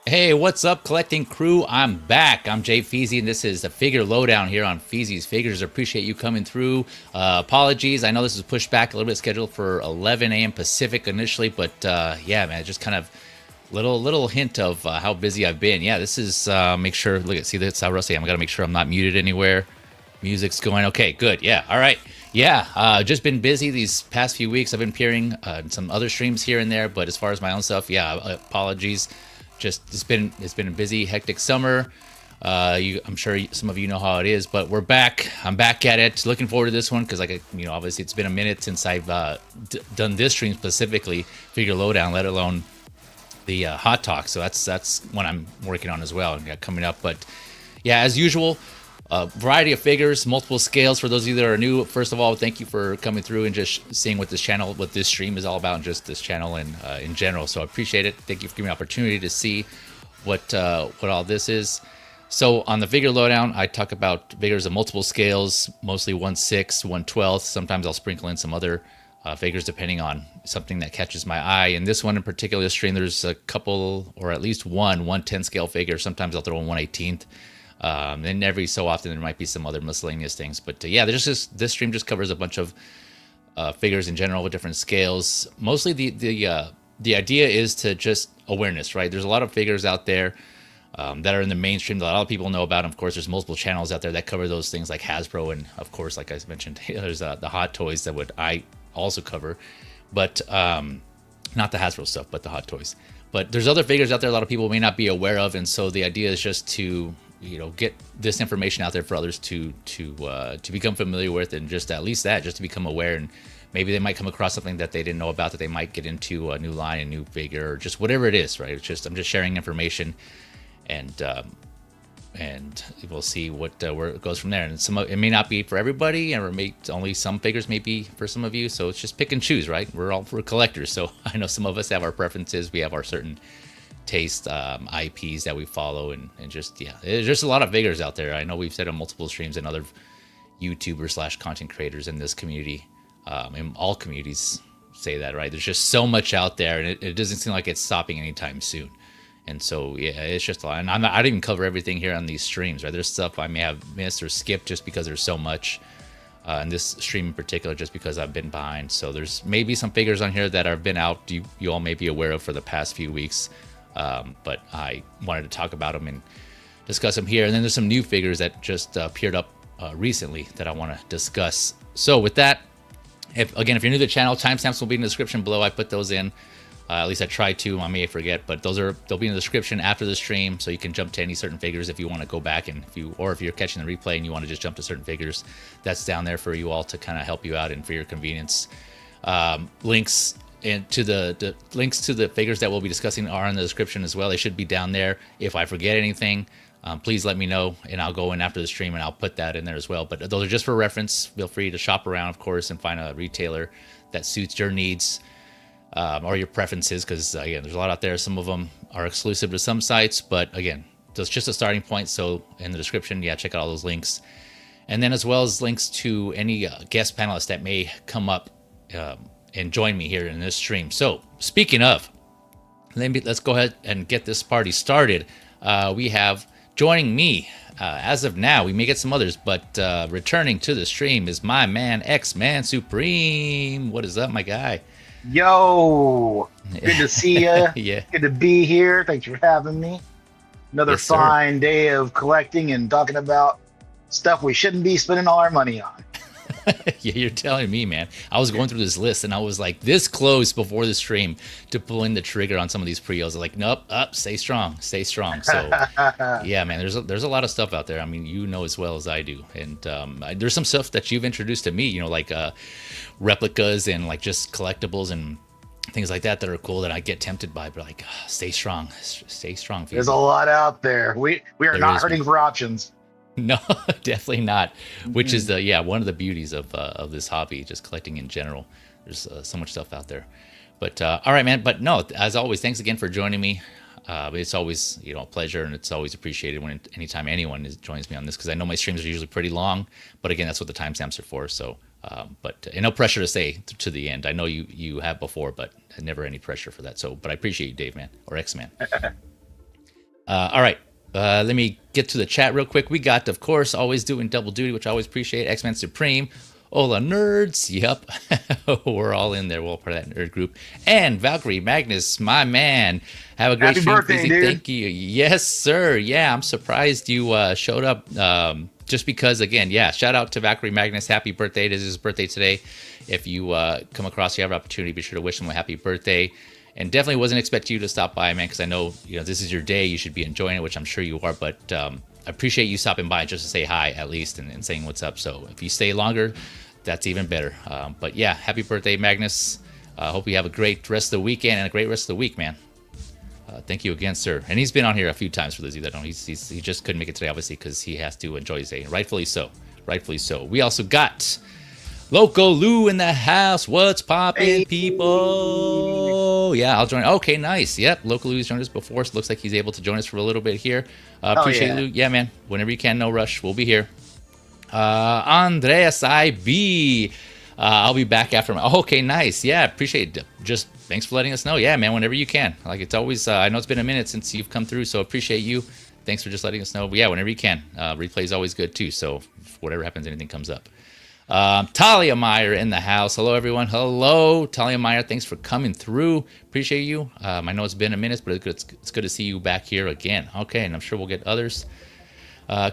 Hey, what's up, collecting crew? I'm back. I'm Jay Feezy, and this is the Figure Lowdown here on Feezy's Figures. Appreciate you coming through. Apologies, I know this was pushed back a little bit, scheduled for 11 a.m. Pacific initially, but yeah, man, just kind of little hint of how busy I've been. Yeah, this is make sure. Look at see that's how rusty I'm. I gotta make sure I'm not muted anywhere. Music's going okay. Good. Yeah. All right. Yeah. Just been busy these past few weeks. I've been appearing some other streams here and there, but as far as my own stuff, yeah, apologies. Just it's been a busy, hectic summer. I'm sure some of you know how it is, but we're back. I'm back at it. Looking forward to this one because, obviously it's been a minute since I've done this stream specifically, Figure Lowdown, let alone the Hot Talk. So that's what I'm working on as well, coming up. But yeah, as usual, variety of figures, multiple scales. For those of you that are new, first of all, thank you for coming through and just seeing what this stream is all about, and just this channel and in general. So I appreciate it. Thank you for giving me an opportunity to see what all this is. So on the Figure Lowdown, I talk about figures of multiple scales, mostly 1/6, 1/12. Sometimes I'll sprinkle in some other figures depending on something that catches my eye. In this one in particular, this stream, there's a couple, or at least one 1/10 scale figure. Sometimes I'll throw in 1/18. And every so often there might be some other miscellaneous things. But yeah, this stream just covers a bunch of figures in general with different scales. Mostly the idea is to just awareness, right? There's a lot of figures out there that are in the mainstream that a lot of people know about. And of course, there's multiple channels out there that cover those things like Hasbro. And of course, like I mentioned, there's the Hot Toys that I also cover. But not the Hasbro stuff, but the Hot Toys. But there's other figures out there a lot of people may not be aware of. And so the idea is just to get this information out there for others to become familiar with, and just at least just to become aware, and maybe they might come across something that they didn't know about that they might get into a new line, a new figure, or just whatever it is, right? I'm just sharing information, and we'll see where it goes from there. And it may not be for everybody, and only some figures may be for some of you. So it's just pick and choose, right? We're collectors, so I know some of us have our preferences. We have our certain taste IPs that we follow, and just there's just a lot of figures out there. I know we've said on multiple streams, and other YouTubers / content creators in this community, in all communities say that, right? There's just so much out there, and it doesn't seem like it's stopping anytime soon. And so yeah, it's just a lot. And I didn't even cover everything here on these streams, right? There's stuff I may have missed or skipped just because there's so much in this stream in particular, just because I've been behind. So there's maybe some figures on here that have been out you all may be aware of for the past few weeks. But I wanted to talk about them and discuss them here. And then there's some new figures that just appeared up recently that I want to discuss. So with that, if you're new to the channel, timestamps will be in the description below. I put those in. At least I try to. I may forget, but they'll be in the description after the stream, so you can jump to any certain figures if you want to go back, and if you're catching the replay and you want to just jump to certain figures, that's down there for you all to kind of help you out and for your convenience. Links to the links to the figures that we'll be discussing are in the description as well. They should be down there. If I forget anything, please let me know, and I'll go in after the stream and I'll put that in there as well. But those are just for reference. Feel free to shop around, of course, and find a retailer that suits your needs or your preferences, because again, there's a lot out there. Some of them are exclusive to some sites, but again, that's just a starting point. So in the description, check out all those links, and then as well as links to any guest panelists that may come up and join me here in this stream. So speaking of, let's go ahead and get this party started. We have joining me as of now. We may get some others, but returning to the stream is my man X-Man Supreme. What is up, my guy? Yo, good to see you. Yeah, good to be here. Thanks for having me. Another Yes, sir. fine day of collecting and talking about stuff we shouldn't be spending all our money on. Yeah, you're telling me, man. I was going through this list and I was like this close before the stream to pulling the trigger on some of these pre-os. Like, nope, stay strong. So yeah, man, there's a lot of stuff out there. I mean, you know as well as I do. And there's some stuff that you've introduced to me, like replicas and like just collectibles and things like that are cool that I get tempted by, but like, stay strong. There's a lot out there. We are There not is, hurting man. for options. No, definitely not. Which is one of the beauties of this hobby, just collecting in general. There's so much stuff out there. But all right, man. But no, as always, thanks again for joining me. It's always a pleasure, and it's always appreciated anytime anyone joins me on this, because I know my streams are usually pretty long. But again, that's what the timestamps are for. So, but no pressure to stay to the end. I know you have before, but never any pressure for that. So, but I appreciate you, Dave, man, or X Man. All right. Let me get to the chat real quick. We got, of course, always doing double duty, which I always appreciate. X-Men Supreme. Ola Nerds. Yep. We're all in there. We're all part of that nerd group. And Valkyrie Magnus, my man. Have a great Happy stream, birthday, Fizzy. dude. Thank you. Yes, sir. Yeah, I'm surprised you showed up just because, again, yeah, shout out to Valkyrie Magnus. Happy birthday. It is his birthday today. If you come across, you have an opportunity, be sure to wish him a happy birthday. And definitely wasn't expecting you to stop by, man, because I know this is your day. You should be enjoying it, which I'm sure you are. But I appreciate you stopping by just to say hi, at least, and saying what's up. So if you stay longer, that's even better. But yeah, happy birthday, Magnus. Hope you have a great rest of the weekend and a great rest of the week, man. Thank you again, sir. And he's been on here a few times for those of you that don't. He just couldn't make it today, obviously, because he has to enjoy his day. Rightfully so. Rightfully so. We also got Loco Lou in the house. What's poppin', Hey. people? Yeah, I'll join. Okay, nice. Yep, Loco Lou's joined us before, so looks like he's able to join us for a little bit here. Appreciate yeah. Lou. Yeah, man. Whenever you can, no rush. We'll be here. Andreas IB. I'll be back after my. Okay, nice. Yeah, appreciate it. Just thanks for letting us know. Yeah, man, whenever you can. Like, it's always, I know it's been a minute since you've come through, so appreciate you. Thanks for just letting us know. But yeah, whenever you can. Replay is always good, too. So if whatever happens, anything comes up. Talia Meyer in the house. Hello, everyone. Hello, Talia Meyer. Thanks for coming through. Appreciate you. I know it's been a minute, but it's good to see you back here again. Okay, and I'm sure we'll get others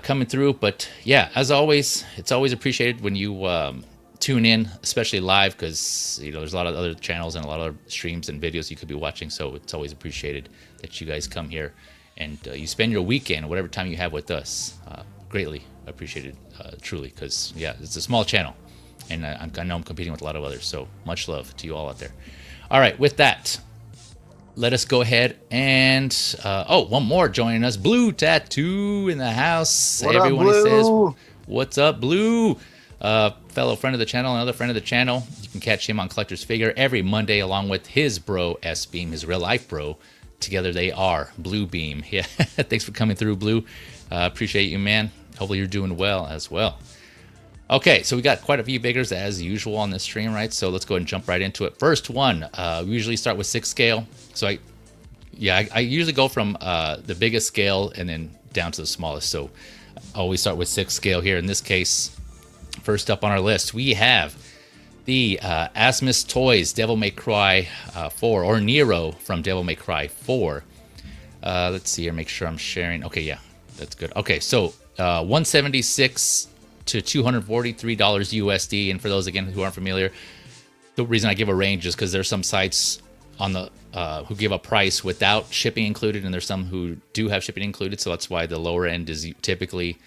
coming through. But yeah, as always, it's always appreciated when you tune in, especially live, because there's a lot of other channels and a lot of streams and videos you could be watching. So it's always appreciated that you guys come here and you spend your weekend, whatever time you have with us. Greatly appreciated, truly, because yeah, it's a small channel, and I know I'm competing with a lot of others. So much love to you all out there. All right, with that, let us go ahead and one more joining us, Blue Tattoo in the house. What Everyone up, Blue? says, "What's up, Blue?" Fellow friend of the channel, another friend of the channel. You can catch him on Collector's Figure every Monday, along with his bro S Beam, his real life bro. Together they are Blue Beam. Yeah, thanks for coming through, Blue. Appreciate you, man. Hopefully you're doing well as well. Okay, so we got quite a few biggers as usual on this stream, right? So let's go ahead and jump right into it. First one, we usually start with 6 scale. So I usually go from the biggest scale and then down to the smallest. So I always start with 6 scale here. In this case, first up on our list, we have the Asmus Toys Devil May Cry 4, or Nero from Devil May Cry 4. Let's see here, make sure I'm sharing. Okay, yeah, that's good. Okay, so $176 to $243 USD. And for those, again, who aren't familiar, the reason I give a range is because there's some sites on the who give a price without shipping included, and there's some who do have shipping included. So that's why the lower end is typically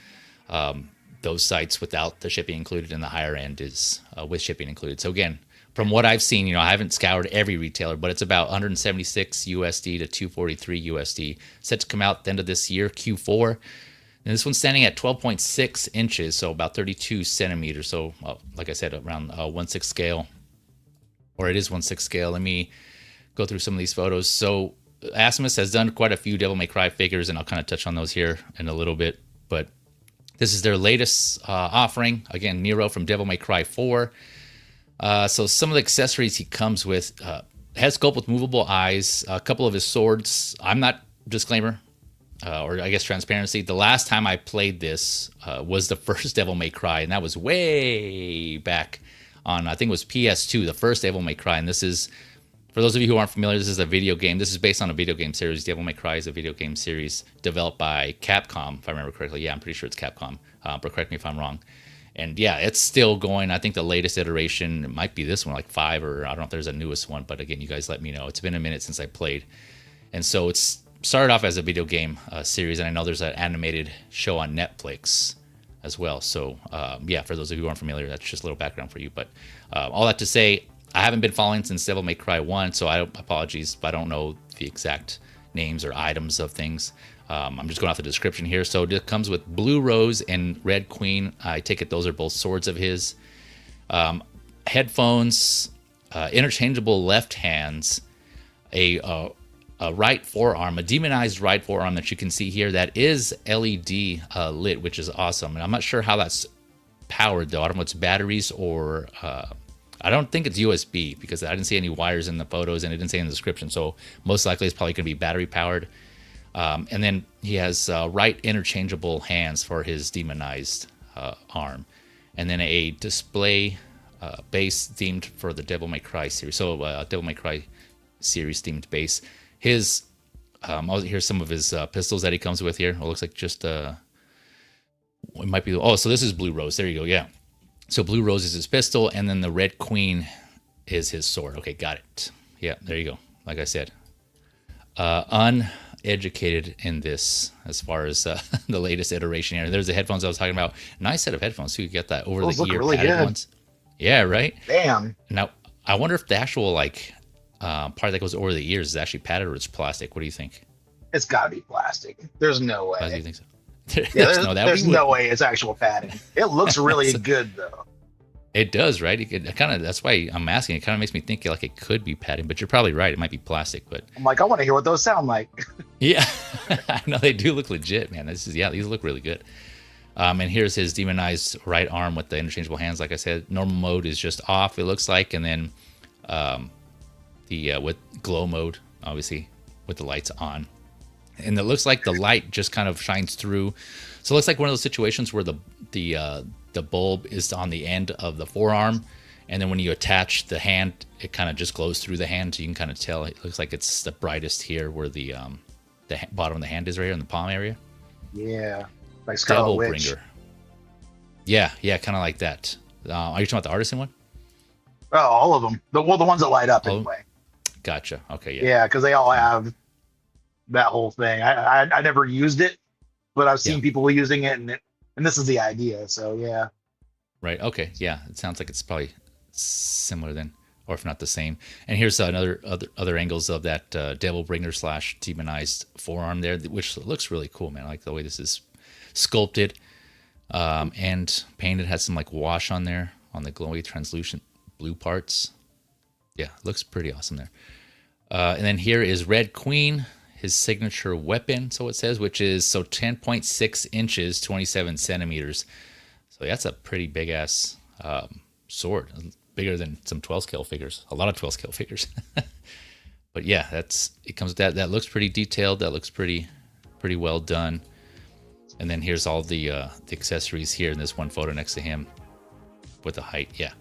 those sites without the shipping included, and the higher end is with shipping included. So again, from what I've seen, I haven't scoured every retailer, but it's about 176 USD to 243 USD. Set to come out at the end of this year, Q4. And this one's standing at 12.6 inches, so about 32 centimeters. So, like I said, around 1/6 scale, or it is 1/6 scale. Let me go through some of these photos. So, Asmus has done quite a few Devil May Cry figures, and I'll kind of touch on those here in a little bit. But this is their latest offering. Again, Nero from Devil May Cry 4. So some of the accessories he comes with, head sculpt with movable eyes, a couple of his swords. I'm not, disclaimer, or I guess transparency, the last time I played this was the first Devil May Cry, and that was way back on, I think it was PS2, the first Devil May Cry. And this is, for those of you who aren't familiar, this is a video game. This is based on a video game series. Devil May Cry is a video game series developed by Capcom, if I remember correctly. Yeah, I'm pretty sure it's Capcom, but correct me if I'm wrong. And yeah, it's still going. I think the latest iteration, it might be this one, like 5, or I don't know if there's a newest one, but again, you guys let me know. It's been a minute since I played. And so it's started off as a video game series, and I know there's an animated show on Netflix as well. So yeah, for those of you who aren't familiar, that's just a little background for you. But all that to say, I haven't been following since Devil May Cry 1, so apologies if I don't know the exact names or items of things. I'm just going off the description here. So it comes with Blue Rose and Red Queen. I take it those are both swords of his. Headphones, interchangeable left hands, a right forearm, a demonized right forearm that you can see here that is LED lit, which is awesome. And I'm not sure how that's powered, though. I don't know if it's batteries or... I don't think it's USB, because I didn't see any wires in the photos, and it didn't say in the description. So most likely it's probably going to be battery powered. And then he has right interchangeable hands for his demonized arm. And then a display base themed for the Devil May Cry series. So Devil May Cry series themed base. His here's some of his pistols that he comes with here. It looks like just it might be. Oh, so this is Blue Rose. There you go. Yeah. So Blue Rose is his pistol, and then the Red Queen is his sword. Okay, got it. Yeah, there you go. Like I said, uneducated in this as far as the latest iteration here. There's the headphones I was talking about. Nice set of headphones too. You get that over the ear really padded good. ones. Yeah, right. Damn. Now I wonder if the actual part that goes over the ears is actually padded or it's plastic. What do you think? It's got to be plastic. There's no way. Do you think so? There's no way it's actual padding. It looks really good though. It does, right? It kind of. That's why I'm asking. It kind of makes me think like it could be padding, but you're probably right. It might be plastic, but I'm like, I want to hear what those sound like. yeah, I know they do look legit, man. These look really good. And here's his demonized right arm with the interchangeable hands. Like I said, normal mode is just off. It looks like, and then with glow mode, obviously, with the lights on. And it looks like the light just kind of shines through. So it looks like one of those situations where the bulb is on the end of the forearm, and then when you attach the hand, it kind of just glows through the hand. So you can kind of tell. It looks like it's the brightest here where the bottom of the hand is right here in the palm area. Yeah, like Scarlet Devil Witch. Bringer. Yeah, kind of like that. Are you talking about the artisan one? Oh, all of them. The ones that light up anyway. Gotcha. Okay, yeah. Yeah, because they all have that whole thing. I never used it, but I've seen people using it, and this is the idea. So yeah. Right. Okay. Yeah. It sounds like it's probably similar then, or if not the same. And here's other angles of that Devil Bringer / demonized forearm there, which looks really cool, man. I like the way this is sculpted and painted. Has some like wash on there on the glowy translucent blue parts. Yeah, looks pretty awesome there. And then here is Red Queen, his signature weapon, so it says, which is 10.6 inches, 27 centimeters. So that's a pretty big ass sword, bigger than some 12 scale figures, a lot of 12 scale figures. But yeah, it comes with that. That looks pretty detailed. That looks pretty well done. And then here's all the accessories here in this one photo next to him with the height. Yeah.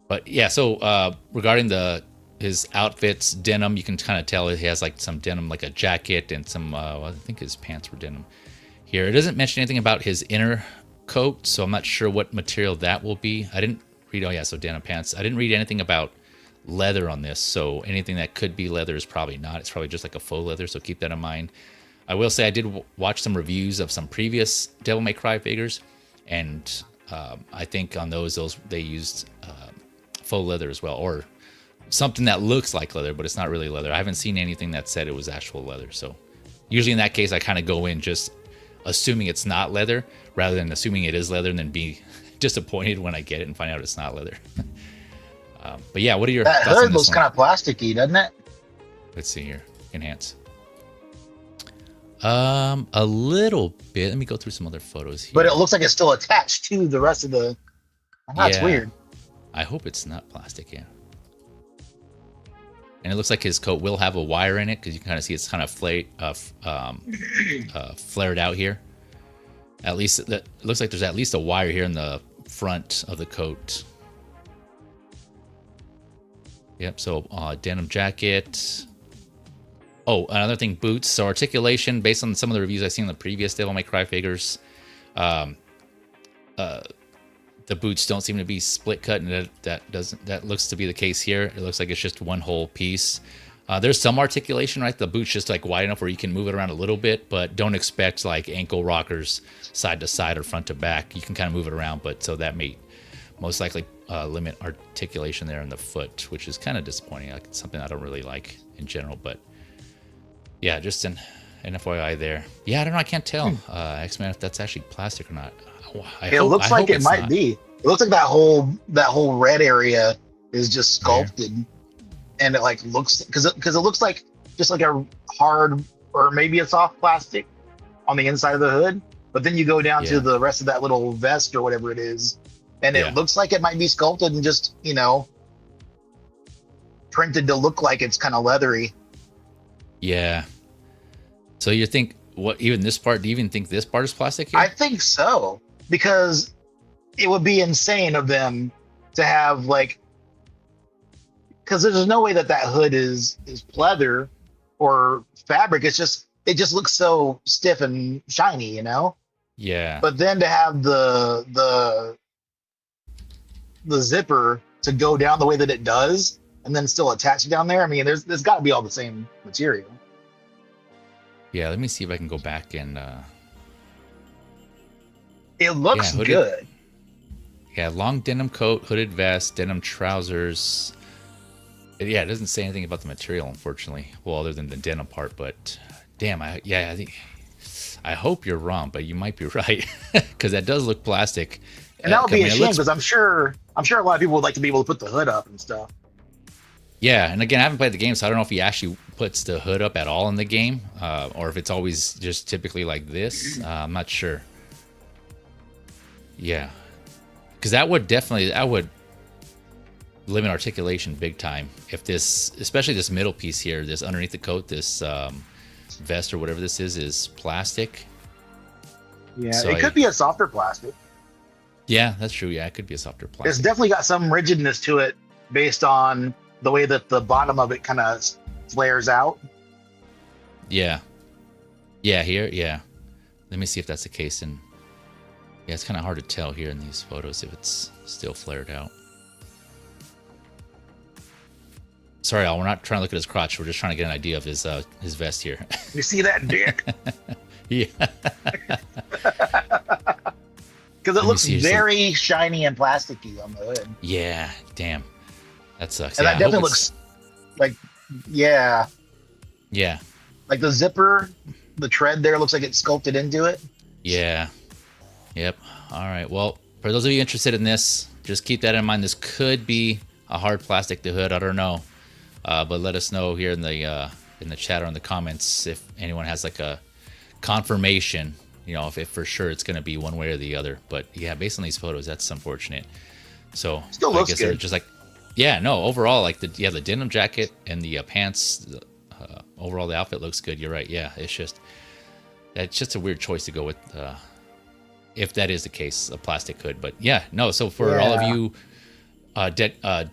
But yeah, so regarding his outfits, denim, you can kind of tell he has like some denim, like a jacket and some, I think his pants were denim. Here, it doesn't mention anything about his inner coat, so I'm not sure what material that will be. I didn't read, so denim pants. I didn't read anything about leather on this, so anything that could be leather is probably not. It's probably just like a faux leather, so keep that in mind. I will say I did watch some reviews of some previous Devil May Cry figures, and I think on those they used faux leather as well, or something that looks like leather, but it's not really leather. I haven't seen anything that said it was actual leather, so usually in that case, I kind of go in just assuming it's not leather, rather than assuming it is leather and then be disappointed when I get it and find out it's not leather. But yeah, what are your thoughts on hood this looks one? kind of plasticky, doesn't it? Let's see here. Enhance. A little bit. Let me go through some other photos here. But it looks like it's still attached to the rest of the. That's Yeah. weird. I hope it's not plastic, yeah. And it looks like his coat will have a wire in it, because you can kind of see it's kind of flared out here. At least it looks like there's at least a wire here in the front of the coat. Yep, so denim jacket. Oh, another thing, boots. So articulation, based on some of the reviews I've seen in the previous Devil May Cry figures, the boots don't seem to be split cut, and that looks to be the case here. It looks like it's just one whole piece. There's some articulation, right? The boot's just like wide enough where you can move it around a little bit, but don't expect like ankle rockers side to side or front to back. You can kind of move it around, but so that may most likely limit articulation there in the foot, which is kind of disappointing. Like, something I don't really like in general, but yeah, just an FYI there. Yeah, I don't know. I can't tell, X-Man, if that's actually plastic or not. It looks like it might be. It looks like that whole red area is just sculpted, and it like looks because it looks like just like a hard or maybe a soft plastic on the inside of the hood. But then you go down to the rest of that little vest or whatever it is, and it looks like it might be sculpted and just printed to look like it's kind of leathery. Yeah. So you think even this part? Do you even think this part is plastic here? I think so, because it would be insane of them to have like, because there's no way that hood is pleather or fabric. It just looks so stiff and shiny, you know. Yeah. But then to have the zipper to go down the way that it does, and then still attach it down there. I mean, there's got to be all the same material. Yeah, let me see if I can go back and. It looks good. Yeah, long denim coat, hooded vest, denim trousers. Yeah, it doesn't say anything about the material, unfortunately. Well, other than the denim part, but damn, I think I hope you're wrong, but you might be right because that does look plastic. And that would be a shame because I'm sure a lot of people would like to be able to put the hood up and stuff. Yeah, and again, I haven't played the game, so I don't know if he actually puts the hood up at all in the game, or if it's always just typically like this. I'm not sure. Yeah, because that would limit articulation big time if this, especially this middle piece here, this underneath the coat, this vest or whatever this is plastic. Yeah, so it could be a softer plastic. Yeah, that's true. Yeah, it could be a softer plastic. It's definitely got some rigidness to it based on the way that the bottom of it kind of flares out. Yeah. Yeah, here, yeah. Let me see if that's the case. And yeah, it's kind of hard to tell here in these photos if it's still flared out. Sorry, Al, we're not trying to look at his crotch. We're just trying to get an idea of his vest here. You see that dick? Yeah. Because it looks very shiny and plasticky on the hood. Yeah, damn. That sucks. And that definitely looks like, yeah. Yeah. Like the zipper, the tread there looks like it's sculpted into it. Yeah. Yep. All right. Well, for those of you interested in this, just keep that in mind. This could be a hard plastic to hood. I don't know. But let us know here in the chat or in the comments if anyone has like a confirmation, you know, if for sure it's going to be one way or the other. But yeah, based on these photos, that's unfortunate. So still looks good. Just like, yeah, no, overall, like the denim jacket and the pants, overall the outfit looks good. You're right. Yeah, it's just a weird choice to go with, if that is the case, a plastic hood. But yeah, no. So for all of you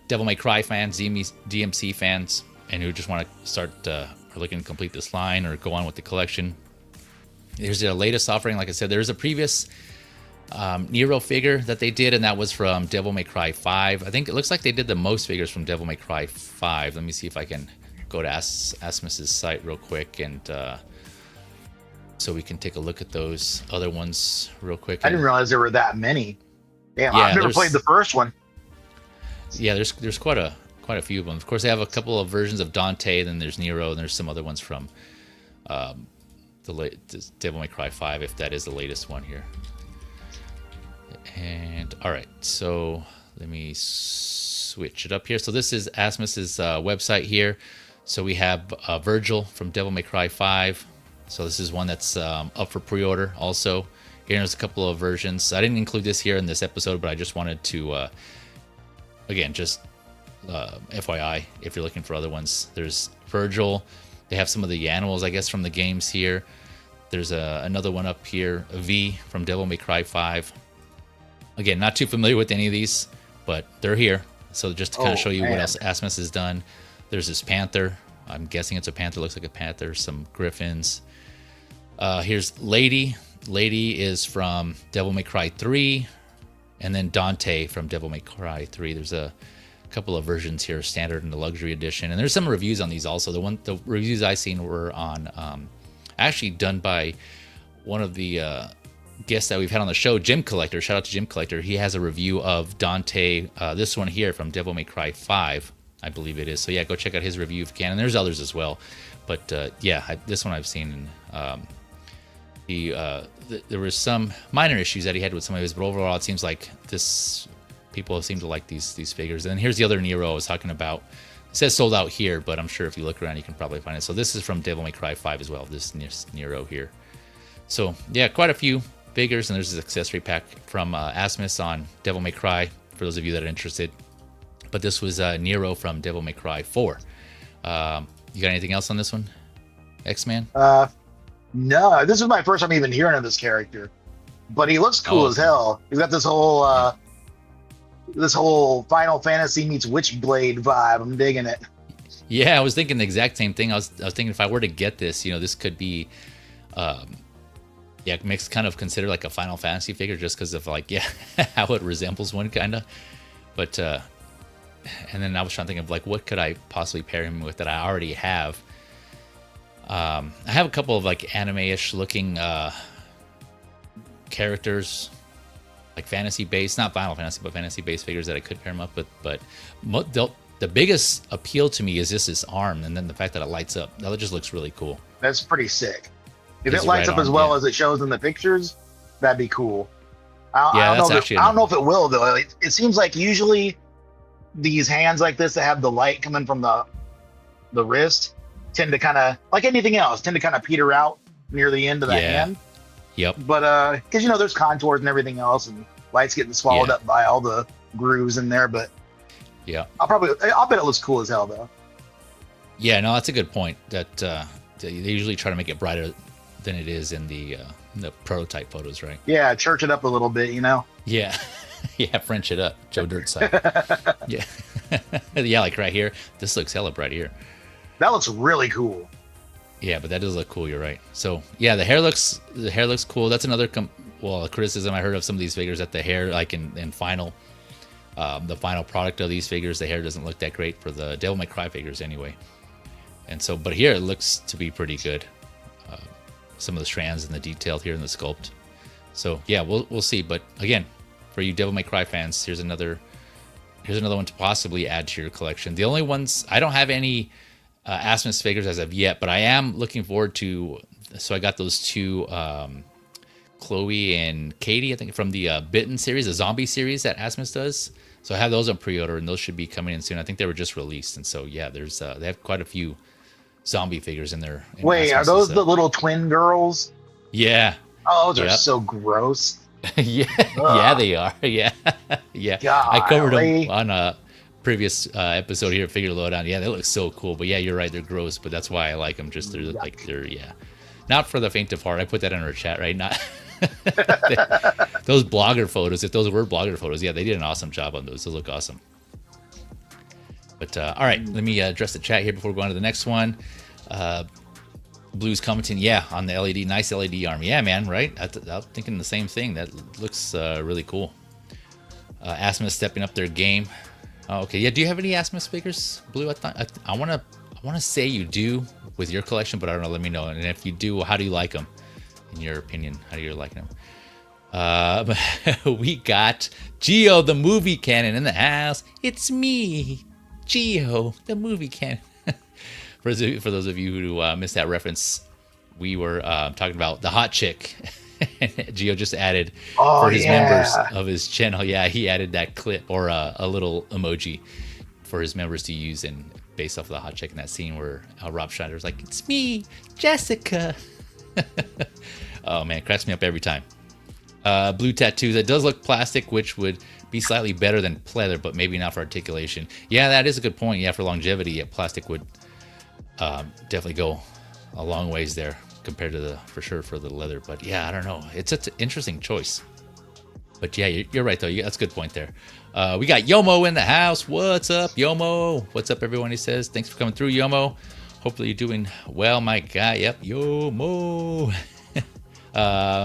Devil May Cry fans, DMC fans, and who just want to start or looking to complete this line or go on with the collection, here's the latest offering. Like I said, there's a previous Nero figure that they did, and that was from Devil May Cry 5. I think it looks like they did the most figures from Devil May Cry 5. Let me see if I can go to Asmus's site real quick, and so we can take a look at those other ones real quick. I didn't realize there were that many. Damn, yeah, I've never played the first one. Yeah, there's quite a few of them. Of course, they have a couple of versions of Dante. Then there's Nero, and there's some other ones from the Devil May Cry 5, if that is the latest one here. And all right, so let me switch it up here. So this is Asmus's website here. So we have Virgil from Devil May Cry 5. So this is one that's up for pre-order also. Here there's a couple of versions. I didn't include this here in this episode, but I just wanted to, again, just FYI, if you're looking for other ones. There's Virgil. They have some of the animals, I guess, from the games here. There's another one up here, V from Devil May Cry 5. Again, not too familiar with any of these, but they're here. So just to kind of show you what else Asmus has done. There's this panther. I'm guessing it's a panther. Looks like a panther. Some griffins. Here's Lady. Lady is from Devil May Cry 3. And then Dante from Devil May Cry 3. There's a couple of versions here, standard and the luxury edition. And there's some reviews on these also. The reviews I seen were on actually done by one of the guests that we've had on the show, Jim Collector. Shout out to Jim Collector. He has a review of Dante, this one here from Devil May Cry 5, I believe it is. So yeah, go check out his review if you can. And there's others as well. But this one I've seen. There was some minor issues that he had with some of his, but overall it seems like people seem to like these figures. And then here's the other Nero I was talking about. It says sold out here, but I'm sure if you look around you can probably find it. So this is from Devil May Cry 5 as well, this Nero here. So yeah, quite a few figures, and there's this accessory pack from Asmus on Devil May Cry for those of you that are interested. But this was Nero from Devil May Cry 4. You got anything else on this one, X-Man? No, this is my first time even hearing of this character, but he looks cool as hell. He's got this whole Final Fantasy meets Witchblade vibe. I'm digging it. Yeah, I was thinking the exact same thing. I was thinking if I were to get this, this could be, makes kind of consider like a Final Fantasy figure just because of like, how it resembles one kind of. But, and then I was trying to think of like, what could I possibly pair him with that I already have? I have a couple of like anime-ish looking characters, like fantasy-based, not Final Fantasy, but fantasy-based figures that I could pair him up with. But the biggest appeal to me is just this arm, and then the fact that it lights up. That just looks really cool. That's pretty sick. If it lights up as well as it shows in the pictures, that'd be cool. I don't know if it will though. It seems like usually these hands like this that have the light coming from the wrist tend to kind of, like anything else, peter out near the end of the hand. Yep. But because there's contours and everything else, and light's getting swallowed up by all the grooves in there. But yeah, I'll bet it looks cool as hell though. Yeah, no, that's a good point. That they usually try to make it brighter than it is in the prototype photos, right? Yeah, church it up a little bit, Yeah, French it up, Joe Dirt side. Yeah, yeah, like right here. This looks hella bright here. That looks really cool. Yeah, but that does look cool. You're right. So yeah, the hair looks cool. That's another a criticism I heard of some of these figures, that the hair, like in final, the final product of these figures, the hair doesn't look that great for the Devil May Cry figures anyway. And so, but here it looks to be pretty good. Some of the strands and the detail here in the sculpt. So yeah, we'll see. But again, for you Devil May Cry fans, here's another one to possibly add to your collection. The only ones I don't have any Asmus figures as of yet, but I am looking forward to. So I got those two, Chloe and Katie, I think from the Bitten series, the zombie series that Asmus does. So I have those on pre-order, and those should be coming in soon. I think they were just released, and so yeah, there's they have quite a few zombie figures in there. Wait, are those the little twin girls? Yeah. Oh, those are so gross. Yeah, they are. Yeah, yeah. Golly. I covered them on a previous episode here at Figure Lowdown. Yeah, they look so cool. But yeah, you're right, they're gross. But that's why I like them. Just they're not for the faint of heart. I put that in our chat, right? Not those blogger photos. If those were blogger photos, yeah, they did an awesome job on those. Those look awesome. But all right, let me address the chat here before we go on to the next one. Blue's commenting, on the LED, nice LED arm. Yeah, man, right? I was thinking the same thing. That looks really cool. Asmus stepping up their game. Oh, okay, yeah. Do you have any Asmus figures, Blue? I want to say you do with your collection, but I don't know. Let me know. And if you do, how do you like them? In your opinion, how do you like them? We got Geo, the movie canon, in the house. It's me, Geo, the movie canon. For those of you who missed that reference, we were talking about the hot chick. Geo just added for his members of his channel. Yeah, he added that clip or a little emoji for his members to use, and based off of the hot chick in that scene where Rob Schneider's like, "It's me, Jessica." Oh man, cracks me up every time. Blue tattoos. It does look plastic, which would be slightly better than pleather, but maybe not for articulation. Yeah, that is a good point. Yeah, for longevity, plastic would definitely go a long ways there compared to for the leather. But yeah, I don't know. It's an interesting choice. But yeah, you're right though. That's a good point there. We got Yomo in the house. What's up, Yomo? What's up, everyone? He says, thanks for coming through, Yomo. Hopefully you're doing well, my guy. Yep, Yomo.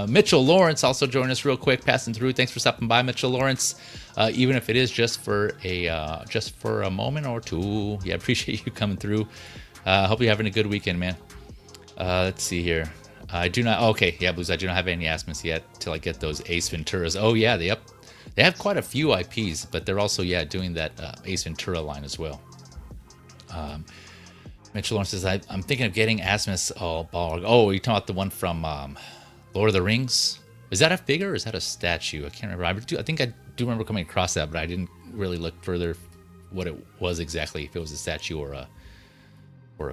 Mitchell Lawrence also joined us real quick, passing through. Thanks for stopping by, Mitchell Lawrence. Even if it is just for a moment or two. Yeah, appreciate you coming through. Hope you're having a good weekend, man. Let's see here. I do not. Okay, yeah, Blues. I do not have any Asmus yet till I get those Ace Venturas. Oh yeah, they have quite a few IPs, but they're also doing that Ace Ventura line as well. Mitchell Lawrence says, I'm thinking of getting Asmus. Oh, you're talking about the one from Lord of the Rings? Is that a figure or is that a statue? I can't remember. I think I do remember coming across that, but I didn't really look further what it was exactly, if it was a statue or a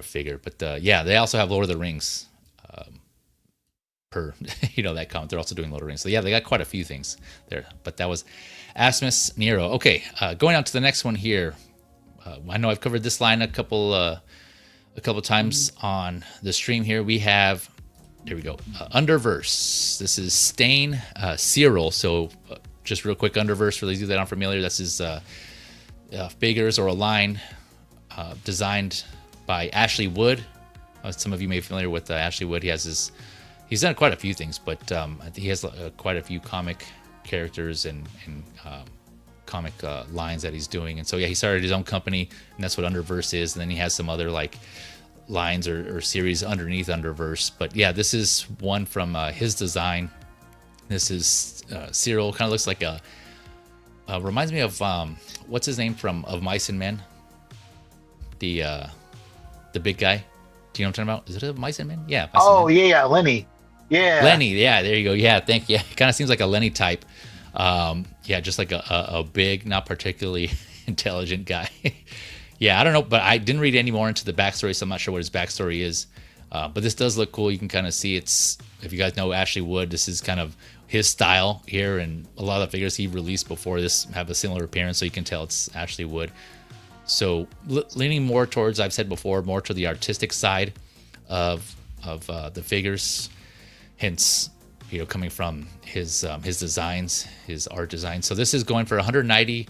figure. But they also have Lord of the Rings per that comment. They're also doing Lord of the Rings. So yeah, they got quite a few things there. But that was Asmus Nero. Okay, going on to the next one here. I know I've covered this line a couple times on the stream here. We have Here we go. Underverse. This is Stain Cyril. So just real quick, Underverse, for those of you that aren't familiar, this is figures or a line designed by Ashley Wood. Some of you may be familiar with Ashley Wood. He's done quite a few things, but I think he has quite a few comic characters and comic lines that he's doing. And so yeah, he started his own company, and that's what Underverse is. And then he has some other like lines or series underneath Underverse. But yeah, this is one from his design. This is Cyril. Kind of looks like reminds me of what's his name from Of Mice and Men, the big guy. Do you know what I'm talking about? Is it Of Mice and Men? Yeah. Yeah, Lenny. Yeah, Lenny. Yeah, there you go. Yeah, thank you. Kind of seems like a Lenny type. Yeah, just like a big, not particularly intelligent guy. Yeah, I don't know, but I didn't read any more into the backstory, so I'm not sure what his backstory is. But this does look cool. You can kind of see if you guys know Ashley Wood, this is kind of his style here, and a lot of the figures he released before this have a similar appearance, so you can tell it's Ashley Wood. So leaning more towards, I've said before, more to the artistic side of the figures, hence, coming from his designs, his art design. So this is going for 190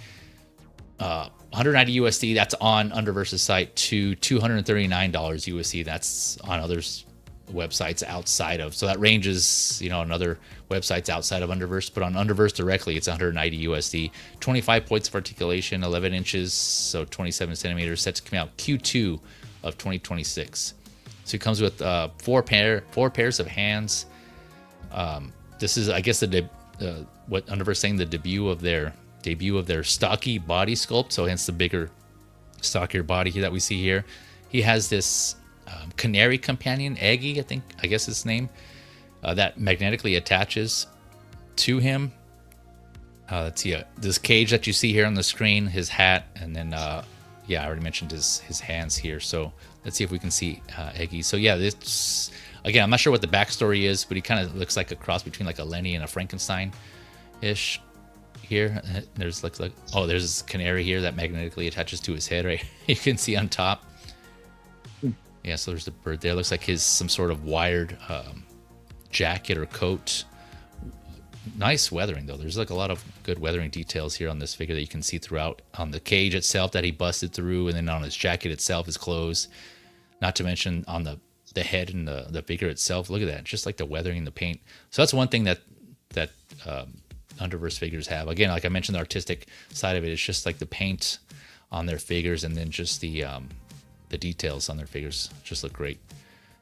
USD. That's on Underverse's site to $239 USD. That's on others websites outside of. So that ranges, on other websites outside of Underverse, but on Underverse directly, it's 190 USD. 25 points of articulation, 11 inches, so 27 centimeters. Set to come out Q2 of 2026. So it comes with four pairs of hands. This is, I guess, what Underverse saying, the debut of their stocky body sculpt. So hence the bigger, stockier body that we see here. He has this canary companion, Eggy, I guess his name, that magnetically attaches to him. Let's see, this cage that you see here on the screen, his hat, and then I already mentioned his hands here. So let's see if we can see Eggy. So yeah, this, again, I'm not sure what the backstory is, but he kind of looks like a cross between like a Lenny and a Frankenstein-ish here. There's there's this canary here that magnetically attaches to his head, right? You can see on top. Yeah, so there's the bird there. Looks like some sort of wired jacket or coat. Nice weathering, though. There's like a lot of good weathering details here on this figure that you can see throughout. On the cage itself that he busted through, and then on his jacket itself, his clothes. Not to mention on the head and the figure itself. Look at that. Just like the weathering in the paint. So that's one thing that Underverse figures have. Again, like I mentioned, the artistic side of it is just like the paint on their figures, and then just the details on their figures just look great.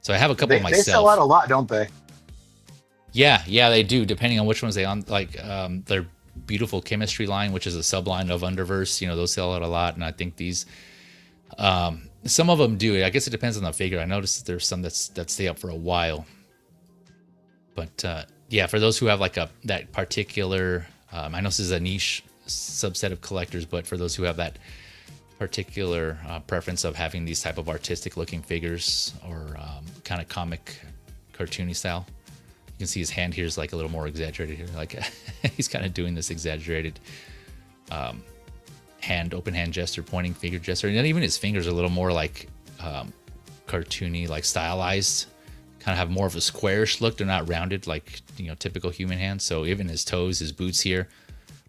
So I have a couple myself. They sell out a lot, don't they? Yeah, they do, depending on which ones they on. Like their Beautiful Chemistry line, which is a subline of Underverse, those sell out a lot. And I think these, some of them do. I guess it depends on the figure. I noticed there's some that stay up for a while. But yeah, for those who have like that particular, I know this is a niche subset of collectors, but for those who have that particular preference of having these type of artistic looking figures or kind of comic cartoony style, you can see his hand here is like a little more exaggerated here. Like he's kind of doing this exaggerated open hand gesture, pointing finger gesture. And then even his fingers are a little more like cartoony, like stylized, kind of have more of a squarish look. They're not rounded like, typical human hands. So even his toes, his boots here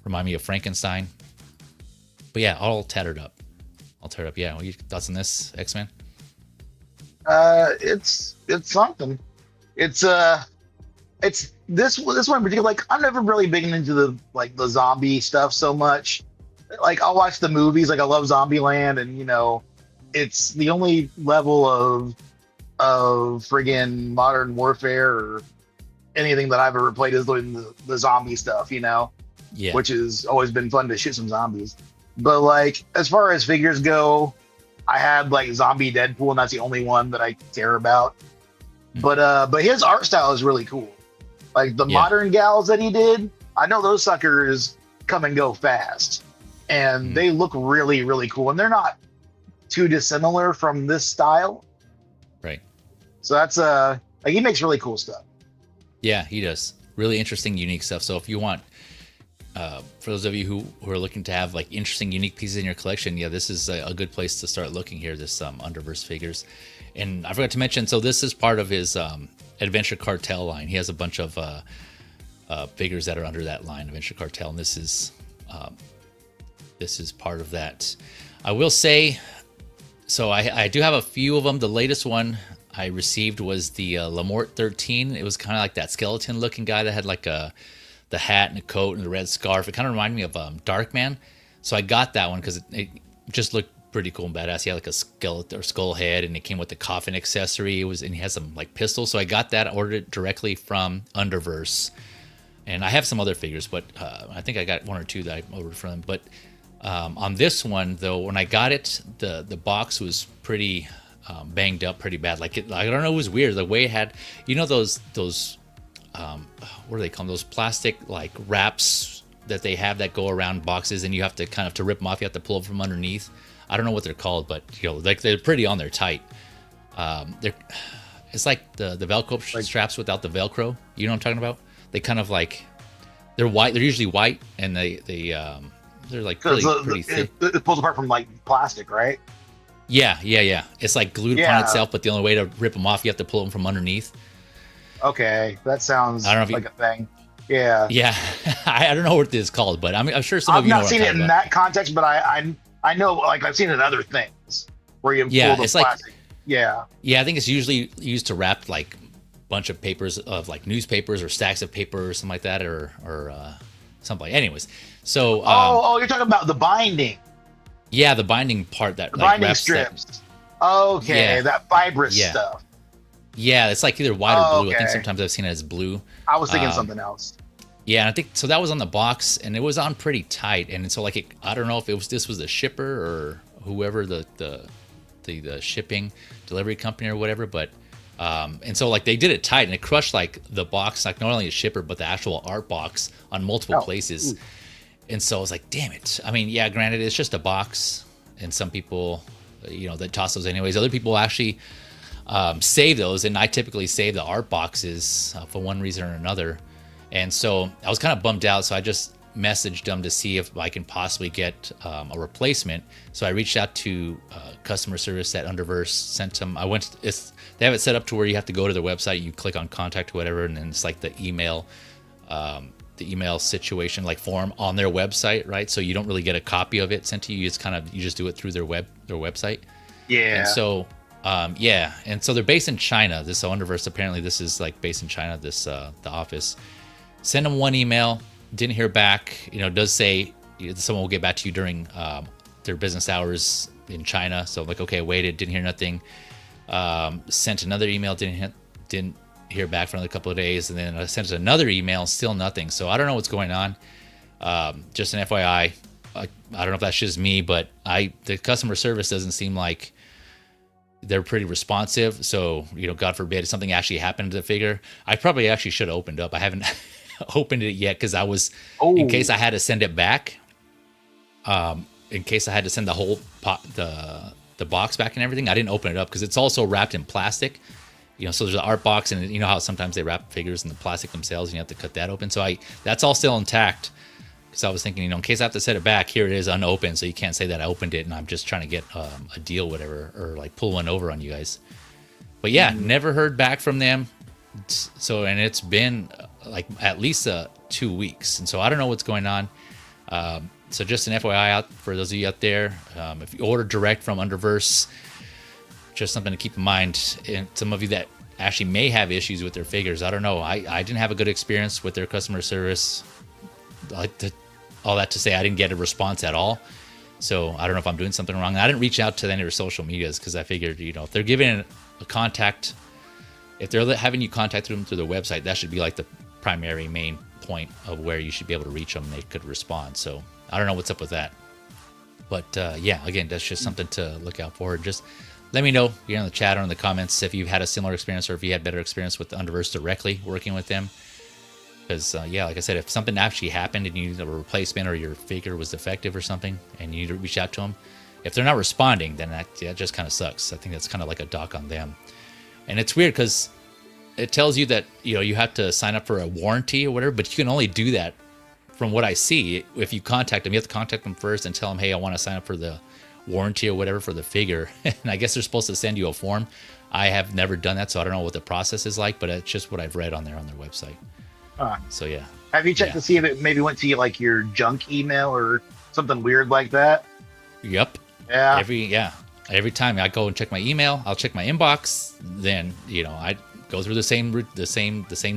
remind me of Frankenstein. But yeah, all tattered up. Yeah, what are your thoughts on this, X-Man? It's something. It's this one in particular. Like, I'm never really big into the zombie stuff so much. Like, I'll watch the movies. Like, I love Zombieland, and it's the only level of friggin' Modern Warfare or anything that I've ever played is the zombie stuff. Yeah. Which has always been fun to shoot some zombies. But like, as far as figures go, I had like Zombie Deadpool, and that's the only one that I care about. But his art style is really cool. Like the modern gals that he did, I know those suckers come and go fast, and they look really, really cool, and they're not too dissimilar from this style. Right. So that's like, he makes really cool stuff. Yeah, he does. Really interesting, unique stuff. So if you want, for those of you who are looking to have like interesting, unique pieces in your collection, yeah, this is a good place to start looking here. This Underverse figures, and I forgot to mention. So this is part of his Adventure Cartel line. He has a bunch of figures that are under that line, Adventure Cartel, and this is part of that. I will say, so I do have a few of them. The latest one I received was the Lamort 13. It was kind of like that skeleton looking guy that had like the hat and a coat and the red scarf. It kind of reminded me of Darkman. So I got that one because it just looked pretty cool and badass. He had like a skeleton or skull head, and it came with the coffin accessory. And he has some like pistols. So I got that, ordered it directly from Underverse. And I have some other figures, but I think I got one or two that I ordered from them. But on this one, though, when I got it, the box was pretty banged up pretty bad. Like I don't know, it was weird. The way it had, you know, those what do they call them? Those plastic like wraps that they have that go around boxes, and you have to kind of, to rip them off, you have to pull them from underneath. I don't know what they're called, but you know, like they're pretty on there tight. It's like the Velcro straps without the Velcro. You know what I'm talking about? They kind of like, they're white. They're usually white, and they're like pretty thick. It pulls apart from like plastic, right? Yeah. It's like glued upon itself, but the only way to rip them off, you have to pull them from underneath. Okay, that sounds like a thing. Yeah. Yeah, I don't know what this is called, but I'm sure some of you know what I'm talking about. I've not seen it in that context, but I know, like, I've seen it in other things where you pull the plastic. Like, yeah, I think it's usually used to wrap like a bunch of papers of like newspapers or stacks of paper or something like that, or something like. Anyways, so you're talking about the binding. Yeah, the binding part, that the like binding strips. Okay, that fibrous stuff. Yeah, it's like either white or blue. I think sometimes I've seen it as blue. I was thinking something else. Yeah, and I think so. That was on the box, and it was on pretty tight. And so, like, I don't know if this was the shipper or whoever the shipping delivery company or whatever. But and so like they did it tight, and it crushed like the box, like not only the shipper but the actual art box on multiple places. Ooh. And so I was like, damn it. I mean, yeah, granted, it's just a box, and some people, you know, that toss those anyways. Other people actually save those, and I typically save the art boxes for one reason or another. And so I was kind of bummed out, so I just messaged them to see if I can possibly get a replacement. So I reached out to customer service at Underverse, sent them. They have it set up to where you have to go to their website, you click on contact or whatever, and then it's like the email situation, like form on their website, right? So you don't really get a copy of it sent to you. It's kind of, you just do it through their website. Yeah. And so and so they're based in China. This Underverse, apparently this is like based in China, this the office. Send them one email, didn't hear back. You know, it does say someone will get back to you during their business hours in China. So I'm like, okay, waited, didn't hear nothing. Sent another email, didn't hear back for another couple of days, and then I sent another email, still nothing. So I don't know what's going on. Just an FYI, I don't know if that's just me, but the customer service doesn't seem like they're pretty responsive. So, you know, God forbid if something actually happened to the figure, I probably actually should have opened up. I haven't opened it yet because I was, in case I had to send it back, in case I had to send the whole the box back and everything, I didn't open it up because it's also wrapped in plastic. You know, so there's an art box, and you know how sometimes they wrap figures in the plastic themselves, and you have to cut that open. So that's all still intact. Because I was thinking, you know, in case I have to set it back, here it is unopened, so you can't say that I opened it and I'm just trying to get a deal, whatever, or like pull one over on you guys. But yeah, never heard back from them. So, and it's been like at least 2 weeks, and so I don't know what's going on. So just an FYI out for those of you out there, if you order direct from Underverse, just something to keep in mind. And some of you that actually may have issues with their figures, I don't know. I didn't have a good experience with their customer service. All that to say, I didn't get a response at all. So I don't know if I'm doing something wrong. I didn't reach out to any of their social medias because I figured, you know, if they're giving a contact, if they're having you contact them through their website, that should be like the primary main point of where you should be able to reach them and they could respond. So I don't know what's up with that. But yeah, again, that's just something to look out for. Just let me know here in the chat or in the comments if you've had a similar experience or if you had better experience with the Underverse directly working with them. Because, yeah, like I said, if something actually happened and you need a replacement or your figure was defective or something and you need to reach out to them, if they're not responding, then that just kind of sucks. I think that's kind of like a dock on them. And it's weird because it tells you that, you know, you have to sign up for a warranty or whatever, but you can only do that from what I see. If you contact them, you have to contact them first and tell them, hey, I want to sign up for the warranty or whatever for the figure. And I guess they're supposed to send you a form. I have never done that, so I don't know what the process is like, but it's just what I've read on their website. So yeah. Have you checked to see if it maybe went to like your junk email or something weird like that? Yep. Yeah. Every time I go and check my email, I'll check my inbox. Then I go through the same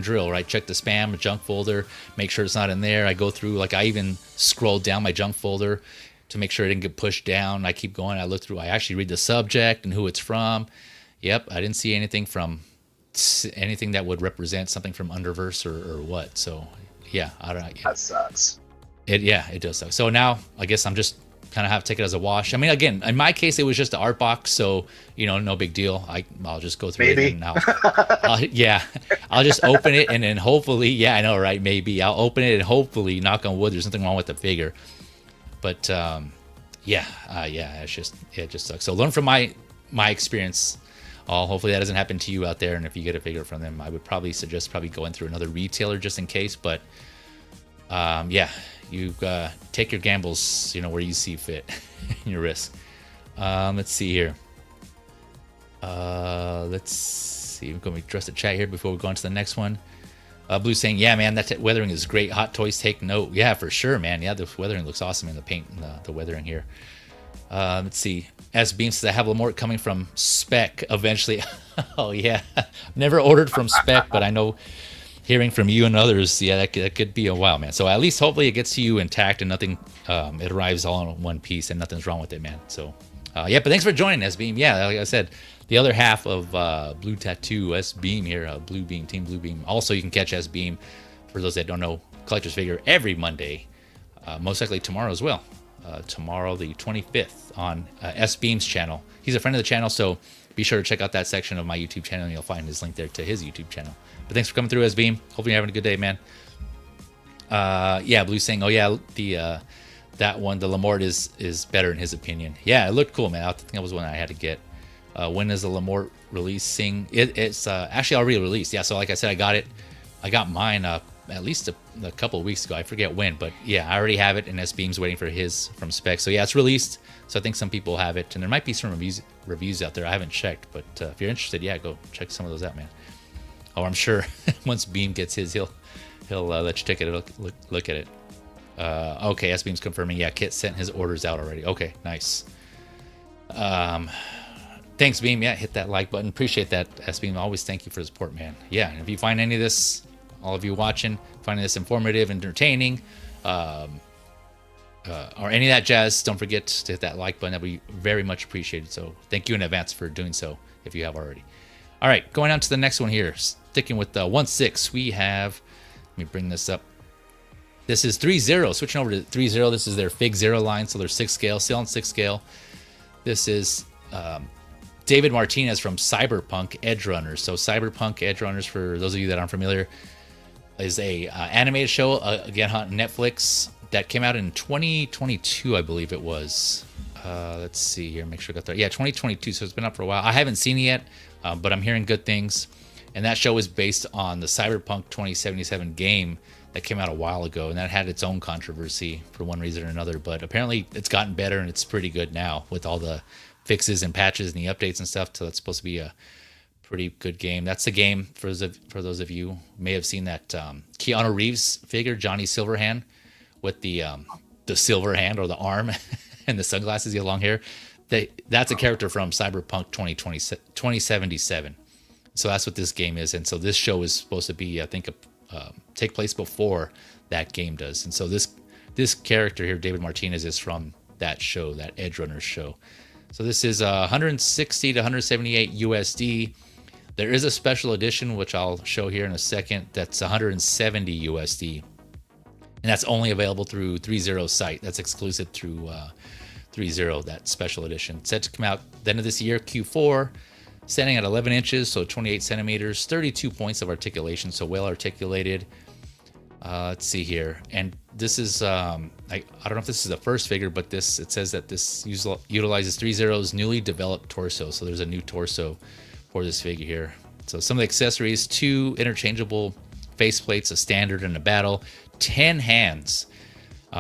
drill, right? Check the spam, junk folder, make sure it's not in there. I go through, like, I even scroll down my junk folder to make sure it didn't get pushed down. I keep going. I look through. I actually read the subject and who it's from. Yep, I didn't see anything that would represent something from Underverse or what. So yeah, I don't know. That sucks. It does suck. So now I guess I'm just kind of have to take it as a wash. I mean, again, in my case, it was just the art box, so no big deal. I'll just go through it and I'll just open it and then hopefully, yeah, I know, right? Maybe I'll open it and hopefully, knock on wood, there's nothing wrong with the figure. But it just sucks. So learn from my experience. Hopefully that doesn't happen to you out there. And if you get a figure from them, I would probably suggest going through another retailer just in case. But you take your gambles, where you see fit, your risk. Let's see here. Let's see. I'm going to address the chat here before we go on to the next one. Blue saying, yeah, man, that weathering is great. Hot Toys, take note. Yeah, for sure, man. Yeah, the weathering looks awesome in the paint and the weathering here. Let's see. S Beam says, I have Lamort coming from Spec eventually. Oh, yeah. Never ordered from Spec, but I know hearing from you and others, yeah, that could be a while, man. So at least hopefully it gets to you intact and nothing, it arrives all in one piece and nothing's wrong with it, man. So, but thanks for joining, S Beam. Yeah, like I said, the other half of Blue Tattoo, S Beam here, Blue Beam, Team Blue Beam. Also, you can catch S Beam, for those that don't know, Collector's Figure every Monday, most likely tomorrow as well. Tomorrow, the 25th, on S Beam's channel. He's a friend of the channel, so be sure to check out that section of my YouTube channel, and you'll find his link there to his YouTube channel. But thanks for coming through, S Beam. Hopefully you're having a good day, man. Blue's saying, oh yeah, that one, the Lamort is better in his opinion. Yeah, it looked cool, man. I think that was one I had to get. When is the Lamort releasing? It's actually already released. Yeah, so like I said, I got mine at least a couple of weeks ago. I forget when, but yeah, I already have it, and S Beam's waiting for his from Spec. So yeah, it's released. So I think some people have it, and there might be some reviews out there. I haven't checked, but if you're interested, yeah, go check some of those out, man. Oh, I'm sure once Beam gets his, he'll let you take it look at it. Okay, S Beam's confirming. Yeah, Kit sent his orders out already. Okay, nice. Thanks, Beam. Yeah, hit that like button. Appreciate that, S Beam. Always thank you for the support, man. Yeah, and if you find any of this, all of you watching, finding this informative, entertaining, or any of that jazz, don't forget to hit that like button. That'd be very much appreciated. So thank you in advance for doing so if you have already. All right, going on to the next one here. Sticking with 1/6, we have, let me bring this up. This is ThreeZero. Switching over to ThreeZero. This is their Figura line, so they're 6 scale, still on 6 scale. This is David Martinez from Cyberpunk Edgerunners. So Cyberpunk Edgerunners, for those of you that aren't familiar, is a animated show, again, on Netflix, that came out in 2022, I believe it was. Let's see here, make sure I got that. Yeah, 2022, so it's been up for a while. I haven't seen it yet, but I'm hearing good things. And that show is based on the Cyberpunk 2077 game that came out a while ago, and that had its own controversy for one reason or another. But apparently it's gotten better, and it's pretty good now with all the fixes and patches and the updates and stuff. So that's supposed to be a pretty good game. That's the game, for those of you who may have seen that Keanu Reeves figure, Johnny Silverhand, with the silver hand or the arm and the sunglasses, the long hair. That's a character from Cyberpunk 2077. So that's what this game is. And so this show is supposed to be, I think, take place before that game does. And so this character here, David Martinez, is from that show, that Edgerunners show. So this is 160 to 178 USD. There is a special edition, which I'll show here in a second, that's 170 USD. And that's only available through ThreeZero's site. That's exclusive through ThreeZero, that special edition. Set to come out the end of this year, Q4, standing at 11 inches, so 28 centimeters, 32 points of articulation, so well articulated. Let's see here. And this is, I don't know if this is the first figure, but it says that this utilizes ThreeZero's newly developed torso. So there's a new torso for this figure here. So some of the accessories: 2 interchangeable faceplates, a standard and a battle, 10 hands,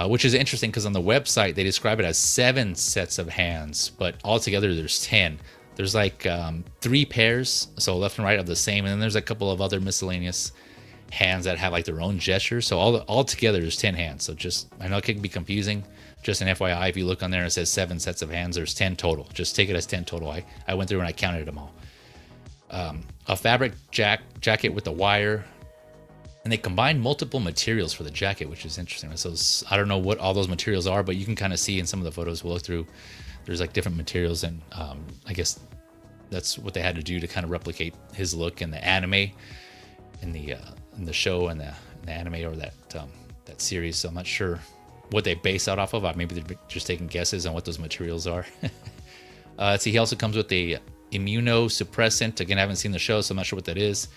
which is interesting because on the website they describe it as 7 sets of hands, but altogether there's 10. There's like 3 pairs, so left and right of the same, and then there's a couple of other miscellaneous hands that have like their own gestures. So all together there's 10 hands. So just, I know it can be confusing. Just an FYI, if you look on there and it says 7 sets of hands, there's 10 total. Just take it as 10 total. I went through and I counted them all. A fabric jacket with a wire, and they combined multiple materials for the jacket, which is interesting. So I don't know what all those materials are, but you can kind of see in some of the photos we'll look through. There's like different materials, and I guess that's what they had to do to kind of replicate his look in the anime, in the show, and the anime, or that series. So I'm not sure what they base that off of. Maybe they're just taking guesses on what those materials are. Let's see, he also comes with a immunosuppressant. Again, I haven't seen the show, so I'm not sure what that is.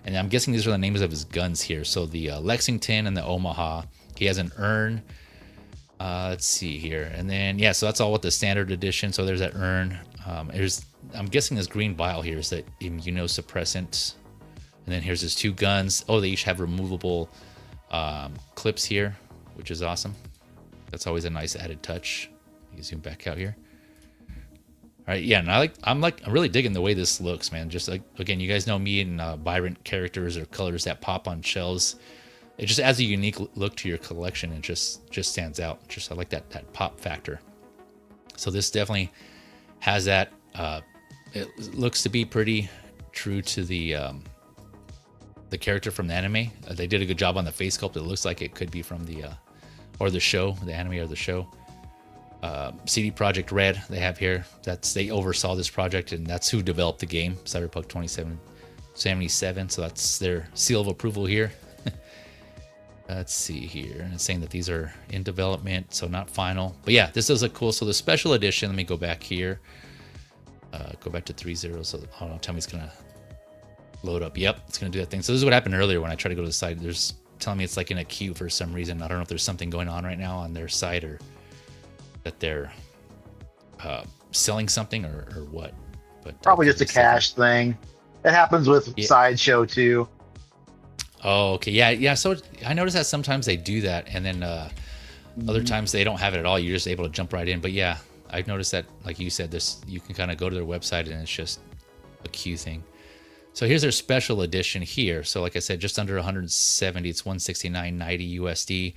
And I'm guessing these are the names of his guns here. So the Lexington and the Omaha. He has an urn. Let's see here. And then, yeah, so that's all with the standard edition. So there's that urn. I'm guessing this green vial here is the immunosuppressant. And then here's his 2 guns. Oh, they each have removable clips here, which is awesome. That's always a nice added touch. You can zoom back out here. All right, yeah, and I'm really digging the way this looks, man. Just like, again, you guys know me and vibrant characters or colors that pop on shells. It just adds a unique look to your collection, and just stands out. Just, I like that pop factor. So this definitely has that. It looks to be pretty true to the character from the anime. They did a good job on the face sculpt. It looks like it could be from the show, the anime or the show. CD Projekt Red they have here. They oversaw this project, and that's who developed the game, Cyberpunk 2077. So that's their seal of approval here. Let's see here. And it's saying that these are in development, so not final. But yeah, this does look cool. So the special edition, let me go back here. Go back to ThreeZero. So I don't know, tell me it's going to load up. Yep, it's going to do that thing. So this is what happened earlier when I tried to go to the site. There's telling me it's like in a queue for some reason. I don't know if there's something going on right now on their site, or that they're selling something, or what. But probably just a cash thing. It happens with Sideshow too. Oh, okay. Yeah. So I noticed that sometimes they do that, and then other times they don't have it at all. You're just able to jump right in. But yeah, I've noticed that, like you said, you can kind of go to their website and it's just a queue thing. So here's their special edition here. So like I said, just under 170. It's 169.90 USD.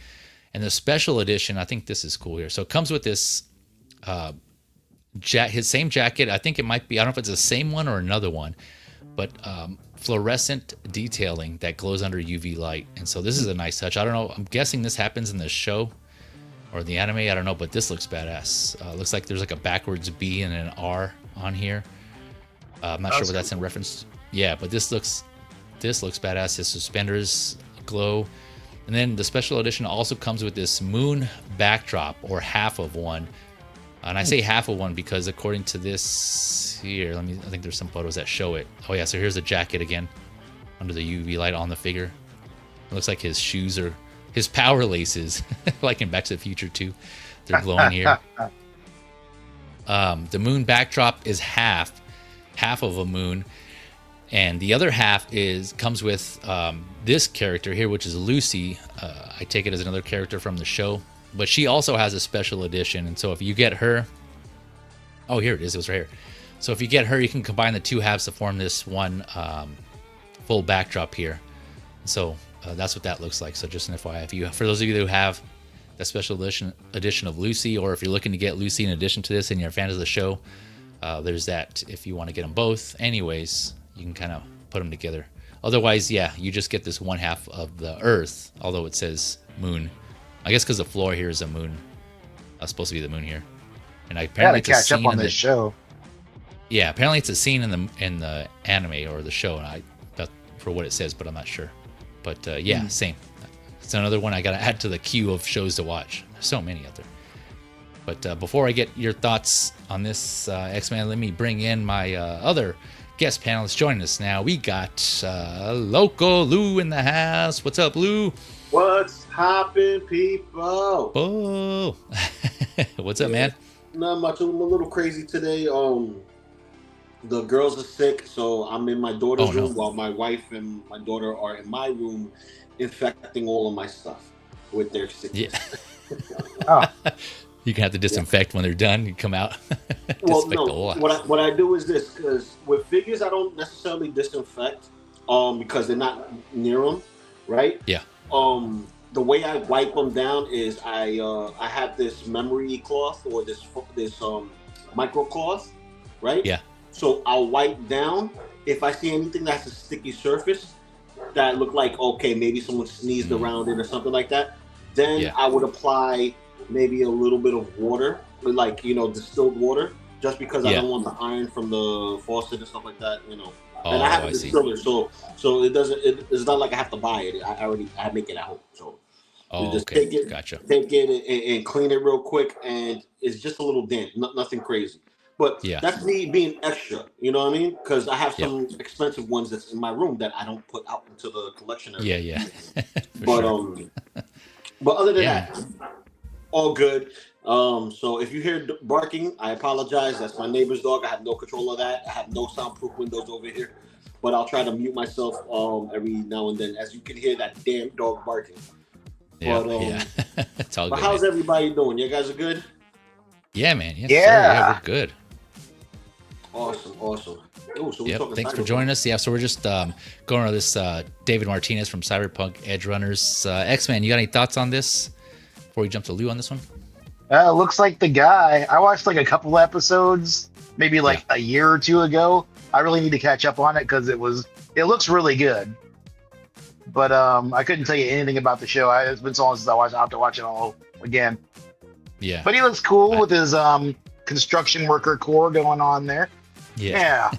And the special edition, I think this is cool here. So it comes with this his same jacket. I think it might be, I don't know if it's the same one or another one, but fluorescent detailing that glows under UV light. And so this is a nice touch. I don't know. I'm guessing this happens in the show or the anime. I don't know, but this looks badass. Looks like there's like a backwards B and an R on here. I'm not sure what that's in reference to. Yeah, but this looks badass. His suspenders glow. And then the special edition also comes with this moon backdrop, or half of one. And I say half of one because according to this here, I think there's some photos that show it. Oh yeah, so here's the jacket again under the UV light on the figure. It looks like his shoes are his power laces, like in Back to the Future 2. They're glowing here. The moon backdrop is half of a moon. And the other half comes with this character here, which is Lucy. I take it as another character from the show. But she also has a special edition. And so if you get her... Oh, here it is. It was right here. So if you get her, you can combine the two halves to form this one full backdrop here. So that's what that looks like. So just an FYI. For those of you who have the special edition of Lucy, or if you're looking to get Lucy in addition to this and you're fans of the show, there's that if you want to get them both. Anyways, you can kind of put them together. Otherwise, yeah, you just get this one half of the Earth, although it says moon. I guess because the floor here is a moon. That's supposed to be the moon here. And apparently it's a scene catch up on this show. Yeah, apparently it's a scene in the anime or the show, and for what it says, but I'm not sure. But yeah, same. It's another one I got to add to the queue of shows to watch. There's so many out there. But before I get your thoughts on this X-Men, let me bring in my other guest panelists joining us now. We got Loco Lou in the house. What's up, Lou? What's hoppin', people? Oh, what's up, man? Not much. I'm a little crazy today. The girls are sick, so I'm in my daughter's room while my wife and my daughter are in my room, infecting all of my stuff with their sickness. Yeah. You can have to disinfect when they're done. You come out. Well, no. What I do is this, because with figures I don't necessarily disinfect, because they're not near them, right? Yeah. The way I wipe them down is I have this memory cloth or this micro cloth, right? Yeah. So I'll wipe down. If I see anything that's a sticky surface that look like, okay, maybe someone sneezed around it or something like that, then I would apply maybe a little bit of water, like, distilled water, just because I don't want the iron from the faucet and stuff like that, and I have a distiller, so it's not like I have to buy it. I make it at home, so just take it and clean it real quick, and it's just a little damp, nothing crazy. But that's me being extra, you know what I mean? Because I have some expensive ones that's in my room that I don't put out into the collection area. Yeah. But other than that, all good. So if you hear barking, I apologize. That's my neighbor's dog. I have no control of that. I have no soundproof windows over here. But I'll try to mute myself every now and then, as you can hear that damn dog barking. Yeah. It's all good. But how's everybody doing? You guys are good? Yeah, man. Yes, yeah, we're good. Awesome. Ooh, so thanks for joining us. Yeah, so we're just going over this David Martinez from Cyberpunk Edgerunners. X-Man, you got any thoughts on this before we jump to Lou on this one? Looks like the guy. I watched like a couple episodes, maybe like a year or two ago. I really need to catch up on it because it looks really good. But I couldn't tell you anything about the show. It's been so long since I watched it. I'll have to watch it all again. Yeah. But he looks cool with his construction worker core going on there. Yeah.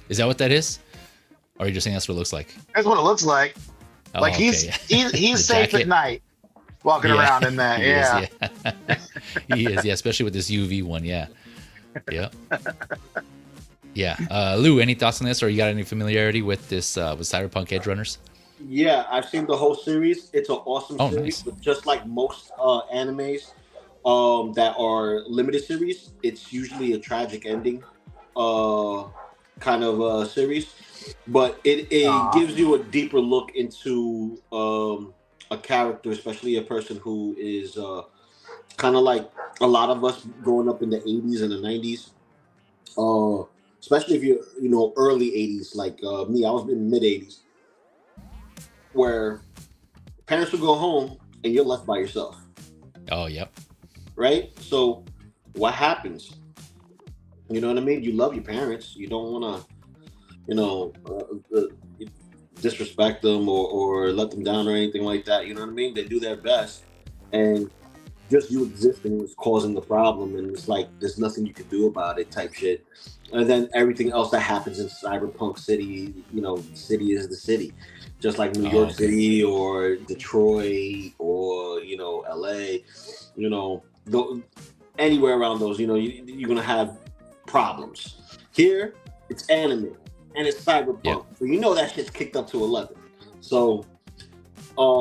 Is that what that is? Or are you just saying that's what it looks like? That's what it looks like. Oh, like he's safe jacket. at night walking around in that. He is, especially with this UV one. Yeah. Lou, any thoughts on this, or you got any familiarity with this with Cyberpunk Edgerunners? Yeah, I've seen the whole series. It's an awesome series, nice. But just like most animes that are limited series, it's usually a tragic ending kind of series, but it gives you a deeper look into a character, especially a person who is kind of like a lot of us growing up in the 80s and the 90s, especially if you're early 80s like me. I was in mid 80s, where parents would go home and you're left by yourself. Oh, yep. Right? So what happens? You know what I mean? You love your parents. You don't want to, disrespect them or let them down or anything like that. You know what I mean? They do their best. And just you existing is causing the problem. And it's like, there's nothing you can do about it type shit. And then everything else that happens in Cyberpunk City, the city is the city. Just like New York City or Detroit or, LA, anywhere around those, you're going to have problems. Here, it's anime and it's Cyberpunk. So that shit's kicked up to 11. So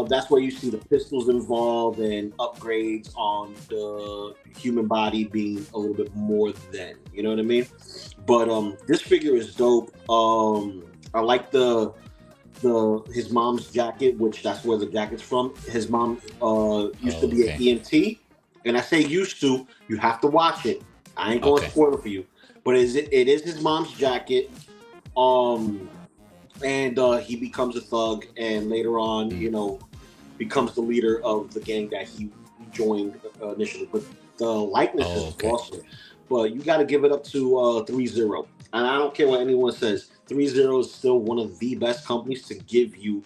that's where you see the pistols involved and upgrades on the human body being a little bit more than, you know what I mean? But this figure is dope. I like his mom's jacket, which that's where the jacket's from. His mom used to be an EMT, and I say used to. You have to watch it. I ain't going to spoil it for you, but it is his mom's jacket. And he becomes a thug, and later on, becomes the leader of the gang that he joined initially. But the likeness is awesome. But you got to give it up to ThreeZero, and I don't care what anyone says. ThreeZero is still one of the best companies to give you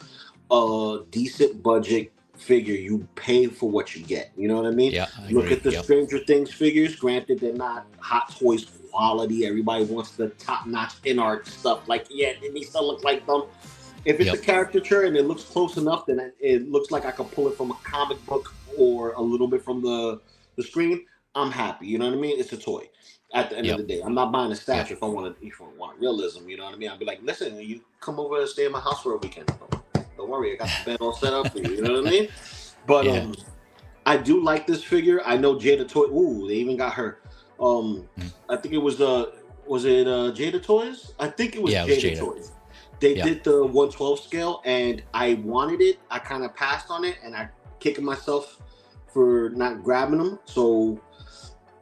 a decent budget figure. You pay for what you get. You know what I mean? Yeah. Look at the Stranger Things figures. Granted, they're not Hot Toys quality. Everybody wants the top-notch in-art stuff. Like, it needs to look like them. If it's a caricature and it looks close enough, then it looks like I could pull it from a comic book or a little bit from the screen. I'm happy. You know what I mean? It's a toy. At the end of the day, I'm not buying a statue if I want realism. You know what I mean? I'd be like, listen, you come over and stay in my house for a weekend. Don't worry, I got the bed all set up for you. You know what I mean? But I do like this figure. I know Jade Toy. Ooh, they even got her. I think it was Jade Toys? I think it was Jade Toys. They did the 112 scale, and I wanted it. I kind of passed on it, and I kicking myself for not grabbing them. So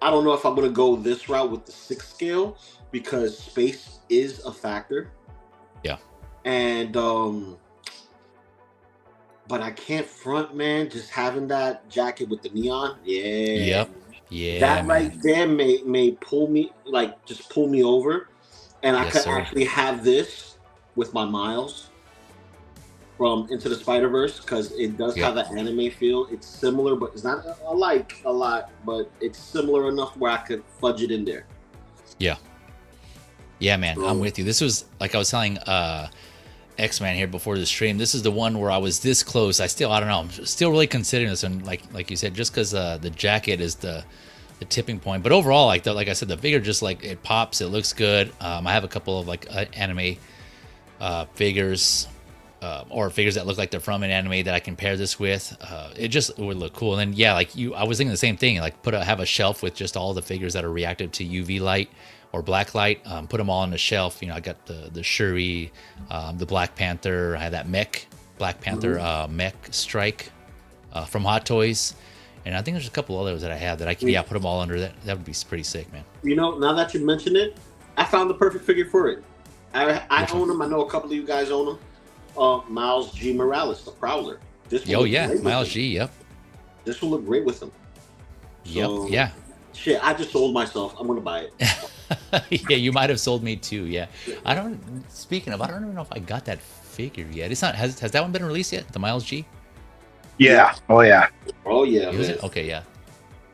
I don't know if I'm gonna go this route with the 6 scale because space is a factor. Yeah. And but I can't front, man. Just having that jacket with the neon, Yep. Yeah. That right there may pull me, like, just pull me over, and I could actually have this with my Miles from Into the Spider-Verse because it does have an anime feel. It's similar, but it's not alike a lot, but it's similar enough where I could fudge it in there. Yeah. Yeah, man, I'm with you. This was, like I was telling X-Man here before the stream, this is the one where I was this close. I don't know. I'm still really considering this one, like you said, just because the jacket is the tipping point. But overall, like I said, the figure just like it pops. It looks good. I have a couple of like anime figures or figures that look like they're from an anime that I can pair this with. It would look cool. And then I was thinking the same thing. Like have a shelf with just all the figures that are reactive to UV light or black light. Put them all on the shelf. I got the Shuri, the Black Panther. I had that Black Panther mech strike from Hot Toys. And I think there's a couple others that I have that I can put them all under that. That would be pretty sick, man. Now that you mention it, I found the perfect figure for it. I own them. I know a couple of you guys own them. Miles G. Morales, the Prowler. Miles G. Yep. This will look great with them. So, yeah. Shit, I just sold myself. I'm gonna buy it. Yeah, you might have sold me too. Yeah. Speaking of, I don't even know if I got that figure yet. It's not. Has that one been released yet? The Miles G. Yeah. Oh yeah. Oh yeah. Is it? Okay. Yeah.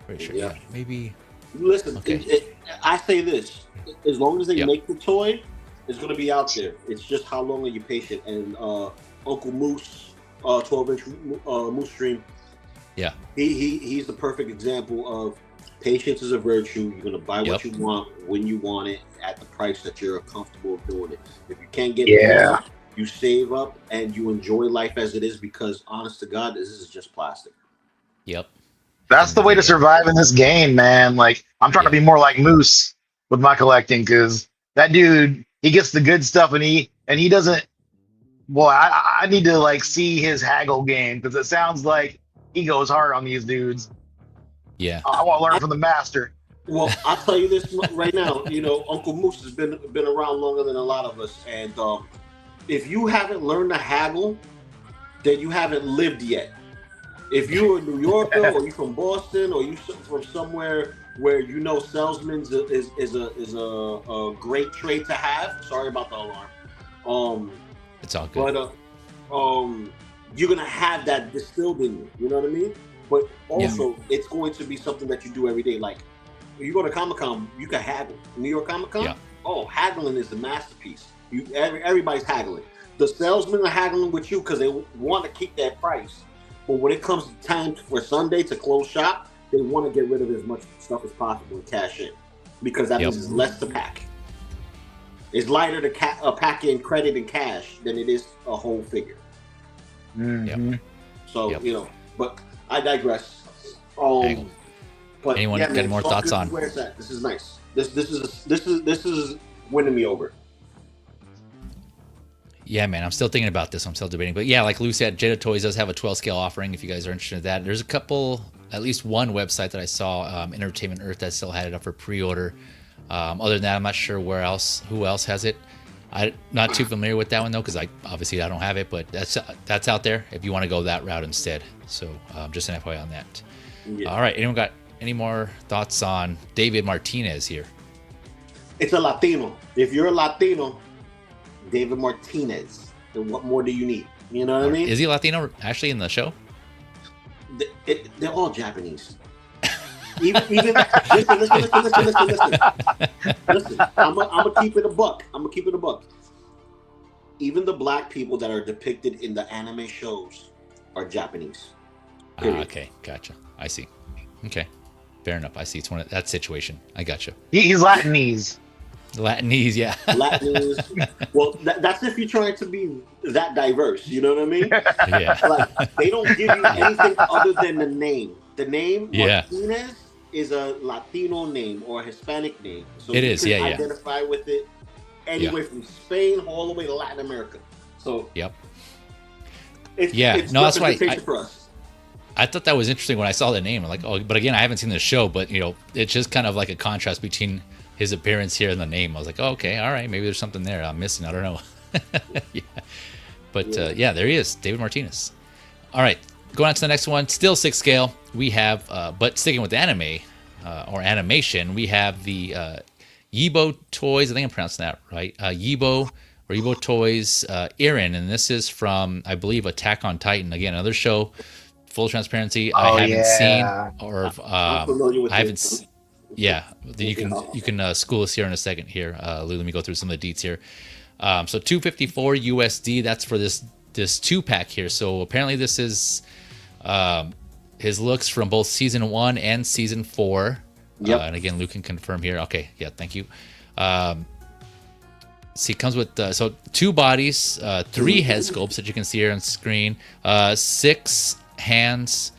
Pretty sure. Yeah. Maybe. Listen. Okay. I say this: as long as they make the toy, it's gonna be out there. It's just how long are you patient? And Uncle Moose, 12-inch Moose Stream. Yeah. He's the perfect example of patience is a virtue. You're gonna buy what you want when you want it at the price that you're comfortable doing it. If you can't get it, you save up and you enjoy life as it is because, honest to God, this is just plastic. Yep. That's the way to survive in this game, man. Like, I'm trying to be more like Moose with my collecting because that dude, he gets the good stuff and he doesn't. Well, I need to like see his haggle game because it sounds like he goes hard on these dudes. Yeah. I want to learn from the master. Well, I'll tell you this right now. Uncle Moose has been around longer than a lot of us, and if you haven't learned to haggle, then you haven't lived yet. If you're a New Yorker or you're from Boston or you from somewhere where salesmen is a great trait to have. Sorry about the alarm. It's all good. But you're gonna have that distilled in you. You know what I mean? But also, it's going to be something that you do every day. Like, when you go to Comic-Con, you can haggle. New York Comic-Con? Oh, haggling is the masterpiece. Everybody's haggling. The salesmen are haggling with you because they want to keep that price. But when it comes time for Sunday to close shop, they want to get rid of as much stuff as possible and cash in. Because that means it's less to pack. It's lighter to pack in credit and cash than it is a whole figure. Mm-hmm. So, but I digress. But anyone got any more thoughts on? Where's that? This is nice. This is winning me over. Yeah, man, I'm still thinking about this. I'm still debating, but yeah, like Lou said, MetyToyz does have a 12 scale offering. If you guys are interested in that, there's a couple, at least one website that I saw, Entertainment Earth, that still had it up for pre-order. Other than that, I'm not sure who else has it. I'm not too familiar with that one though, because I don't have it, but that's out there if you want to go that route instead. So just an FYI on that. Yeah. All right, anyone got any more thoughts on David Martinez here? It's a Latino. If you're a Latino, David Martinez, then what more do you need? You know what I mean? Is he Latino actually in the show? They're all Japanese. Even listen. I'm gonna keep it a buck. Even the black people that are depicted in the anime shows are Japanese. Okay, gotcha. I see. Okay, fair enough. I see. It's one of that situation. I gotcha. He's Latinese. Latinese, yeah. Latinese. Well, that's if you're trying to be that diverse. You know what I mean? Yeah. Like, they don't give you anything other than the name. The name Martinez is a Latino name or a Hispanic name. So it you is, can identify with it anywhere from Spain all the way to Latin America. So yep. It's no, that's why for us. I thought that was interesting when I saw the name. I'm like, oh, but again, I haven't seen the show, but it's just kind of like a contrast between his appearance here and the name. I was like, oh, okay, all right, maybe there's something there I'm missing. I don't know. Yeah. But there he is, David Martinez. All right, going on to the next one. Still 6 scale. We have, but sticking with anime or animation, we have the Yibo Toys. I think I'm pronouncing that right. Yibo or Yibo Toys Eren, and this is from, I believe, Attack on Titan. Again, another show. Full transparency, I haven't seen, or I haven't. Yeah, then you can school us here in a second. Here, Lou, let me go through some of the deets here. So 254 USD. That's for this 2-pack here. So apparently this is his looks from both season 1 and season 4. Yep. And again, Lou can confirm here. Okay, yeah, thank you. See, it comes with so 2 bodies, 3 head sculpts that you can see here on screen, 6 hands,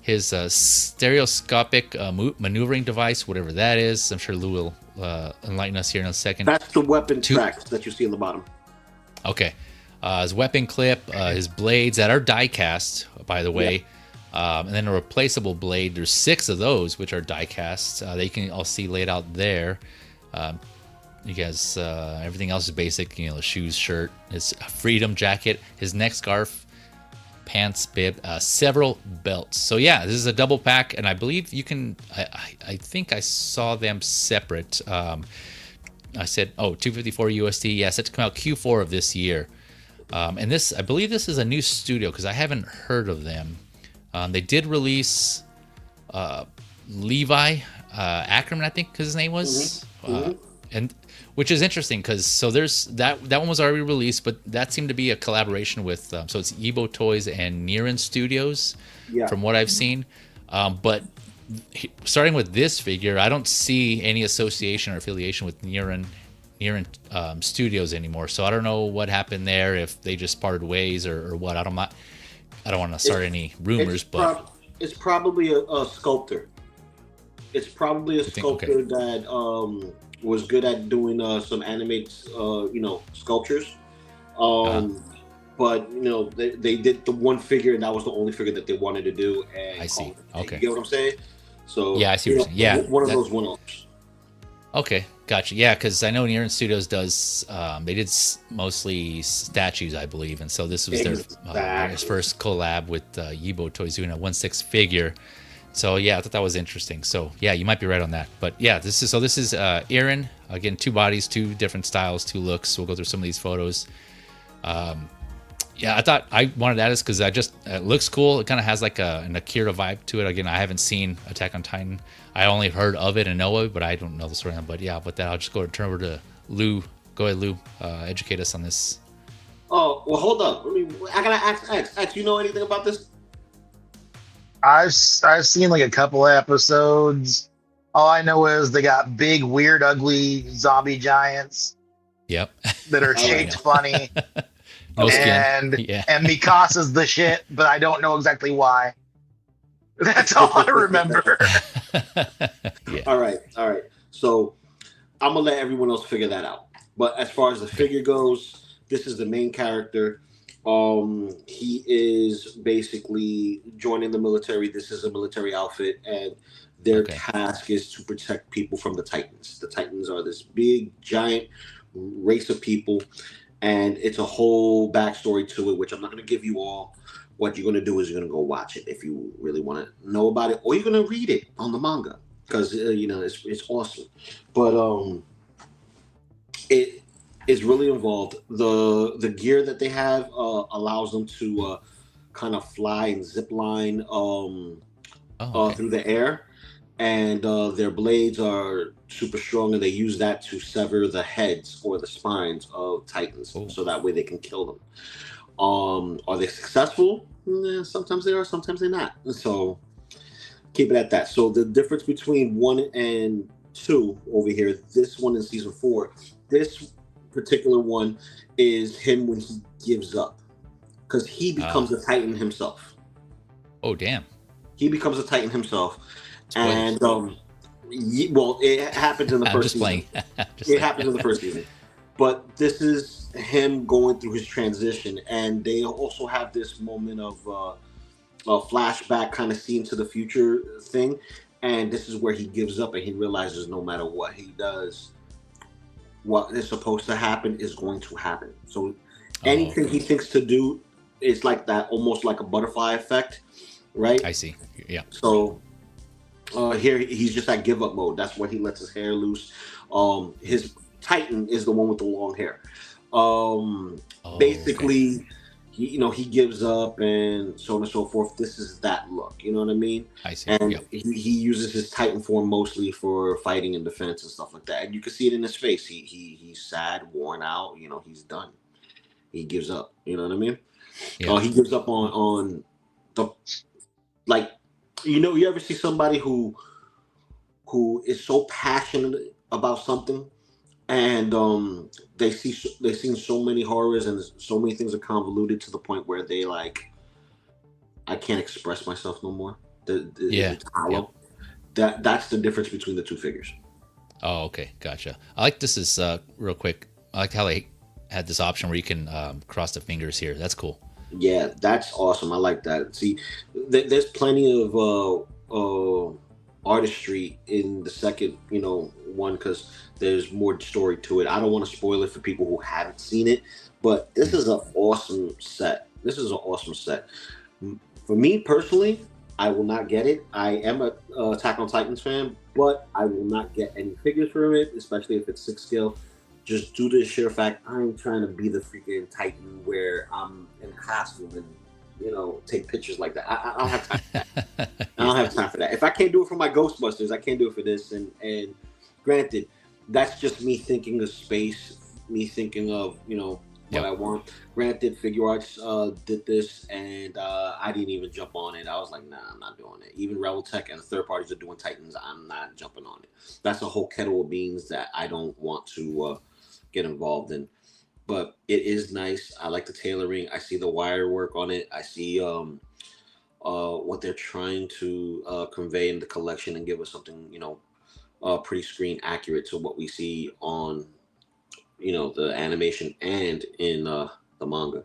his stereoscopic maneuvering device, whatever that is. I'm sure Lou will enlighten us here in a second. That's the weapon tracks that you see in the bottom. Okay. His weapon clip, his blades that are die cast, by the way. Yep. And then a replaceable blade. There's 6 of those, which are die cast. That you can all see laid out there. You guys, everything else is basic. The shoes, shirt, his freedom jacket, his neck scarf, pants, bib, several belts. So yeah, this is a double pack, and I believe you can. I think I saw them separate. I said, 254 USD. Yeah, set to come out Q4 of this year. And this, I believe, this is a new studio because I haven't heard of them. They did release Levi Ackerman, I think, his name was, and which is interesting because there's that one was already released, but that seemed to be a collaboration with so it's Yibo Toys and Nero Studios, from what I've seen. But starting with this figure, I don't see any association or affiliation with Nero Studios anymore. So I don't know what happened there, if they just parted ways or what. I don't want to start any rumors, but it's probably a sculptor. It's probably a sculptor that was good at doing some animated, sculptures. But they did the one figure, and that was the only figure that they wanted to do. And I see. Okay, you get what I'm saying? So yeah, I see. What you're saying. Yeah, one of those one-offs. Okay, gotcha. Yeah, because I know Nero Studios does. They did mostly statues, I believe, and so this was their first collab with Yibo Toys doing a 1/6 figure. So yeah, I thought that was interesting. So yeah, you might be right on that. But yeah, this is Eren. Again, 2 bodies, 2 different styles, 2 looks. We'll go through some of these photos. Yeah, I thought I wanted that is because it looks cool. It kind of has like an Akira vibe to it. Again, I haven't seen Attack on Titan. I only heard of it and know of it, but I don't know the story. But yeah, with that, I'll just turn over to Lou. Go ahead, Lou. Educate us on this. Oh, well, hold up. I gotta ask X, you know anything about this? I've seen like a couple episodes. All I know is they got big, weird, ugly zombie giants. Yep. That are shaped funny. No skin. And Mikasa's the shit, but I don't know exactly why. That's all I remember. Yeah. All right. So I'm gonna let everyone else figure that out. But as far as the figure goes, this is the main character. He is basically joining the military. This is a military outfit, and their task is to protect people from the Titans. The Titans are this big, giant race of people, and it's a whole backstory to it, which I'm not going to give you all. What you're going to do is you're going to go watch it if you really want to know about it, or you're going to read it on the manga because it's awesome. But it is really involved. The gear that they have allows them to kind of fly and zip line through the air, and their blades are super strong, and they use that to sever the heads or the spines of Titans, so that way they can kill them. Are they successful? Sometimes they are, sometimes they're not. So keep it at that. So the difference between 1 and 2 over here, this one in season 4, this particular one is him when he gives up, because he becomes a Titan himself. Oh, damn. He becomes a Titan himself. And it happens in the first season. It happens in the first season. But this is him going through his transition, and they also have this moment of flashback kind of scene to the future thing, and this is where he gives up and he realizes no matter what he does, what is supposed to happen is going to happen. So anything he thinks to do is like that, almost like a butterfly effect, right? I see. Yeah. So here he's just at give up mode. That's when he lets his hair loose. His Titan is the one with the long hair. Basically, okay. He gives up and so on and so forth. This is that look. You know what I mean? I see. And yep. he uses his Titan form mostly for fighting and defense and stuff like that. And you can see it in his face. He's sad, worn out. He's done. He gives up. You know what I mean? Yeah. He gives up on the you ever see somebody who is so passionate about something, and they've seen so many horrors and so many things are convoluted to the point where they like, I can't express myself no more. It's hollow. Yep. That's the difference between the two figures. Oh, okay, gotcha. I like this is real quick. I like how they had this option where you can cross the fingers here. That's cool. Yeah, that's awesome. I like that. See, there's plenty of artistry in the second, one, because there's more story to it. I don't want to spoil it for people who haven't seen it, but this is an awesome set. For me personally, I will not get it. I am a Attack on Titans fan, but I will not get any figures from it, especially if it's 6 scale. Just due to the sheer fact, I'm trying to be the freaking Titan where I'm in costume and, take pictures like that. I don't have time for that. I don't have time for that. If I can't do it for my Ghostbusters, I can't do it for this. And granted, that's just me thinking of space, me thinking of, what I want. Granted, Figure Arts did this, and I didn't even jump on it. I was like, nah, I'm not doing it. Even Rebel Tech and third parties are doing Titans. I'm not jumping on it. That's a whole kettle of beans that I don't want to get involved in. But it is nice. I like the tailoring. I see the wire work on it. I see what they're trying to convey in the collection and give us something, pretty screen accurate to what we see on, the animation and in the manga.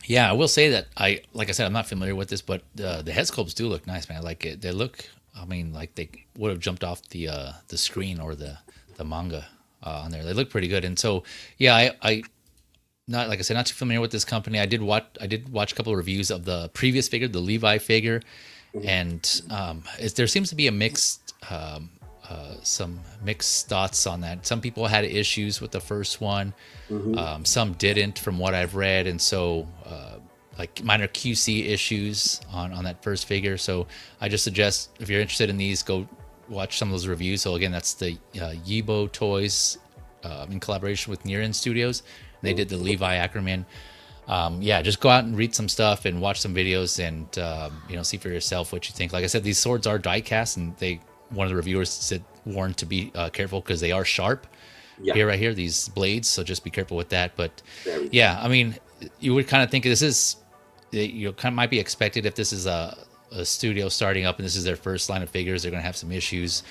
Yeah, I will say that like I said, I'm not familiar with this, but the head sculpts do look nice, man. Like they look, like they would have jumped off the screen or the manga on there. They look pretty good. And so, yeah, I not, like I said, not too familiar with this company. I did watch a couple of reviews of the previous figure, the Levi figure, and there seems to be a mixed some mixed thoughts on that. Some people had issues with the first one. Some didn't, from what I've read, and so like minor QC issues on that first figure. So I just suggest, if you're interested in these, go watch some of those reviews. So again, that's the Yibo Toys in collaboration with Nero Studios. They did the Levi Ackerman. Just go out and read some stuff and watch some videos and see for yourself what you think. Like I said, these swords are die cast, and one of the reviewers said warned to be careful because they are sharp. Right here, these blades. So just be careful with that. But yeah, you would kind of think this is, might be expected if this is a studio starting up and this is their first line of figures. They're going to have some issues.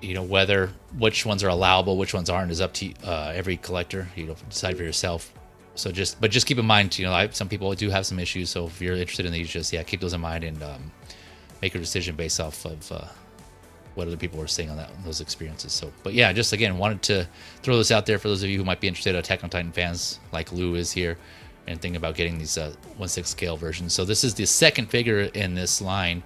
Which ones are allowable, which ones aren't, is up to every collector. Decide for yourself. So just keep in mind, some people do have some issues. So if you're interested in these, just keep those in mind and make a decision based off of what other people are saying on those experiences. So, but yeah, just again wanted to throw this out there for those of you who might be interested, Attack on Titan fans like Lou is here, and thinking about getting these 1/6 scale versions. So this is the second figure in this line,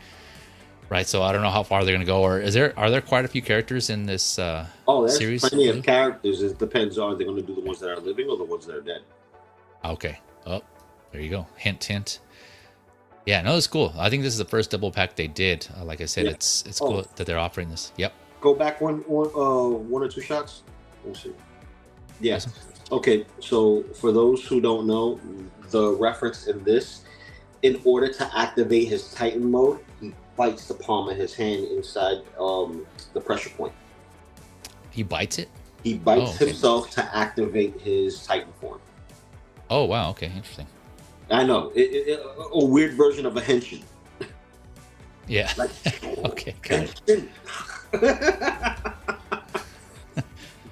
right? So I don't know how far they're going to go, or are there quite a few characters in this series? Plenty of characters. It depends. Are they going to do the ones that are living or the ones that are dead? Okay. Oh, there you go. Hint, hint. Yeah, no, it's cool. I think this is the first double pack they did. Like I said, it's cool that they're offering this. Yep. Go back one or two shots. We'll see. Yeah. Awesome. Okay, so for those who don't know, the reference in this, in order to activate his Titan mode, he bites the palm of his hand inside the pressure point. He bites it? He bites himself to activate his Titan form. Oh, wow. Okay, interesting. I know. A weird version of a henshin. Yeah. Okay, got it.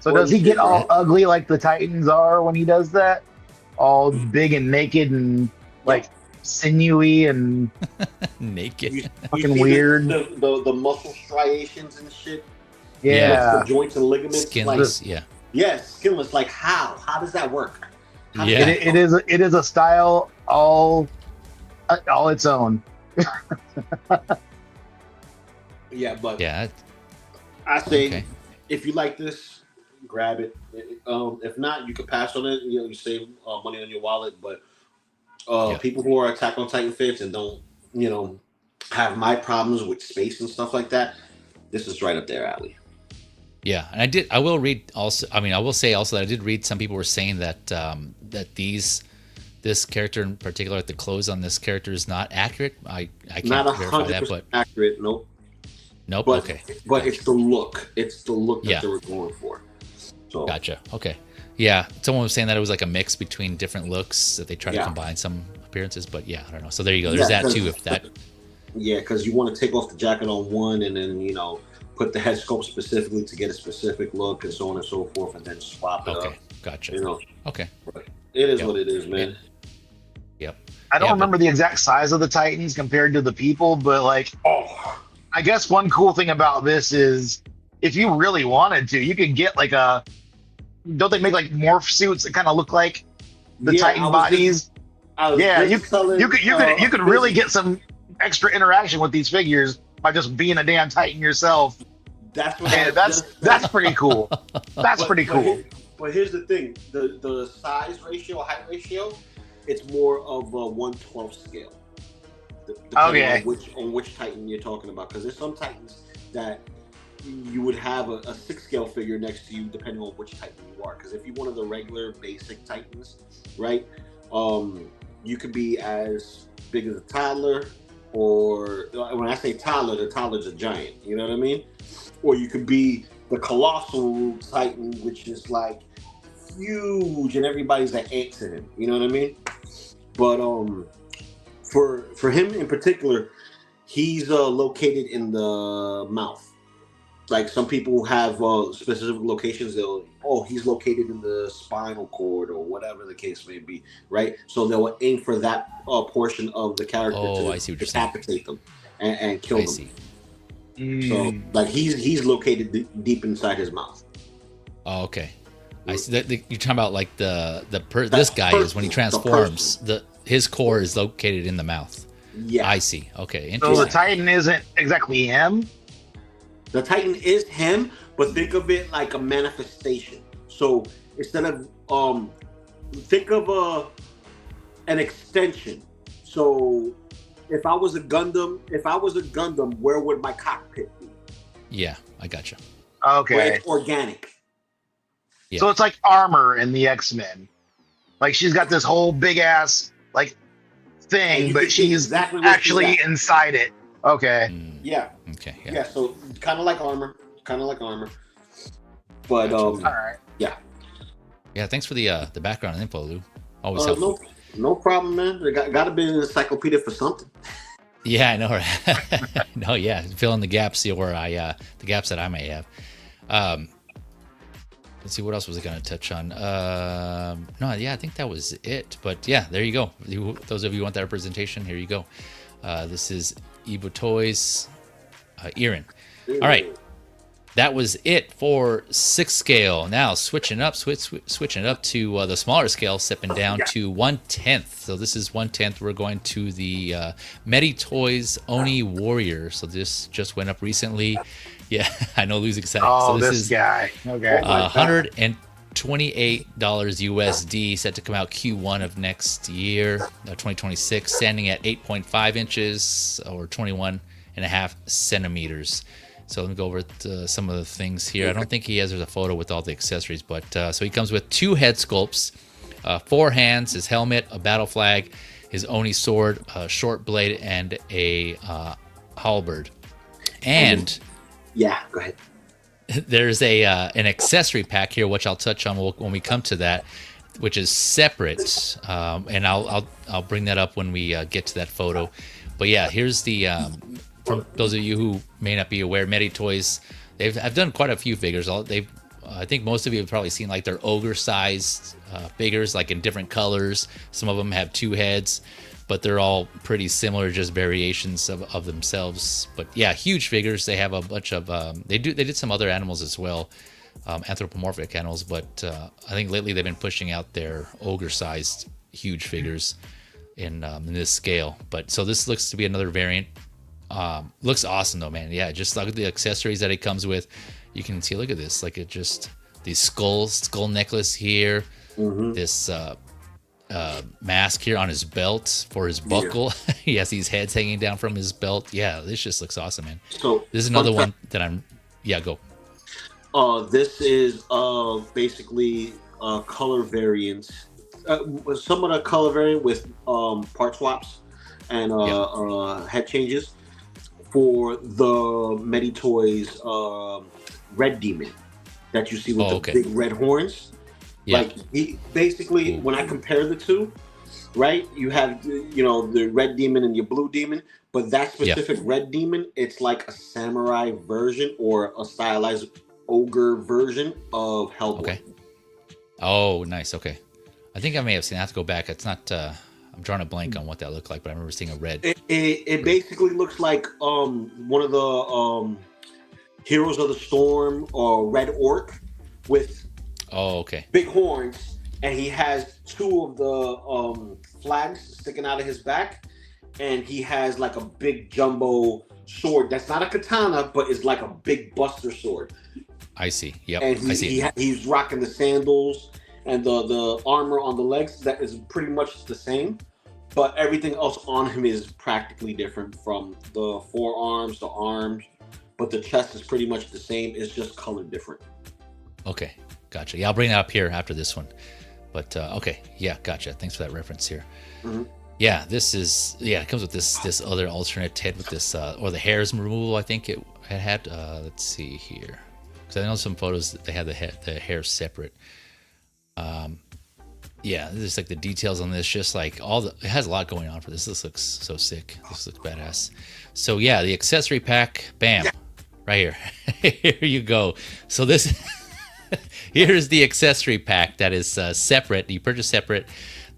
So does he get all ugly like the Titans are when he does that? All big and naked and like sinewy and naked, fucking weird. The muscle striations and shit. Yeah, the joints and ligaments. Skinless. Like, yeah, skinless. Like how does that work? It is a style all its own. Yeah, but yeah, I say if you like this, grab it. If not, you can pass on it. You save money on your wallet. But people who are Attack on Titan fans and don't, have my problems with space and stuff like that, this is right up their alley. Yeah, and I will read also. I mean, I will say also that I did read some people were saying that this character in particular, like the clothes on this character is not accurate. I can't not verify that, but accurate. Nope. But, okay. But it's the look. It's the look that they were going for. So gotcha. Okay. Yeah, someone was saying that it was like a mix between different looks that they try to combine some appearances, but I don't know. So there you go. There's that too. If that. Yeah, because you want to take off the jacket on one, and then put the head sculpt specifically to get a specific look, and so on and so forth, and then swap it up. Okay, gotcha. Okay. But it is what it is, man. Yep. I don't remember the exact size of the Titans compared to the people, but I guess one cool thing about this is if you really wanted to, you could get don't they make like morph suits that kind of look like the Titan bodies? You could really get some extra interaction with these figures by just being a damn Titan yourself. That's pretty cool. That's pretty cool. But here's the thing: the size ratio, height ratio, it's more of a 1/12 scale. Depending on which Titan you're talking about, because there's some Titans that you would have a 6 scale figure next to you, depending on which Titan you are. Because if you're one of the regular basic Titans, right, you could be as big as a toddler, or when I say toddler, the toddler's a giant. You know what I mean? Or you could be the colossal Titan, which is like huge, and everybody's an ant to him. You know what I mean? But for him in particular, he's located in the mouth. Like some people have specific locations. He's located in the spinal cord or whatever the case may be, right? So they'll aim for that portion of the character to decapitate them and kill them. See. So like he's located deep inside his mouth. Oh, okay. I see. You're talking about like this guy is when he transforms. His core is located in the mouth. Yeah, I see. Okay, interesting. So the Titan isn't exactly him. The Titan is him, but think of it like a manifestation. So instead of think of an extension. So if I was a Gundam, where would my cockpit be? Yeah, I gotcha. Okay. Where it's organic. Yeah. So it's like Armor in the X-Men. Like she's got this whole big ass thing, but she's actually inside it. Okay. Yeah. Okay. Yeah. So kind of like armor. But all right. Yeah. Yeah. Thanks for the background and info, Lou. Always helpful. No problem, man. There got to be an encyclopedia for something. Yeah, I know. Right? No, yeah. Fill in the gaps the gaps that I may have. Let's see, what else was I going to touch on? No, yeah, I think that was it. But yeah, there you go. Those of you who want that representation, here you go. This is MetyToyz Eren. All right, that was it for 6 scale. Now switching it up to the smaller scale, stepping down to 1/10. So this is 1/10. We're going to the MetyToyz Oni Warrior. So this just went up recently. Yeah, I know Lou's excited. Oh, so this guy. Okay. $128 USD, set to come out Q1 of next year, 2026, standing at 8.5 inches or 21.5 centimeters. So let me go over some of the things here. I don't think there's a photo with all the accessories, but so he comes with 2 head sculpts, 4 hands, his helmet, a battle flag, his Oni sword, a short blade, and a halberd. And yeah, go ahead. There's an accessory pack here, which I'll touch on when we come to that, which is separate, and I'll bring that up when we get to that photo. But yeah, here's the for those of you who may not be aware, MetyToyz, I've done quite a few figures. They've I think most of you have probably seen like their ogre-sized figures, like in different colors. Some of them have 2 heads, but they're all pretty similar, just variations of themselves. But yeah, huge figures. They have a bunch of they did some other animals as well, anthropomorphic animals. But I think lately they've been pushing out their ogre-sized huge figures in this scale. But so this looks to be another variant. Looks awesome though, man. Yeah, just look at the accessories that it comes with. You can see, look at this, like it just, these skull necklace here, this mask here on his belt for his buckle. He has these heads hanging down from his belt. Yeah, this just looks awesome, man. So this is another one that I'm, go. This is basically color variants. Some of the color variant with part swaps and head changes for the MetyToyz Red Demon that you see with the big red horns. Yeah. Like he basically, when I compare the two, right? You have the red demon and your blue demon, but that specific red demon, it's like a samurai version or a stylized ogre version of Hellboy. Okay. Oh, nice. Okay. I think I may have seen. I have to go back. It's not. I'm drawing a blank on what that looked like, but I remember seeing a red. It basically looks like one of the Heroes of the Storm or Red Orc with big horns, and he has 2 of the flags sticking out of his back, and he has like a big jumbo sword that's not a katana, but is like a big buster sword. I see. Yep. And I see. He's rocking the sandals and the armor on the legs that is pretty much the same, but everything else on him is practically different, from the forearms, the arms, but the chest is pretty much the same. It's just colored different. Okay, gotcha. Yeah, I'll bring that up here after this one. But okay, yeah, gotcha. Thanks for that reference here. Yeah, this is it comes with this other alternate head with this or the hairs removal. I think it had. Let's see here, because I know some photos that they had the hair separate. Yeah, this is like the details on this, just like it has a lot going on for this. This looks so sick. This looks badass. So yeah, the accessory pack, bam, right here. Here you go. So this, here's the accessory pack that is separate. You purchase separate.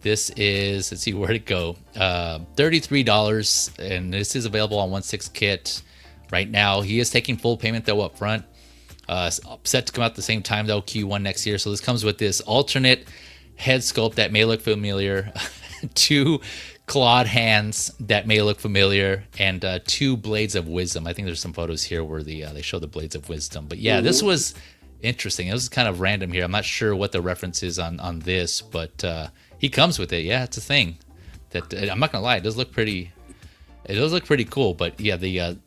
This is, let's see, where'd it go? $33, and this is available on 1/6 kit right now. He is taking full payment though up front. Set to come out at the same time though, Q1 next year. So this comes with this alternate head sculpt that may look familiar, 2 clawed hands that may look familiar, and 2 blades of wisdom. I think there's some photos here where they show the blades of wisdom. But yeah, this was interesting. It was kind of random here. I'm not sure what the reference is on this, but he comes with it. Yeah, it's a thing. That I'm not gonna lie, it does look pretty. It does look pretty cool. But yeah, the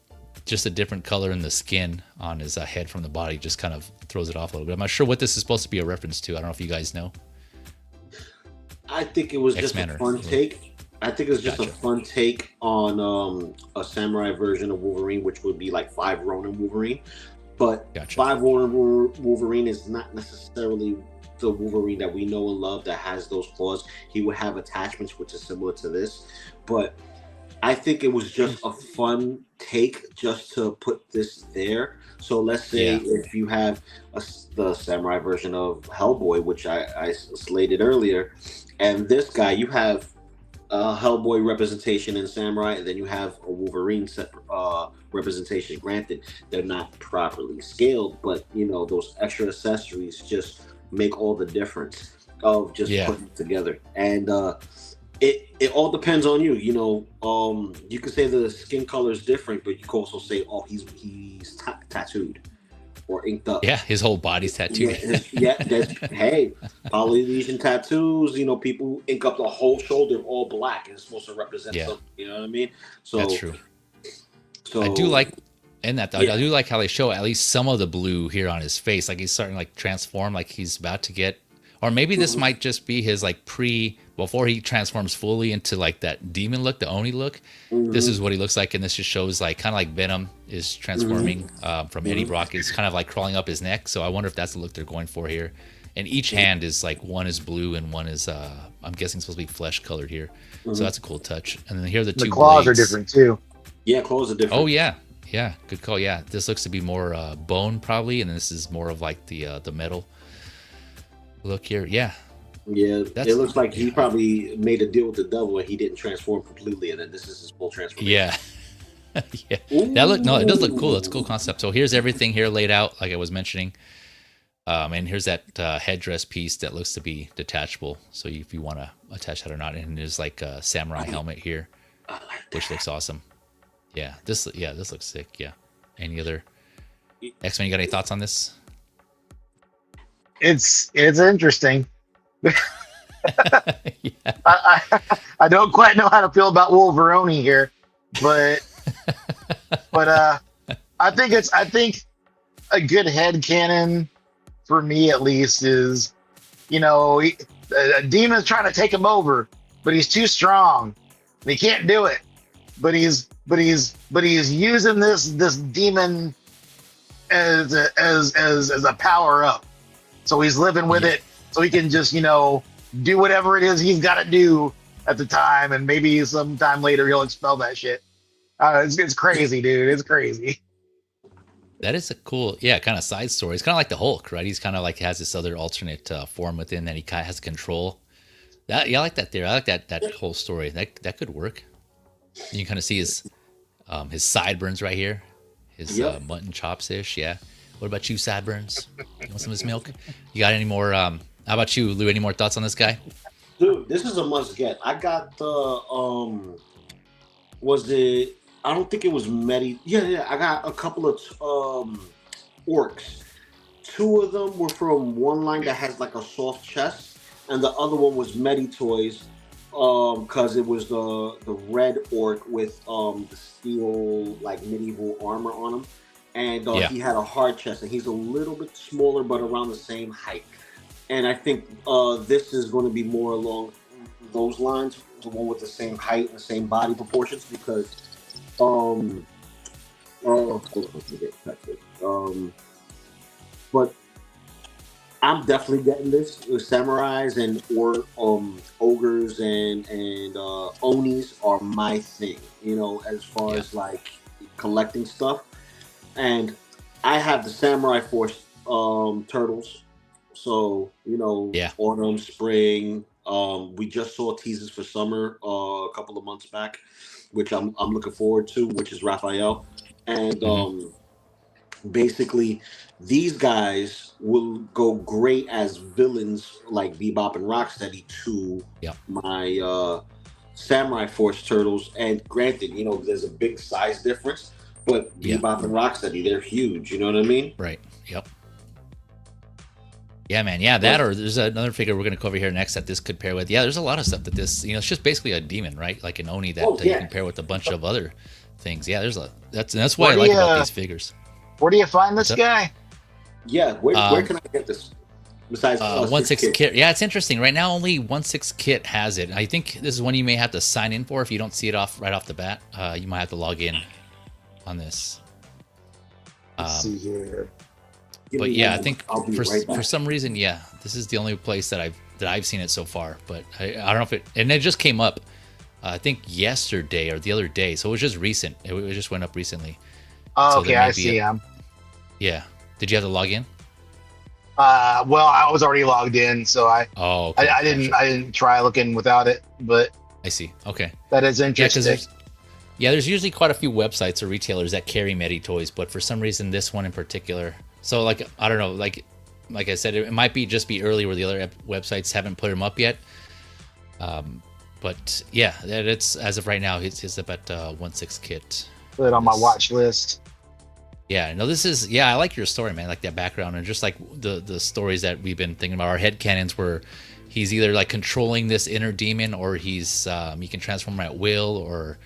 just a different color in the skin on his head from the body just kind of throws it off a little bit. I'm not sure what this is supposed to be a reference to. I don't know if you guys know. I think it was just a fun take. I think it was just a fun take on a samurai version of Wolverine, which would be like 5 Ronin Wolverine. But 5 Ronin Wolverine is not necessarily the Wolverine that we know and love that has those claws. He would have attachments, which is similar to this. But I think it was just a fun take just to put this there. So let's say if you have the samurai version of Hellboy, which I slated earlier, and this guy, you have a Hellboy representation in samurai, and then you have a Wolverine representation. Granted, they're not properly scaled, but those extra accessories just make all the difference of just putting it together. And it all depends on you. You could say the skin color is different, but you could also say, oh, he's tattooed or inked up. Yeah, his whole body's tattooed. Hey, Polynesian tattoos. People ink up the whole shoulder all black, and it's supposed to represent something. You know what I mean? So that's true. So I do like. And I do like how they show at least some of the blue here on his face, like he's starting to like transform, like he's about to get, or maybe this might just be his like before he transforms fully into like that demon look, the Oni look. This is what he looks like, and this just shows like kind of like Venom is transforming from Eddie Brock. It's kind of like crawling up his neck. So I wonder if that's the look they're going for here. And each hand is like, one is blue and one is I'm guessing supposed to be flesh colored here. So that's a cool touch. And then here are the 2 claws blades. are different too. Yeah, claws are different. Oh yeah. Yeah, good call. Yeah, this looks to be more bone probably, and this is more of like the metal look here. Yeah. Yeah, it looks like he probably made a deal with the devil and he didn't transform completely, and then this is his full transformation. Yeah. Yeah. It does look cool. It's a cool concept. So here's everything here laid out, like I was mentioning. And here's that headdress piece that looks to be detachable. So if you want to attach that or not, and there's like a samurai helmet here, which looks awesome. Yeah, this looks sick. Yeah. Any other X-Men? You got any thoughts on this? It's interesting. Yeah. I don't quite know how to feel about Wolverine here, but I think a good headcanon for me at least is, a demon's trying to take him over, but he's too strong and he can't do it. But he's using this demon as a power up. So he's living with it, so he can just, do whatever it is he's got to do at the time, and maybe sometime later he'll expel that shit. It's crazy, dude. It's crazy. That is a cool, kind of side story. It's kind of like the Hulk, right? He's kind of like has this other alternate form within that he kind of has control. I like that there. I like that whole story. That could work. You can kind of see his sideburns right here, his mutton chops ish. Yeah. What about you, sideburns? You want some of this milk? You got any more? How about you, Lou? Any more thoughts on this guy? Dude, this is a must get. I got the I don't think it was Medi. Yeah. I got a couple of orcs. Two of them were from one line that has like a soft chest, and the other one was MetyToyz, because it was the red orc with the steel like medieval armor on him, and he had a hard chest, and he's a little bit smaller but around the same height. And I think this is going to be more along those lines, the one with the same height and the same body proportions, because but I'm definitely getting this. Samurais and ogres and onis are my thing, as far as like collecting stuff. And I have the Samurai Force turtles. So, autumn, spring. We just saw teasers for summer a couple of months back, which I'm looking forward to, which is Raphael. And basically, these guys will go great as villains like Bebop and Rocksteady to my Samurai Force turtles. And granted, there's a big size difference, but Bebop and Rocksteady, they're huge. You know what I mean? Right. Yep. Yeah, man. Yeah, that or there's another figure we're going to cover here next that this could pair with. Yeah, there's a lot of stuff that this, it's just basically a demon, right? Like an Oni that you can pair with a bunch of other things. Yeah, that's what I like about these figures. Where do you find this guy? Yeah, where can I get this? Besides 1/6 kit. Yeah, it's interesting. Right now, only 1/6 kit has it. I think this is one you may have to sign in for if you don't see it right off the bat. You might have to log in on this. Let's see here. But yeah, I think for some reason, this is the only place that I've seen it so far. But I don't know if it just came up, I think yesterday or the other day, so it was just recent. It just went up recently. Oh, so okay, I see him. Yeah, did you have to log in? Well, I was already logged in, so I didn't try looking without it. But I see. Okay, that is interesting. There's usually quite a few websites or retailers that carry MetyToyz, but for some reason, this one in particular. So, like, I don't know, like I said, it might be early where the other websites haven't put them up yet. But yeah, it's as of right now, it's about 1/6 kit. Put it on my watch list. Yeah, no, this is I like your story, man. Like that background and just like the stories that we've been thinking about. Our headcanons where he's either like controlling this inner demon, or he's he can transform at will, or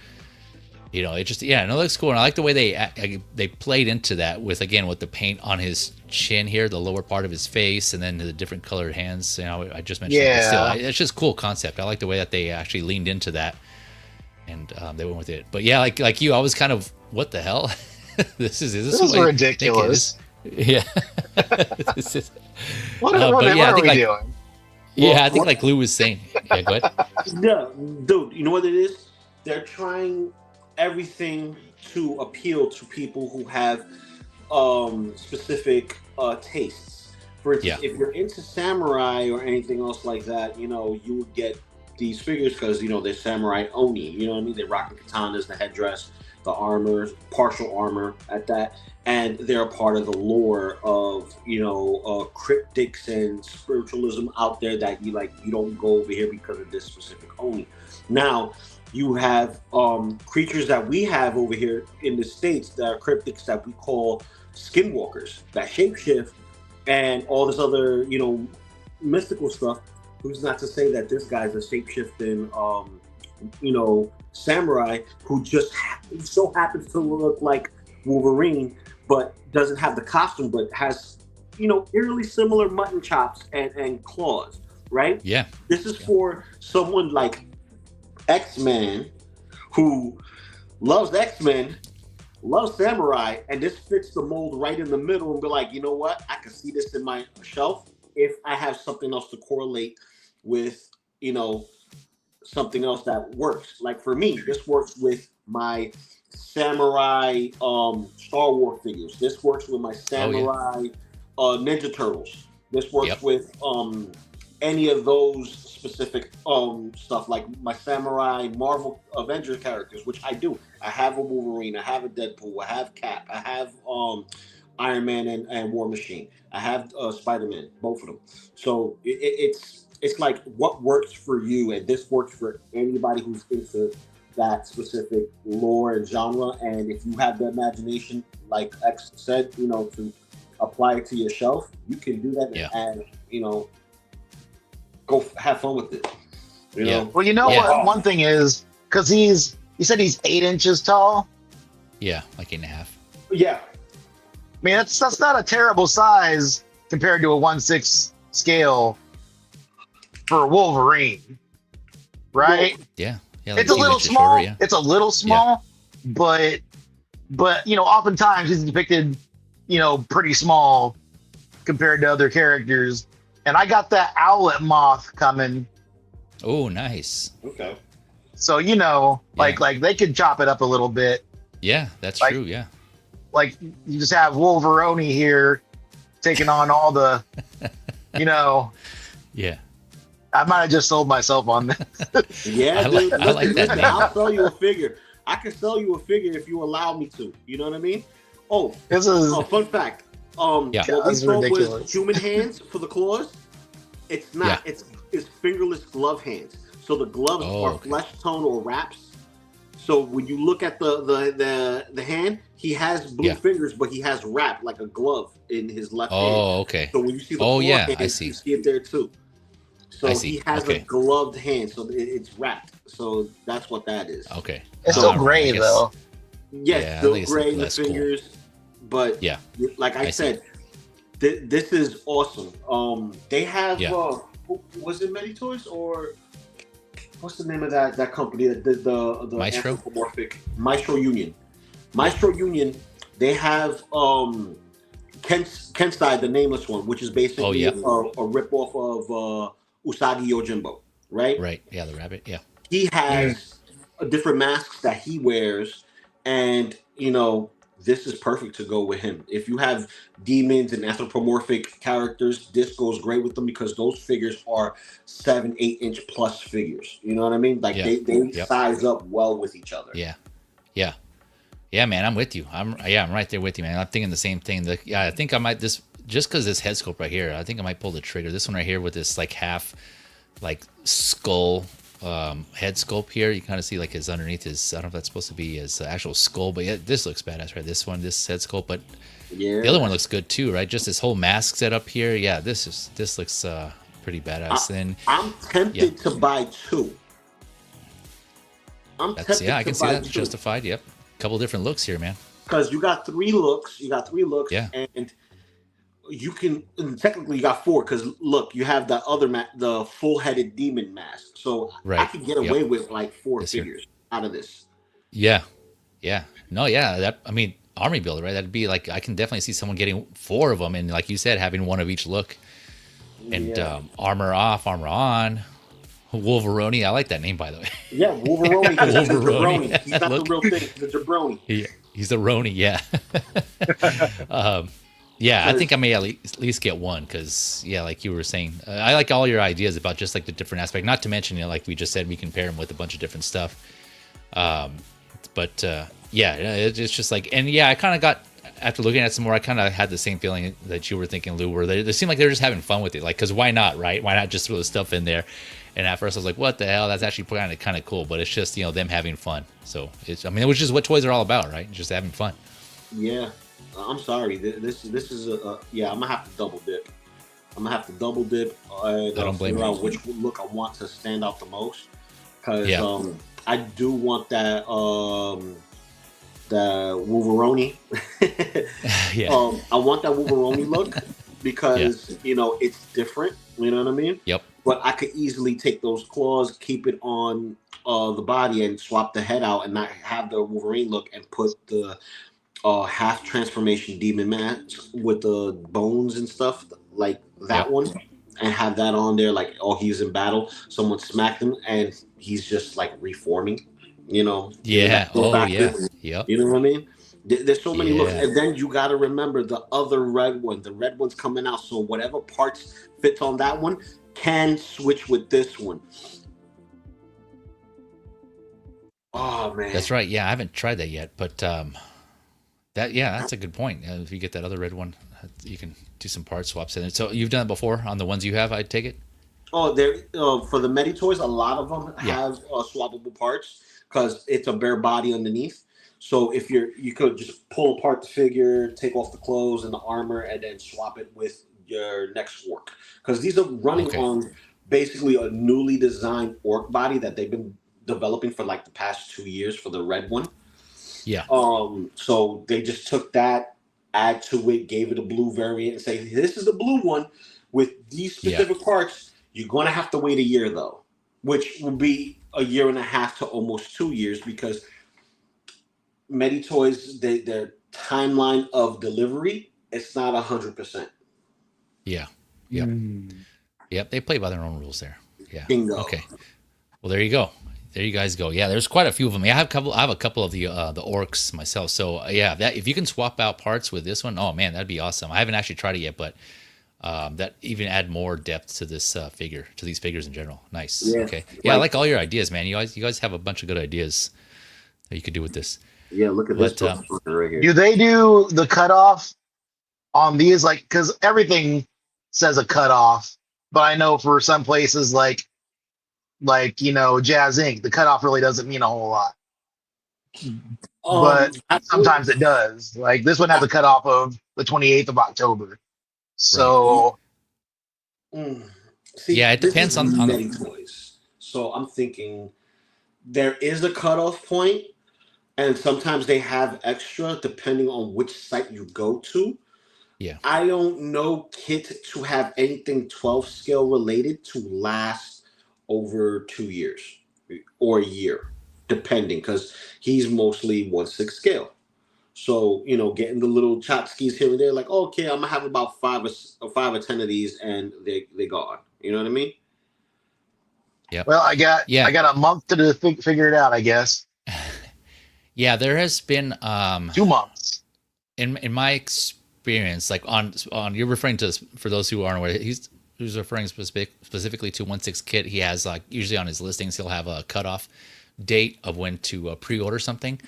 it just it looks cool. And I like the way they played into that with the paint on his chin here, the lower part of his face, and then the different colored hands. I just mentioned it's just a cool concept. I like the way that they actually leaned into that, and they went with it. But yeah, like you, I was kind of, what the hell? This is ridiculous. Yeah. What are we doing? Yeah, I think like Lou was saying. Yeah, go ahead. Yeah, dude, you know what it is? They're trying everything to appeal to people who have specific tastes. For instance, if you're into samurai or anything else like that, you know, you would get these figures because, you know, they're samurai oni. You know what I mean? They rock the katanas, the headdress, the armor, partial armor at that. And they're a part of the lore of, you know, cryptics and spiritualism out there that you don't go over here because of this specific oni. Now, you have creatures that we have over here in the States that are cryptics that we call skinwalkers, that shapeshift and all this other, you know, mystical stuff. Who's not to say that this guy's a shapeshifting, you know, samurai who just so happens to look like Wolverine, but doesn't have the costume, but has, you know, eerily similar mutton chops and claws, right? Yeah. This is for someone like X-Men who loves X-Men, loves samurai, and this fits the mold right in the middle and be like, you know what? I can see this in my shelf if I have something else to correlate with, you know, something else that works. Like for me, this works with my samurai Star Wars figures. This works with my samurai Ninja Turtles. This works with any of those specific stuff, like my samurai Marvel Avengers characters, which I do. I have a Wolverine, I have a Deadpool, I have Cap, I have Iron Man and War Machine. I have Spider-Man, both of them. So it's like what works for you, and this works for anybody who's into that specific lore and genre. And if you have the imagination, like X said, you know, to apply it to your shelf, you can do that and you know, go have fun with it. You know? Well, you know what? One thing is, because you said he's 8 inches tall. Yeah, like 8.5. Yeah. I mean, that's not a terrible size compared to a 1/6 scale for Wolverine, right? Yeah. Like it's a little small. Shorter, It's a little small, but you know, oftentimes he's depicted, you know, pretty small compared to other characters. And I got that owlet moth coming. Oh, nice. Okay. So, you know, like they could chop it up a little bit. Yeah, that's true. Yeah. Like you just have Wolverine here taking on all the, you know. Yeah. I might have just sold myself on this. Yeah, I like that name. I'll sell you a figure. I can sell you a figure if you allow me to. You know what I mean? Oh, this is fun fact. What we sold was human hands for the claws. It's not. It's fingerless glove hands. So the gloves are flesh tone or wraps. So when you look at the hand, he has blue fingers, but he has wrap like a glove in his left hand. Oh, okay. So when you see the hand, I see. You see it there too. So he has a gloved hand, so it's wrapped. So that's what that is. Okay. It's still gray though. Yes, still gray in the fingers. Cool. But like I said, this is awesome. They have was it MetyToyz or what's the name of that company that did the Maestro? Anthropomorphic Maestro Union. Maestro Union, they have Kensai, the nameless one, which is basically a ripoff of Usagi Yojimbo, right? Right. Yeah, the rabbit. Yeah. He has different masks that he wears, and you know, this is perfect to go with him. If you have demons and anthropomorphic characters, this goes great with them because those figures are 7-8 inch plus figures. You know what I mean? Like they size up well with each other. Yeah. Yeah. Yeah, man, I'm with you. I'm right there with you, man. I'm thinking the same thing. I think I might just because this head sculpt right here, I think I might pull the trigger. This one right here with this like half like skull head sculpt here. You kind of see like his underneath his, I don't know if that's supposed to be his actual skull, but yeah, this looks badass, right? This head sculpt, but the other one looks good too, right? Just this whole mask set up here. Yeah, this looks pretty badass. I'm tempted to buy two. I can see that. Justified. Yep. Couple different looks here, man. Because you got three looks. Yeah. And you can technically you got four because look, you have the other the full-headed demon mask. So I could get away with like four figures out of this. Yeah. Yeah. No, yeah. That, I mean, army builder, right? That'd be like, I can definitely see someone getting 4 of them, and like you said, having one of each look, and armor off, armor on. Wolveroni. I like that name, by the way. Yeah, Wolveroni. Wolveroni. He's not the real thing. He's a jabroni. He's a Roni, yeah. Yeah, I think I may at least get one because, yeah, like you were saying, I like all your ideas about just like the different aspect. Not to mention, like we just said, we can pair them with a bunch of different stuff. But yeah, it's just like, and yeah, I kind of got, after looking at some more, I kind of had the same feeling that you were thinking, Lou, where they seemed like they were just having fun with it. Like, because why not, right? Why not just throw the stuff in there? And at first I was like, what the hell? That's actually kind of cool. But it's just, them having fun. So it's, I mean, which is what toys are all about, right? Just having fun. Yeah. I'm sorry. This is yeah. I'm gonna have to double dip. And I don't blame figure out which look I want to stand out the most. Because I do want that the Wolveroni. Yeah. I want that Wolveroni look because it's different. You know what I mean? Yep. But I could easily take those claws, keep it on the body, and swap the head out, and not have the Wolverine look, and put the half transformation demon mask with the bones and stuff like that one, and have that on there. Like, he's in battle, someone smacked him, and he's just like reforming. Yeah. Oh yeah. Yep. You know what I mean? There's so many looks, and then you got to remember the other red one. The red one's coming out, so whatever parts fits on that one can switch with this one. Oh man, that's right. Yeah, I haven't tried that yet, but that's a good point. If you get that other red one, you can do some part swaps in it. So you've done it before on the ones you have, I take it. Oh, there for the MetyToyz, a lot of them have swappable parts because it's a bare body underneath. So if you could just pull apart the figure, take off the clothes and the armor, and then swap it with your next orc. Because these are running on basically a newly designed orc body that they've been developing for like the past 2 years for the red one. Yeah. So they just took that, add to it, gave it a blue variant, and say, this is the blue one with these specific parts. You're going to have to wait a year though, which will be a year and a half to almost 2 years because MetyToyz, their timeline of delivery, it's not 100%. Yeah. Yep. Yep. They play by their own rules there. Yeah. Bingo. Okay. Well, there you go. There you guys go. Yeah, there's quite a few of them. Yeah, I have a couple of the orcs myself. So that if you can swap out parts with this one, oh man, that'd be awesome. I haven't actually tried it yet, but that even add more depth to this figure, to these figures in general. Nice. Yeah. Okay. Yeah, I like all your ideas, man. You guys have a bunch of good ideas that you could do with this. Yeah, look at this right here. Do they do the cutoff on these? Like, because everything says a cutoff, but I know for some places like Jazz Inc., the cutoff really doesn't mean a whole lot. But sometimes it does. Like this one has a cutoff of the 28th of October. So See, it depends on MetyToyz. So I'm thinking there is a cutoff point, and sometimes they have extra depending on which site you go to. Yeah. I don't know kit to have anything 12 scale related to last over 2 years or a year, depending, because he's mostly 1/6 scale. So, getting the little chop skis here and there, like, okay, I'm gonna have about 5 or 10 of these, and they gone. You know what I mean? Yeah. Well, I got a month to figure it out, I guess. Yeah, there has been 2 months. In my experience, like on you're referring to, for those who aren't aware, he's referring specifically to 1/6 kit. He has like usually on his listings he'll have a cutoff date of when to pre-order something.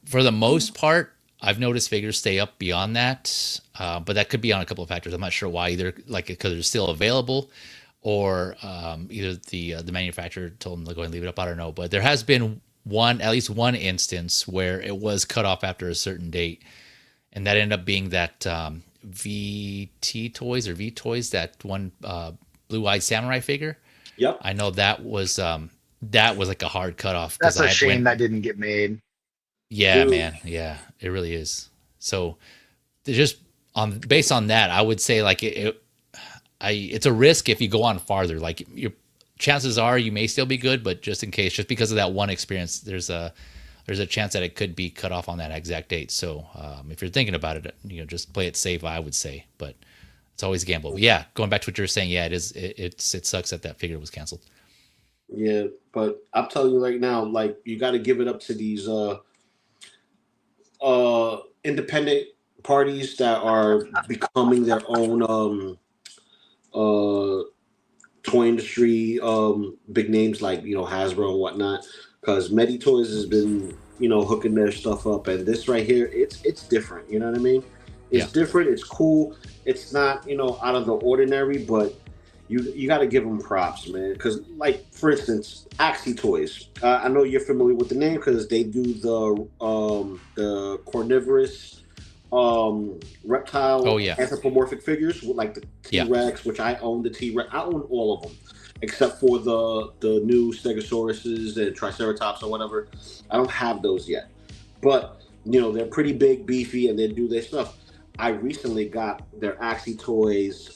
For the most part, I've noticed figures stay up beyond that, but that could be on a couple of factors. I'm not sure why, either like because they're still available, or either the manufacturer told them to go and leave it up. I don't know, but there has been at least one instance where it was cut off after a certain date, and that ended up being that MetyToyz, that one blue-eyed samurai figure. Yep, I know that was like a hard cutoff. That's a shame that didn't get made. Yeah, man. Yeah, it really is. So just based on that, I would say like it's a risk if you go on farther. Like your chances are you may still be good, but just in case, just because of that one experience, there's a chance that it could be cut off on that exact date. So if you're thinking about it, just play it safe, I would say. But it's always a gamble. But yeah, going back to what you were saying, yeah, it sucks that figure was canceled. Yeah, but I'm telling you right now, like you got to give it up to these independent parties that are becoming their own toy industry big names like Hasbro and whatnot. Because MetyToyz has been hooking their stuff up, and this right here, it's different. You know what I mean? It's different. It's cool. It's not out of the ordinary, but you got to give them props, man. Because like for instance, Axie Toys. I know you're familiar with the name because they do the carnivorous reptile anthropomorphic figures with like the T-Rex, which I own the T-Rex. I own all of them except for the new Stegosauruses and Triceratops or whatever. I don't have those yet, but they're pretty big, beefy, and they do their stuff. I recently got their Axie Toys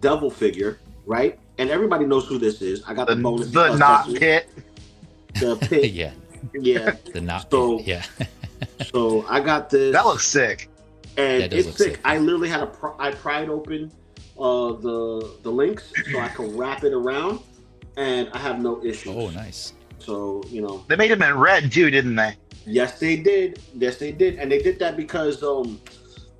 devil figure, right? And everybody knows who this is. I got the bonus. The knot pit. The pit. Yeah. The knot pit. Yeah. So I got this. That looks sick. And it's sick. I literally had I pried open the links so I could wrap it around, and I have no issues. Oh, nice. So they made him in red too, didn't they? Yes, they did. And they did that because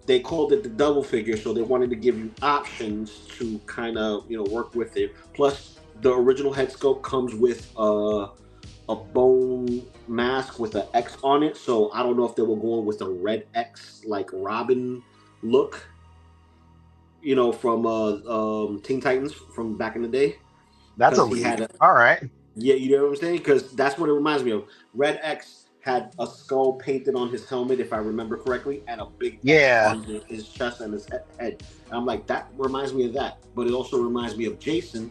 they called it the double figure, so they wanted to give you options to kind of work with it. Plus, the original head sculpt comes with a bone mask with an X on it, so I don't know if they were going with a red X like Robin look, from Teen Titans from back in the day. That's all right. Yeah, you know what I'm saying? Because that's what it reminds me of. Red X had a skull painted on his helmet, if I remember correctly, and a big X on his chest and his head. And I'm like, that reminds me of that. But it also reminds me of Jason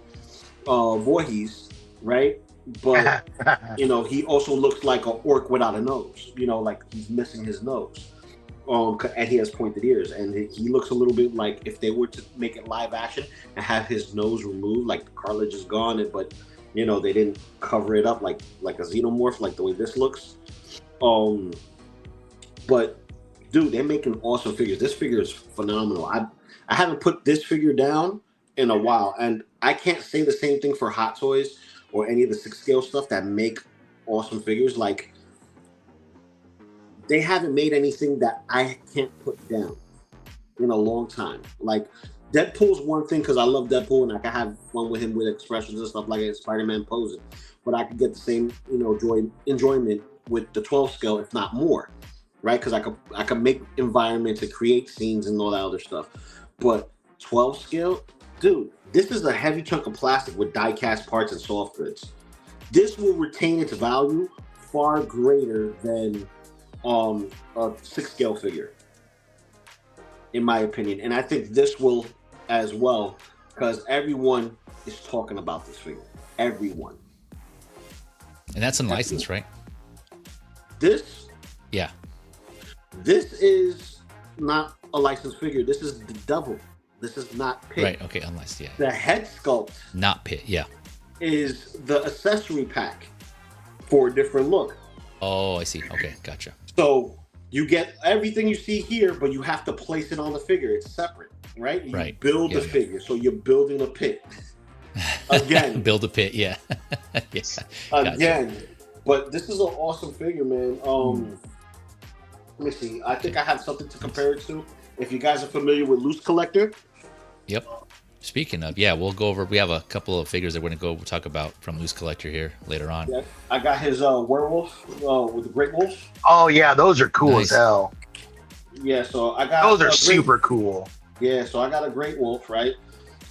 Voorhees, right? But he also looks like an orc without a nose. Like he's missing his nose, and he has pointed ears, and he looks a little bit like if they were to make it live action and have his nose removed, like the cartilage is gone, but they didn't cover it up like a xenomorph, like the way this looks. But dude, they're making awesome figures. This figure is phenomenal. I haven't put this figure down in a while, and I can't say the same thing for Hot Toys or any of the 6-scale stuff that make awesome figures. Like, they haven't made anything that I can't put down in a long time. Like, Deadpool's one thing because I love Deadpool and I can have fun with him with expressions and stuff like it, Spider-Man posing. But I could get the same, enjoyment with the 12 scale, if not more, right? Because I could make environments and create scenes and all that other stuff. But 12 scale, dude, this is a heavy chunk of plastic with die-cast parts and soft goods. This will retain its value far greater than a 6-scale figure, in my opinion. And I think this will as well, because everyone is talking about this figure. Everyone. And that's unlicensed, right? This? Yeah. This is not a licensed figure. This is the double. This is not Pit. Right, okay, unlicensed, yeah. The head sculpt. Not Pit, yeah. Is the accessory pack for a different look. Oh, I see. Okay, gotcha. So you get everything you see here, but you have to place it on the figure. It's separate, right? You build the figure. So you're building a pit. Again. Build a pit, yeah. Yeah. Again. Gotcha. But this is an awesome figure, man. Let me see. I think I have something to compare it to. If you guys are familiar with Loosecollector. Yep. Speaking of, yeah, we'll go over. We have a couple of figures that we're going to talk about from Loosecollector here later on. Yeah, I got his werewolf with the Great Wolf. Oh, yeah, those are cool as hell. Yeah, so I got those are super cool. Yeah, so I got a Great Wolf, right?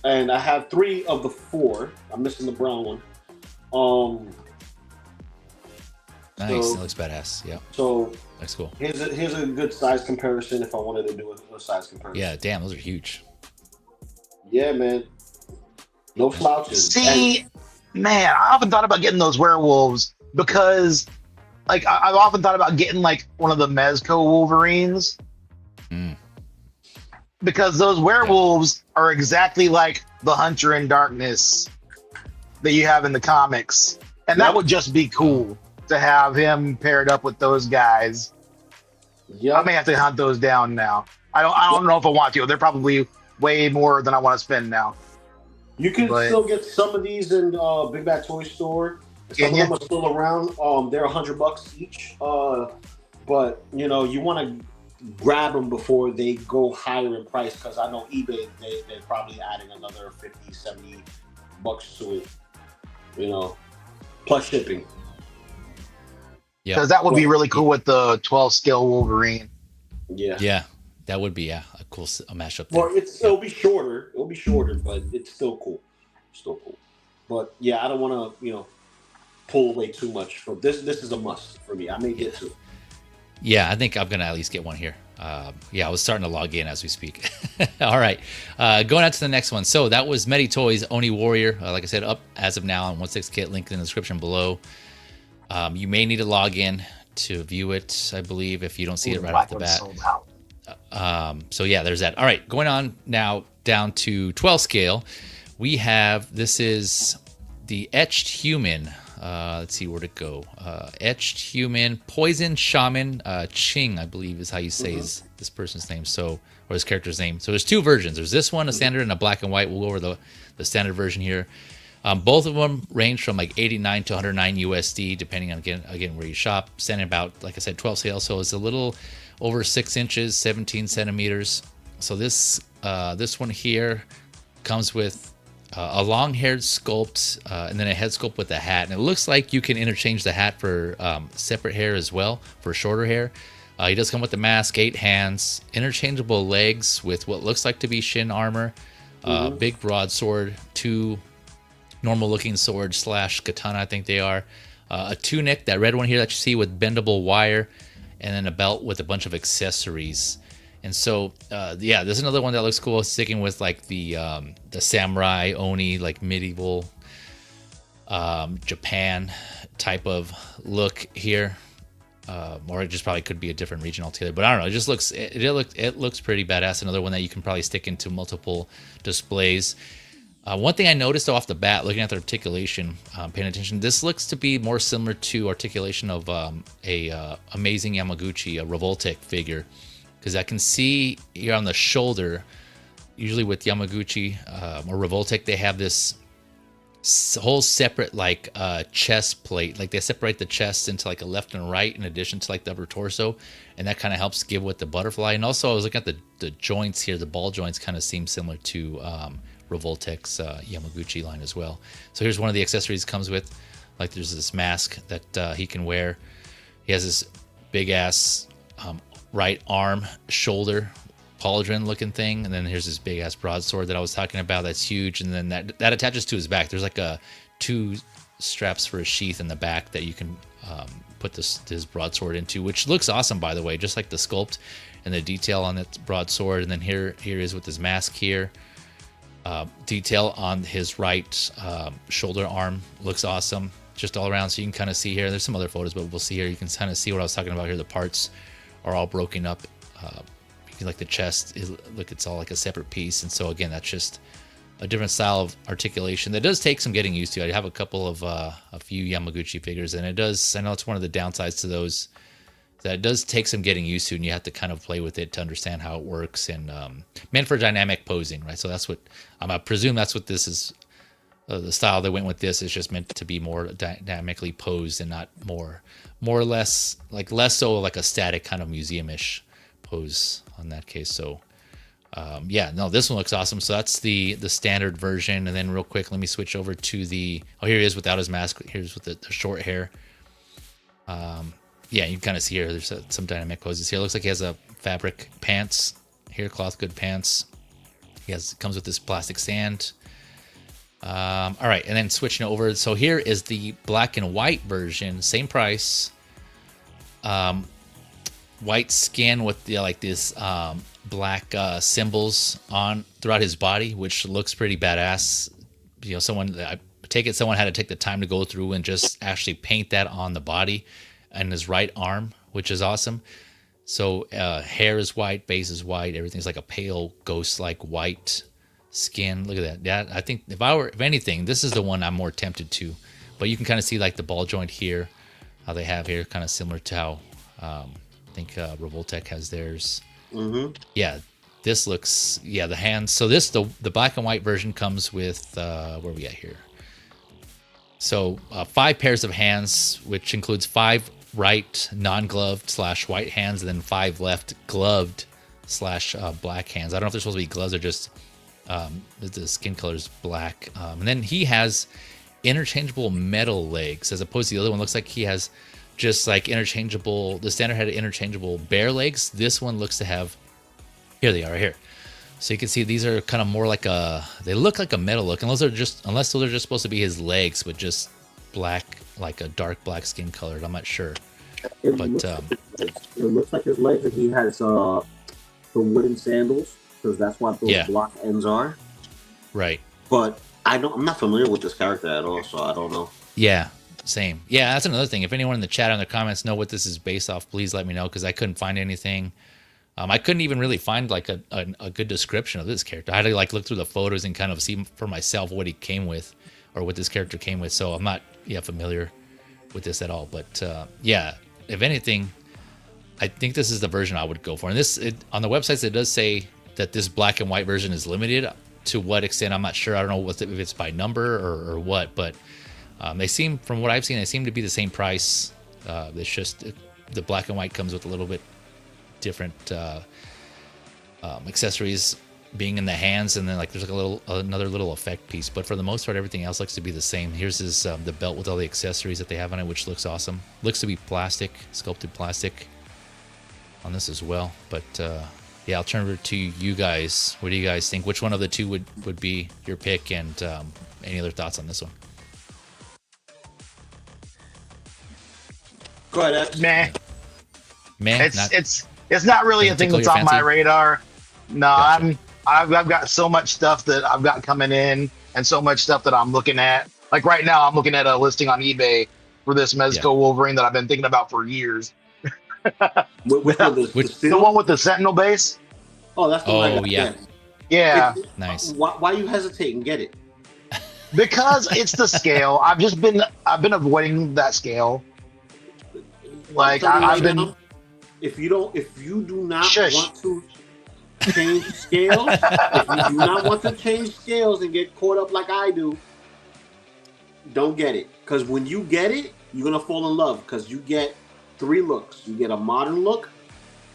And I have 3 of the 4. I'm missing the brown one. Nice, that looks badass. Yeah. So that's cool. Here's a good size comparison if I wanted to do a size comparison. Yeah, damn, those are huge. Yeah, man. No slouches. See, man, I often thought about getting those werewolves because, like, I've often thought about getting like one of the Mezco Wolverines. Because those werewolves are exactly like the Hunter in Darkness that you have in the comics, and that would just be cool to have him paired up with those guys. Yeah, I may have to hunt those down now. I don't know if I want to. They're probably way more than I want to spend now. You can still get some of these in Big Bad Toy Store. Some of them are still around. They're $100 each. But you know, you want to grab them before they go higher in price, because I know eBay they're probably adding another $50-$70 to it. You know, plus shipping. Yeah, because that would be really cool with the 12 scale Wolverine. Yeah, that would be a cool mashup there. Well, it'll be shorter. It'll be shorter, but it's still cool. But yeah, I don't want to pull away too much from this. This is a must for me. I may get to it. Yeah, I think I'm gonna at least get one here. I was starting to log in as we speak. All right, going on to the next one. So that was MetyToyz Oni Warrior. Like I said, up as of now on 1.6 kit. Link in the description below. You may need to log in to view it, I believe, if you don't see it right off the bat. So yeah, there's that. All right, going on now down to 12 scale. We have, this is the Etched Human. Let's see where to go. Etched Human, Poison Shaman, Qing, I believe is how you say this person's name. So, or his character's name. So there's two versions. There's this one, a standard, and a black and white. We'll go over the standard version here. Both of them range from like 89 to 109 USD, depending on again where you shop. Standing about, like I said, 12 scale, so it's a little over 6 inches, 17 centimeters. So this one here comes with a long-haired sculpt, and then a head sculpt with a hat. And it looks like you can interchange the hat for separate hair as well, for shorter hair. He does come with the mask, 8 hands, interchangeable legs with what looks like to be shin armor, big broadsword, 2 normal-looking swords / katana, I think they are, a tunic, that red one here that you see with bendable wire, and then a belt with a bunch of accessories. And so, yeah, there's another one that looks cool, sticking with like the samurai Oni, like medieval Japan type of look here, or it just probably could be a different region altogether. But I don't know, it just looks it looks pretty badass. Another one that you can probably stick into multiple displays. One thing I noticed off the bat, looking at the articulation, paying attention, this looks to be more similar to articulation of a Amazing Yamaguchi, a Revoltech figure. Because I can see here on the shoulder, usually with Yamaguchi or Revoltech, they have this whole separate like chest plate. Like they separate the chest into like a left and right in addition to like the upper torso. And that kind of helps give with the butterfly. And also I was looking at the joints here. The ball joints kind of seem similar to Revoltech's Yamaguchi line as well. So here's one of the accessories comes with. Like there's this mask that he can wear. He has this big ass right arm, shoulder, pauldron looking thing, and then here's this big ass broadsword that I was talking about. That's huge, and then that attaches to his back. There's like 2 straps for a sheath in the back that you can put his broadsword into, which looks awesome, by the way, just like the sculpt and the detail on that broadsword. And then here is with his mask here. Detail on his right shoulder arm looks awesome, just all around. So you can kind of see here. There's some other photos, but we'll see here. You can kind of see what I was talking about here. The parts are all broken up. Like the chest, look, it's all like a separate piece. And so again, that's just a different style of articulation that does take some getting used to. I have a couple of a few Yamaguchi figures, and it does, I know it's one of the downsides to those, that it does take some getting used to, and you have to kind of play with it to understand how it works, and meant for dynamic posing, right? So that's what I presume that's what this is. The style they went with this is just meant to be more dynamically posed and not more or less, like less so like a static kind of museum-ish pose on that case. So yeah, no, this one looks awesome. So that's the standard version. And then real quick, let me switch over to the, here he is without his mask. Here's with the short hair. Yeah, you can kind of see here, there's some dynamic poses here. It looks like he has a fabric pants here, cloth good pants. Comes with this plastic sand. All right, and then switching over. So here is the black and white version, same price. White skin with the like this black symbols on throughout his body, which looks pretty badass. You know, someone had to take the time to go through and just actually paint that on the body and his right arm, which is awesome. So hair is white, base is white, everything's like a pale ghost-like white skin. Look at that. Yeah, I think if anything, this is the one I'm more tempted to. But you can kind of see like the ball joint here, how they have here, kind of similar to how I think Revoltech has theirs. Mm-hmm. Yeah, this looks, the hands. So the black and white version comes with where are we at here? So 5 pairs of hands, which includes 5 right non-gloved / white hands, and then 5 left gloved / black hands. I don't know if they're supposed to be gloves or just the skin color is black. And then he has interchangeable metal legs, as opposed to the other one looks like he has just like interchangeable. The standard had interchangeable bare legs. This one looks to have, here they are right here. So you can see these are kind of more like they look like a metal look, unless those are just supposed to be his legs with just black, like a dark black skin colored. I'm not sure. It looks like his legs, and he has the wooden sandals, because that's what those block ends are. Right. But I'm not familiar with this character at all, so I don't know. Yeah, same. Yeah, that's another thing. If anyone in the chat or in the comments know what this is based off, please let me know, because I couldn't find anything. I couldn't even really find like a good description of this character. I had to like look through the photos and kind of see for myself what he came with, or what this character came with. So I'm not familiar with this at all. But if anything, I think this is the version I would go for. And on the websites, it does say that this black and white version is limited. To what extent, I'm not sure. I don't know if it's by number or what, but they seem, from what I've seen, they seem to be the same price. It's just the black and white comes with a little bit different accessories being in the hands, and then like there's like another little effect piece. But for the most part, everything else looks to be the same. Here's his the belt with all the accessories that they have on it, which looks awesome. Looks to be plastic, sculpted plastic on this as well. But I'll turn it over to you guys. What do you guys think? Which one of the two would be your pick? And any other thoughts on this one? Go ahead. Man, it's not really a thing that's on my radar. No, gotcha. I've got so much stuff that I've got coming in, and so much stuff that I'm looking at. Like right now, I'm looking at a listing on eBay for this Mezco Wolverine that I've been thinking about for years. The one with the Sentinel base. Oh, that's the one. Oh yeah. Yeah. Nice. Why you hesitate and get it? Because it's the scale. I've been avoiding that scale. Like I've been. If you do not want to change scales, if you do not want to change scales and get caught up like I do, don't get it. Because when you get it, you're gonna fall in love. Because you get 3 looks. You get a modern look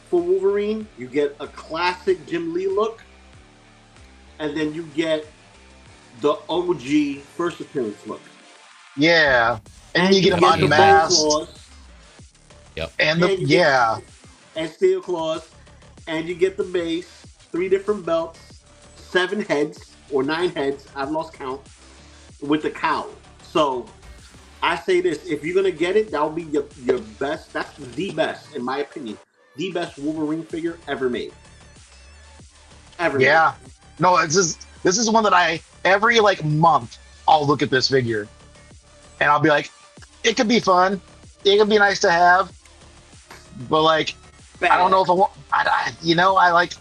for Wolverine. You get a classic Jim Lee look, and then you get the OG first appearance look. Yeah, and you get them unmasked. Yep. And steel claws, and you get the base, 3 different belts, 7 heads or 9 heads. I've lost count, with the cowl. So I say this: if you're gonna get it, that will be your best. That's the best, in my opinion, the best Wolverine figure ever made. Yeah. No, this is one that every like month I'll look at this figure, and I'll be like, it could be fun, it could be nice to have, but like. I don't know if I want. I like.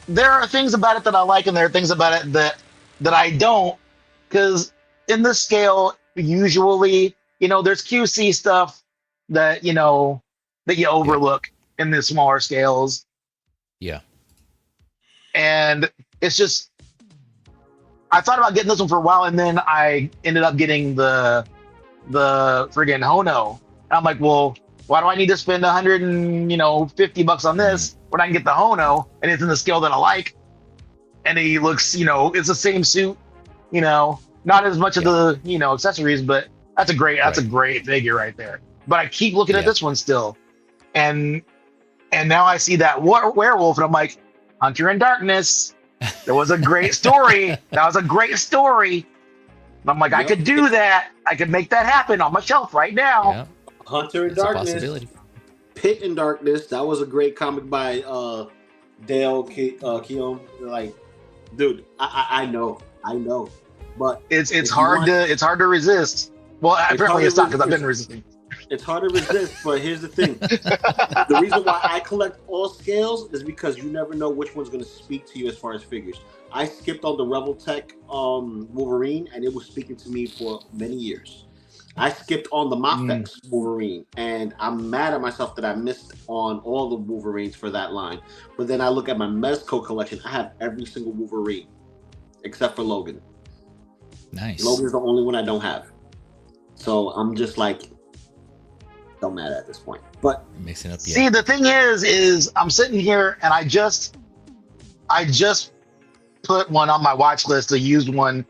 There are things about it that I like, and there are things about it that I don't. Because in this scale, usually, there's QC stuff that that you overlook in the smaller scales. Yeah. And it's just, I thought about getting this one for a while, and then I ended up getting the friggin' Hono. And I'm like, well. Why do I need to spend $150 on this when I can get the Hono and it's in the scale that I like? And he looks, it's the same suit, not as much of the, accessories, but that's a great figure right there. But I keep looking at this one still. And now I see that werewolf and I'm like, Hunter in Darkness. There was a great story. That was a great story. And I'm like, I could do that. I could make that happen on my shelf right now. Yeah. Hunter in Darkness, Pit in Darkness. That was a great comic by Dale Keown. Like, dude, I know, but it's hard to resist. Well, apparently it's not because I've been resisting. It's hard to resist, but here's the thing: the reason why I collect all scales is because you never know which one's going to speak to you as far as figures. I skipped on the Rebel Tech Wolverine, and it was speaking to me for many years. I skipped on the Mafex Wolverine, and I'm mad at myself that I missed on all the Wolverines for that line. But then I look at my Mezco collection, I have every single Wolverine, except for Logan. Nice. Logan's the only one I don't have. So I'm just like, don't matter at this point. But mixing up. Yeah. See, the thing is I'm sitting here and I just put one on my watch list, a used one,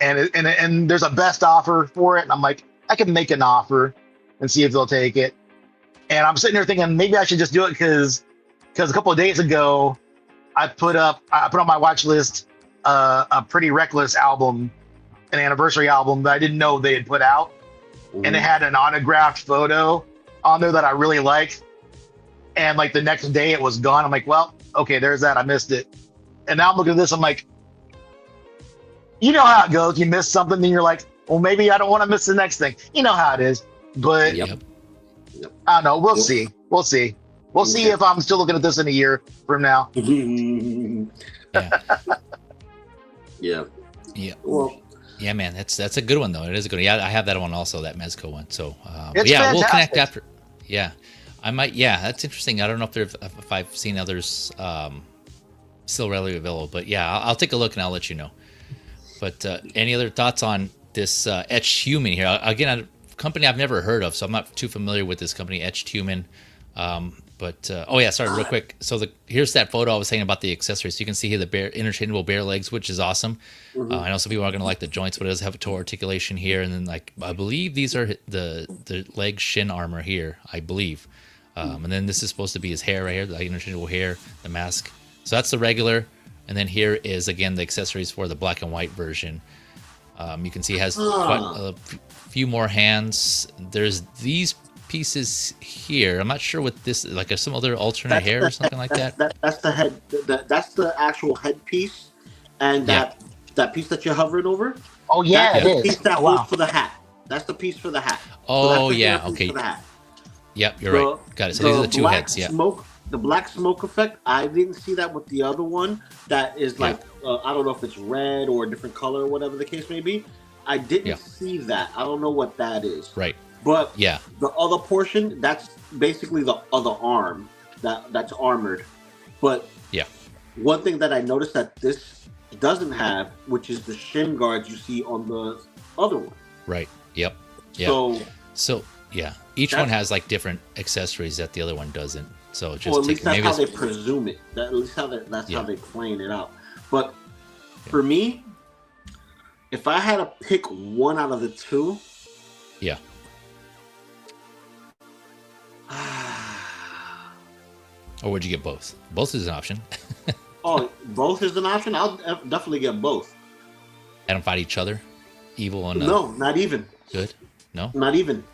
and there's a best offer for it, and I'm like, I can make an offer and see if they'll take it. And I'm sitting here thinking maybe I should just do it because a couple of days ago I put on my watch list a Pretty Reckless album, an anniversary album that I didn't know they had put out, and it had an autographed photo on there that I really liked. And like the next day it was gone. I'm like, well, okay, there's that. I missed it. And now I'm looking at this. I'm like, you know how it goes. You miss something, then you're like, well, maybe I don't want to miss the next thing. You know how it is. But Yep. I don't know. We'll see. We'll see. We'll see if I'm still looking at this in a year from now. Yeah. Yeah. Yeah. Well, Yeah, man, that's a good one though. It is a good one. Yeah, I have that one also, that Mezco one. So It's yeah, we'll fantastic. connect after. Yeah, I might. Yeah, that's interesting. I don't know if I've seen others still readily available, but yeah, I'll take a look and I'll let you know. But any other thoughts on this Etched Human here? Again, a company I've never heard of, so I'm not too familiar with this company, Etched Human. But oh yeah, sorry, real quick. So here's that photo I was saying about the accessories. So you can see here the interchangeable bare legs, which is awesome. I know some people aren't going to like the joints, but it does have a toe articulation here, and then like I believe these are the leg shin armor here, I believe. And then this is supposed to be his hair right here, the interchangeable hair, the mask. So that's the regular, and then here is again the accessories for the black and white version. You can see it has quite a few more hands. There's these pieces here. I'm not sure what this is, like some other alternate hair or something like that. That's the head. That's the actual headpiece, and that piece that you're hovering over. Oh yeah, that's it the is. piece that Oh, wow. holds for the hat. That's the piece for the hat. Oh that's the yeah, hairpiece okay. for the hat. Yep, you're right. Got it. So these are the two black heads. Yeah. Smoke, the black smoke effect. I didn't see that with the other one. That is like I don't know if it's red or a different color or whatever the case may be. I didn't see that. I don't know what that is. Right. But Yeah. the other portion, that's basically the other arm that's armored. But Yeah. one thing that I noticed that this doesn't have, which is the shin guards you see on the other one. Right. Yep. Yeah. So yeah, each one has like different accessories that the other one doesn't. So just at least that's how they presume it. At least that's how they're playing it out. But for me, if I had to pick one out of the two, yeah. Or would you get both? Both is an option. Oh, both is an option. I'll definitely get both. Have them fight each other, evil and no, not even good. No, not even.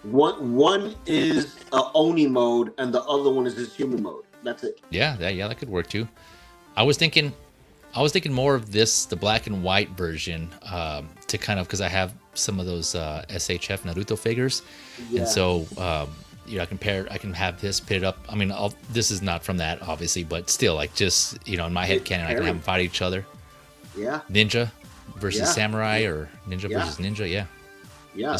One is Oni mode, and the other one is his human mode. That's it. Yeah, that could work too. I was thinking more of this, the black and white version, to kind of, because I have some of those SHF Naruto figures, and so I can have this pitted up. I mean, this is not from that, obviously, but still, like, just, in my head canon, I can have them fight each other. Yeah. Ninja versus samurai, or ninja versus ninja. Yeah. Yeah,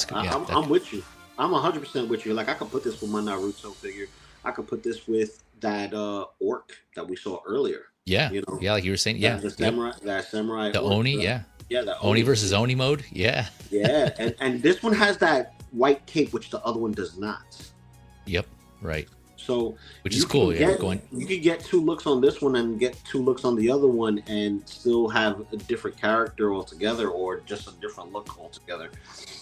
I'm with you. I'm 100% with you. Like, I could put this with my Naruto figure. I could put this with that orc that we saw earlier. Yeah. Yeah, like you were saying. Yeah. The samurai. That samurai. The orc, Oni. Yeah. Yeah. The Oni versus Oni mode. Yeah. Yeah, and this one has that white cape, which the other one does not. Yep. Right. So, which is cool. You could get 2 looks on this one and get 2 looks on the other one, and still have a different character altogether, or just a different look altogether,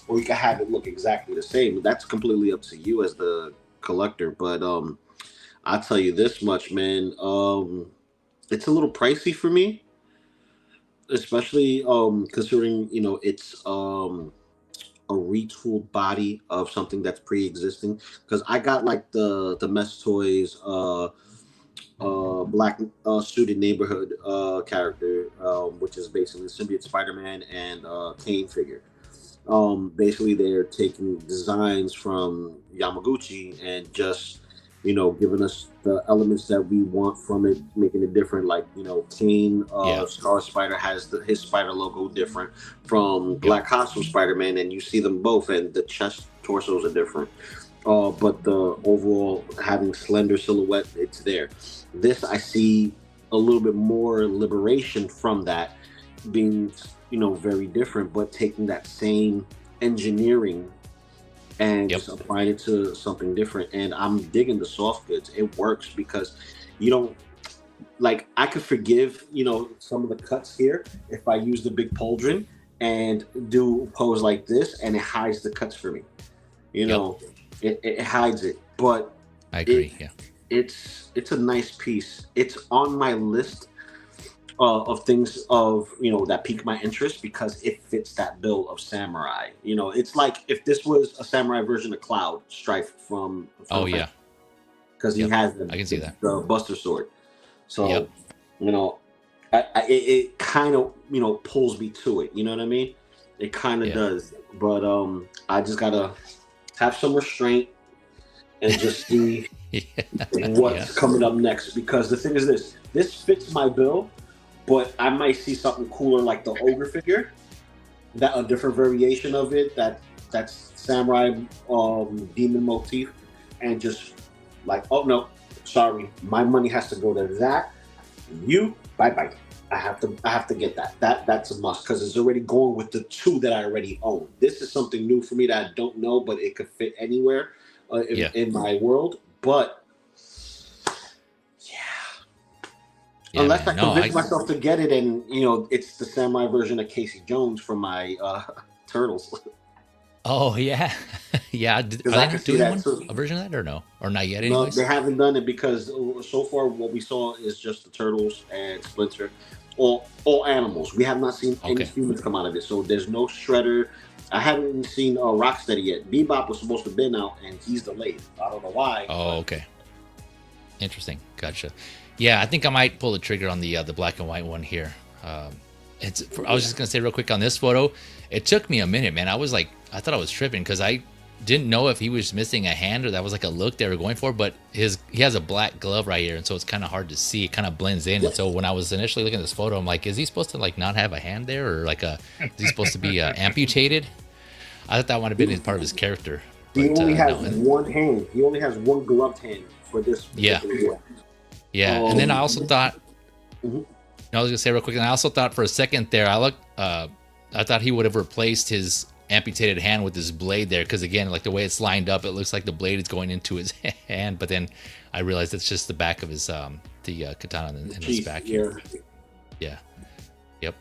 or you can have it look exactly the same. That's completely up to you as the collector. But I'll tell you this much, man. It's a little pricey for me, especially considering it's a retooled body of something that's pre-existing, because I got like the MetyToyz black suited neighborhood character, which is basically symbiote Spider-Man and Kane figure. Basically they're taking designs from Yamaguchi and just giving us the elements that we want from it, making it different. Like, Kane, Star Spider has his spider logo different from Black Costume Spider-Man, and you see them both, and the chest torsos are different. But the overall having slender silhouette, it's there. This, I see a little bit more liberation from that, being, very different, but taking that same engineering and just applying it to something different. And I'm digging the soft goods. It works because you don't, like, I could forgive, some of the cuts here if I use the big pauldron and do a pose like this, and it hides the cuts for me. It hides it. But I agree. It's a nice piece. It's on my list of things that pique my interest because it fits that bill of samurai. It's like if this was a samurai version of Cloud Strife from because he has I can see that the Buster Sword. So it kind of pulls me to it. You know what I mean? It kind of does. But I just gotta have some restraint and just see what's coming up next. Because the thing is this fits my bill, but I might see something cooler like the ogre figure, that a different variation of it that's samurai demon motif, and just like, oh no, sorry, my money has to go to that. You bye. I have to get that. That's a must because it's already going with the two that I already own. This is something new for me that I don't know, but it could fit anywhere in my world. But unless I convince myself to get it, and it's the samurai version of Casey Jones from my Turtles. Oh yeah, yeah. Are they not doing a version of that or no, or not yet? Anyways? No, they haven't done it because so far what we saw is just the Turtles and Splinter, all animals. We have not seen any humans come out of it. So there's no Shredder. I haven't seen Rocksteady yet. Bebop was supposed to have been out, and he's delayed. I don't know why. Oh, okay. Interesting. Gotcha. Yeah, I think I might pull the trigger on the black and white one here. I was just gonna say real quick on this photo. It took me a minute, man. I thought I was tripping because I didn't know if he was missing a hand or that was like a look they were going for. But he has a black glove right here, and so it's kind of hard to see. It kind of blends in. And so when I was initially looking at this photo, I'm like, is he supposed to like not have a hand there, or like is he supposed to be amputated? I thought that might have been part of his character. He only has one hand. He only has one gloved hand for this. Yeah. And then I also thought. I was gonna say real quick, and I also thought for a second there, I thought he would have replaced his amputated hand with his blade there, because again, like the way it's lined up, it looks like the blade is going into his hand. But then I realized it's just the back of his the katana in his back here. Yeah. Yep.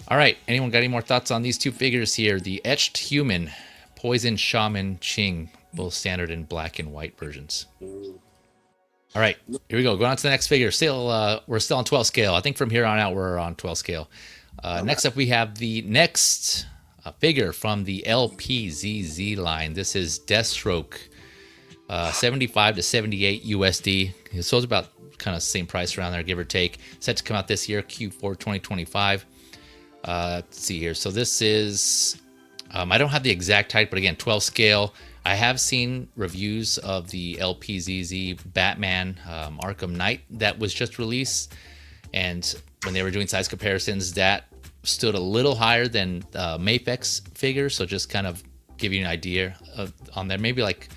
All right. Anyone got any more thoughts on these two figures here? The Etched Human, Poison Shaman Qing, both standard and black and white versions. All right, here we go. Going on to the next figure. We're still on 12 scale. I think from here on out we're on 12 scale. Next up we have the next figure from the LPZZ line. This is Deathstroke, 75 to 78 USD. So it's about kind of same price around there, give or take. Set to come out this year, Q4 2025. Let's see here. So this is, I don't have the exact height, but again, 12 scale. I have seen reviews of the LPZZ Batman Arkham Knight that was just released, and when they were doing size comparisons, that stood a little higher than Mafex figures. So just kind of give you an idea on there, maybe like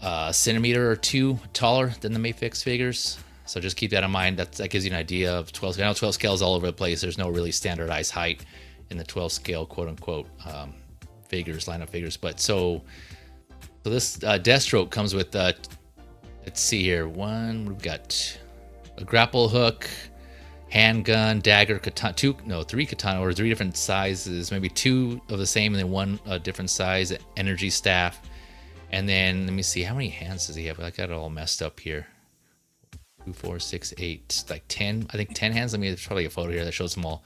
a centimeter or two taller than the Mafex figures. So just keep that in mind. That gives you an idea of 12 scale. I know 12 scale is all over the place. There's no really standardized height in the 12 scale quote unquote figures, lineup figures, but so this Deathstroke comes with, let's see here, we've got a grapple hook, handgun, dagger, katana, three katana, or three different sizes, maybe two of the same and then one different size, energy staff. And then, let me see, how many hands does he have? I got it all messed up here. 2, 4, 6, 8, like 10, I think 10 hands. There's probably a photo here that shows them all.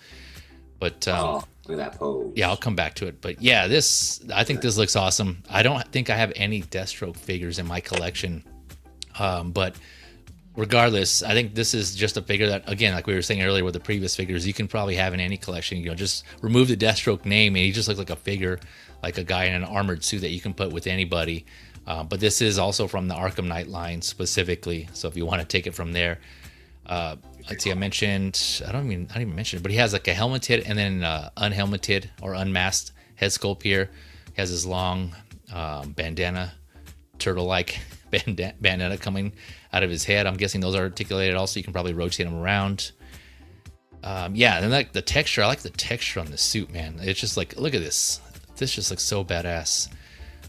But look at that pose. Yeah, I'll come back to it. But yeah, I think this looks awesome. I don't think I have any Deathstroke figures in my collection. But regardless, I think this is just a figure that, again, like we were saying earlier with the previous figures, you can probably have in any collection. Just remove the Deathstroke name and he just looks like a figure, like a guy in an armored suit that you can put with anybody. But this is also from the Arkham Knight line specifically. So if you want to take it from there. Let's see, I don't even mention it, but he has like a helmeted and then unhelmeted or unmasked head sculpt here. He has his long bandana, turtle-like bandana coming out of his head. I'm guessing those are articulated also. You can probably rotate them around. And like the texture, I like the texture on the suit, man. It's just like, look at this this just looks so badass.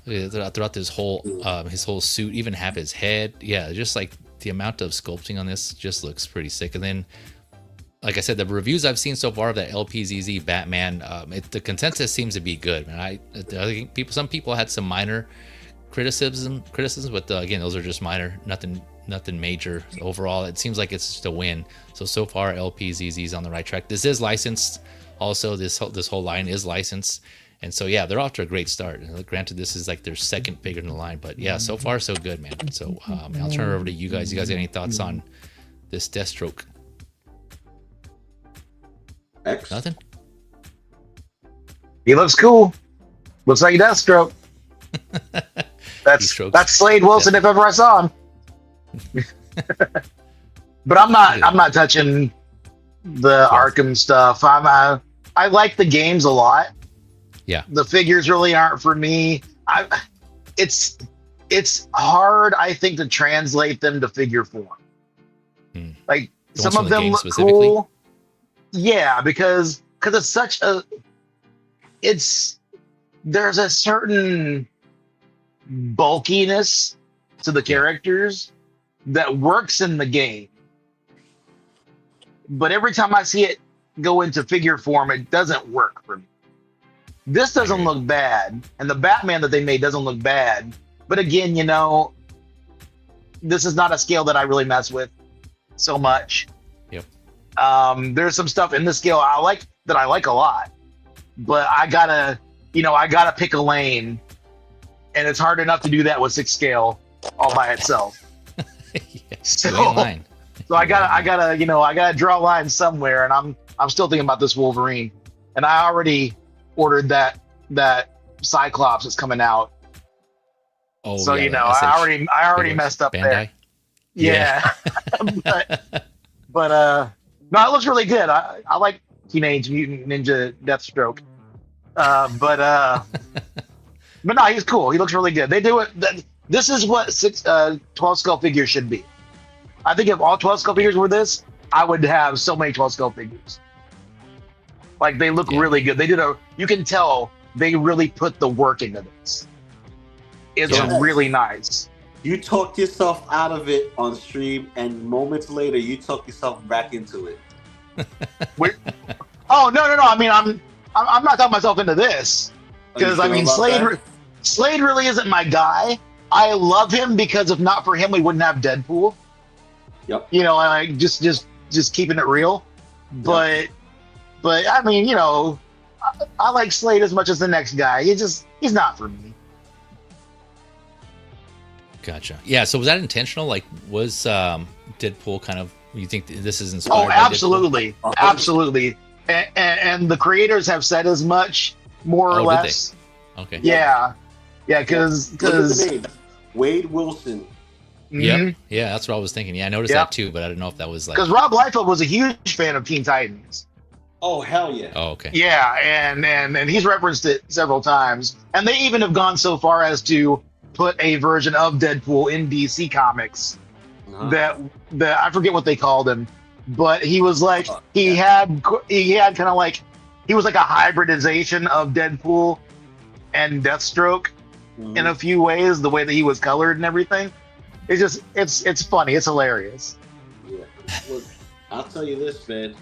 Throughout this whole his whole suit, even have his head. Yeah, just like the amount of sculpting on this just looks pretty sick. And then, like I said, the reviews I've seen so far of that LPZZ Batman, the consensus seems to be good. Man, I think some people had some minor criticisms, but again, those are just minor, nothing major. Overall, it seems like it's just a win. So far, LPZZ is on the right track. This is licensed. Also, this whole line is licensed. And so, yeah, they're off to a great start. Granted, this is like their second figure in the line, but yeah, so far so good, man. So I'll turn it over to you guys. You guys got any thoughts on this Deathstroke? X? Nothing? He looks cool. Looks like Deathstroke. That's Slade Wilson if ever I saw him. But I'm not touching the Arkham stuff. I like the games a lot. Yeah, the figures really aren't for me. It's hard, I think, to translate them to figure form. Like some of them look cool. Yeah, because it's such a there's a certain bulkiness to the characters that works in the game. But every time I see it go into figure form, it doesn't work for me. This doesn't look bad, and the Batman that they made doesn't look bad. But again, this is not a scale that I really mess with so much. Yep. There's some stuff in this scale I like a lot, but I gotta pick a lane, and it's hard enough to do that with 6 scale all by itself. So I gotta draw lines somewhere, and I'm still thinking about this Wolverine, and I already ordered that Cyclops that's coming out. Oh, so yeah, I already messed up Bandai? There. Yeah. but no, it looks really good. I like Teenage Mutant Ninja Deathstroke. But no, he's cool. He looks really good. They do it. This is what 12 scale figures should be. I think if all 12 scale figures were this, I would have so many 12 scale figures. Like, they look really good. You can tell they really put the work into this. It's really nice. You talked yourself out of it on stream, and moments later, you talked yourself back into it. Oh, no. I mean, I'm not talking myself into this. Because, I mean, Slade really isn't my guy. I love him because if not for him, we wouldn't have Deadpool. Yep. Just keeping it real. But I mean, I like Slade as much as the next guy. He's not for me. Gotcha. Yeah. So was that intentional? Like, was Deadpool kind of? You think this is inspired? Oh, absolutely, absolutely. And the creators have said as much, more or less. Okay. Yeah. Because Wade Wilson. Yep. Yeah, that's what I was thinking. Yeah, I noticed that too, but I didn't know if that was like because Rob Liefeld was a huge fan of Teen Titans. Oh hell yeah! Oh okay. Yeah, and he's referenced it several times, and they even have gone so far as to put a version of Deadpool in DC Comics. That I forget what they called him, but he was like he had kind of like he was like a hybridization of Deadpool and Deathstroke in a few ways, the way that he was colored and everything. It's just it's funny, it's hilarious. Yeah. Look, I'll tell you this, man.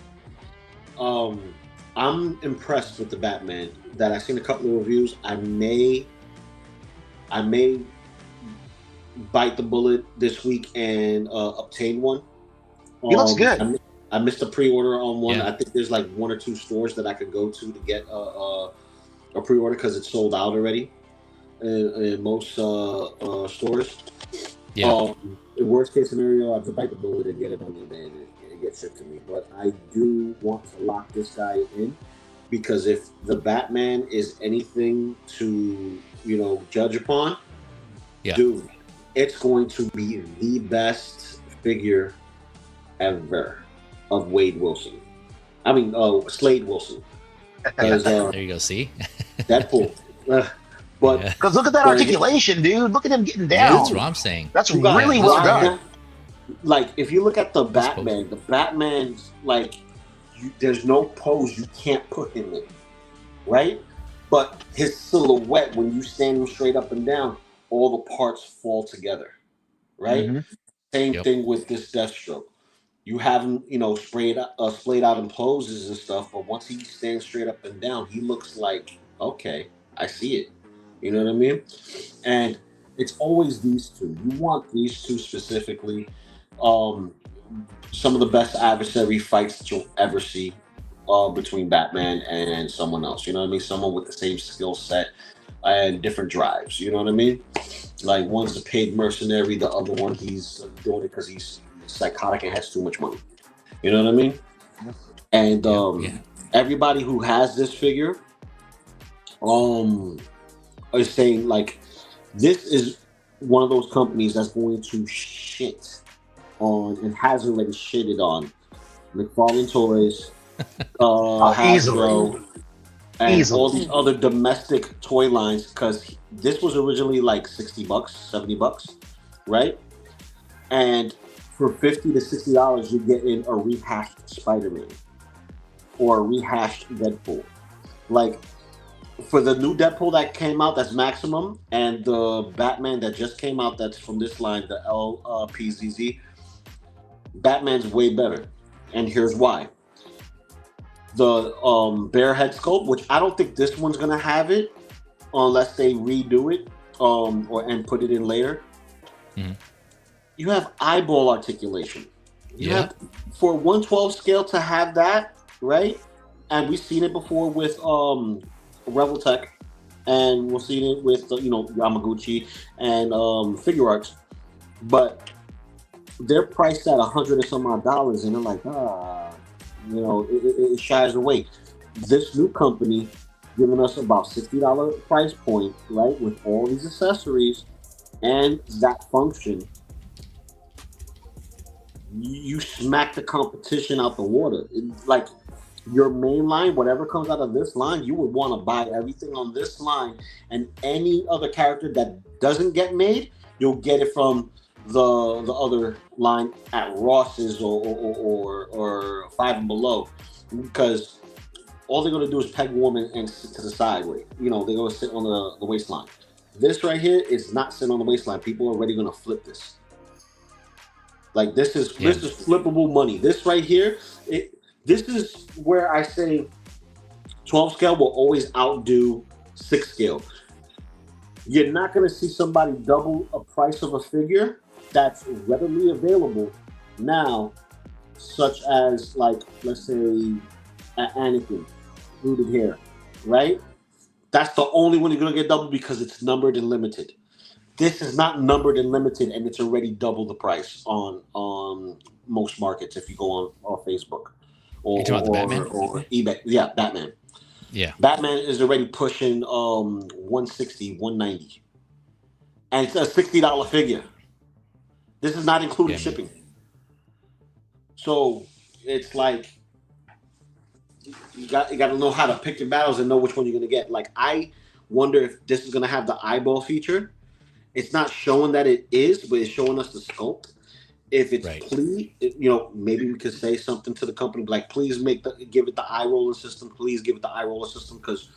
I'm impressed with the Batman. That I've seen a couple of reviews. I may bite the bullet this week and obtain one. He looks good. I missed a pre-order on one. Yeah. I think there's like 1 or 2 stores that I could go to get a pre-order because it's sold out already in most stores. Yeah. In worst case scenario, I could bite the bullet and get it on the day and get shipped to me. But I do want to lock this guy in because if the Batman is anything to judge upon, dude, it's going to be the best figure ever of Wade Wilson. I mean, Slade Wilson. There you go. See, Deadpool. But because look at that articulation, dude. Look at him getting down. Yeah, that's what I'm saying. That's really well done. Like, if you look at the Batman's like, there's no pose you can't put him in, right? But his silhouette, when you stand him straight up and down, all the parts fall together, right? Mm-hmm. Same thing with this Deathstroke. You have him, splayed out in poses and stuff, but once he stands straight up and down, he looks like, okay, I see it. You know what I mean? And it's always these two. You want these two specifically. Some of the best adversary fights that you'll ever see between Batman and someone else. You know what I mean? Someone with the same skill set and different drives. You know what I mean? Like one's a paid mercenary, the other one he's doing it because he's psychotic and has too much money. You know what I mean? And everybody who has this figure is saying like this is one of those companies that's going to shit on and has already shitted on McFarlane Toys, Hasbro, and all these other domestic toy lines, because this was originally like $60, $70, right? And for $50 to $60, you're getting a rehashed Spider-Man or a rehashed Deadpool. Like for the new Deadpool that came out, that's Maximum, and the Batman that just came out, that's from this line, the LPZZ. Batman's way better, and here's why. The bear head sculpt, which I don't think this one's gonna have it unless they redo it and put it in later. Mm-hmm. You have eyeball articulation. You have, for 1/12 scale to have that, right? And we've seen it before with Revel Tech, and we've seen it with Yamaguchi and Figura, but they're priced at $100 and some odd, and they're like, it shies away. This new company giving us about $60 price point, right, with all these accessories and that function. You smack the competition out the water. Like your main line, whatever comes out of this line, you would want to buy everything on this line, and any other character that doesn't get made, you'll get it from the other line at Ross's or Five and Below, because all they're gonna do is peg woman and sit to the side. They're gonna sit on the waistline. This right here is not sitting on the waistline. People are already gonna flip this. Like this is flippable money. This right here, this is where I say 12 scale will always outdo 6 scale. You're not gonna see somebody double a price of a figure that's readily available now, such as like, let's say Anakin, rooted hair, right? That's the only one you're gonna get double because it's numbered and limited. This is not numbered and limited, and it's already double the price on most markets if you go on Facebook or eBay. Yeah, Batman. Yeah, Batman is already pushing 160, 190, and it's a $60 figure. This is not including shipping. So it's like you got to know how to pick your battles and know which one you're gonna get. Like I wonder if this is gonna have the eyeball feature. It's not showing that it is, but it's showing us the sculpt. If it's maybe we could say something to the company like, please give it the eye roller system. Please give it the eye roller system, because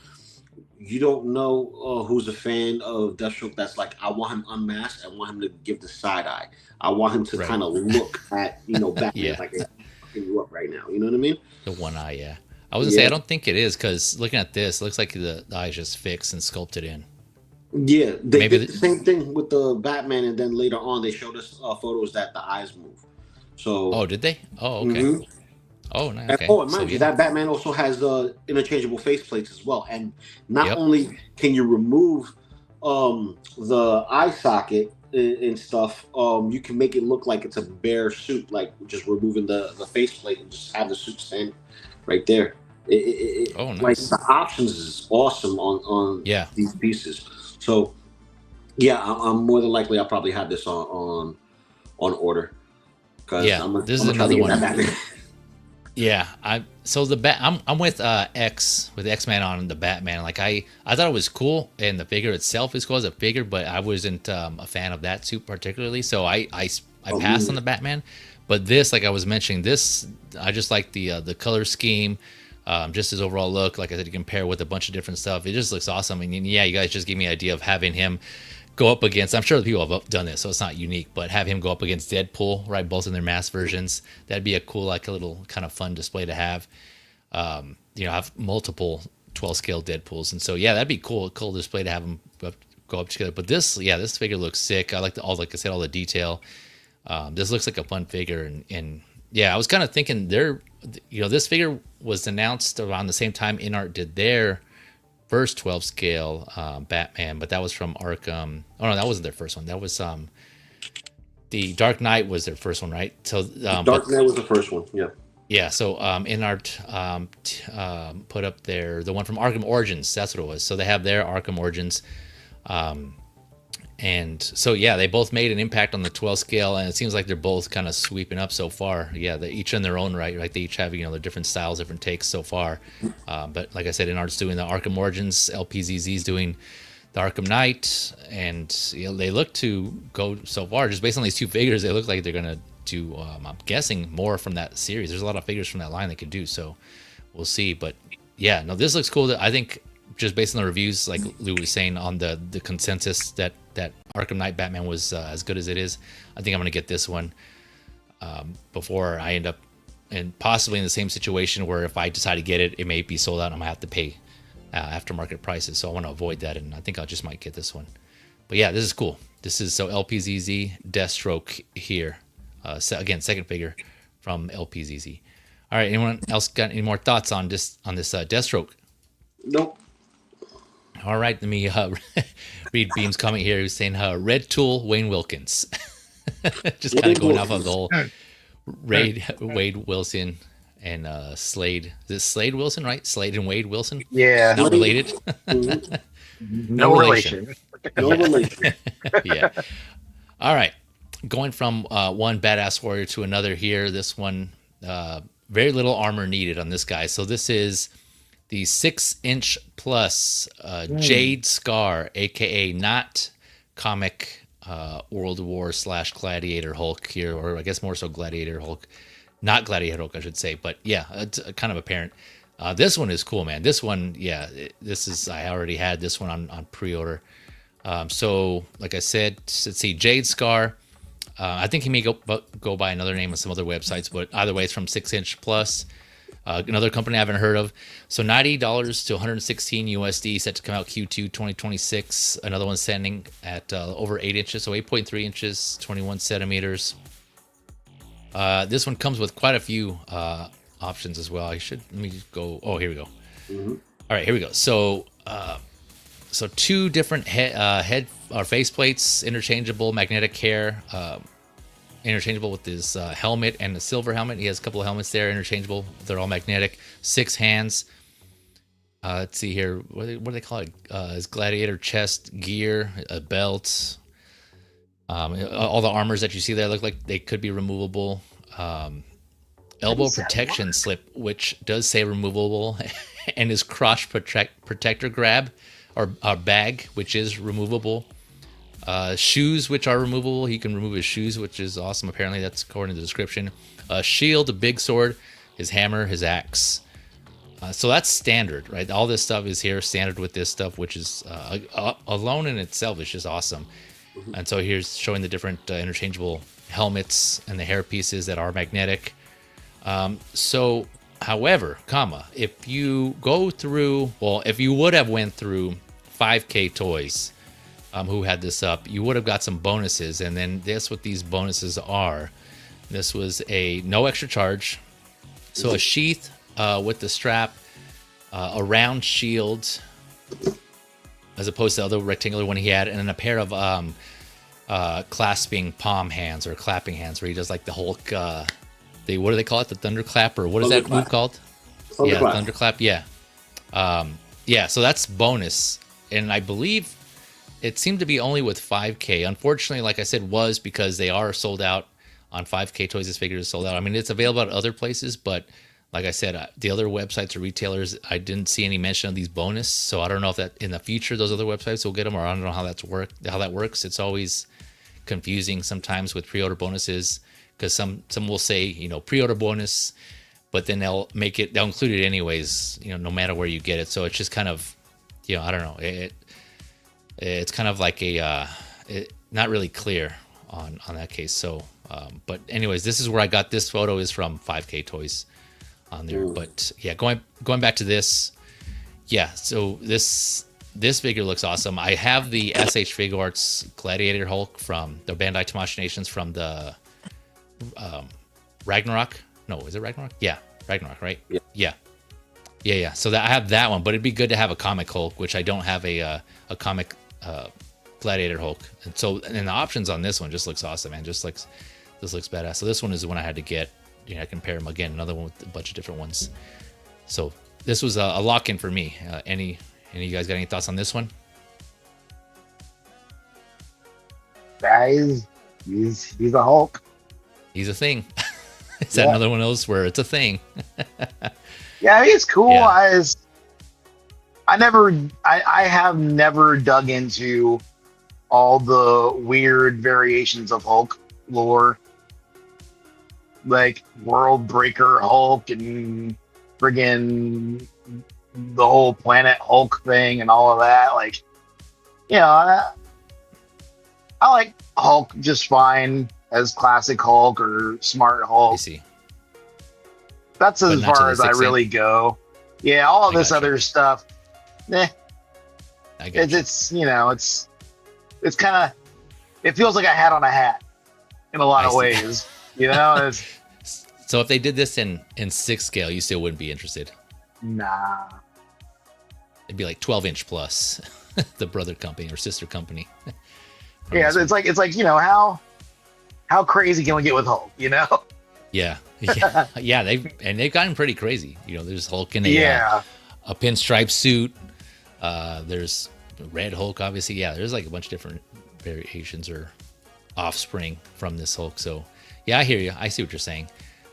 you don't know who's a fan of Deathstroke that's like, I want him unmasked. I want him to give the side eye. I want him to kind of look at Batman like they're fucking you up right now. You know what I mean? The one eye, yeah. I was gonna say I don't think it is, because looking at this, it looks like the eye's just fixed and sculpted in. Yeah, they did the same thing with the Batman, and then later on they showed us photos that the eyes move. So did they? Oh, okay. Mm-hmm. Oh, nice. Okay. And, mind you, that Batman also has interchangeable face plates as well. And not only can you remove the eye socket and stuff, you can make it look like it's a bare suit, like just removing the face plate and just have the suit stand right there. Nice. Like the options is awesome on these pieces. So, I'm more than likely I'll probably have this on order. This is another one. Yeah, I'm with X-Man on the Batman. Like I thought it was cool, and the figure itself is cool as a figure, but I wasn't a fan of that suit particularly. So I passed on the Batman. But this, like I was mentioning, this I just like the color scheme. Just his overall look, like I said, you compare with a bunch of different stuff. It just looks awesome. And yeah, you guys just gave me an idea of having him go up against, I'm sure the people have done this, so it's not unique, but have him go up against Deadpool, right? Both in their mass versions. That'd be a cool, like a little kind of fun display to have. Have multiple 12 scale Deadpools. And so, yeah, that'd be cool display to have them go up together. But this figure looks sick. I like like I said, all the detail. This looks like a fun figure. And yeah, I was kind of thinking this figure was announced around the same time InArt did their first 12 scale Batman, but that was from Arkham. Oh no, that wasn't their first one. That was the Dark Knight was their first one, right? So Dark Knight was the first one. Yeah. Yeah. So InArt put up the one from Arkham Origins. That's what it was. So they have their Arkham Origins. And so, yeah, they both made an impact on the 12 scale, and it seems like they're both kind of sweeping up so far. Yeah, they each in their own right? They each have, their different styles, different takes so far. But like I said, InArt's doing the Arkham Origins, LPZZ's doing the Arkham Knight, and they look to go so far, just based on these two figures, they look like they're going to do, I'm guessing, more from that series. There's a lot of figures from that line they could do, so we'll see. But yeah, no, this looks cool. I think just based on the reviews, like Lou was saying, on the consensus that Arkham Knight Batman was as good as it is, I think I'm going to get this one before I end up and possibly in the same situation where if I decide to get it, it may be sold out and I'm going to have to pay aftermarket prices. So I want to avoid that, and I think I just might get this one. But yeah, this is cool. This is LPZZ Deathstroke here. Again, second figure from LPZZ. All right, anyone else got any more thoughts on this Deathstroke? Nope. All right, let me read Beam's comment here. He's saying, Red Tool, Wayne Wilkins. Just kind of going off of the whole Wade Wilson and Slade. Is it Slade Wilson, right? Slade and Wade Wilson? Yeah. Not related? No relation. No relation. Yeah. All right. Going from one badass warrior to another here. This one, very little armor needed on this guy. So this is the 6-inch plus Jade Scar, aka not comic World War / Gladiator Hulk here, or I guess more so Gladiator Hulk, not Gladiator Hulk, I should say. But yeah, it's kind of apparent. This one is cool, man. This one, yeah, I already had this one on pre-order. So like I said, let's see, Jade Scar. I think he may go by another name on some other websites, but either way, it's from 6-inch plus. Another company I haven't heard of. So $90 to $116 USD, set to come out Q2 2026. Another one standing at over 8 inches, so 8.3 inches, 21 centimeters. This one comes with quite a few options as well. Let me just go. Oh, here we go. Mm-hmm. All right, here we go. So two different head or face plates, interchangeable magnetic hair. Interchangeable with his helmet and the silver helmet. He has a couple of helmets there, interchangeable. They're all magnetic. 6 hands. Let's see here. What do they call it? His gladiator chest gear, a belt. All the armors that you see there look like they could be removable. Elbow protection slip, which does say removable, and his crotch protector grab or bag, which is removable. Shoes, which are removable. He can remove his shoes, which is awesome. Apparently, that's according to the description. Shield, a big sword, his hammer, his axe. So that's standard, right? All this stuff is here, standard with this stuff, which is alone in itself is just awesome. Mm-hmm. And so here's showing the different interchangeable helmets and the hair pieces that are magnetic. However, if you go through, if you would have went through 5K Toys, who had this up, you would have got some bonuses, and then that's what these bonuses are. This was a no extra charge, so a sheath with the strap, a round shield, as opposed to the other rectangular one he had, and then a pair of clasping palm hands or clapping hands, where he does like the Hulk. What do they call it? The thunderclap, or what is that move called? Yeah, thunderclap. Yeah, yeah. So that's bonus, and I believe it seemed to be only with 5K. Unfortunately, like I said, was because they are sold out on 5K Toys. This figure is sold out. I mean, it's available at other places, but like I said, the other websites or retailers, I didn't see any mention of these bonus. So I don't know if that in the future those other websites will get them, or I don't know how that works. It's always confusing sometimes with pre-order bonuses, because some will say, pre-order bonus, but then they'll include it anyways, no matter where you get it. So it's just kind of, I don't know. It's kind of like not really clear on that case. So, but anyways, this is where I got this photo is from 5K Toys on there. Ooh. But yeah, going back to this. Yeah. So this figure looks awesome. I have the SH Figure Arts Gladiator Hulk from the Bandai Tamashii Nations from the Ragnarok. No, is it Ragnarok? Yeah, Ragnarok, right? Yeah. So I have that one, but it'd be good to have a comic Hulk, which I don't have a comic Gladiator Hulk. And the options on this one just looks awesome, man. This looks badass. So this one is the one I had to get. I compare them again. Another one with a bunch of different ones. So this was a lock-in for me. Any of you guys got any thoughts on this one? Guys, he's a Hulk. He's a thing. Is that another one of those where it's a thing? Yeah, he's cool. Yeah. I have never dug into all the weird variations of Hulk lore, like World Breaker Hulk and friggin' the whole Planet Hulk thing and all of that. Like, I like Hulk just fine as classic Hulk or smart Hulk. I see. That's as far as I really go. Yeah, all of this other stuff, I guess it's kind of, it feels like a hat on a hat in a lot of ways. So if they did this in 6 scale, you still wouldn't be interested? Nah. It'd be like 12-inch plus, the brother company or sister company. Yeah, it's like how crazy can we get with Hulk? Yeah. They've gotten pretty crazy. There's Hulk in a pinstripe suit. There's Red Hulk, obviously. Yeah, there's like a bunch of different variations or offspring from this Hulk. So yeah, I hear you. I see what you're saying.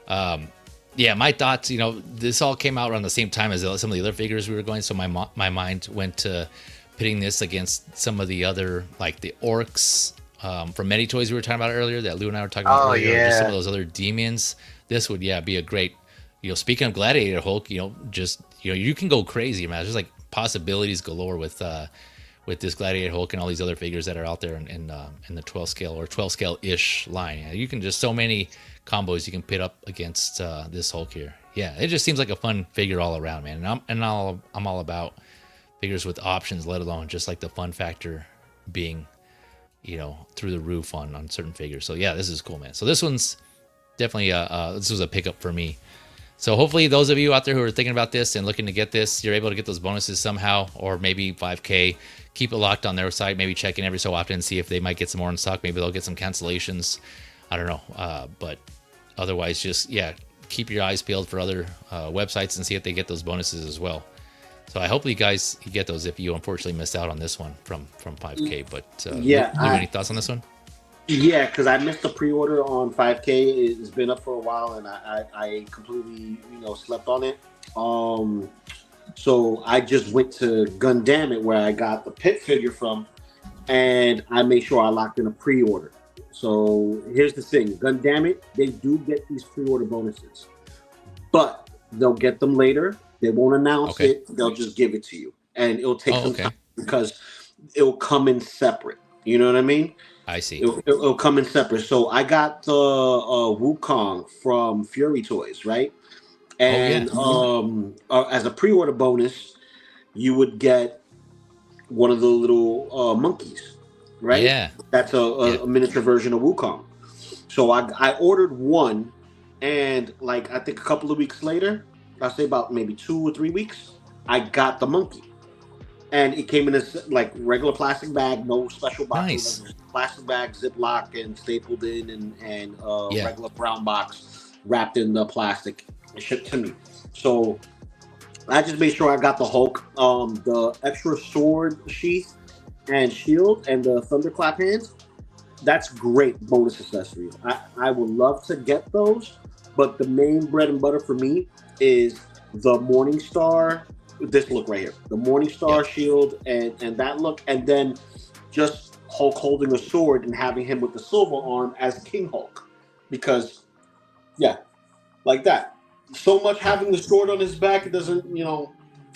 My thoughts. This all came out around the same time as some of the other figures we were going. So my mind went to pitting this against some of the other, like the orcs from MetyToyz we were talking about earlier, that Lou and I were talking about earlier. Just some of those other demons. This would be a great, speaking of Gladiator Hulk, just you can go crazy, man. There's like possibilities galore with this Gladiator Hulk and all these other figures that are out there in the 12 scale or 12 scale ish line. You can just so many combos you can pit up against this Hulk here. Yeah, it just seems like a fun figure all around, man. And I'm all about figures with options, let alone just like the fun factor being through the roof on certain figures. So yeah, this is cool, man. So this one's definitely this was a pickup for me. So hopefully those of you out there who are thinking about this and looking to get this, you're able to get those bonuses somehow, or maybe 5K. Keep it locked on their site. Maybe check in every so often and see if they might get some more in stock. Maybe they'll get some cancellations. I don't know. But otherwise, just keep your eyes peeled for other websites and see if they get those bonuses as well. So I hope you guys get those if you unfortunately missed out on this one from 5K. But any thoughts on this one? Yeah, because I missed the pre-order on 5K. It's been up for a while, and I completely slept on it. So I just went to Gundam It, where I got the pit figure from, and I made sure I locked in a pre-order. So here's the thing: Gundam It, they do get these pre-order bonuses, but they'll get them later. They won't announce it. They'll just give it to you, and it'll take some time because it'll come in separate. You know what I mean? I see. It'll come in separate. So I got the Wukong from Fury Toys, right? And as a pre-order bonus, you would get one of the little monkeys, right? Yeah. That's a miniature version of Wukong. So I ordered one, and like I think a couple of weeks later, I'll say about maybe 2 or 3 weeks, I got the monkey. And it came in this like regular plastic bag, no special box. Nice. Plastic bag, Ziploc, and stapled in, and regular brown box wrapped in the plastic and shipped to me. So I just made sure I got the Hulk, the extra sword sheath and shield, and the thunderclap hands. That's great bonus accessories. I would love to get those, but the main bread and butter for me is the Morning Star. This look right here, the Morning Star shield and that look, and then just Hulk holding a sword and having him with the silver arm as King Hulk, because like that. so much having the sword on his back, it doesn't,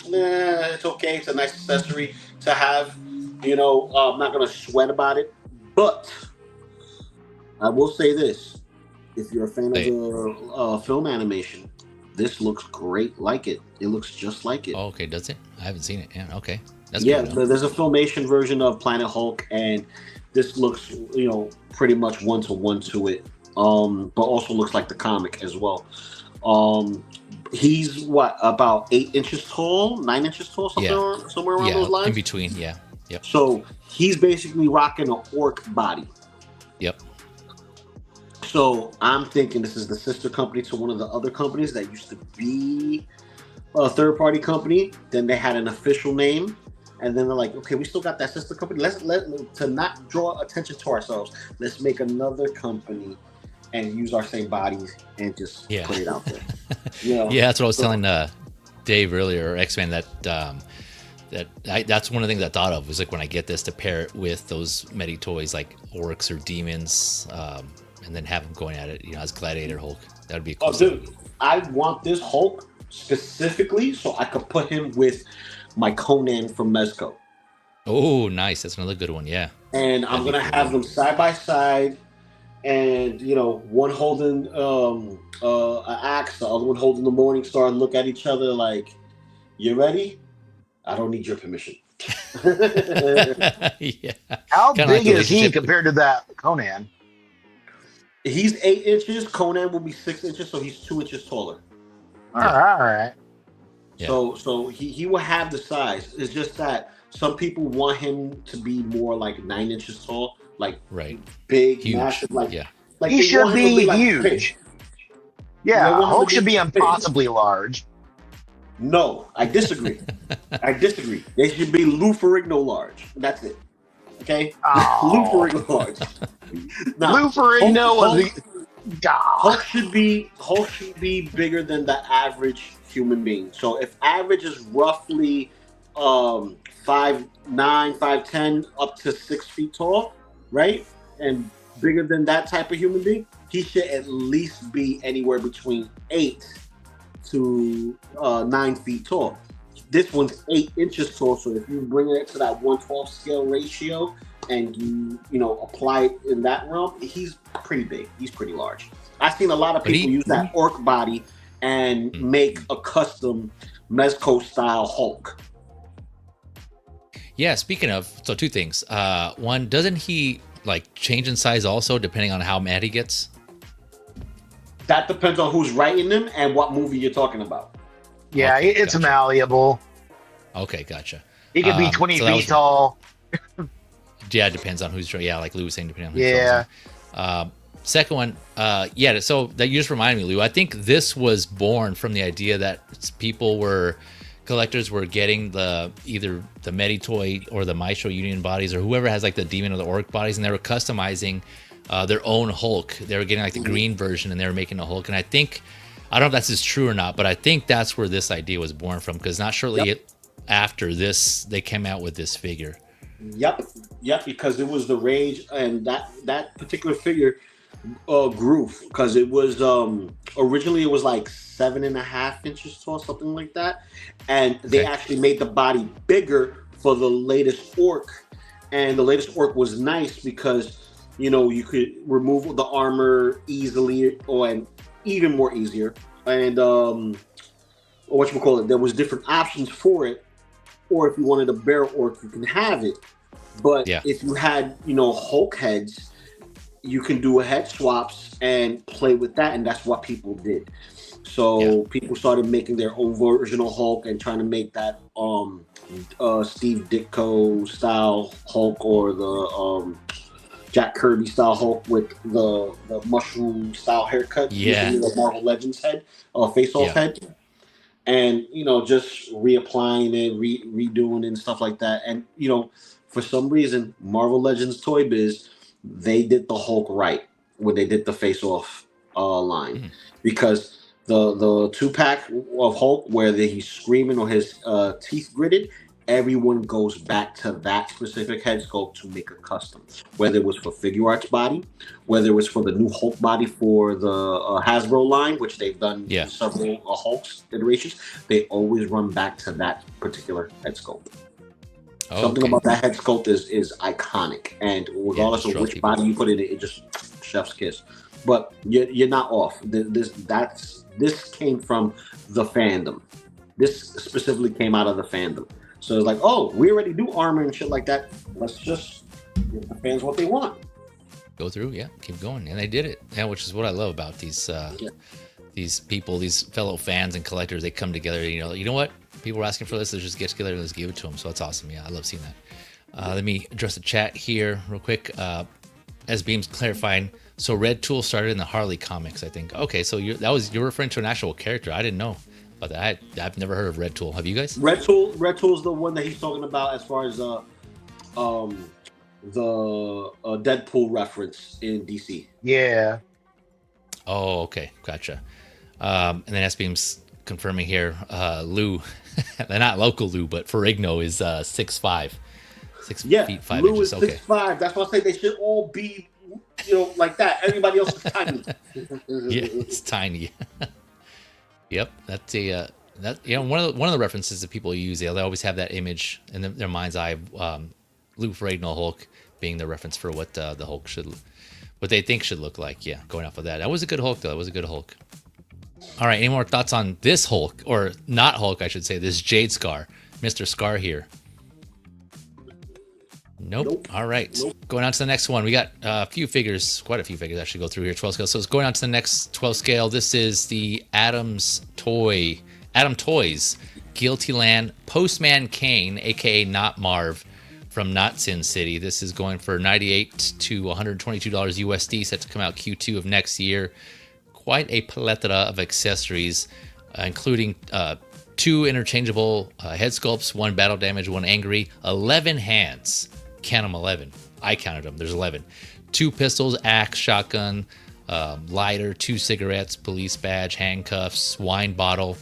it's okay. It's a nice accessory to have. I'm not gonna sweat about it, but I will say this: if you're a fan of the film animation, this looks great. Like it looks just like it. Oh, okay, does it? I haven't seen it. Yeah, okay, that's good. There's a Filmation version of Planet Hulk, and this looks, pretty much 1-to-1 to it. But also looks like the comic as well. He's about 8 inches tall, 9 inches tall, somewhere around those lines. In between, yeah. Yep. So he's basically rocking an orc body. Yep. So I'm thinking this is the sister company to one of the other companies that used to be a third-party company. Then they had an official name, and then they're like, okay, we still got that sister company. Let's to not draw attention to ourselves. Let's make another company and use our same bodies and just put it out there. Yeah, that's what I was telling Dave earlier, or X-Man, that's one of the things I thought of was like when I get this to pair it with those MetyToyz like orcs or demons, and then have them going at it, as Gladiator Hulk. That would be cool. Oh, dude, I want this Hulk specifically so I could put him with my Conan from Mezco. Oh, nice. That's another good one. Yeah. And I'm gonna have them side by side. And one holding an axe, the other one holding the Morning Star, and look at each other like, "You ready? I don't need your permission." Yeah. How big is he compared to that Conan? He's 8 inches. Conan will be 6 inches, so he's 2 inches taller. All right. Yeah. So he will have the size. It's just that some people want him to be more like 9 inches tall. Like big, huge. Massive, like he should be huge. Fish. Yeah, Hulk should be impossibly large. No, I disagree. They should be Lou Ferrigno large. That's it. Okay, Lou Ferrigno large. Now, Lou Ferrigno was the Hulk should be bigger than the average human being. So if average is roughly 5'9", 5'10", up to 6 feet tall. Right? And bigger than that type of human being, he should at least be anywhere between 8 to 9 feet tall. This one's 8 inches tall, so if you bring it to that 1/12 scale ratio and you apply it in that realm, he's pretty big. He's pretty large. I've seen a lot of people use that orc body and make a custom Mezco style Hulk. Yeah, speaking of, so 2 things. One, doesn't he like change in size also depending on how mad he gets? That depends on who's writing him and what movie you're talking about. Yeah, okay, it's malleable. Okay, gotcha. He could be 20 feet tall. Yeah, it depends on who's, like Lou was saying, depending on who's writing. Second one, so that you just reminded me, Lou, I think this was born from the idea that collectors were getting either the MetyToy or the Maestro Union bodies, or whoever has like the demon or the orc bodies, and they were customizing their own Hulk. They were getting like the green version, and they were making a Hulk. And I don't know if that's true or not, but I think that's where this idea was born from, because not shortly after this, they came out with this figure. Yep, because it was the rage, and that particular figure grew, because it was originally it was like 7.5 inches tall, something like that, and they actually made the body bigger for the latest orc, and the latest orc was nice because you could remove the armor easily, and even more easier, and there was different options for it, or if you wanted a barrel orc, you can have it, but if you had Hulk heads, you can do a head swaps and play with that, and that's what people did. So people started making their own version of Hulk and trying to make that Steve Ditko style Hulk, or the Jack Kirby style Hulk with the mushroom style haircut, the Marvel Legends head, face-off head, and just reapplying it, redoing it and stuff like that. And for some reason, Marvel Legends Toy Biz, they did the Hulk right when they did the face-off line, because the 2-pack of Hulk where he's screaming or his teeth gritted, everyone goes back to that specific head sculpt to make a custom. Whether it was for Figuart's body, whether it was for the new Hulk body for the Hasbro line, which they've done several Hulk's iterations, they always run back to that particular head sculpt. Something about that head sculpt is iconic, and regardless of which body you put in it just chef's kiss. But you're not off. This came from the fandom. This specifically came out of the fandom. So it's like, oh, we already do armor and shit like that. Let's just give the fans what they want. Go through, keep going, and they did it. Yeah, which is what I love about these people, these fellow fans and collectors. They come together. You know what? People are asking for this. Let's just get together and let's give it to them. So that's awesome. Yeah, I love seeing that. Let me address the chat here real quick. As Beam's clarifying, so Red Tool started in the Harley comics, I think. Okay, so you're referring to an actual character. I didn't know about that. I've never heard of Red Tool. Have you guys? Red Tool is the one that he's talking about as far as the Deadpool reference in DC. Yeah. Oh, okay, gotcha. And then S Beam's confirming here, Lou, not local Lou, but Ferrigno is 6'5", 6 feet 5 Lou inches. Is 6'5". That's why I say they should all be, like that. Everybody else is tiny. Yeah, it's tiny. Yep, that's one of the references that people use. They always have that image in their mind's eye. Lou Ferrigno Hulk being the reference for what the Hulk what they think should look like. Yeah, going off of that. That was a good Hulk, though. That was a good Hulk. All right, any more thoughts on this Hulk, or not Hulk, I should say, this Jade Scar, Mr. Scar here? Nope. All right, Going on to the next one. We got quite a few figures actually go through here, 12 scale. So it's going on to the next 12 scale. This is the Adam Toyz, Guilty Land, Postman Kane, aka Not Marv, from Not Sin City. This is going for $98 to $122 USD, set to come out Q2 of next year. Quite a plethora of accessories, including 2 interchangeable head sculpts, 1 battle damage, 1 angry, 11 hands. Count them, 11. I counted them. There's 11. 2 pistols, axe, shotgun, lighter, 2 cigarettes, police badge, handcuffs, wine bottle.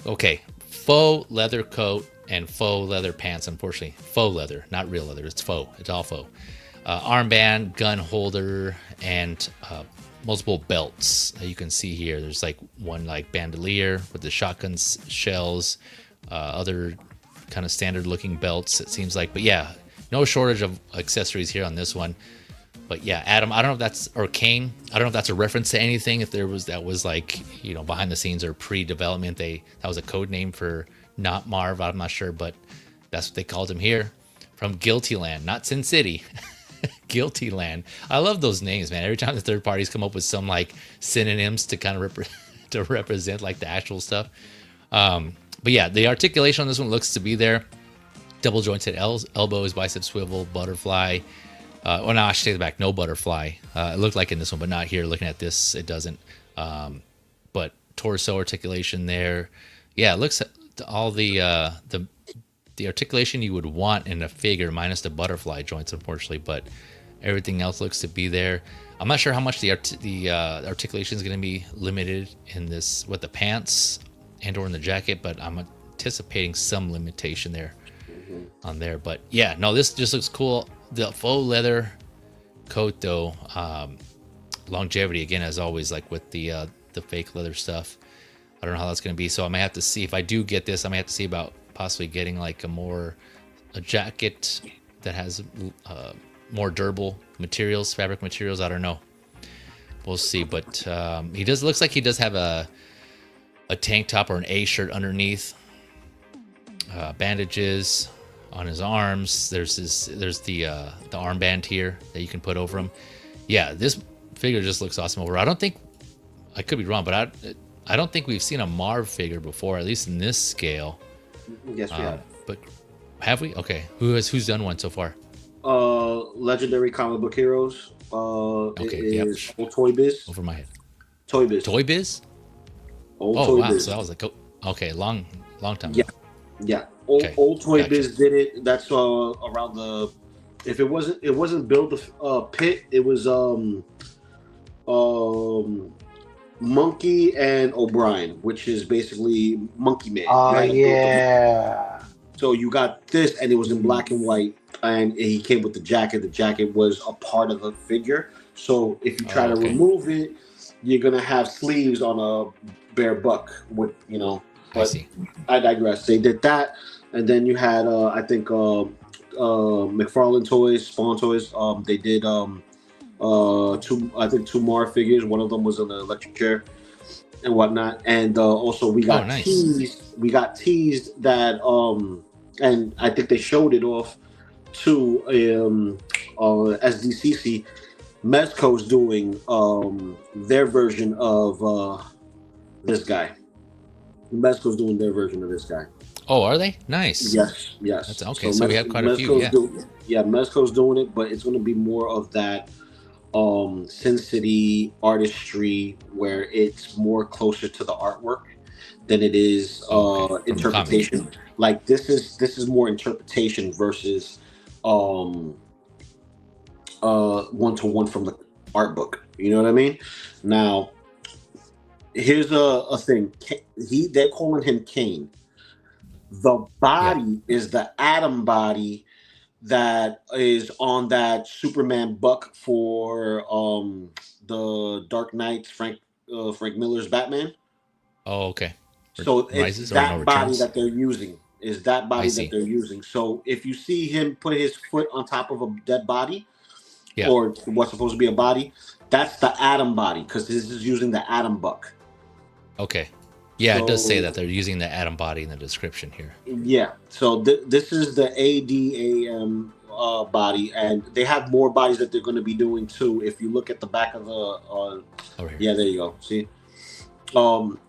Okay, faux leather coat and faux leather pants. Unfortunately, faux leather, not real leather. It's faux. It's all faux. Armband, gun holder, and multiple belts. You can see here. There's like one like bandolier with the shotgun shells, other kind of standard looking belts. It seems like, but yeah, no shortage of accessories here on this one. But yeah, Adam, I don't know if that's, or Kane, I don't know if that's a reference to anything. If that was like, behind the scenes or pre-development, that was a code name for Not Marv. I'm not sure, but that's what they called him here. From Guilty Land, not Sin City. Guilty Land. I love those names, man. Every time the third parties come up with some like synonyms to kind of represent like the actual stuff. But yeah, the articulation on this one looks to be there. Double jointed elbows, bicep swivel, butterfly. No, I should take it back. No butterfly. It looked like in this one, but not here. Looking at this, it doesn't. But torso articulation there. Yeah, it looks all the articulation you would want in a figure, minus the butterfly joints, unfortunately. But everything else looks to be there. I'm not sure how much the articulation is going to be limited in this with the pants and/or in the jacket, but I'm anticipating some limitation there on there. But yeah, no, this just looks cool. The faux leather coat, though, longevity again, as always, like with the fake leather stuff. I don't know how that's going to be, so I might have to see if I do get this. I might have to see about possibly getting like a jacket that has more durable materials, fabric materials. I don't know. We'll see. But looks like he does have a tank top or an A shirt underneath. Bandages on his arms. There's the armband here that you can put over him. Yeah, this figure just looks awesome over. I could be wrong, but I don't think we've seen a Marv figure before, at least in this scale. Yes, we have. But have we? Okay. Who's done one so far? Legendary comic book heroes. Okay. It is Old Toy Biz. Over my head. Toy Biz. Toy Biz? Toy Biz. So that was long time ago. Yeah. Old Toy Gotcha. Biz did it. That's around the. If it wasn't Build the Pit. It was Monkey and O'Brien, which is basically Monkey Man. Oh yeah. So you got this, and it was in black and white, and he came with the jacket. The jacket was a part of the figure. So if you try to remove it, you're gonna have sleeves on a bare buck with, you know. But I see. I digress. They did that, and then you had I think McFarlane Toys, Spawn Toys. They did two more figures. One of them was an electric chair and whatnot, and also we got teased. We got teased that and I think they showed it off to SDCC. Mezco's doing their version of this guy. Mezco's doing their version of this guy. Oh, are they? Nice. Yes. That's okay. So we have quite a few. Yeah, Mezco's doing it, but it's going to be more of that Sin City artistry, where it's more closer to the artwork than it is interpretation. Like this is more interpretation versus one-to-one from the art book. You know what I mean? Now, here's a thing. They're calling him Kane. The body is the Atom body that is on that Superman buck for the Dark Knight, Frank Miller's Batman. Oh, okay. So it's that body that they're using. Is that body that they're using. So if you see him put his foot on top of a dead body, or what's supposed to be a body, that's the Atom body, because this is using the Atom buck. Okay. Yeah, so, it does say that they're using the Atom body in the description here. Yeah. So this is the ADAM body, and they have more bodies that they're going to be doing too. If you look at the back of the yeah, there you go. See,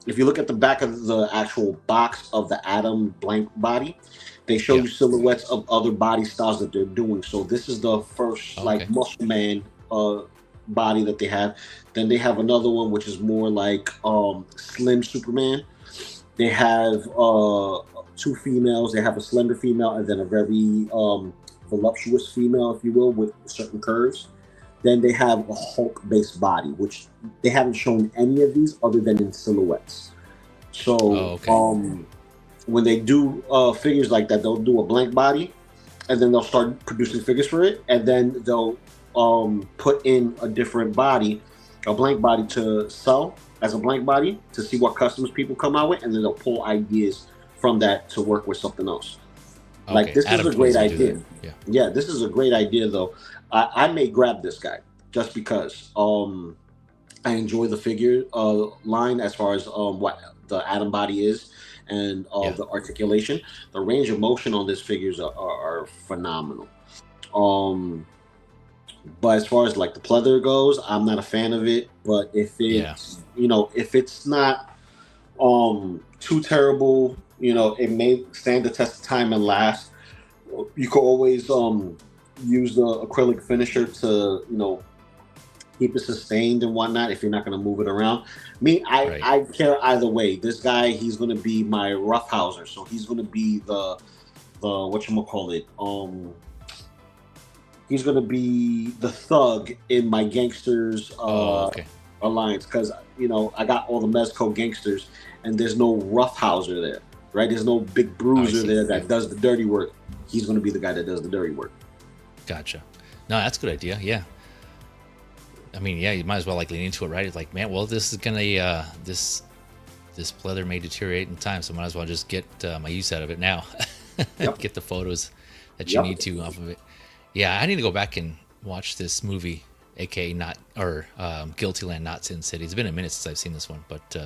if you look at the back of the actual box of the Atom blank body, they show you silhouettes of other body styles that they're doing. So this is the first like Muscle Man body that they have. Then they have another one which is more like Slim Superman. They have two females. They have a slender female and then a very voluptuous female, if you will, with certain curves. Then they have a Hulk-based body, which they haven't shown any of these other than in silhouettes. So when they do figures like that, they'll do a blank body, and then they'll start producing figures for it, and then they'll put in a different body, a blank body to sell as a blank body to see what customs people come out with, and then they'll pull ideas from that to work with something else. Okay. Like this is a great idea. Yeah, this is a great idea though. I may grab this guy just because I enjoy the figure line as far as what the Atom body is and the articulation. The range of motion on this figures are phenomenal. But as far as like the pleather goes, I'm not a fan of it. But if it's if it's not too terrible, it may stand the test of time and last. You could always use the acrylic finisher to keep it sustained and whatnot if you're not going to move it around. I care either way. This guy, he's going to be my roughhouser, so he's going to be the whatchamacallit, he's going to be the thug in my gangsters alliance, because I got all the Mezco gangsters and there's no roughhouser there, right? There's no big bruiser there that does the dirty work. He's going to be the guy that does the dirty work. Gotcha. No, that's a good idea. Yeah. I mean, you might as well lean into it, right? It's like, man, well, this is gonna this pleather may deteriorate in time, so might as well just get my use out of it now. Get the photos that you need to off of it. Yeah, I need to go back and watch this movie, aka Guilty Land, not Sin City. It's been a minute since I've seen this one, but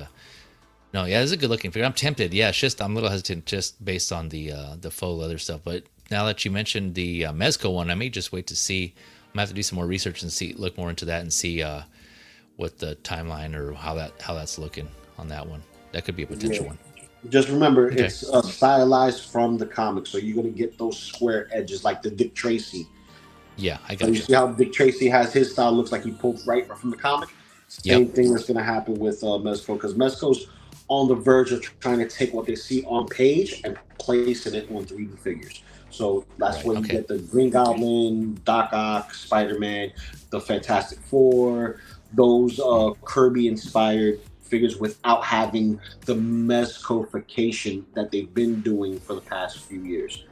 no, it's a good looking figure. I'm tempted. Yeah, it's just I'm a little hesitant just based on the faux leather stuff, but now that you mentioned the Mezco one, I may just wait to see. I'm gonna have to do some more research and look more into that and see what the timeline or how that's looking on that one. That could be a potential one. Just remember, it's stylized from the comics, so you're gonna get those square edges like the Dick Tracy. Yeah, I got you. See how Dick Tracy has his style? Looks like he pulled right from the comic. Same thing that's gonna happen with Mezco, because Mezco's on the verge of trying to take what they see on page and placing it on 3D figures. So that's where you get the Green Goblin, Doc Ock, Spider-Man, the Fantastic Four, those Kirby-inspired figures without having the mezcoification that they've been doing for the past few years.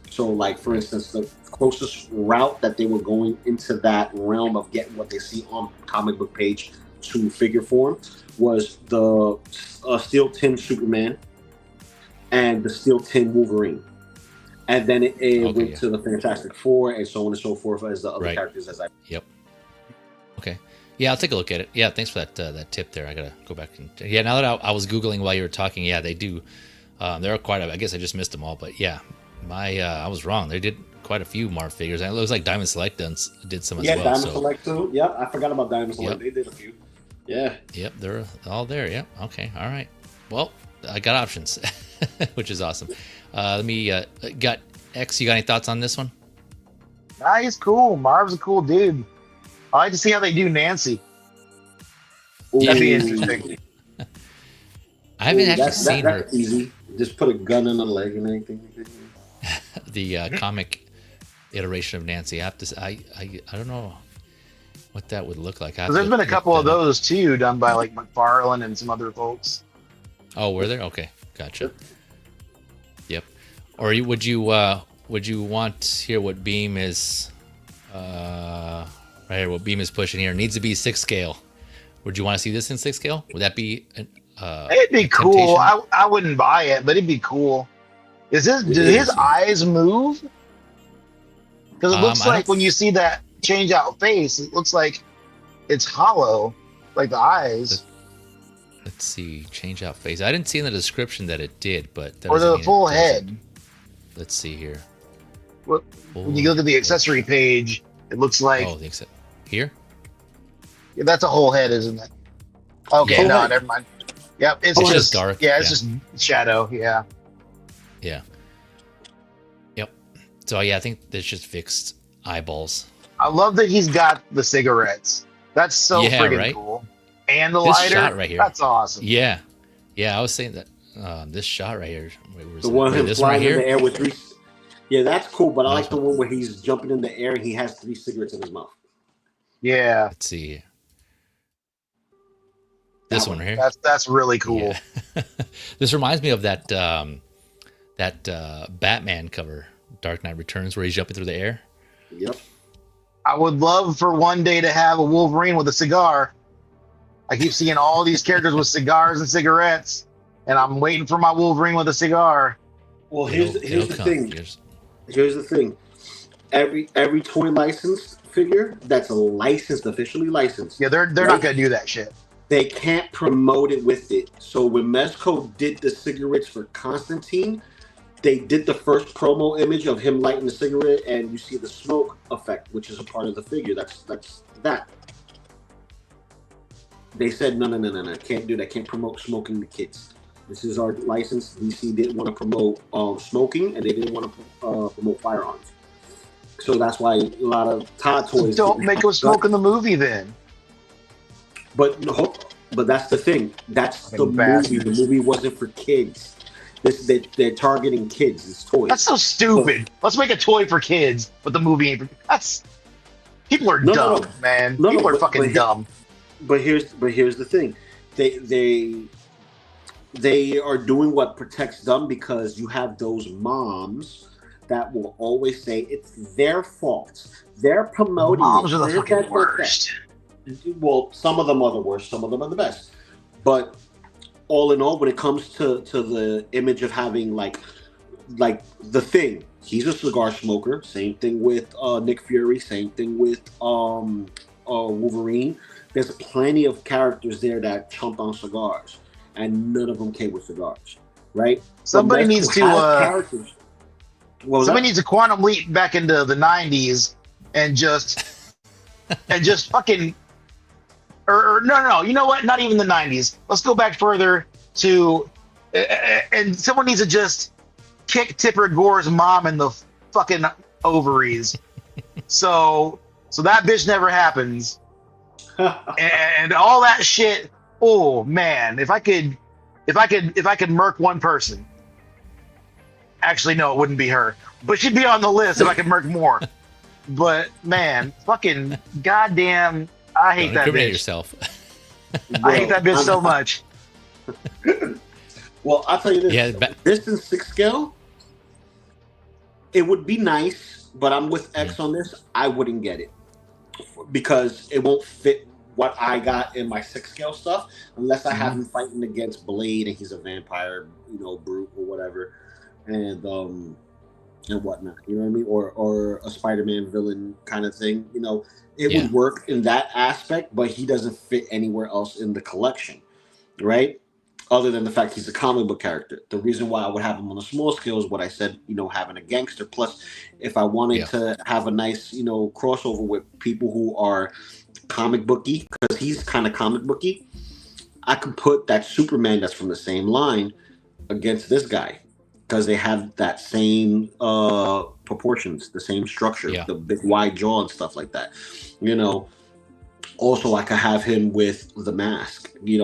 So, like, for instance, the closest route that they were going into that realm of getting what they see on comic book page to figure form was the Steel Tin Superman and the Steel Tin Wolverine. And then it went to the Fantastic Four and so on and so forth as the other characters as I... Yep. Okay. Yeah, I'll take a look at it. Yeah, thanks for that tip there. I got to go back. Yeah, now that I was Googling while you were talking, yeah, they do. There are quite a... I guess I just missed them all, but yeah. I was wrong. They did quite a few Marv figures. And it looks like Diamond Select did some as well. Yeah, Diamond Select too. Yeah, I forgot about Diamond Select. They did a few. Yeah. Yep, they're all there. Yep. Okay. All right. Well, I got options, which is awesome. Let me got X. You got any thoughts on this one? Nah, he's cool. Marv's a cool dude. I like to see how they do Nancy. That'd be interesting. I haven't actually seen her. That's easy. Just put a gun in the leg and anything. The comic iteration of Nancy. I have to. I don't know what that would look like. There's been a couple of those too, done by like McFarlane and some other folks. Oh, were there? Okay, gotcha. Yep. Or would you want here what Beam is? Right here, what Beam is pushing here needs to be 6 scale. Would you want to see this in 6 scale? Would that be? It'd be cool. I wouldn't buy it, but it'd be cool. Do his eyes move? Because it looks like when you see that change out face, it looks like it's hollow, like the eyes. Let's see, change out face. I didn't see in the description that it did, but that or the full head. Let's see here. When you look at the accessory page, it looks like here. Yeah, that's a whole head, isn't it? Okay, yeah. No, never mind. Yep, it's just dark. Yeah, it's just shadow. Yeah. Yeah. Yep. So yeah, I think there's just fixed eyeballs. I love that he's got the cigarettes. That's so freaking cool. And the lighter. Shot right here. That's awesome. Yeah. Yeah, I was saying that this shot right here. The one him flying in the air with 3. Yeah, that's cool. But I like the one where he's jumping in the air and he has 3 cigarettes in his mouth. Yeah. Let's see. This one right here. That's really cool. Yeah. This reminds me of that Batman cover, Dark Knight Returns, where he's jumping through the air. Yep. I would love for one day to have a Wolverine with a cigar. I keep seeing all these characters with cigars and cigarettes, and I'm waiting for my Wolverine with a cigar. Well, here's the thing. Here's the thing. Every toy licensed figure that's officially licensed. Yeah, they're not gonna do that shit. They can't promote it with it. So when Mezco did the cigarettes for Constantine, they did the first promo image of him lighting the cigarette, and you see the smoke effect, which is a part of the figure. That's that. They said no, can't do that. Can't promote smoking to kids. This is our license. DC didn't want to promote smoking, and they didn't want to promote firearms. So that's why a lot of Todd toys don't make us smoke in the movie then. But that's the thing. That's the movie. The movie wasn't for kids. They're targeting kids. It's toys. That's so stupid. Let's make a toy for kids, but the movie ain't. People are dumb, man. People are fucking dumb. But here's the thing. They are doing what protects them, because you have those moms that will always say it's their fault. They're promoting. Moms are the fucking worst. Well, some of them are the worst, some of them are the best. But all in all, when it comes to the image of having like the Thing, he's a cigar smoker. Same thing with Nick Fury. Same thing with Wolverine. There's plenty of characters there that chump on cigars, and none of them came with cigars, right? Somebody needs to needs a quantum leap back into the 90s and just fucking. Or no, you know what? Not even the 90s. Let's go back further to, and someone needs to just kick Tipper Gore's mom in the fucking ovaries, so that bitch never happens, and all that shit. Oh man, if I could murk one person. Actually, no, it wouldn't be her, but she'd be on the list if I could murk more. But man, fucking goddamn. I hate Don't that incriminate bitch. yourself. I hate that bitch so much. Well, I'll tell you this. Yeah, This in 6 scale, it would be nice, but I'm with X on this. I wouldn't get it because it won't fit what I got in my 6 scale stuff unless I have him fighting against Blade and he's a vampire, brute or whatever, and whatnot. You know what I mean? Or a Spider-Man villain kind of thing. It would work in that aspect, but he doesn't fit anywhere else in the collection, right? Other than the fact he's a comic book character. The reason why I would have him on a small scale is what I said, having a gangster. Plus, if I wanted to have a nice, crossover with people who are comic booky, because he's kind of comic booky, I could put that Superman that's from the same line against this guy because they have that same proportions, the same structure, the big wide jaw and stuff like that. Also, I could have him with the mask, He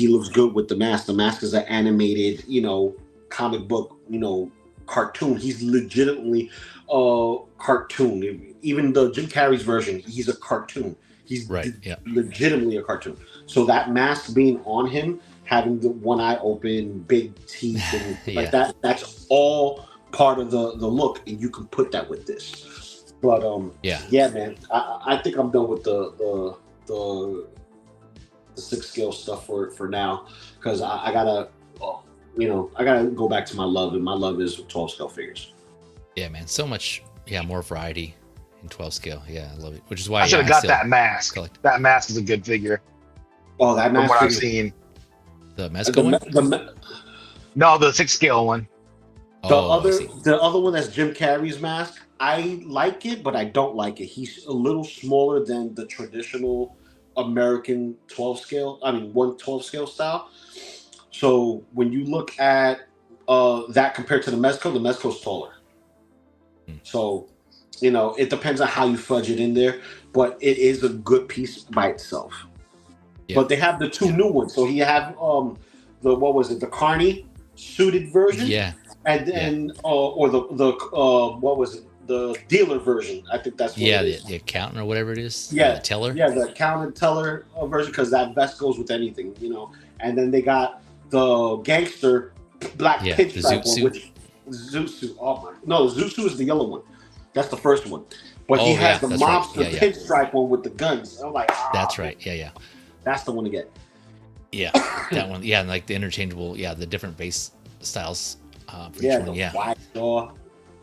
looks good with the mask. The mask is an animated, comic book, cartoon. He's legitimately a cartoon. Even the Jim Carrey's version, he's a cartoon. He's legitimately a cartoon. So that mask being on him, having the one eye open, big teeth, and like that's all part of the look, and you can put that with this. But man, I think I'm done with the 6 scale stuff for now because I gotta go back to my love, and my love is 12 scale figures. Yeah, man, so much more variety in 12 scale. Yeah, I love it. Which is why I should have got that mask. That mask is a good figure. Oh, that mask. From what I've seen. The Mezco one? No, the 6 scale one. The other one that's Jim Carrey's mask. I like it, but I don't like it. He's a little smaller than the traditional American 12 scale. I mean, 112 scale style. So when you look at that compared to the Mezco's taller. So, it depends on how you fudge it in there, but it is a good piece by itself. Yeah. But they have the 2 new ones. So you have the Carney suited version. Yeah. And then or the dealer version. I think that's what it is. The accountant or whatever it is. Yeah, the teller. Yeah, the accountant teller version, because that vest goes with anything, And then they got the gangster black pinstripe one, which Zoot suit. No, Zoot suit is the yellow one. That's the first one. But he has the mobster pinstripe one with the guns. I'm like, that's right. Yeah. That's the one to get. Yeah, that one. Yeah, and like the interchangeable. Yeah, the different base styles. For each one. Yeah. Wide jaw.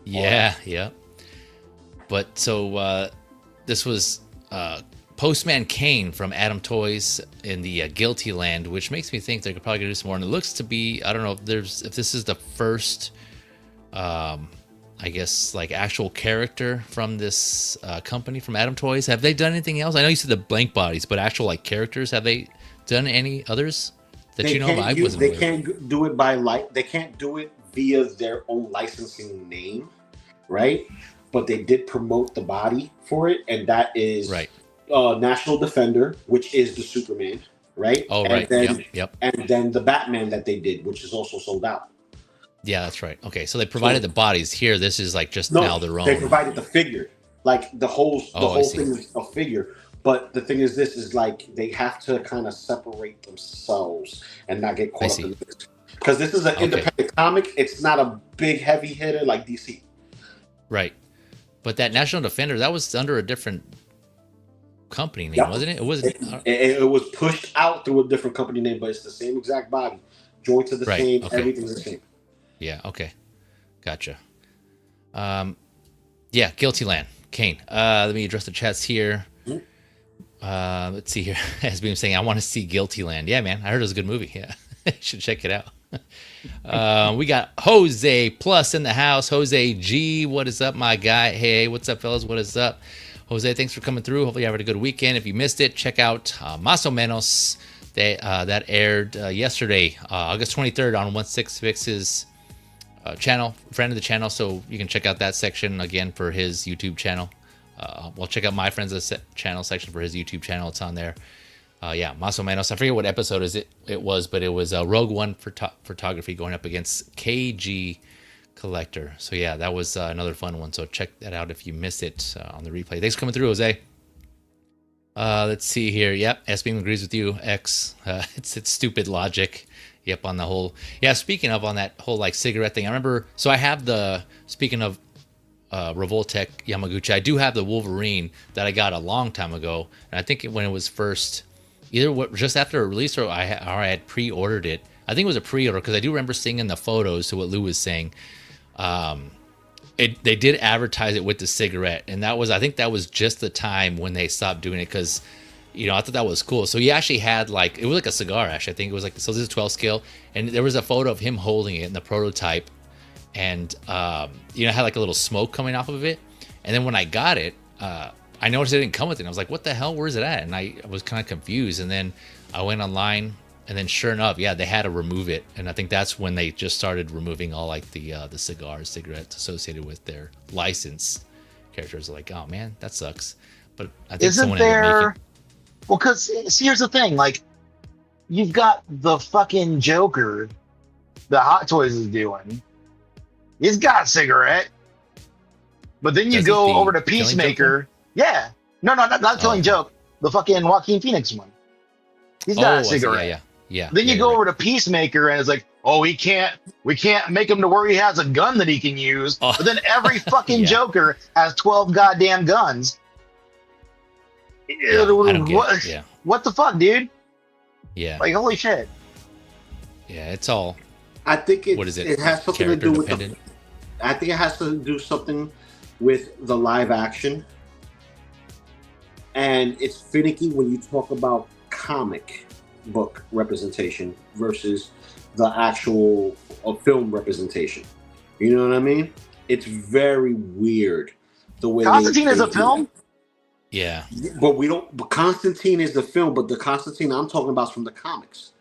Yeah. But so this was Postman Kane from Adam Toys in the Guilty Land, which makes me think they're probably gonna do some more. And it looks to be, I don't know if this is the first, I guess like actual character from this company from Adam Toys. Have they done anything else? I know you said the blank bodies, but actual like characters, have they done any others that they you know? They can't do it they can't do it via their own licensing name, right? But they did promote the body for it, and that is National Defender, which is the Superman, right? Oh, and right. Then, yep. And then the Batman that they did, which is also sold out. Yeah, that's right. Okay, so they provided the bodies. Here, this is like just now their own. They provided the figure. Like the whole thing is a figure. But the thing is, this is like they have to kind of separate themselves and not get caught up in this. Because this is an independent comic. It's not a big heavy hitter like DC. Right. But that National Defender, that was under a different company name, wasn't it? It was pushed out through a different company name, but it's the same exact body. Joints are the same. Okay. Everything's the same. Yeah, okay. Gotcha. Guilty Land. Kane. Let me address the chats here. Let's see here. As being saying, I want to see Guilty Land. Yeah, man. I heard it was a good movie. Yeah. Should check it out. We got Jose Plus in the house. Jose G, what is up, my guy? Hey, what's up, fellas? What is up? Jose, thanks for coming through. Hopefully you had a good weekend. If you missed it, check out Más o Menos. That aired yesterday, August 23rd on 166's channel, friend of the channel. So you can check out that section again for his YouTube channel. Well, check out my friend's channel section for his YouTube channel. It's on there. Más o Menos. I forget what episode it was, but it was Rogue One photography going up against KG Collector. So yeah, that was another fun one. So check that out if you missed it on the replay. Thanks for coming through, Jose. Let's see here. Yep, S-Beam agrees with you, X. It's stupid logic. Yep, on the whole. Yeah, speaking of on that whole like cigarette thing, I remember. So I have speaking of Revoltech Yamaguchi, I do have the Wolverine that I got a long time ago, and I think when it was first, just after a release or I had pre-ordered it. I think it was a pre-order because I do remember seeing in the photos to what Lou was saying. They did advertise it with the cigarette, and I think that was just the time when they stopped doing it because, I thought that was cool. So he actually had it was like a cigar ash. I think it was so this is 12 scale, and there was a photo of him holding it in the prototype, and it had like a little smoke coming off of it. And then when I got it, I noticed it didn't come with it. And I was like, what the hell? Where's it at? And I was kind of confused. And then I went online. And then sure enough, yeah, they had to remove it. And I think that's when they just started removing all like the cigarettes associated with their license characters. Like, oh man, that sucks. But I think someone ended up making... Well, because here's the thing, like, you've got the fucking Joker that Hot Toys is doing. He's got a cigarette. But then you go over to Peacemaker. Yeah. No, not Killing Joke. The fucking Joaquin Phoenix one. He's got a cigarette. Yeah. Then you go over to Peacemaker and it's like, oh, we can't make him to where he has a gun that he can use. But then every fucking Joker has 12 goddamn guns. What the fuck, dude? Yeah. Like, holy shit. Yeah, it's all. I think what is it? It has something to do with I think it has to do something with the live action. And it's finicky when you talk about comic book representation versus the actual film representation. You know what I mean? It's very weird the way Constantine is a film. Yeah, but we don't. But Constantine is the film, but the Constantine I'm talking about is from the comics.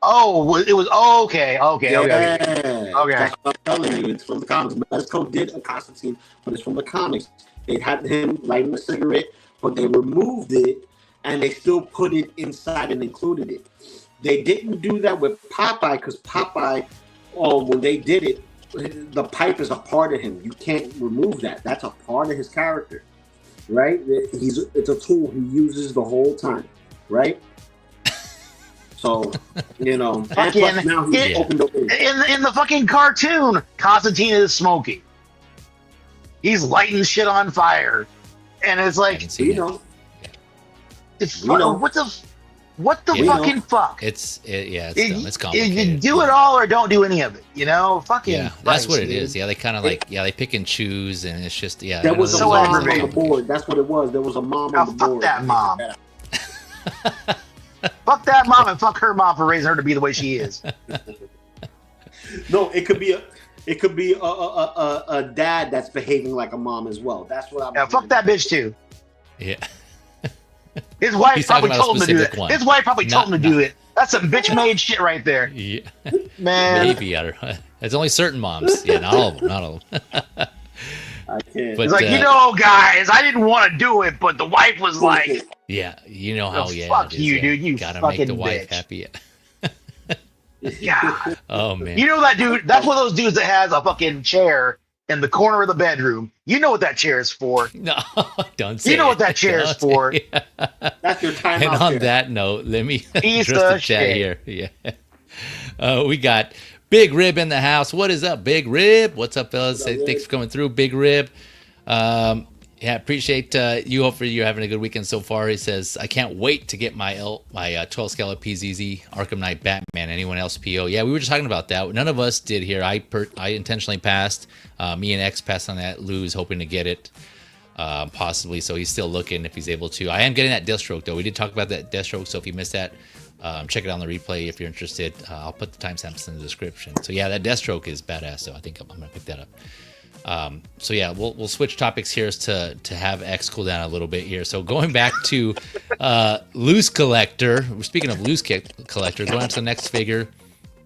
Oh, it was okay. Okay. That's what I'm telling you. It's from the comics. Mezco did a Constantine, but it's from the comics. They had him lighting a cigarette, but they removed it. And they still put it inside and included it. They didn't do that with Popeye because Popeye, when they did it, the pipe is a part of him. You can't remove that. That's a part of his character, right? It's a tool he uses the whole time, right? So, and plus now he's opened up. In the fucking cartoon, Constantine is smoking. He's lighting shit on fire, and it's like what the fucking fuck? It's dumb. It's complicated. You do it all or don't do any of it. Fucking. Yeah, that's what it is. Yeah, they kind of they pick and choose, and it's just There was a mom on the board. That's what it was. There was a mom on the board. Fuck that mom. Fuck that mom and fuck her mom for raising her to be the way she is. No, it could be a dad that's behaving like a mom as well. That's what I'm. Yeah, fuck that bitch too. Yeah. His wife probably told him to do it. His wife probably told him to do it. That's some bitch-made shit right there. Yeah. Man. Maybe. It's only certain moms. Yeah, not all of them. Not all of them. I can't. But, it's like, guys, I didn't want to do it, but the wife was like... Yeah, you know how, fuck you, dude. You gotta fucking make the wife bitch. happy. God. Oh, man. You know that dude, that's one of those dudes that has a fucking chair in the corner of the bedroom. You know what that chair is for. No, don't say You know what that chair is for. That's your time. And on that note, let me address the chat here. Yeah. We got Big Rib in the house. What is up, Big Rib? What's up, fellas? Thanks for coming through, Big Rib. Yeah, appreciate you. Hopefully you're having a good weekend so far. He says, I can't wait to get my 12 scale LPZZ Arkham Knight Batman. Anyone else PO? Yeah, we were just talking about that. None of us did here. I intentionally passed. Me and X passed on that. Lou's hoping to get it, possibly. So he's still looking if he's able to. I am getting that Deathstroke, though. We did talk about that Deathstroke, so if you missed that, check it out on the replay if you're interested. I'll put the timestamps in the description. So yeah, that Deathstroke is badass, so I think I'm going to pick that up. So yeah, we'll switch topics here to have X cool down a little bit here. So going back to Loosecollector. We're speaking of Loosecollector. Going on to the next figure.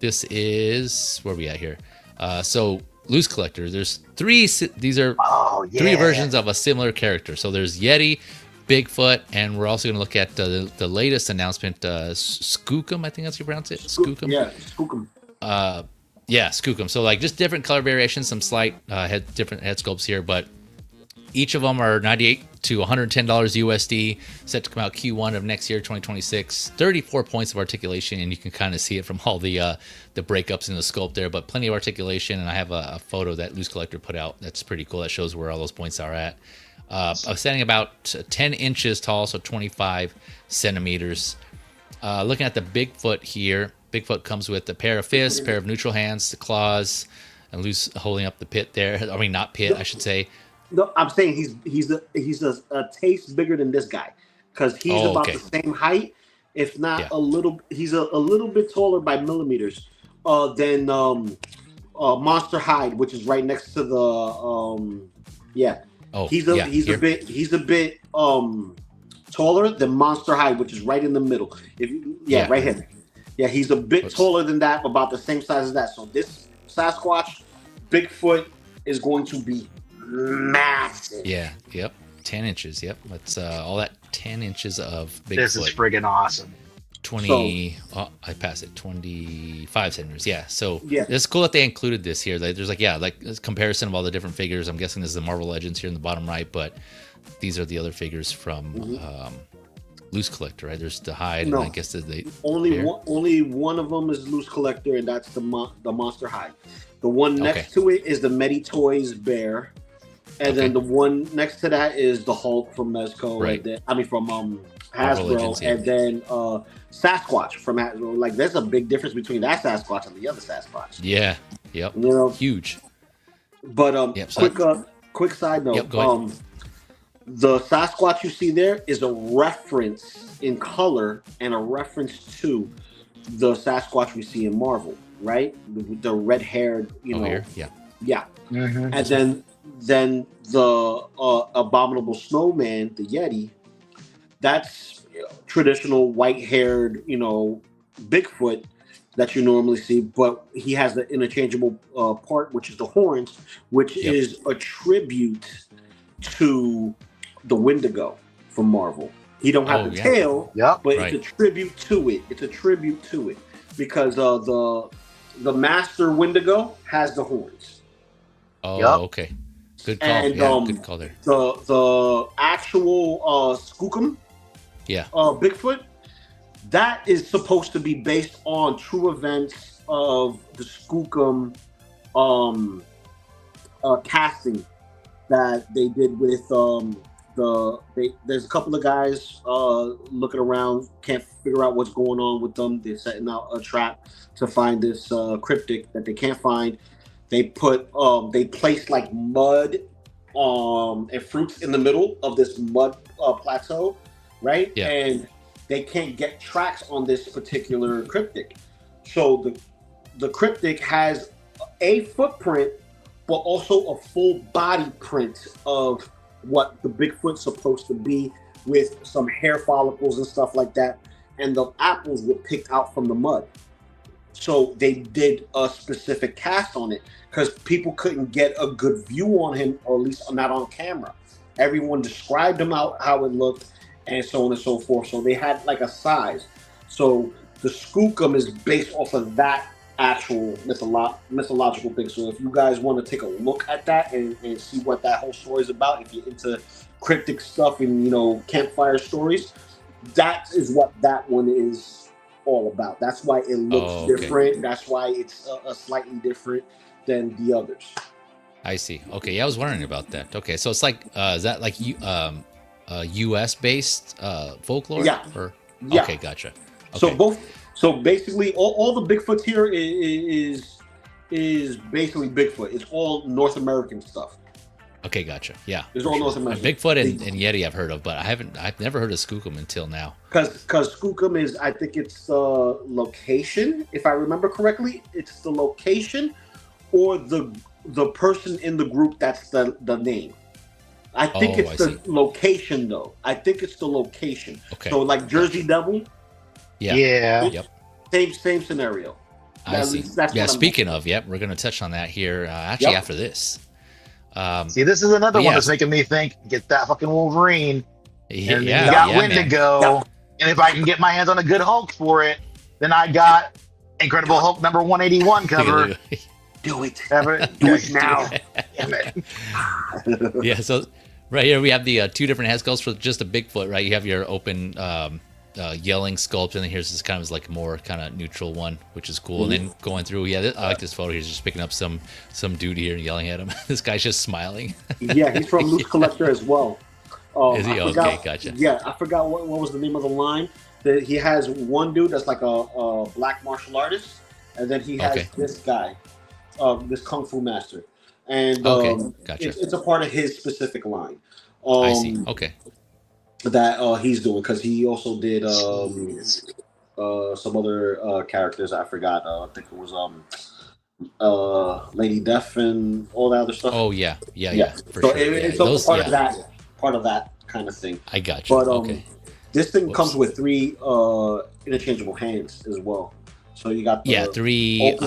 This is where we at here. So Loosecollector. There's three. These are three versions of a similar character. So there's Yeti, Bigfoot, and we're also going to look at the latest announcement. Skookum, I think that's how you pronounce it. Skookum. Yeah, Skookum. Yeah, Skookum. So like just different color variations, some slight different head sculpts here, but Each of them are $98 to $110 USD, set to come out Q1 of next year, 2026. 34 points of articulation, and you can kind of see it from all the breakups in the sculpt there, but plenty of articulation. And I have a photo that Loosecollector put out that's pretty cool. That shows where all those points are at. I'm standing about 10 inches tall, so 25 centimeters. Looking at the Bigfoot here, Bigfoot comes with a pair of fists, pair of neutral hands, the claws, and loose holding up the pit there. I mean, not pit, I should say. No, I'm saying he's a taste bigger than this guy, because he's about the same height, if not a little. He's a little bit taller by millimeters than Monster Hide, which is right next to the he's a bit taller than Monster Hide, which is right in the middle. Right here. Yeah, he's a bit taller than that, about the same size as that. So this Sasquatch Bigfoot is going to be massive. Yeah, yep. 10 inches, yep. That's all that 10 inches of Bigfoot. This is friggin' awesome. I passed it, 25 centimeters. Yeah, so it's cool that they included this here. There's like a comparison of all the different figures. I'm guessing this is the Marvel Legends here in the bottom right, but these are the other figures from Loosecollector, right? There's the Hide, and I guess only one of them is Loosecollector, and that's the Monster Hide. The one next to it is the MetyToyz Bear, and then the one next to that is the Hulk from Mezco. Right. From Hasbro, Legends, and then Sasquatch from Hasbro. Like, there's a big difference between that Sasquatch and the other Sasquatch. Yeah. Yep. You know? Huge. But quick side note. The Sasquatch you see there is a reference in color and a reference to the Sasquatch we see in Marvel, right? The red-haired, Here? Yeah. Mm-hmm. And then the abominable snowman, the Yeti, that's traditional white-haired, Bigfoot that you normally see, but he has the interchangeable part, which is the horns, which is a tribute to the Wendigo from Marvel. He don't have the tail, but it's a tribute to it. It's a tribute to it because the master Wendigo has the horns. Oh, okay. Good call. And, good call there. The actual Skookum, Bigfoot, that is supposed to be based on true events of the Skookum casting that they did with there's a couple of guys looking around, can't figure out what's going on with them. They're setting out a trap to find this cryptic that they can't find. They placed like mud and fruits in the middle of this mud plateau, right? Yeah. And they can't get tracks on this particular cryptic. So the cryptic has a footprint, but also a full body print of what the Bigfoot's supposed to be, with some hair follicles and stuff like that. And the apples were picked out from the mud. So they did a specific cast on it because people couldn't get a good view on him, or at least not on camera. Everyone described him out how it looked and so on and so forth. So they had like a size. So the Skookum is based off of that actual mythological thing. So if you guys want to take a look at that and see what that whole story is about, if you're into cryptic stuff and campfire stories, that is what that one is all about. That's why it looks different. That's why it's a slightly different than the others. I see. Okay, yeah, I was wondering about that. Okay, so it's like is that like US based folklore? Yeah. Okay, gotcha. Okay. So basically, all the Bigfoots here is basically Bigfoot. It's all North American stuff. Okay, gotcha. Yeah, it's all North American. Bigfoot and Yeti I've heard of, but I've never heard of Skookum until now. Because Skookum is, I think it's the location, if I remember correctly, it's the location or the person in the group that's the name. I think it's the location though. I think it's the location. Okay. So like Jersey Devil. Yeah. Yep. Same scenario. I see. Speaking of, we're going to touch on that here after this. See, this is another one that's making me think, get that fucking Wolverine. And you got Wendigo. Yeah. And if I can get my hands on a good Hulk for it, then I got Incredible Hulk number 181 cover. Do it. Do it now. Damn it. Yeah, so Right here we have the two different head sculpts for just a Bigfoot, right? You have your open yelling sculpt, and then here's this kind of like more kind of neutral one, which is cool. And then going through, I like this photo. He's just picking up some dude here and yelling at him. This guy's just smiling. Yeah, he's from Loosecollector as well. Is he? Okay, gotcha. Yeah, I forgot what was the name of the line. That he has one dude that's like a black martial artist, and then he has this guy, this kung fu master. And gotcha. It's a part of his specific line. I see. Okay. That he's doing, because he also did some other characters. I forgot. I think it was Lady Death and all that other stuff. Oh yeah. For so sure. It's also part of that kind of thing. I got you. But this thing comes with 3 interchangeable hands as well. So you got three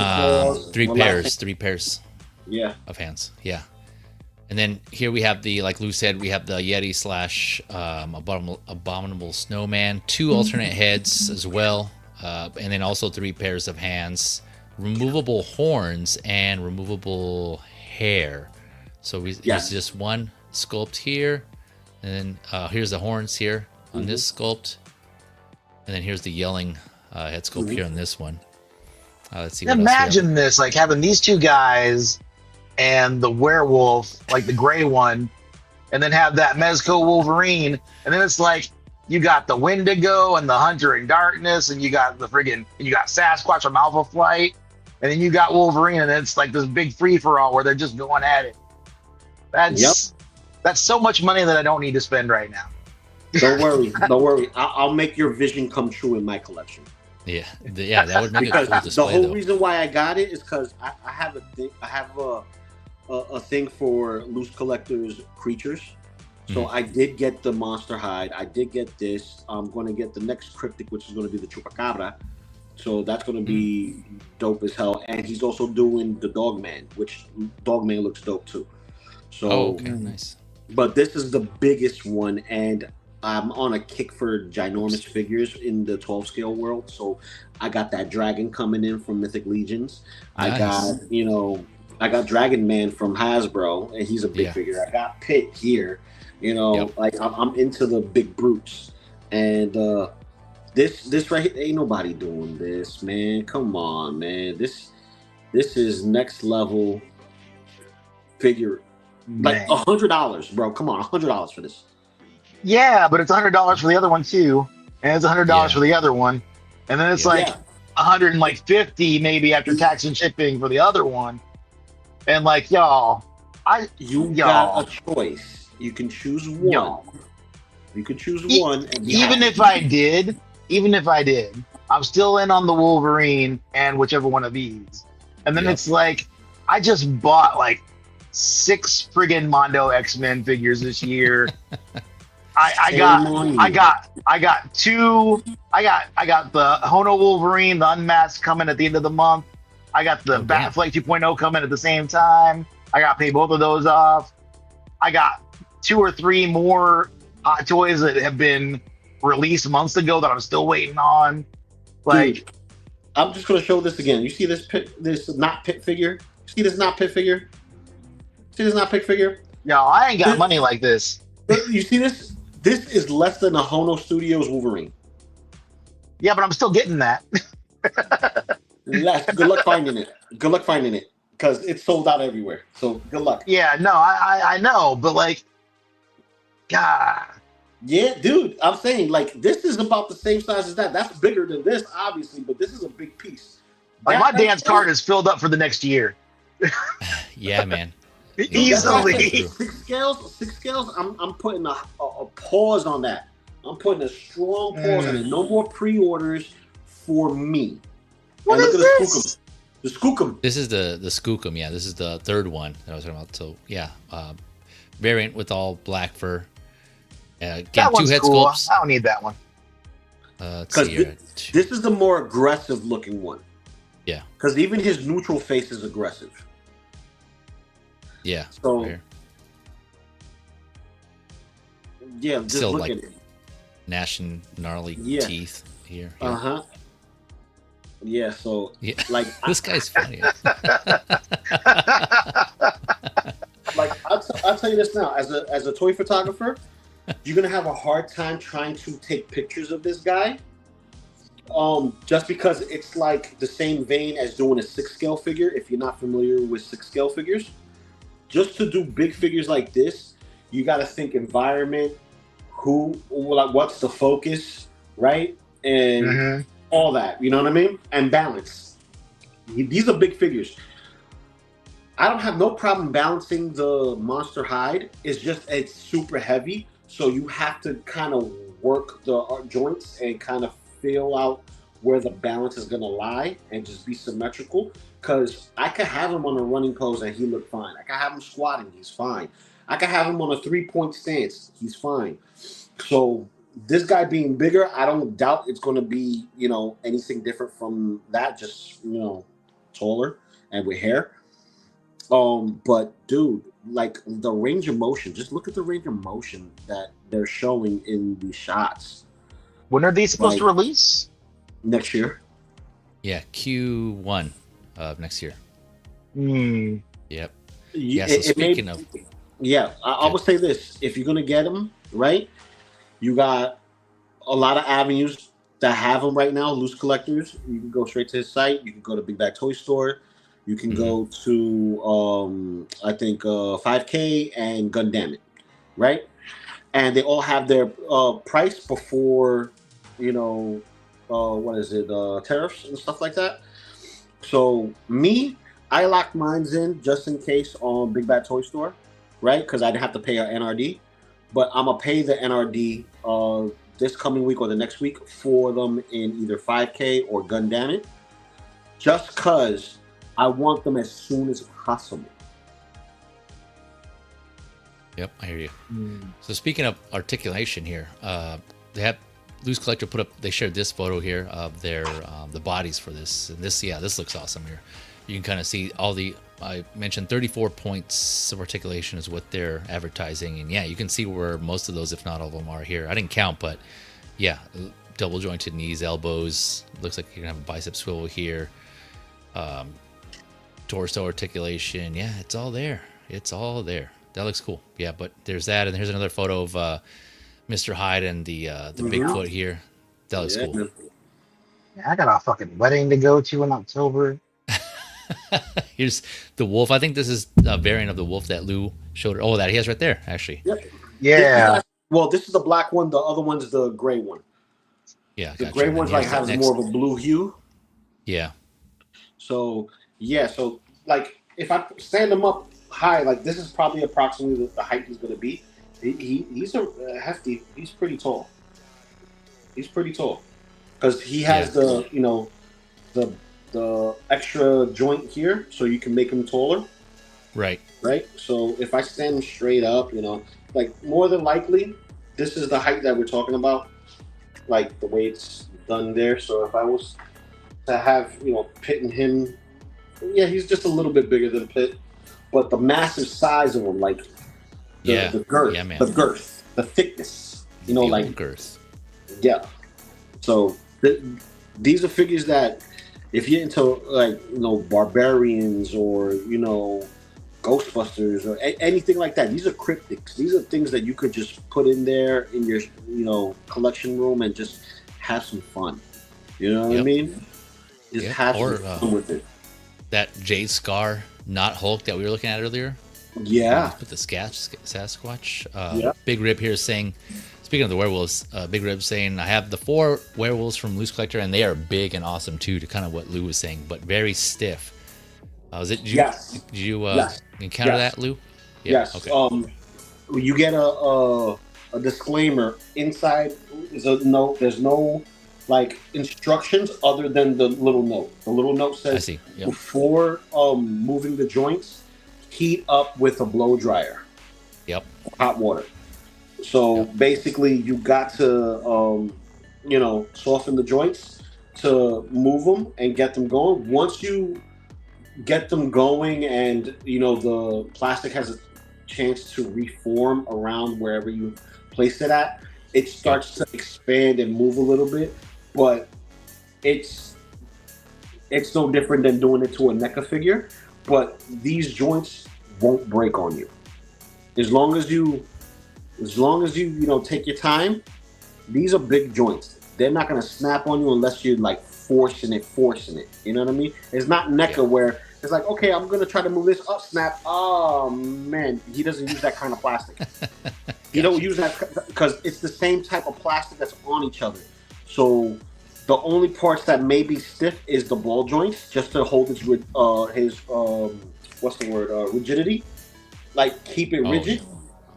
pairs. Yeah. Of hands. Yeah. And then here we have the, like Lou said, we have the Yeti / abominable snowman, 2 alternate heads as well, and then also 3 pairs of hands, removable horns, and removable hair. So here's just one sculpt here, and then here's the horns here on this sculpt, and then here's the yelling head sculpt here on this one. Let's see. Imagine this, like having these 2 guys and the werewolf, like the gray one, and then have that Mezco Wolverine, and then it's like you got the Wendigo and the Hunter in Darkness, and you got you got Sasquatch from Alpha Flight, and then you got Wolverine, and it's like this big free for all where they're just going at it. That's so much money that I don't need to spend right now. Don't worry. I'll make your vision come true in my collection. Yeah, that would make because a cool display. The whole reason why I got it is because I have a thing for Loosecollector's creatures. So I did get the monster hide. I did get this. I'm going to get the next cryptic, which is going to be the Chupacabra. So that's going to be dope as hell. And he's also doing the Dogman, which Dogman looks dope too. So nice. But this is the biggest one, and I'm on a kick for ginormous figures in the 12 scale world. So I got that dragon coming in from Mythic Legions. Nice. I got Dragon Man from Hasbro, and he's a big figure. I got Pit here. Like I'm into the big brutes. And this right here, ain't nobody doing this, man. Come on, man. This is next level figure. Like $100, bro. Come on, $100 for this. Yeah, but it's $100 for the other one too, and it's $100 for the other one, and then it's like $150 maybe after tax and shipping for the other one, and like y'all got a choice. You can choose one. You can choose one. And even if I did, I'm still in on the Wolverine and whichever one of these, and then it's like I just bought like 6 friggin' Mondo X-Men figures this year. I got 2. I got the Hono Wolverine, the Unmasked, coming at the end of the month. I got the Batfleck 2.0 coming at the same time. I got to pay both of those off. I got 2 or 3 more Hot Toys that have been released months ago that I'm still waiting on. Like, dude, I'm just gonna show this again. You see this not Pit figure? See this not Pit figure? See this not Pit figure? No, I ain't got money like this. You see this? This is less than a Hono Studios Wolverine. Yeah, but I'm still getting that. Good luck finding it. Good luck finding it, because it's sold out everywhere. So good luck. Yeah, no, I know, but like, God. Yeah, dude, I'm saying like this is about the same size as that. That's bigger than this, obviously, but this is a big piece. Like my dance card is filled up for the next year. Yeah, man. Easily. 6 scales. I'm putting a pause on that. I'm putting a strong pause on it. No more pre-orders for me. What is this? The Skookum. This is the Skookum. Yeah, this is the third one that I was talking about. So yeah, variant with all black fur. That 2 one's head cool. sculpts. I don't need that one. Because this is the more aggressive looking one. Yeah. Because even his neutral face is aggressive. Yeah. So. Yeah, just still look like at it. gnashing gnarly teeth here. Yeah. Uh-huh. Yeah, so like this guy's funny. like I I'll tell you this now. As a toy photographer, you're gonna have a hard time trying to take pictures of this guy. Just because it's like the same vein as doing a 6-scale figure. If you're not familiar with 6-scale figures, just to do big figures like this, you got to think environment, what's the focus, right, and all that. You know what I mean? And balance. These are big figures. I don't have no problem balancing the monster hide. It's super heavy, so you have to kind of work the joints and kind of feel out where the balance is going to lie and just be symmetrical. Because I could have him on a running pose and he look fine. I could have him squatting, he's fine. I could have him on a 3-point stance, he's fine. So this guy being bigger, I don't doubt it's going to be, anything different from that, just, taller and with hair. But dude, like the range of motion, just look at the range of motion that they're showing in the shots. When are these supposed to release? Next year. Yeah, Q1 of next year. Yep. Yeah, so speaking of... Yeah, I would say this. If you're going to get them, right, you got a lot of avenues that have them right now, Loosecollectors. You can go straight to his site. You can go to Big Bad Toy Store. You can go to, I think, 5K and Gundam It, right? And they all have their price before, tariffs and stuff like that. So I locked mines in just in case on Big Bad Toy Store, right? Because I didn't have to pay an NRD. But I'm going to pay the NRD this coming week or the next week for them in either 5K or Gundam It. Just because I want them as soon as possible. Yep, I hear you. So speaking of articulation here, they have Loosecollector they shared this photo here of their the bodies for this. And this looks awesome here. You can kind of see I mentioned 34 points of articulation is what they're advertising. And yeah, you can see where most of those, if not all of them, are here. I didn't count, but yeah, double jointed knees, elbows. Looks like you're gonna have a bicep swivel here. Torso articulation. Yeah, it's all there. It's all there. That looks cool. Yeah, but there's that, and here's another photo of Mr. Hyde and the Bigfoot here. That looks cool. Yeah, I got a fucking wedding to go to in October. Here's the wolf. I think this is a variant of the wolf that Lou showed. Oh, that he has right there, actually. Yep. Yeah. This is the black one. The other one's the gray one. Yeah. The gray one's has more of a blue hue. Yeah. So like if I stand him up high, like this is probably approximately the height he's going to be. He's a hefty. He's pretty tall. He's pretty tall because he has the extra joint here, so you can make him taller. Right. So if I stand him straight up, like more than likely, this is the height that we're talking about, like the way it's done there. So if I was to have Pitt and him, he's just a little bit bigger than Pitt, but the massive size of him, like the girth, the girth, the thickness, like girth. Yeah. So these are figures that if you're into barbarians or Ghostbusters or anything like that, these are cryptics. These are things that you could just put in there in your collection room and just have some fun. You know what I mean? Just have some fun with it. That Jade Scar, not Hulk, that we were looking at earlier. Yeah. Put the Sasquatch. Big Rib here is saying, speaking of the werewolves, Big Rib saying, I have the 4 werewolves from Loosecollector, and they are big and awesome too, to kind of what Lou was saying, but very stiff. Did you encounter that, Lou? Yeah. Yes. Okay. You get a disclaimer inside. Is a note. There's no instructions other than the little note. The little note says, before moving the joints, heat up with a blow dryer. Yep. Hot water. So basically, you got to soften the joints to move them and get them going. Once you get them going and the plastic has a chance to reform around wherever you place it at, it starts to expand and move a little bit, but it's no different than doing it to a NECA figure. But these joints won't break on you. As long as you take your time, these are big joints. They're not gonna snap on you unless you're like forcing it. You know what I mean? It's not NECA where it's like, okay, I'm gonna try to move this up, snap. Oh man, he doesn't use that kind of plastic. You don't use that because it's the same type of plastic that's on each other. So the only parts that may be stiff is the ball joints, just to hold his rigidity, like keep it rigid.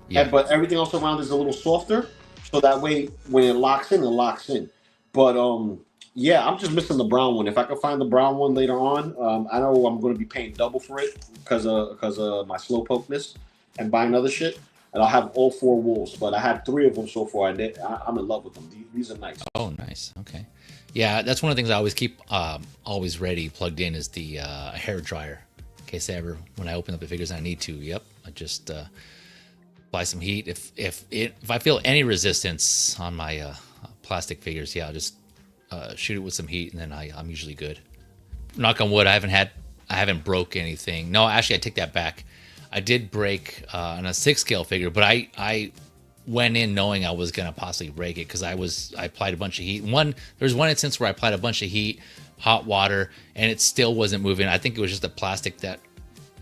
Yeah. But everything else around is a little softer, so that way when it locks in, it locks in. But yeah, I'm just missing the brown one. If I can find the brown one later on, I know I'm going to be paying double for it because of my slow pokeness and buying other shit. And I'll have all 4 wolves, but I had 3 of them so far, and I'm in love with them. These are nice. Oh, nice. Okay. Yeah, that's one of the things I always keep always ready, plugged in, is the hair dryer. In case when I open up the figures I need to. Yep, I just apply some heat. If I feel any resistance on my plastic figures, yeah, I'll just shoot it with some heat, and then I'm usually good. Knock on wood, I haven't broke anything. No, actually, I take that back. I did break on a 6 scale figure, but I went in knowing I was gonna possibly break it because I applied a bunch of heat. There's one instance where I applied a bunch of heat, hot water, and it still wasn't moving. I think it was just the plastic that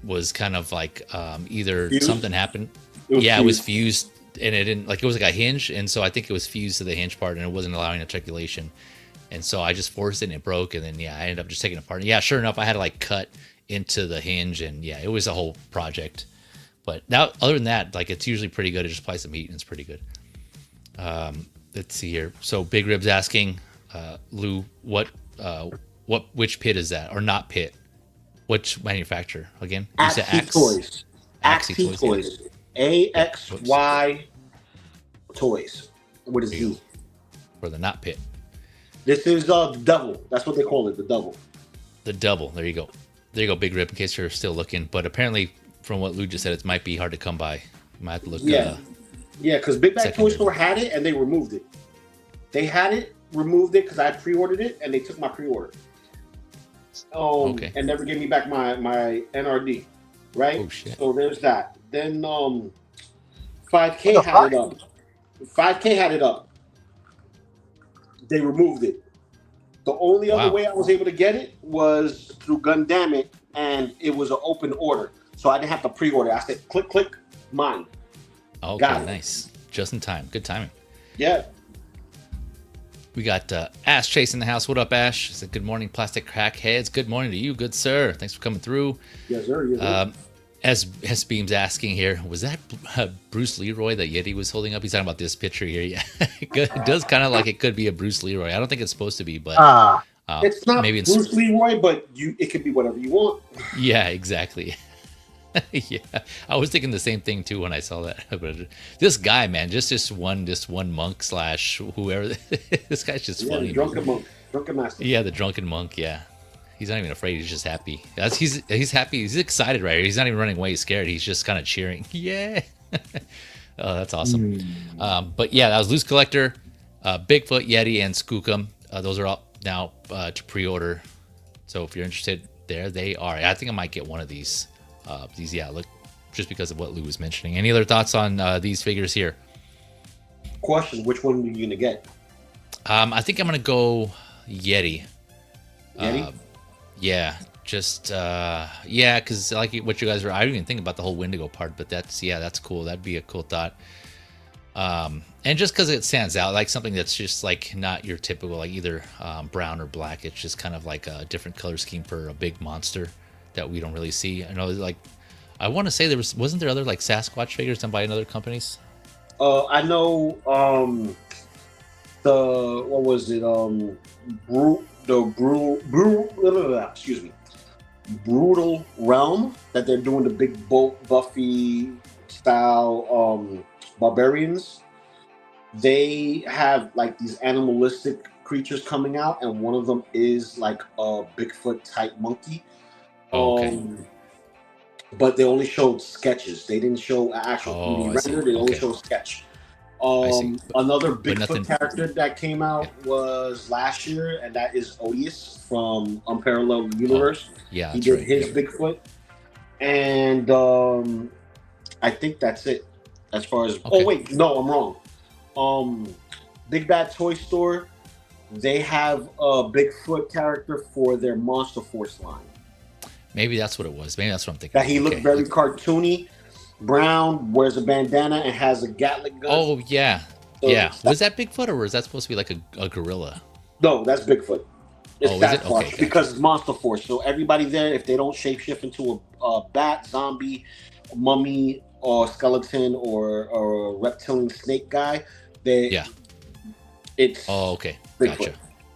was kind of like either fused? Something happened. It was fused, and it didn't, like, it was like a hinge, and so I think it was fused to the hinge part, and it wasn't allowing the circulation. And so I just forced it, and it broke, and then I ended up just taking it apart. And sure enough, I had to like cut into the hinge, and it was a whole project. But now, other than that, like, it's usually pretty good. I just apply some heat and it's pretty good. Let's see here. So Big Rib's asking, Lou, which pit is that, or not pit? Which manufacturer again? MetyToyz. MetyToyz. AXY Toys. What is Z? For the not pit. This is the double. That's what they call it, the double. The double. There you go. There you go, Big Rib, in case you're still looking. But apparently, from what Lou just said, it might be hard to come by. You might have to look. Yeah, because Big Bag Toy Store had it and they removed it. They had it, removed it because I pre-ordered it and they took my pre-order. And never gave me back my NRD. Right? Oh shit. So there's that. Then 5K had it up. 5K had it up. They removed it. The only other way I was able to get it was through Gundamit, and it was an open order. So I didn't have to pre-order. I said, click, click, mine. Okay, nice. Just in time. Good timing. Yeah. We got Ash Chase in the house. What up, Ash? He said, good morning, plastic crackheads. Good morning to you, good sir. Thanks for coming through. Yes, sir. Yes, sir. S Beam's asking here, was that Bruce Leroy that Yeti was holding up? He's talking about this picture here. Yeah, it does kind of like it could be a Bruce Leroy. I don't think it's supposed to be, but it's not maybe Bruce Leroy, but it could be whatever you want. Yeah, exactly. Yeah, I was thinking the same thing too when I saw that. But this guy, man, just one monk / whoever. This guy's just funny. Drunken monk, drunken master. Yeah, the drunken monk. Yeah. He's not even afraid. He's just happy. He's happy. He's excited right here. He's not even running away. He's scared. He's just kind of cheering. Yeah. Oh, that's awesome. But yeah, that was Loosecollector, Bigfoot, Yeti, and Skookum. Those are all now to pre-order. So if you're interested, there they are. I think I might get one of these. Look, just because of what Lou was mentioning. Any other thoughts on these figures here? Question: which one are you gonna get? I think I'm gonna go Yeti. Yeti. Yeah, just because like what you guys were. I didn't even think about the whole Wendigo part, but that's cool. That'd be a cool thought. And just because it stands out, like something that's just like not your typical, like either brown or black. It's just kind of like a different color scheme for a big monster that we don't really see. I know, like, I want to say wasn't there other like Sasquatch figures done by other companies? I know. What was it? Brutal Realm, that they're doing the big Buffy style barbarians. They have like these animalistic creatures coming out, and one of them is like a Bigfoot type monkey. But they only showed sketches. They didn't show actual 3D render. They only showed sketch. Another Bigfoot character that came out was last year, and that is Odious from Unparalleled Universe. Yeah, he did his Bigfoot. And I think that's it. As far as okay. Oh wait, no, I'm wrong. Big Bad Toy Store, they have a Bigfoot character for their Monster Force line. Maybe that's what it was. Maybe that's what I'm thinking. That he looked very cartoony, brown, wears a bandana, and has a Gatling gun. Oh yeah, So yeah. Was that Bigfoot or was that supposed to be like a gorilla? No, that's Bigfoot. It's is it? part Okay, because it's Monster Force. So everybody there, if they don't shapeshift into a bat, zombie, mummy, or skeleton, or a reptilian snake guy, it's okay. Bigfoot. Gotcha.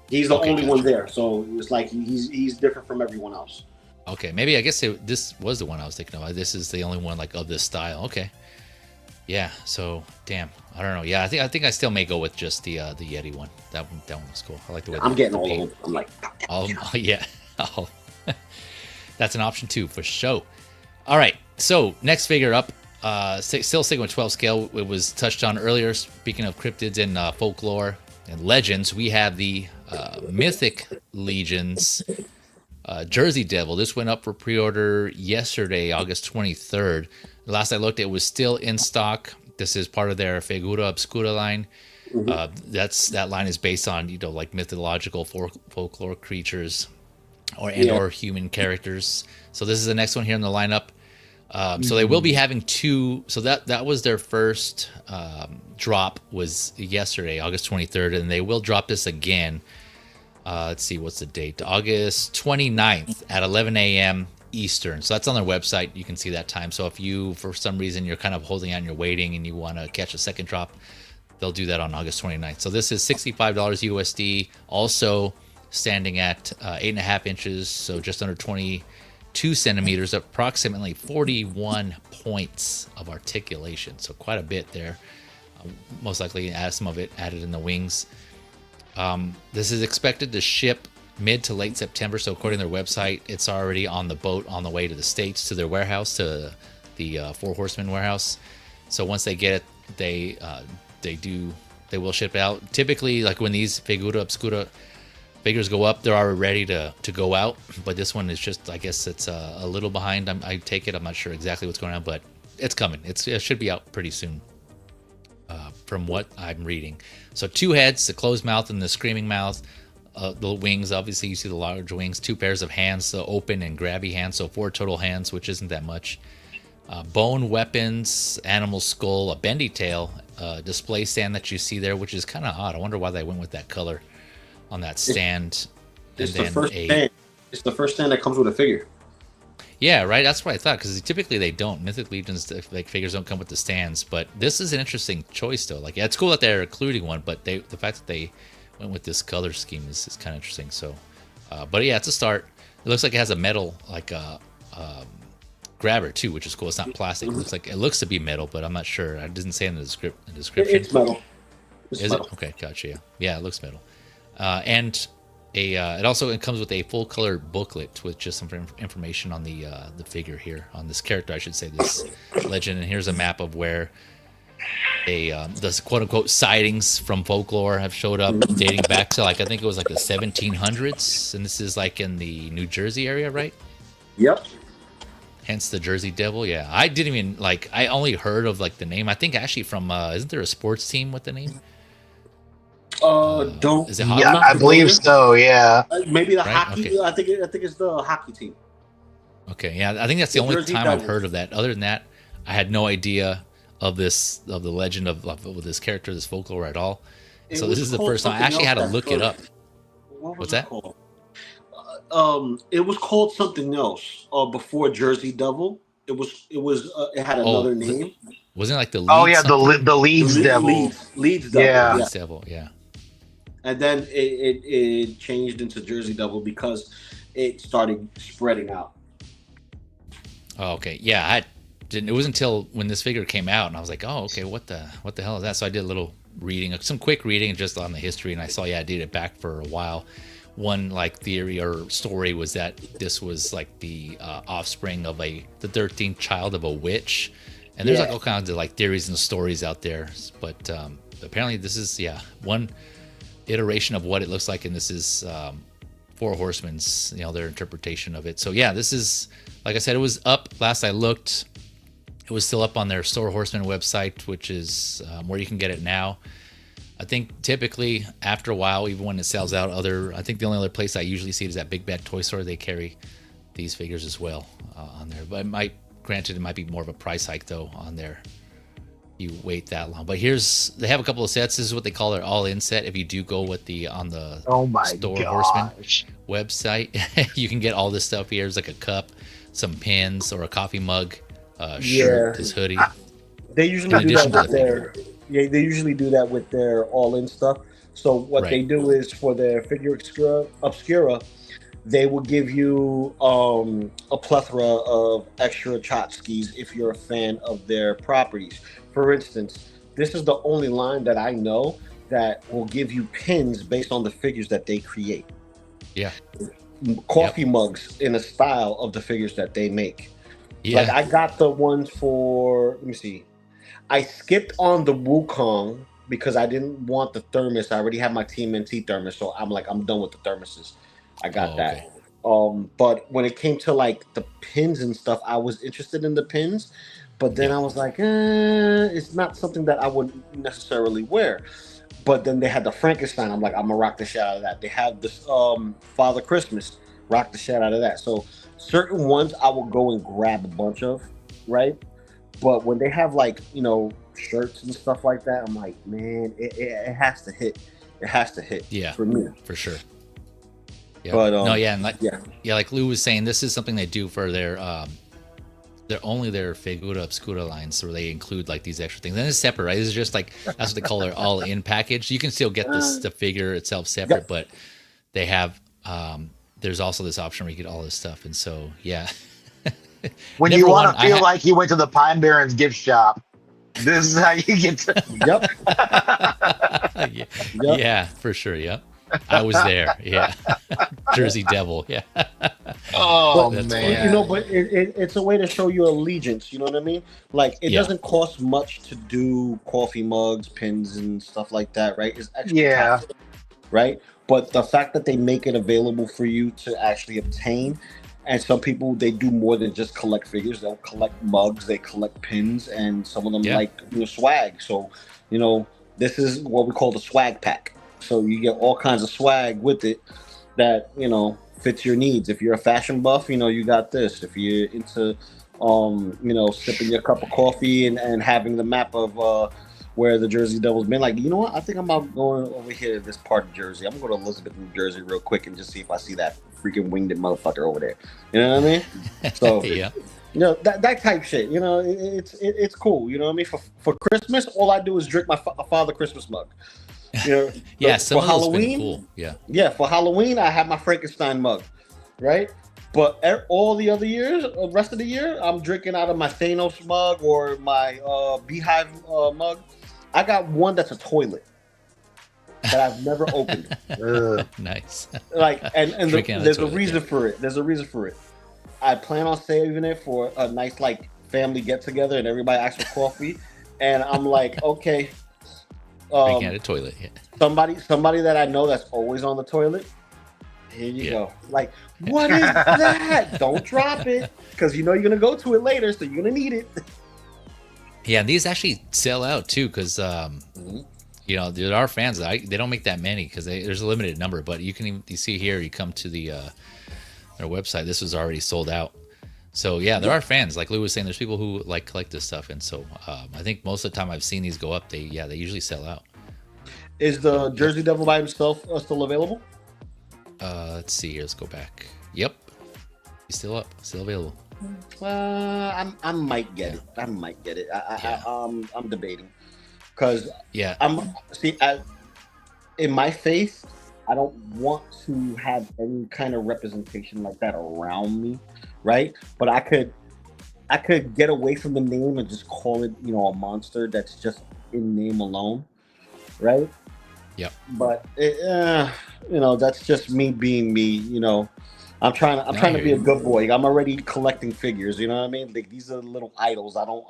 He's the only one there, so it's like he's different from everyone else. Okay, maybe I guess this was the one I was thinking of. This is the only one like of this style. Okay. Yeah. So damn, I don't know. Yeah, I think I still may go with just the Yeti one. That one was cool. I like the way I'm getting all of them. I'm like, yeah. Oh, that's an option too for sure. All right. So next figure up, still sticking with 12 scale. It was touched on earlier. Speaking of cryptids and folklore and legends, we have the Mythic Legions. Jersey Devil. This went up for pre-order yesterday, August 23rd. Last I looked, it was still in stock. This is part of their Figura Obscura line. That line is based on like mythological folklore creatures or human characters. So this is the next one here in the lineup. So they will be having two. So that was their first drop was yesterday, August 23rd, and they will drop this again. Let's see, what's the date? August 29th at 11 a.m. Eastern. So that's on their website. You can see that time. So if you, for some reason, you're kind of holding out and you're waiting and you want to catch a second drop, they'll do that on August 29th. So this is $65 USD. Also standing at 8.5 inches, so just under 22 centimeters, approximately 41 points of articulation. So quite a bit there. Most likely some of it added in the wings. This is expected to ship mid to late September. So according to their website, it's already on the boat on the way to the States, to their warehouse, to the Four Horsemen warehouse. So once they get it, they will ship it out. Typically, like when these Figura Obscura figures go up, they're already ready to go out. But this one is just, I guess it's a little behind. I take it. I'm not sure exactly what's going on, but it's coming. It should be out pretty soon. From what I'm reading. So 2 heads, the closed mouth and the screaming mouth, the wings, obviously you see the large wings, 2 pairs of hands, the open and grabby hands, so 4 total hands, which isn't that much. Bone weapons, animal skull, a bendy tail, display stand that you see there, which is kind of odd. I wonder why they went with that color on that stand. It's the first stand that comes with a figure. Yeah, right. That's what I thought, because typically they don't. Mythic Legions, like figures, don't come with the stands. But this is an interesting choice, though. Like, yeah, it's cool that they're including one, but the fact that they went with this color scheme is kind of interesting. So, but yeah, it's a start. It looks like it has a metal grabber too, which is cool. It's not plastic. It looks to be metal, but I'm not sure. It doesn't say in the description. It's metal. Is it? Okay, gotcha. Yeah, it looks metal. And it also comes with a full color booklet with just some information on the figure here, on this character, I should say, this legend. And here's a map of where the quote unquote sightings from folklore have showed up, dating back to I think it was like the 1700s, and this is like in the New Jersey area, right? Yep. Hence the Jersey Devil. Yeah, I didn't even I only heard of the name. I think actually from isn't there a sports team with the name? Don't. Is it hockey? Yeah, I believe so. Yeah. Maybe the hockey. Okay. I think it's the hockey team. Okay, yeah, I think that's the only time I've heard of that. Other than that, I had no idea of the legend of this character, this folklore at all. So this is the first time I actually had to look it up. What's that? It was called something else before Jersey Devil. It had another name. Wasn't it like the Leeds? Oh yeah, the Leeds Devil. Leeds Devil. Yeah. Leeds Devil. Yeah. And then it changed into Jersey Devil because it started spreading out. Oh, okay. Yeah, it wasn't until when this figure came out, and I was like, oh, okay, what the hell is that? So I did a little reading, some quick reading just on the history, and I saw, I did it back for a while. One theory or story was that this was the offspring of the 13th child of a witch, and there's all kinds of theories and stories out there. But apparently this is one iteration of what it looks like, and this is Four Horsemen's their interpretation of it. So this is, like I said, it was up last I looked. It was still up on their Store Horseman website, which is where you can get it now. I think typically after a while, even when it sells out, I think the only other place I usually see it is at Big Bad Toy Store. They carry these figures as well on there. But granted, it might be more of a price hike though on there. You wait that long. But they have a couple of sets. This is what they call their all-in set. If you do go with on the Store Horseman website, you can get all this stuff here. There's like a cup, some pins, or a coffee mug, shirt, this hoodie. They usually do that with they usually do that with their all-in stuff. So what they do is for their figure Obscura, they will give you a plethora of extra tchotchkes if you're a fan of their properties. For instance, this is the only line that I know that will give you pins based on the figures that they create. Yeah. Coffee mugs in a style of the figures that they make. Yeah. Like I got the ones for, let me see. I skipped on the Wukong because I didn't want the thermos. I already have my TMNT thermos, so I'm done with the thermoses. I got that. But when it came to like the pins and stuff, I was interested in the pins, but then I was like, it's not something that I would necessarily wear. But then they had the Frankenstein. I'm like, I'm gonna rock the shit out of that. They have this Father Christmas, rock the shit out of that. So certain ones I will go and grab a bunch of, right? But when they have like, shirts and stuff like that, I'm like, man, it has to hit. It has to hit. Yeah, for me, for sure. Yeah. But and like Lou was saying, this is something they do for their Figura Obscura lines, where they include like these extra things. And it's separate, right? This is just like that's what they call their all-in package. You can still get the figure itself separate, but they have there's also this option where you get all this stuff. And so when you want to feel like you went to the Pine Barrens gift shop, this is how you get to. Yeah, for sure. Yep. I was there. Yeah. Jersey Devil. Yeah. Oh, but, man. But it's a way to show your allegiance. You know what I mean? Like, it doesn't cost much to do coffee mugs, pins, and stuff like that, right? It's extra tax, right? But the fact that they make it available for you to actually obtain, and some people, they do more than just collect figures. They'll collect mugs, they collect pins, and some of them like swag. So, this is what we call the swag pack. So you get all kinds of swag with it that, fits your needs. If you're a fashion buff, you got this. If you're into, sipping your cup of coffee and having the map of where the Jersey Devil's been, like, you know what? I think I'm about going over here to this part of Jersey. I'm going to Elizabeth, New Jersey real quick and just see if I see that freaking winged motherfucker over there. You know what I mean? So, that type shit, it's cool. You know what I mean? For Christmas, all I do is drink my Father Christmas mug. Some of those been cool. For Halloween, I have my Frankenstein mug, right? But all the other years, the rest of the year, I'm drinking out of my Thanos mug or my Beehive mug. I got one that's a toilet that I've never opened. Nice. Like, and there's a reason for it. There's a reason for it. I plan on saving it for a nice like family get together, and everybody asks for coffee, and I'm like, okay. Drinking at a toilet. Yeah. Somebody that I know that's always on the toilet. Here you go. Like, what is that? Don't drop it, because you're gonna go to it later, so you're gonna need it. Yeah, these actually sell out too, because there are fans. They don't make that many because there's a limited number. But you see here, you come to their website. This was already sold out. So there are fans. Like Lou was saying, there's people who like collect this stuff, and so I think most of the time I've seen these go up, they usually sell out. Is the Jersey Devil by himself still available? Let's see here. Let's go back. Yep, he's still up, still available. I might get it. I might get it. I'm debating because in my faith, I don't want to have any kind of representation like that around me. Right, but I could get away from the name and just call it, a monster that's just in name alone, right? Yep. But that's just me being me. I'm trying to be a good boy. I'm already collecting figures. You know what I mean? Like, these are little idols. I don't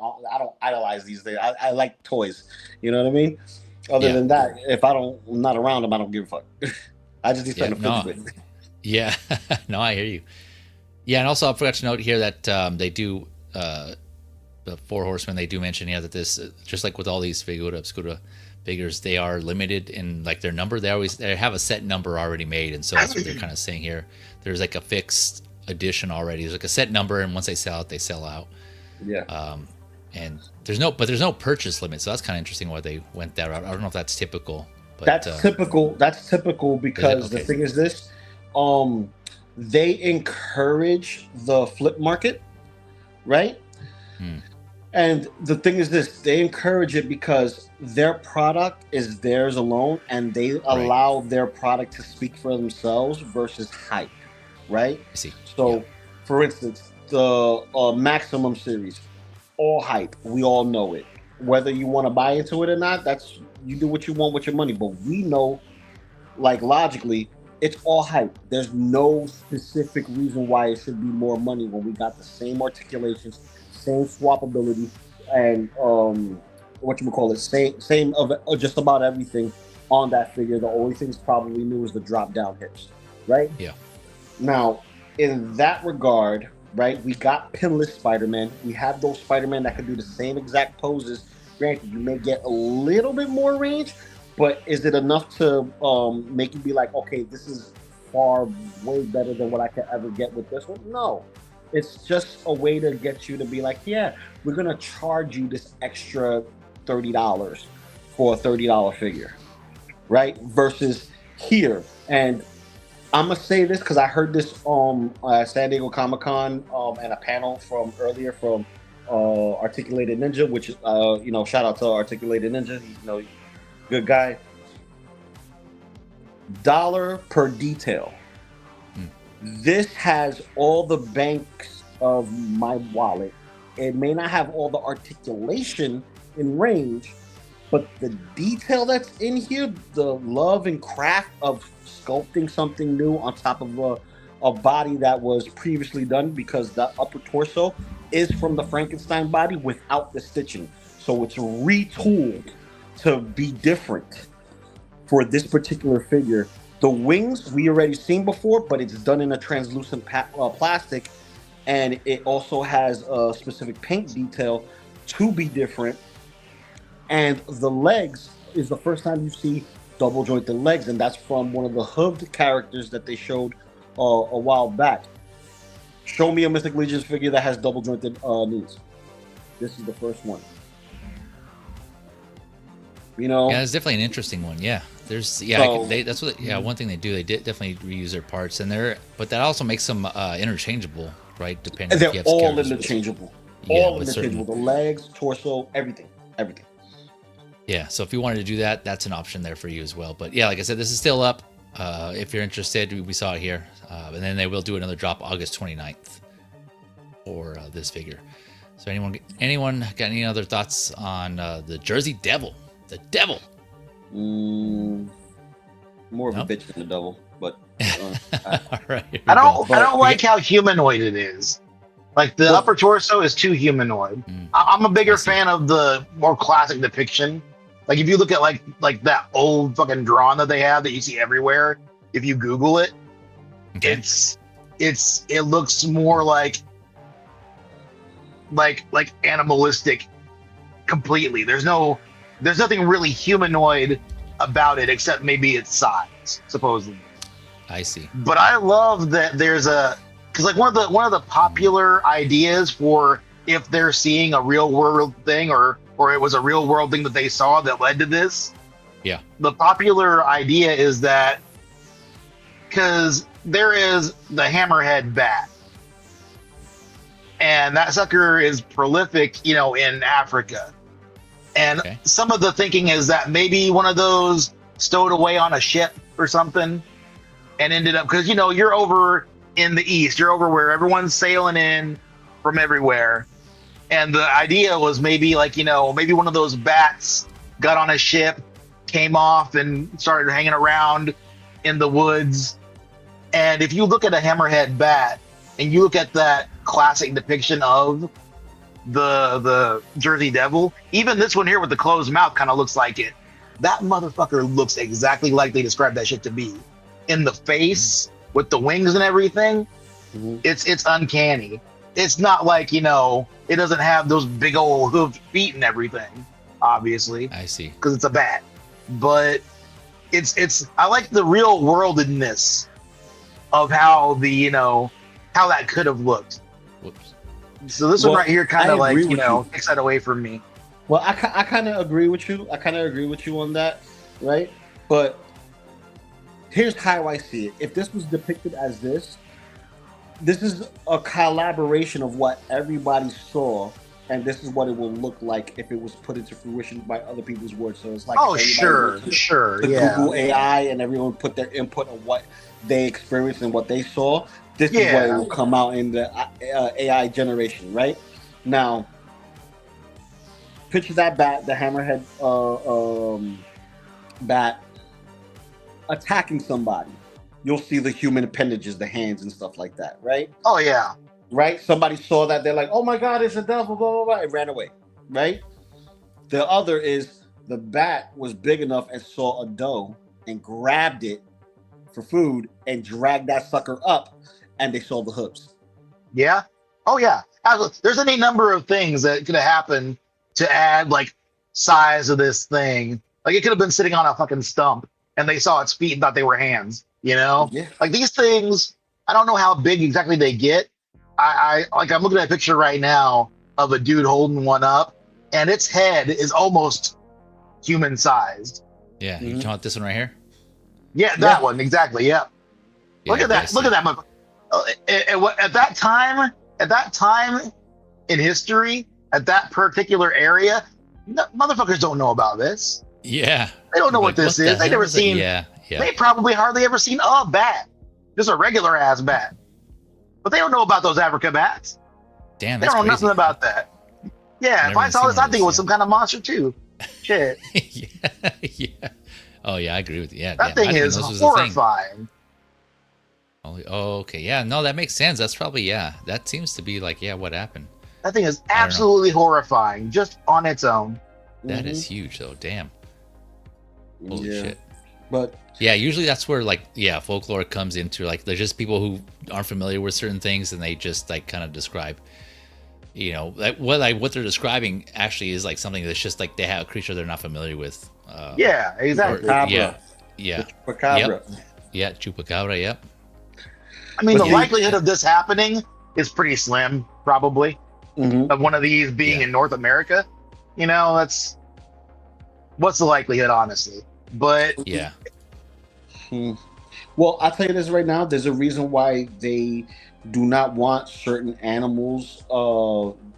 idolize these things. I like toys. You know what I mean? Other than that, if I'm not around them, I don't give a fuck. I just need something to fit with. Yeah. No, I hear you. Yeah, and also I forgot to note here that they do the Four Horsemen, they do mention that this, just like with all these Figura Obscura figures, they are limited in like their number. They have a set number already made, and so that's what they're kind of saying here. There's like a fixed edition already. There's like a set number, and once they sell out, they sell out. Yeah. And there's no purchase limit, so that's kind of interesting why they went that route. I don't know if that's typical. But, that's typical. That's typical because the thing is this: they encourage the flip market, right? And the thing is this: they encourage it because their product is theirs alone, and they allow their product to speak for themselves versus hype, right? I see. So, for instance, the Maximum series, all hype. We all know it. Whether you want to buy into it or not, that's you do what you want with your money. But we know, like logically, it's all hype. There's no specific reason why it should be more money when we got the same articulations, same swappability, and same of just about everything on that figure. The only thing's probably new is the drop down hips, right? Yeah. Now, in that regard, right, we got pinless Spider-Man. We have those Spider-Man that can do the same exact poses. Granted, you may get a little bit more range, but is it enough to make you be like, okay, this is far way better than what I could ever get with this one? No. It's just a way to get you to be like, yeah, we're going to charge you this extra $30 for a $30 figure, right? Versus here. And I'm going to say this because I heard this San Diego Comic-Con and a panel from earlier from Articulated Ninja, which is, shout out to Articulated Ninja. Good guy. $1 per detail. This has all the banks of my wallet. It may not have all the articulation in range, but the detail that's in here, the love and craft of sculpting something new on top of a body that was previously done, because the upper torso is from the Frankenstein body without the stitching. So it's retooled to be different for this particular figure. The wings we already seen before, but it's done in a translucent plastic, and it also has a specific paint detail to be different. And the legs is the first time you see double jointed legs, and that's from one of the hooved characters that they showed a while back. Show me a Mythic Legions figure that has double jointed knees. This is the first one. Yeah, it's definitely an interesting one. Yeah, that's one thing they do. They definitely reuse their parts, but that also makes them interchangeable, right? Depending. They're all interchangeable. All interchangeable. The legs, torso, everything. Yeah, so if you wanted to do that, that's an option there for you as well. But yeah, like I said, this is still up. If you're interested, we saw it here. And then they will do another drop August 29th for this figure. So anyone got any other thoughts on the Jersey Devil? The Devil. More of a bitch than the devil, but all right. I don't like how humanoid it is. Like the upper torso is too humanoid. I'm a bigger fan of the more classic depiction. Like if you look at like that old fucking drawing that they have that you see everywhere, if you Google it, it looks more like animalistic completely. There's nothing really humanoid about it except maybe its size, supposedly. I see. But I love that there's because like one of the popular ideas for if they're seeing a real world thing or it was a real world thing that they saw that led to this. Yeah. The popular idea is that because there is the hammerhead bat, and that sucker is prolific, in Africa. And some of the thinking is that maybe one of those stowed away on a ship or something and ended up, because, you're over in the East, you're over where everyone's sailing in from everywhere. And the idea was maybe maybe one of those bats got on a ship, came off and started hanging around in the woods. And if you look at a hammerhead bat and you look at that classic depiction of the Jersey Devil, even this one here with the closed mouth kind of looks like it. That motherfucker looks exactly like they described that shit to be. In the face, with the wings and everything, it's uncanny. it's not like, it doesn't have those big old hooved feet and everything, obviously. I see. Because it's a bat. But it's I like the real worldedness of how how that could have looked. Whoops. So this one right here kind of like, takes that away from me. Well, I kind of agree with you. I kind of agree with you on that, right? But here's how I see it. If this was depicted as this is a collaboration of what everybody saw, and this is what it will look like if it was put into fruition by other people's words. So it's like, sure, yeah. Google AI and everyone put their input on what they experienced and what they saw. This is what it will come out in the AI generation, right? Now, picture that bat, the hammerhead bat, attacking somebody. You'll see the human appendages, the hands and stuff like that, right? Oh, yeah. Right? Somebody saw that. They're like, oh, my God, it's a devil, blah, blah, blah. It ran away, right? The other is the bat was big enough and saw a doe and grabbed it for food and dragged that sucker up, and they saw the hooves. Yeah. Oh, yeah. There's any number of things that could have happened to add, like, size of this thing. Like, it could have been sitting on a fucking stump, and they saw its feet and thought they were hands. Yeah. Like these things, I don't know how big exactly they get. I'm looking at a picture right now of a dude holding one up, and its head is almost human sized. Yeah, you talking about this one right here? Yeah, that one exactly. Yeah. Look at that. Look at that. At that time in history, at that particular area, motherfuckers don't know about this. Yeah. They don't know what this is. They never seen. Yeah. They probably hardly ever seen a bat, just a regular ass bat. But they don't know about those Africa bats. Damn, they don't know nothing about that. Yeah, if I saw this, I think it was some kind of monster too. Shit. Yeah. Oh yeah, I agree with you. Yeah, that thing is horrifying. Oh, okay. Yeah, no, that makes sense. That's probably that seems to be like what happened. That thing is absolutely horrifying, just on its own. That is huge, though. Damn. Holy shit. But yeah, usually that's where folklore comes into, like, there's just people who aren't familiar with certain things and they just like kind of describe, what they're describing actually is like something that's just like they have a creature they're not familiar with. Yeah, exactly. Chupacabra. Yep, chupacabra. Yep. I mean, the likelihood of this happening is pretty slim, probably. Of one of these being in North America. That's what's the likelihood, honestly. But well, I'll tell you this right now. There's a reason why they do not want certain animals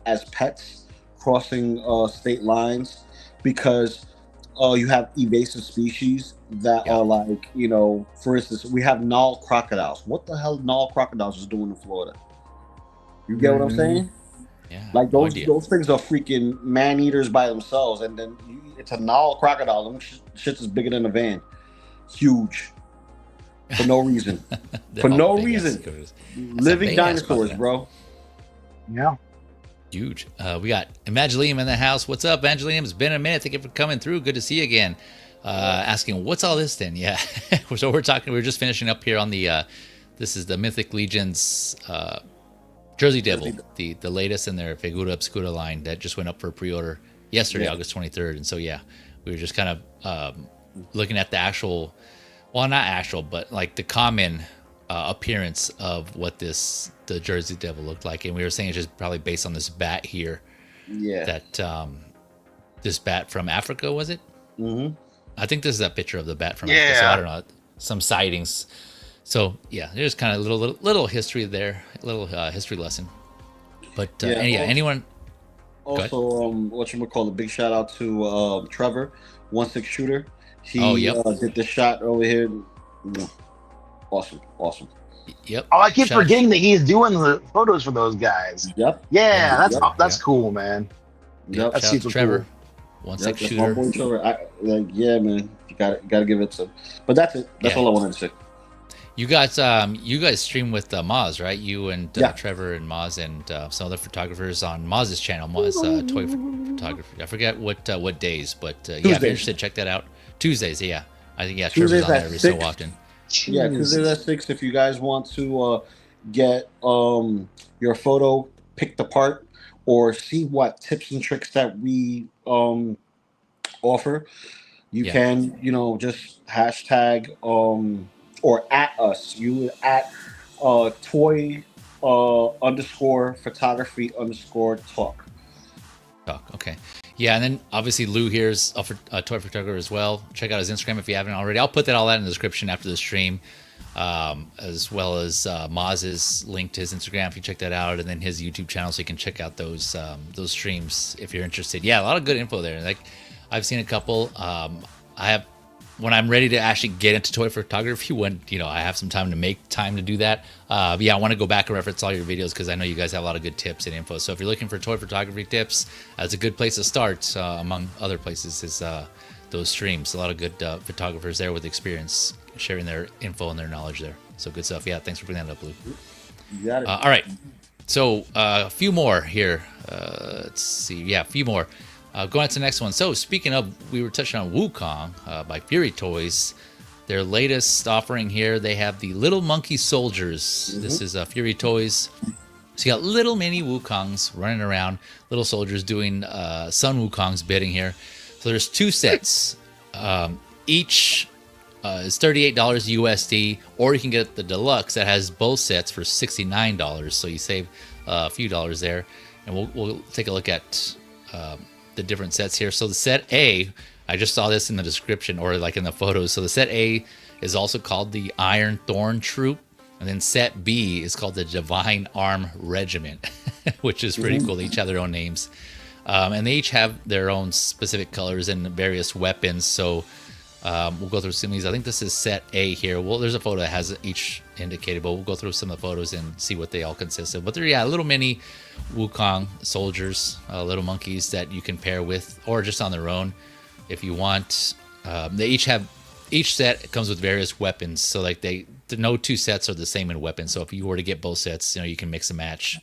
as pets crossing state lines, because you have invasive species that are like, for instance, we have Nile crocodiles. What the hell Nile crocodiles is doing in Florida? You get what I'm saying? Yeah, like those things are freaking man eaters by themselves, and then it's a Nile crocodile. Them shit's is bigger than a van, huge, for no reason. For no reason. Living dinosaurs, bro. Yeah. Huge. We got Evangeline in the house. What's up, Evangeline? It's been a minute. Thank you for coming through. Good to see you again. Asking, what's all this then? Yeah. So we're just finishing up here on the, this is the Mythic Legion's Jersey Devil, the latest in their Figura Obscura line that just went up for pre-order yesterday, August 23rd. And so, we were just kind of looking at the actual, well, not actual, but like the common appearance of what the Jersey Devil looked like. And we were saying it's just probably based on this bat here. Yeah. That, this bat from Africa, was it? Mm-hmm. I think this is a picture of the bat from Africa. So I don't know, some sightings. So there's kind of a little history there, a little history lesson. But anyone. Also, whatchamacallit, big shout out to Trevor, 1/6 shooter. He did the shot over here. Awesome. Yep. Oh, I keep forgetting that he's doing the photos for those guys. Yep. Yeah, that's cool, man. Yep. That's super Trevor. Cool. 1/6 shooter. My boy Trevor. Man, you gotta give it to. But that's it. That's all I wanted to say. You guys stream with Maz, right? You and Trevor and Maz and some other photographers on Maz's channel, Maz Toy Photography. I forget what days, but if you're interested, check that out. Tuesdays, I think Trevor's on there every so often. Yeah, Tuesdays at 6. If you guys want to get your photo picked apart or see what tips and tricks that we offer, you can, you know, just hashtag or at us. You at toy underscore photography underscore talk. Okay. Yeah, and then obviously Lou here's a toy photographer as well. Check out his Instagram if you haven't already. I'll put all that in the description after the stream, as well as Maz's link to his Instagram if you check that out, and then his YouTube channel so you can check out those streams if you're interested. Yeah, a lot of good info there. Like I've seen a couple. I have, when I'm ready to actually get into toy photography, when I have some time to make time to do that. Yeah, I want to go back and reference all your videos because I know you guys have a lot of good tips and info. So if you're looking for toy photography tips, that's a good place to start. Among other places is those streams. A lot of good photographers there with experience sharing their info and their knowledge there. So good stuff. Yeah, thanks for bringing that up, Lou. You got it. All right. So a few more here. Let's see. Yeah, a few more. Going on to the next one. So speaking of, we were touching on Wukong by MetyToyz. Their latest offering here, they have the Little Monkey Soldiers. Mm-hmm. This is MetyToyz. So you got little mini Wukongs running around, little soldiers doing Sun Wukong's bidding here. So there's 2 sets. Each is $38 USD, or you can get the deluxe that has both sets for $69. So you save a few dollars there. And we'll take a look at the different sets here. So the set A, I just saw this in the description or like in the photos. So the set A is also called the Iron Thorn Troop, and then set B is called the Divine Arm Regiment, which is pretty cool. They each have their own names, and they each have their own specific colors and various weapons. So we'll go through some of these. I think this is set A here. Well, there's a photo that has each indicated, but we'll go through some of the photos and see what they all consist of. But they're little mini Wukong soldiers, little monkeys that you can pair with or just on their own if you want. They each set comes with various weapons, so like no 2 sets are the same in weapons. So if you were to get both sets, you can mix and match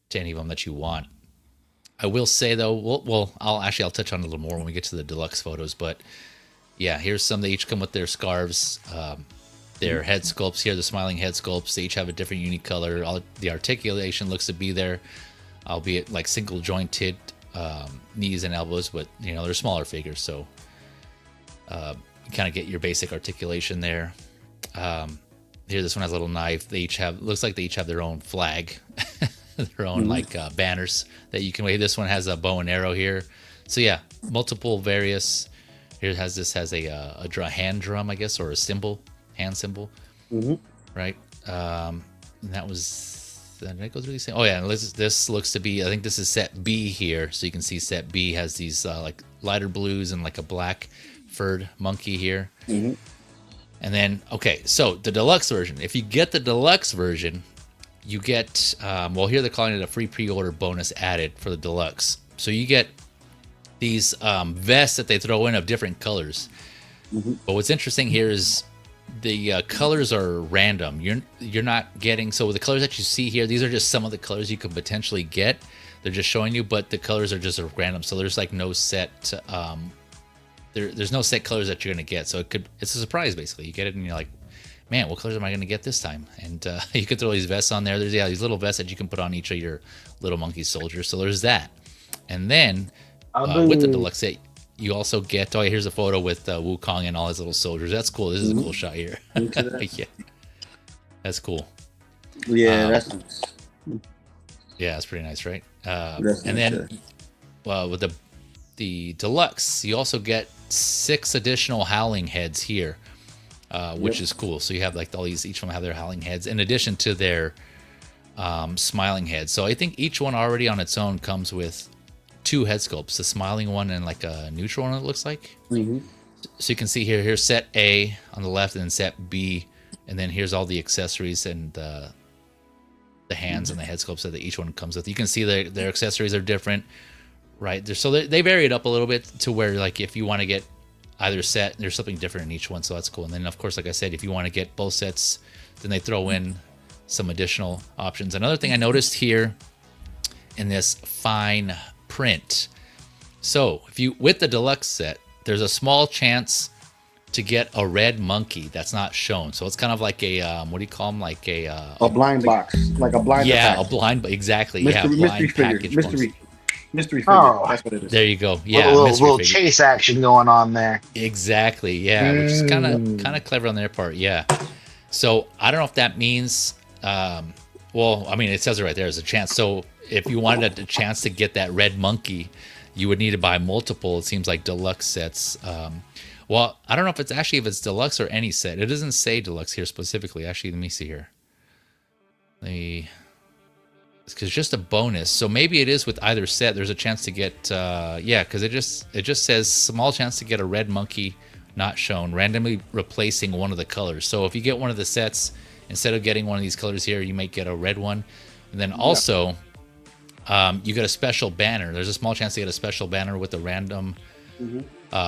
to any of them that you want. I will say though, I'll touch on it a little more when we get to the deluxe photos, but yeah, here's some. They each come with their scarves, their head sculpts here, the smiling head sculpts. They each have a different unique color. All the articulation looks to be there, albeit like single jointed knees and elbows, but they're smaller figures, so you kind of get your basic articulation there. Here, this one has a little knife. They each have, looks like they each have their own flag, their own banners that you can wave. This one has a bow and arrow here. So yeah, multiple various. Here has a hand drum, I guess, or a symbol, hand symbol, right? And that was. Did I go through these things? Oh yeah, and this looks to be. I think this is set B here, so you can see set B has these like lighter blues and like a black furred monkey here. And then so the deluxe version. If you get the deluxe version, you get here they're calling it a free pre-order bonus added for the deluxe. So you get these vests that they throw in of different colors. But what's interesting here is the colors are random. You're not getting, so the colors that you see here, these are just some of the colors you could potentially get. They're just showing you, but the colors are just random. So there's like no set there's no set colors that you're gonna get. So it's a surprise basically. You get it and you're like, man, what colors am I gonna get this time? And you could throw these vests on there. There's these little vests that you can put on each of your little monkey soldiers. So there's that. And then with the deluxe set, you also get, here's a photo with Wukong and all his little soldiers. That's cool. This is a cool shot here. Yeah, that's cool. Yeah, that's nice. Yeah, that's pretty nice, right? And then with the deluxe, you also get 6 additional howling heads here, which is cool. So you have like all these, each of them have their howling heads in addition to their smiling heads. So I think each one already on its own comes with 2 head sculpts, the smiling one and like a neutral one, it looks like. So you can see here's set A on the left and then set B, and then here's all the accessories and the hands and the head sculpts that each one comes with. You can see their accessories are different, right? So they vary it up a little bit to where like if you want to get either set, there's something different in each one, so that's cool. And then of course, like I said, if you want to get both sets, then they throw in some additional options. Another thing I noticed here in this fine print. So if you, with the deluxe set, there's a small chance to get a red monkey that's not shown. So it's kind of like a what do you call them? Like a blind box, like a blind. Yeah, pack. A blind. Exactly. Blind mystery package. Mystery figure. Oh. That's what it is. There you go. Yeah, little chase action going on there. Exactly. Yeah, which is kind of clever on their part. Yeah. So I don't know if that means. Well, I mean, it says it right there. There's a chance. So if you wanted a chance to get that red monkey, you would need to buy multiple. It seems like deluxe sets. Well, I don't know if it's deluxe or any set. It doesn't say deluxe here specifically. Actually, let me see here. It's just a bonus. So maybe it is with either set. There's a chance to get because it just says small chance to get a red monkey not shown, randomly replacing one of the colors. So if you get one of the sets, instead of getting one of these colors here, you might get a red one. And then also you get a special banner. There's a small chance to get a special banner with a random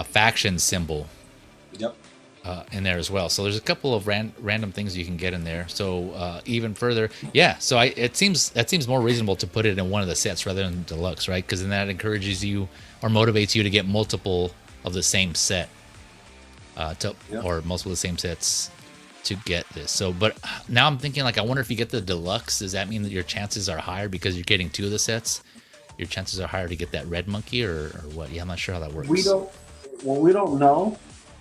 faction symbol in there as well. So there's a couple of random things you can get in there. So even further, so it seems more reasonable to put it in one of the sets rather than deluxe, right? Because then that encourages you or motivates you to get multiple of the same set or multiple of the same sets to get this. So but now I'm thinking, like, I wonder if you get the deluxe, does that mean that your chances are higher because you're getting two of the sets? Your chances are higher to get that red monkey or what? Yeah, I'm not sure how that works. We don't know.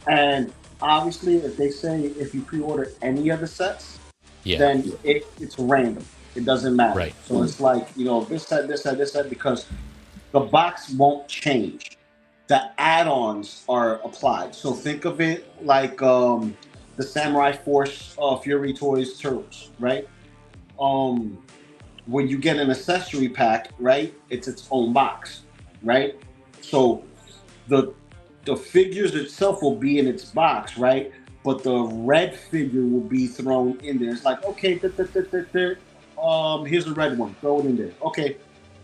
And obviously, if they say if you pre-order any of the sets, then it's random. It doesn't matter. Right. So it's like, this set, because the box won't change. The add-ons are applied. So think of it like the Samurai Force Fury Toys Turtles, right? When you get an accessory pack, right, it's its own box, right? So the figures itself will be in its box, right? But the red figure will be thrown in there. It's like, okay, here's a red one, throw it in there. Okay,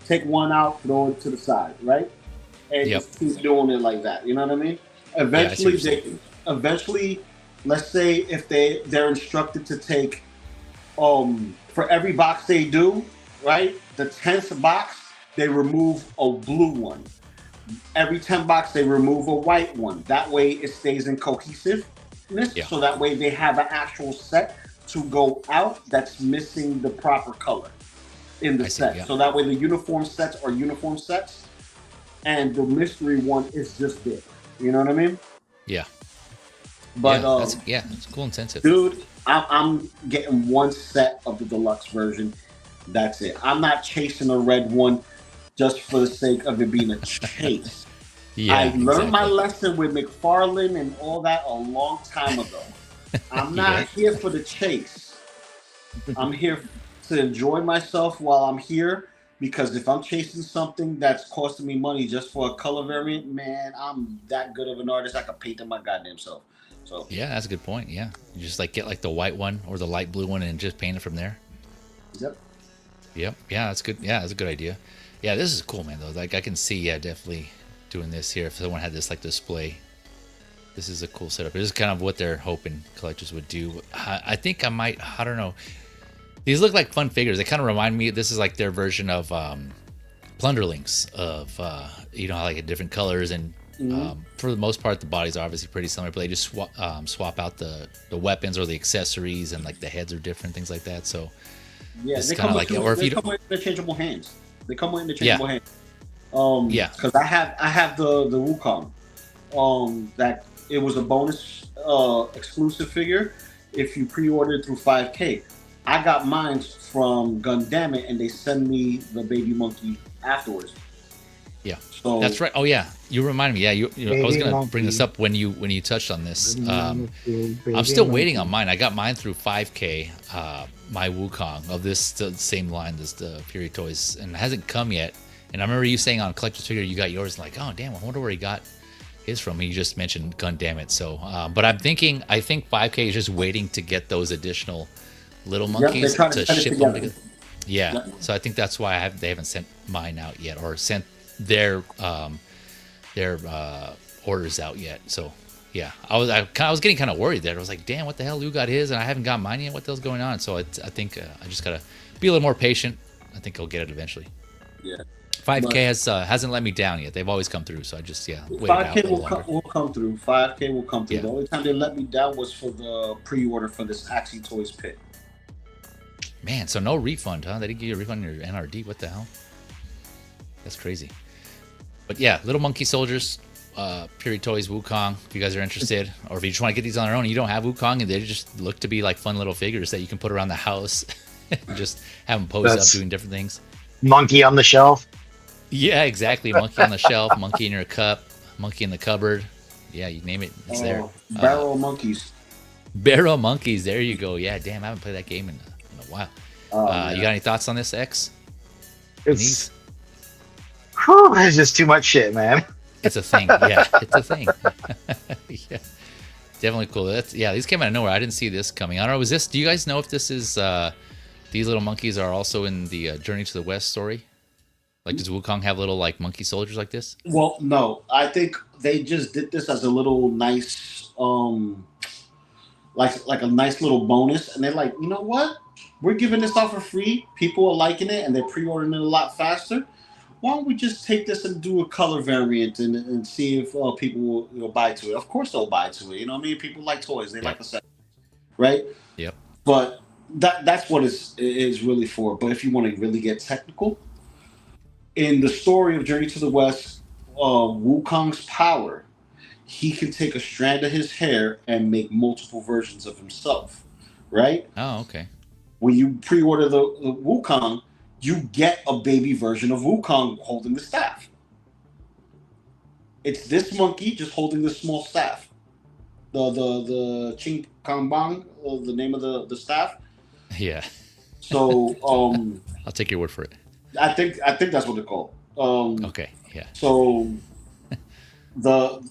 take one out, throw it to the side, right? And just keep doing it like that. You know what I mean? Eventually, let's say if they're instructed to take for every box they do, right? The 10th box, they remove a blue one. Every 10 box, they remove a white one. That way it stays in cohesiveness. Yeah. So that way they have an actual set to go out that's missing the proper color in the set. Yeah. So that way the uniform sets are uniform sets and the mystery one is just there. You know what I mean? Yeah. But it's cool incentive. Dude, I'm getting one set of the deluxe version. That's it. I'm not chasing a red one just for the sake of it being a chase. I learned my lesson with McFarlane and all that a long time ago. I'm not here for the chase. I'm here to enjoy myself while I'm here, because if I'm chasing something that's costing me money just for a color variant, man, I'm that good of an artist. I could paint them my goddamn self. So yeah, that's a good point. Yeah, you just like get like the white one or the light blue one and just paint it from there. Yep. Yeah, that's good. Yeah, that's a good idea. Yeah, this is cool, man. Though, like I can see, definitely doing this here. If someone had this like display, this is a cool setup. This is kind of what they're hoping collectors would do. I think I might. I don't know. These look like fun figures. They kind of remind me. This is like their version of Plunderlings of like different colors and. For the most part, the bodies are obviously pretty similar, but they just swap out the weapons or the accessories, and like the heads are different, things like that. So yeah, they come with interchangeable hands. They come with interchangeable hands. Because I have the Wukong. That it was a bonus exclusive figure if you pre-ordered through 5K. I got mine from Gundam, and they send me the baby monkey afterwards. Yeah, so, that's right. Oh yeah, you reminded me. Yeah, I was gonna bring this up when you touched on this. I'm still waiting on mine. I got mine through 5K. My Wukong of this same line as the Fury Toys, and it hasn't come yet. And I remember you saying on Collector's Figure you got yours. Like, oh damn, I wonder where he got his from. And you just mentioned Gundam. So, but I think 5K is just waiting to get those additional little monkeys to ship them together. Yeah, so I think that's why they haven't sent mine out yet, or sent their orders out yet. So yeah, I was getting kind of worried there. I was like, damn, what the hell, Lou got his and I haven't got mine yet? What the hell's going on? So I think I just gotta be a little more patient. I think I'll get it eventually. Yeah, 5K hasn't let me down yet. They've always come through, so I just 5K will come through. 5K will come through. Yeah. The only time they let me down was for the pre-order for this MetyToyz pit. Man, so no refund, huh? They didn't give you a refund on your NRD. What the hell? That's crazy. But yeah, Little Monkey Soldiers, Period Toys, Wukong, if you guys are interested. Or if you just want to get these on their own, you don't have Wukong, and they just look to be like fun little figures that you can put around the house and just have them pose up doing different things. Monkey on the shelf. Yeah, exactly. Monkey on the shelf, monkey in your cup, monkey in the cupboard. Yeah, you name it, it's there. Barrel monkeys. Barrel monkeys, there you go. Yeah, damn, I haven't played that game in a while. You got any thoughts on this, X? It's just too much shit, man. It's a thing. Yeah, it's a thing. Yeah, definitely cool. These came out of nowhere. I didn't see this coming. I don't know. Was this? Do you guys know if this is? These little monkeys are also in the Journey to the West story. Like, does Wukong have little like monkey soldiers like this? Well, no. I think they just did this as a little nice, like a nice little bonus, and they're like, you know what? We're giving this out for free. People are liking it, and they're pre-ordering it a lot faster. Why don't we just take this and do a color variant and see if people will buy to it? Of course they'll buy to it. You know what I mean? People like toys. They like a set, right? Yep. But that's what it is really for. But if you want to really get technical, in the story of Journey to the West, Wukong's power, he can take a strand of his hair and make multiple versions of himself, right? Oh, okay. When you pre-order the Wukong, you get a baby version of Wukong holding the staff. It's this monkey just holding the small staff. The Qing Kanbang, the name of the staff. Yeah. So I'll take your word for it. I think that's what they're called. Okay. Yeah. So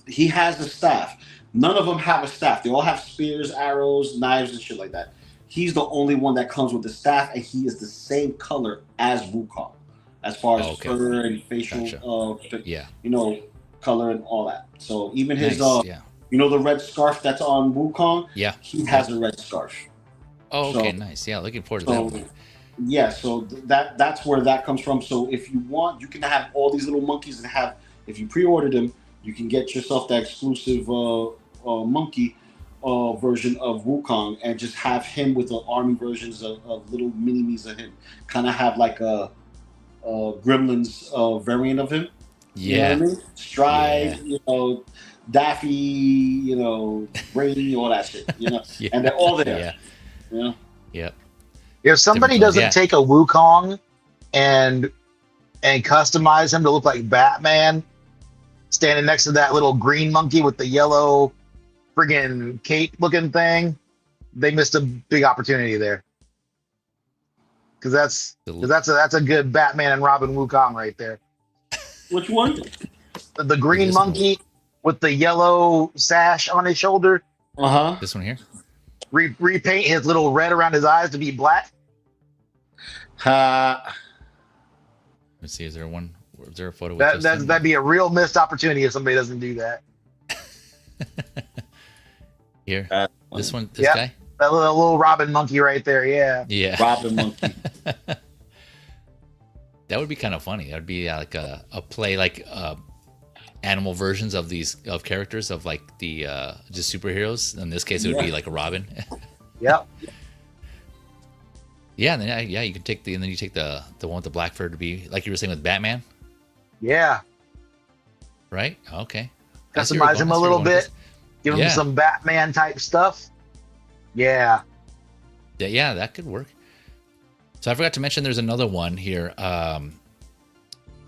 he has the staff. None of them have a staff. They all have spears, arrows, knives, and shit like that. He's the only one that comes with the staff, and he is the same color as Wukong, as far as fur and facial, color and all that. So even his, the red scarf that's on Wukong, he has a red scarf. Oh, okay, nice. Yeah, looking forward to that one. Yeah, so that's where that comes from. So if you want, you can have all these little monkeys and if you pre-order them, you can get yourself that exclusive monkey version of Wukong and just have him with the army versions of little mini-me's of him. Kind of have like a Gremlins variant of him. Yeah. You know what I mean? Stride, Daffy, Brady, all that shit, and they're all there. Yeah. You know? Yep. If somebody doesn't take a Wukong and customize him to look like Batman, standing next to that little green monkey with the yellow friggin' cape looking thing, they missed a big opportunity there. Because that's a good Batman and Robin Wukong right there. Which one? The green monkey with the yellow sash on his shoulder. This one here. Repaint his little red around his eyes to be black. Let's see. Is there a photo? That'd be a real missed opportunity if somebody doesn't do that. Here, this one, this guy. That little Robin monkey right there. Yeah. Yeah. Robin monkey. That would be kind of funny. That would be like a play, like animal versions of these characters of like the just superheroes. In this case, it would be like a Robin. Yep. Yeah, and then you can take and then you take the one with the black fur to be like you were saying with Batman. Yeah. Right. Okay. Customize him a little bit. Give him some Batman type stuff. Yeah. Yeah, that could work. So I forgot to mention there's another one here.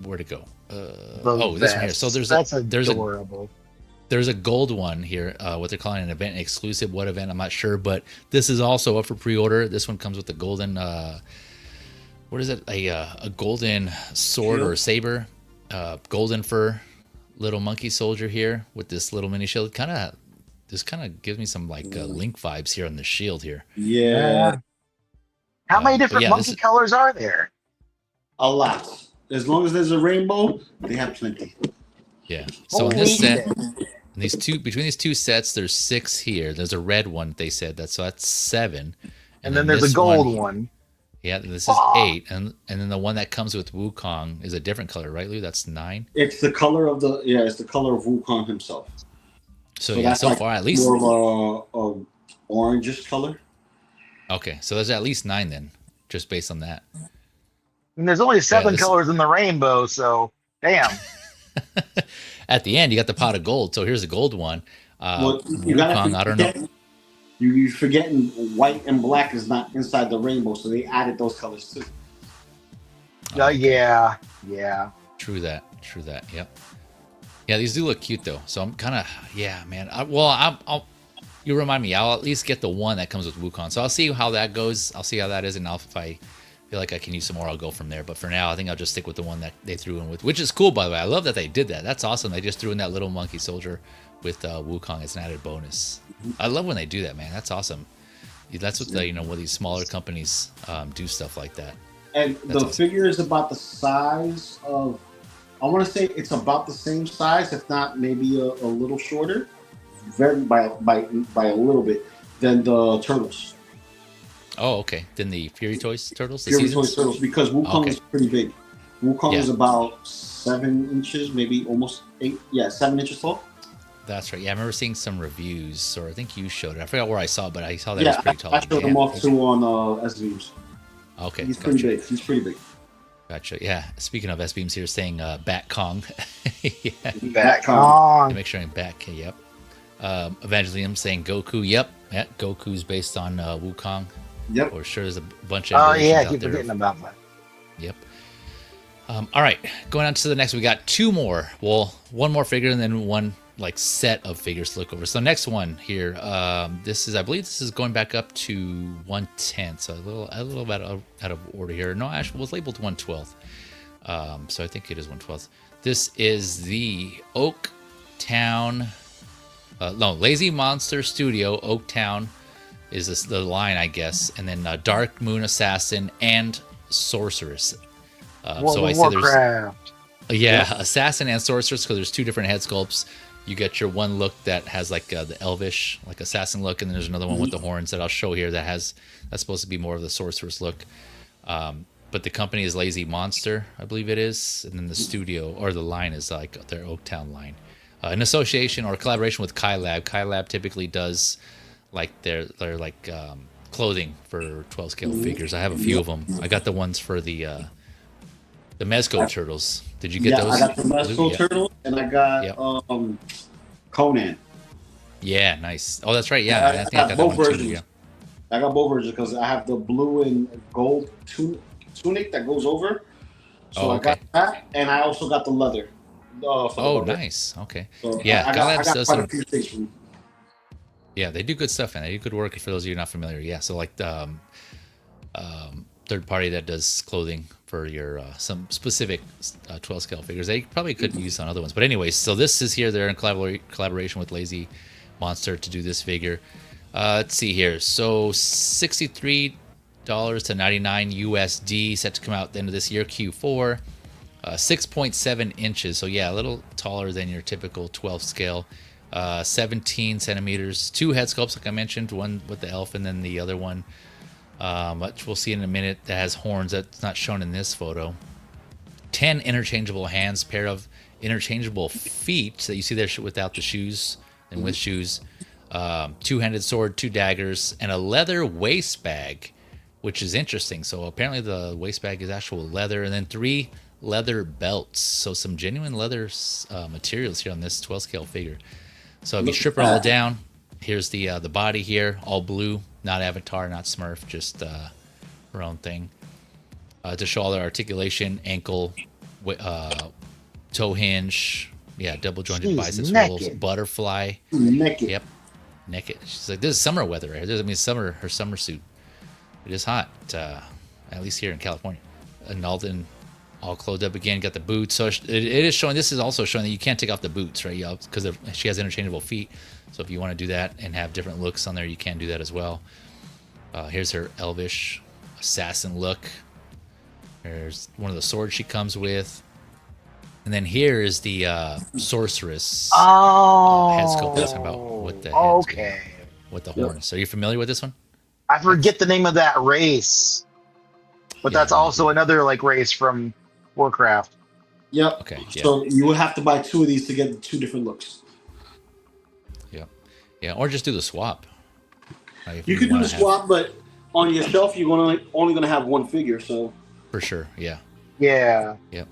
Where'd it go? This one here. So there's a gold one here. What they're calling an event exclusive. What event? I'm not sure, but this is also up for pre-order. This one comes with the golden. What is it? A golden sword or saber, golden fur, little monkey soldier here with this little mini shield. This kind of gives me some like Link vibes here on the shield here. Yeah. How many different monkey colors are there? A lot. As long as there's a rainbow, they have plenty. Yeah. So in this set, between these two sets, there's 6 here. There's a red one. They said that's 7. And then there's a gold one. Yeah, this is 8, and then the one that comes with Wukong is a different color, right, Lou? That's 9. It's the color of it's the color of Wukong himself. So yeah, so far at least more of a orangish color. Okay, so there's at least 9 then, just based on that. And there's only 7 colors in the rainbow, so damn. At the end, you got the pot of gold. So here's the gold one. Wukong, I don't know. You're forgetting white and black is not inside the rainbow, so they added those colors too. Yeah. True that. Yep. Yeah, these do look cute though. So I'm kind of man. You remind me. I'll at least get the one that comes with Wukong. So I'll see how that goes. I'll see how that is, and if I feel like I can use some more, I'll go from there. But for now, I think I'll just stick with the one that they threw in with, which is cool, by the way. I love that they did that. That's awesome. They just threw in that little monkey soldier with Wukong as an added bonus. I love when they do that, man. That's awesome. That's what what these smaller companies do stuff like that. And the figure is about the size of, I want to say it's about the same size, if not maybe a little shorter, very by a little bit, than the turtles. Oh, okay. Then the MetyToyz turtles. MetyToyz turtles, because Wukong is pretty big. Wukong is about 7 inches, maybe almost 8. Yeah, 7 inches tall. That's right. Yeah, I remember seeing some reviews, or I think you showed it. I forgot where I saw it, but I saw that it was pretty tall. I showed them off too on SVs. Okay, he's pretty big. He's pretty big. Gotcha. Yeah. Speaking of S-Beams here, saying Bat Kong. Bat Kong. Make sure I'm back. Yep. Evangeline saying Goku. Yep. Yeah. Goku's based on Wukong. Yep. Or sure, there's a bunch of. Oh yeah, I keep forgetting about that. Yep. All right, going on to the next. We got 2 more. Well, 1 more figure and then 1 set of figures to look over. So next one here, this is, I believe this is going back up to 110th, so a little bit out of order here. No, actually, it was labeled 112th, so I think it is 112th. This is the Oaktown, Lazy Monster Studio. Oaktown is the line, I guess, and then Darkmoon Assassin and Sorceress. So I see there's Assassin and Sorceress, because there's 2 different head sculpts. You get your one look that has the elvish, assassin look, and then there's another one with the horns that I'll show here that's supposed to be more of the sorceress look. But the company is Lazy Monster, I believe it is, and then the studio or the line is their Oaktown line. In association or collaboration with Kai Lab. Kai Lab typically does their clothing for 12 scale figures. I have a few of them. I got the ones for the Mezco turtles. Did you get those? I got the Mezco turtles, and I got Conan. Yeah, nice. Oh, that's right. Yeah, I think I got both versions. Too, yeah. I got both versions because I have the blue and gold tunic that goes over. So I got that, and I also got the leather. Nice. Okay. So yeah, I got quite a few things from. Yeah, they do good stuff, and they do good work. For those of you not familiar, yeah. So third party that does clothing for your some specific 12 scale figures. They probably could use on other ones, but anyways, so this is here. They're in collaboration with Lazy Monster to do this figure. Let's see here. So $63 to $99 USD, set to come out at the end of this year, Q4. 6.7 inches, so yeah, a little taller than your typical 12 scale. 17 centimeters. 2 head sculpts, like I mentioned, one with the elf, and then the other one, which we'll see in a minute, that has horns. That's not shown in this photo. 10 interchangeable hands, pair of interchangeable feet that you see there without the shoes and with shoes. 2-handed sword, 2 daggers, and a leather waist bag, which is interesting. So apparently the waist bag is actual leather, and then 3 leather belts. So some genuine leather materials here on this 12 scale figure. So if you strip it all down, here's the body here, all blue, not Avatar, not Smurf, just her own thing. To show all their articulation, ankle, toe hinge, double jointed biceps rolls, butterfly. Naked. Yep, naked. She's like, this is summer weather right here. I mean, her summer suit. It is hot, at least here in California. And Alden, all clothed up again, got the boots. So it is showing, this is also showing that you can't take off the boots, right? Because she has interchangeable feet. So if you want to do that and have different looks on there, you can do that as well. Here's her elvish assassin look. There's one of the swords she comes with. And then here is the sorceress head sculpt that's about with the heads, with the horns. So are you familiar with this one? I forget the name of that race. but that's also another like race from Warcraft. Yep. Okay. Yeah. So you would have to buy 2 of these to get 2 different looks. Yeah. Yeah. Or just do the swap. Like you could do the swap, but on your shelf, you're only gonna have 1 figure. So for sure. Yeah. Yeah. Yep.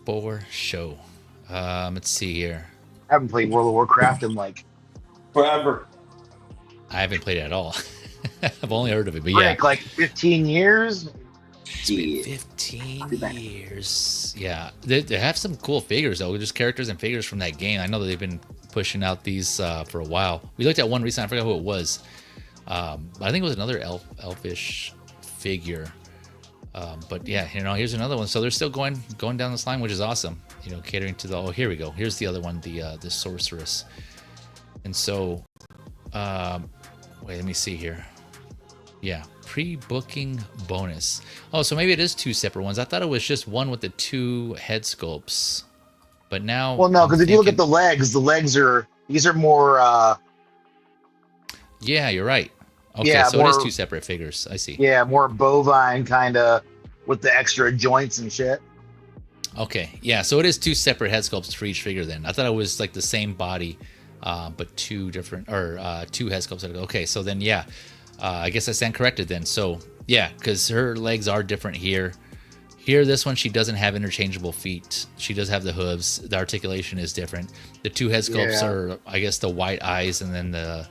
For show. Let's see here. I haven't played World of Warcraft in like forever. I haven't played it at all. I've only heard of it, but yeah, like 15 years. It's been 15 years. Yeah, they have some cool figures though, just characters and figures from that game. I know that they've been pushing out these for a while. We looked at one recently. I forgot who it was. I think it was another elfish figure. But yeah, here's another one. So they're still going down this line, which is awesome. Catering to the. Oh, here we go. Here's the other one, the sorceress. And so, wait, let me see here. Yeah, pre-booking bonus. Oh, so maybe it is 2 separate ones. I thought it was just one with the 2 head sculpts. But now, well, no, because if you look at the legs are more. Yeah, you're right. Okay, yeah, so more, it is 2 separate figures. I see. Yeah, more bovine kind of with the extra joints and shit. Okay, yeah, so it is 2 separate head sculpts for each figure then. I thought it was like the same body, but 2 different, or 2 head sculpts. Okay, so then, yeah, I guess I stand corrected then. So, yeah, because her legs are different here. Here, this one, she doesn't have interchangeable feet. She does have the hooves. The articulation is different. The 2 head sculpts are, I guess, the white eyes and then the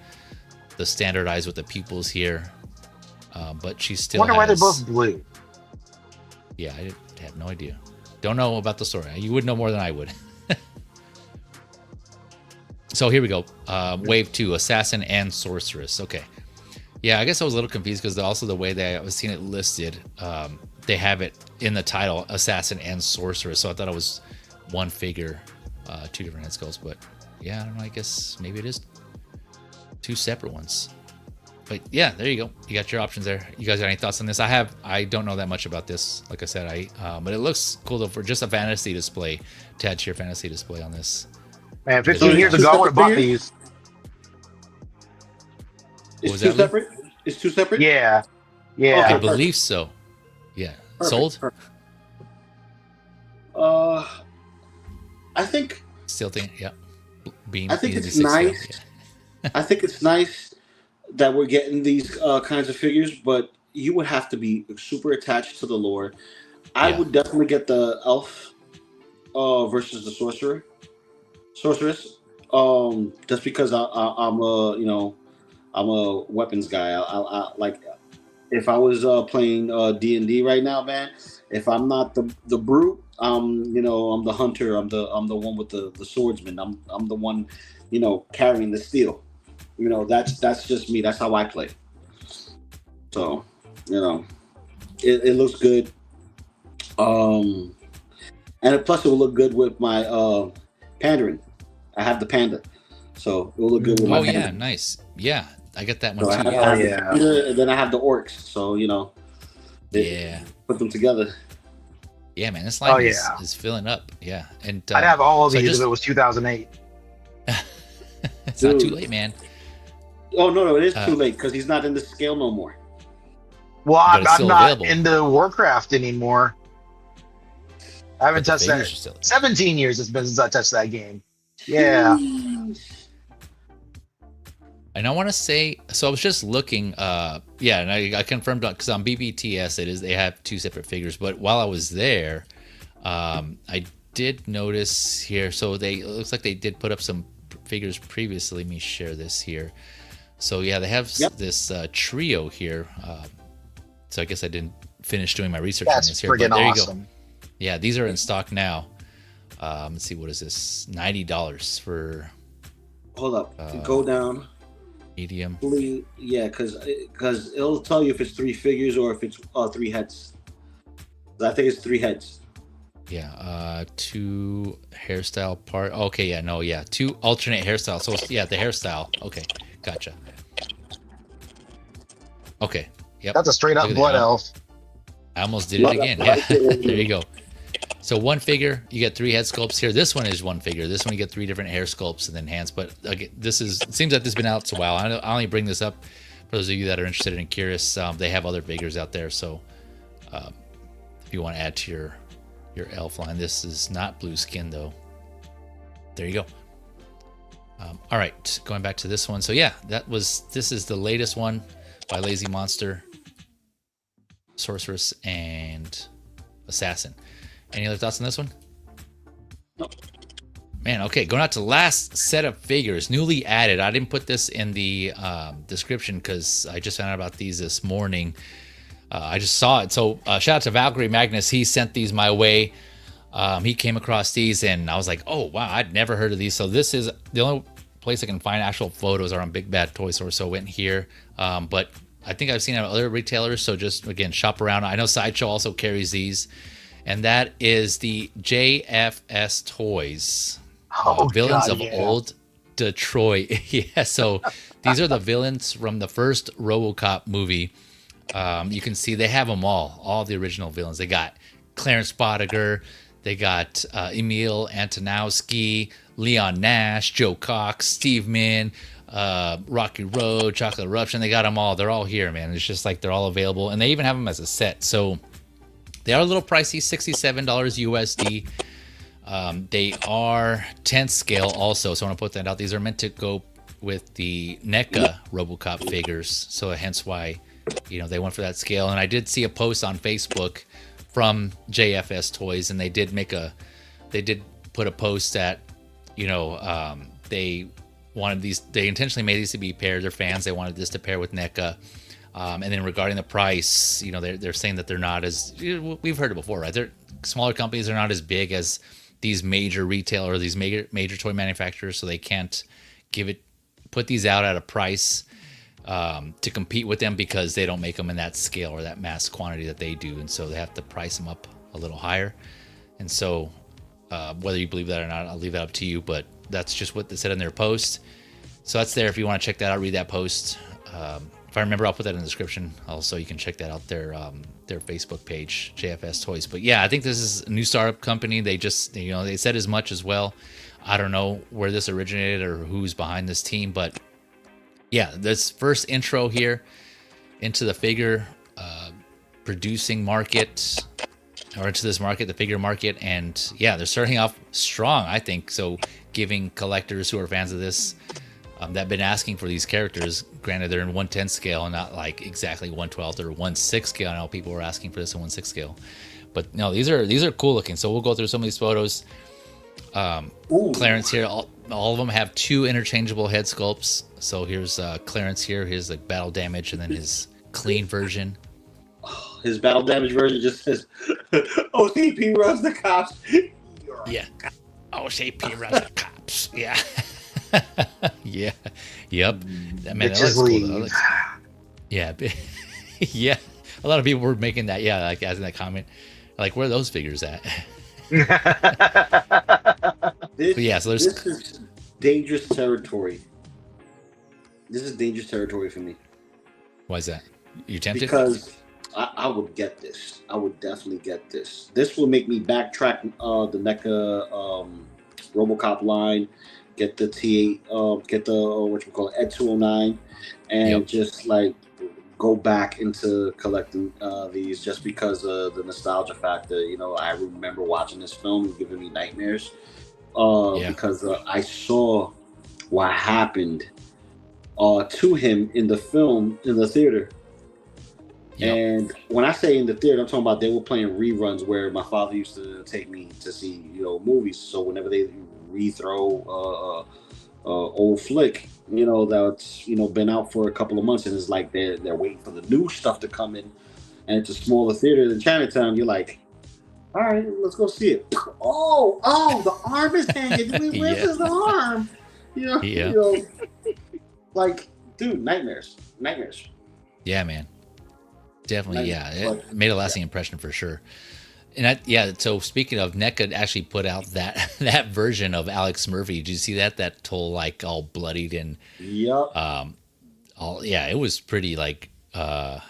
standard eyes with the pupils here. But she still wonder why they're both blue. Yeah, I have no idea. Don't know about the story. You would know more than I would. So here we go. Wave 2, Assassin and Sorceress. Okay. Yeah, I guess I was a little confused because also the way that I was seeing it listed, they have it in the title, Assassin and Sorceress. So I thought it was 1 figure, 2 different head sculpts. But yeah, I don't know. I guess maybe it is 2 separate ones. But yeah, there you go. You got your options there. You guys got any thoughts on this? I don't know that much about this. Like I said, but it looks cool though for just a fantasy display to add to your fantasy display on this. Man, 15 years ago, I would have bought these. It's 2 separate? It's 2 separate? Yeah. Yeah. Okay, I believe so. Yeah. Perfect. Sold? Perfect. I think. Still think, yeah. Beam. I think it's nice. Yeah. I think it's nice that we're getting these kinds of figures, but you would have to be super attached to the lore. I would definitely get the elf versus the sorceress. Just because I'm a weapons guy. I like if I was playing D&D right now, man. If I'm not the brute, I'm the hunter. I'm the one with the swordsman. I'm the one, carrying the steel. That's just me. That's how I play. So, it looks good. And plus it will look good with my pandering. I have the panda, so it will look good with my panda. Yeah, nice. Yeah, I get that one so too. And then I have the orcs. So put them together. Yeah, man, this line is filling up. Yeah, and I'd have all of these if it was 2008. It's not too late, man. Oh no, it is too late because he's not in the scale no more. Well, I'm not into Warcraft anymore. I haven't touched that. 17 years it's been since I touched that game. Yeah. And I want to say, so I was just looking, and I confirmed because on BBTS they have 2 separate figures. But while I was there, I did notice here. So it looks like they did put up some figures previously. Let me share this here. So yeah, they have this trio here. So I guess I didn't finish doing my research on this here. But there awesome. You go. Yeah, these are in stock now. Let's see, what is this? $90 for. Hold up, go down. Medium. Yeah, because it'll tell you if it's 3 figures or if it's 3 heads. I think it's 3 heads. Yeah, 2 hairstyle part. Okay, 2 alternate hairstyles. So yeah, the hairstyle. Okay, gotcha. Okay, yep. That's a straight up blood elf. I almost did it again. Yeah, there you go. So 1 figure, you get 3 head sculpts here. This one is 1 figure. This one you get 3 different hair sculpts and then hands. But again, it seems like this has been out a while. I only bring this up for those of you that are interested and curious. They have other figures out there, so if you want to add to your elf line. This is not blue skin though. There you go. All right, going back to this one. So yeah, this is the latest one by Lazy Monster, Sorceress, and Assassin. Any other thoughts on this one? No. Man, okay, going out to the last set of figures, newly added. I didn't put this in the description because I just found out about these this morning. I just saw it. So shout out to Valkyrie Magnus. He sent these my way. He came across these and I was like, oh, wow, I'd never heard of these. So this is the only place I can find actual photos are on Big Bad Toy Store. So I went here. But I think I've seen it at other retailers. So just, again, shop around. I know Sideshow also carries these. And that is the JFS Toys. Villains of Old Detroit. Yeah, so these are the villains from the first RoboCop movie. You can see they have them all the original villains. They got Clarence Bodiger, they got Emil Antonowski, Leon Nash, Joe Cox, Steve Min, Rocky Road, Chocolate Eruption. They got them all. They're all here, man. It's just like they're all available, and they even have them as a set. So they are a little pricey, $67 USD. They are 10th scale also, so I want to put that out. These are meant to go with the NECA RoboCop figures, so hence why, you know, they went for that scale. And I did see a post on Facebook from JFS Toys, and they did put a post that, you know, they wanted these, they intentionally made these to be paired. They're fans. They wanted this to pair with NECA. And then regarding the price, you know, they're saying that they're not as, we've heard it before, right? They're smaller companies. They're not as big as these major retailers, these major toy manufacturers, so they can't put these out at a price to compete with them because they don't make them in that scale or that mass quantity that they do, and so they have to price them up a little higher. And so whether you believe that or not, I'll leave that up to you, but that's just what they said in their post. So that's there if you want to check that out, read that post. If I remember, I'll put that in the description. Also, you can check that out, their Facebook page, JFS Toys. But yeah, I think this is a new startup company. They just, you know, they said as much as well. I don't know where this originated or who's behind this team, but yeah, this first intro here into the figure producing market, or into this market, the figure market. And yeah, they're starting off strong, I think. So giving collectors who are fans of this, that have been asking for these characters, granted they're in 1/10 scale and not like exactly 1/12 or 1/6 scale. I know people were asking for this in 1/6 scale, but no, these are cool looking. So we'll go through some of these photos. Clarence here, all of them have 2 interchangeable head sculpts. So here's Clarence here, his like battle damage, and then his clean version. His battle damage version just says OCP runs the cops. Yeah, OCP runs the cops. Yeah. Yeah. Yep. Man, that looks cool. Yeah. Yeah. A lot of people were making that. Yeah, like as in that comment, like where are those figures at? This is dangerous territory. This is dangerous territory for me. Why is that? You tempted? Because I would get this. I would definitely get this. This will make me backtrack the NECA RoboCop line. Get the T8, get the Ed 209, and just like go back into collecting these just because of the nostalgia factor. You know, I remember watching this film and giving me nightmares because I saw what happened to him in the film in the theater. Yep. And when I say in the theater, I'm talking about they were playing reruns where my father used to take me to see, you know, movies. So whenever they rethrow old flick, you know, that's, you know, been out for a couple of months, and it's like they're waiting for the new stuff to come in, and it's a smaller theater than Chinatown. You're like, all right, let's go see it. Oh, the arm is hanging. Where's the arm? You know, like, dude, nightmares. Yeah, man. Definitely, it made a lasting impression for sure. And so speaking of, NECA actually put out that version of Alex Murphy. Did you see that? That told like all bloodied and it was pretty like it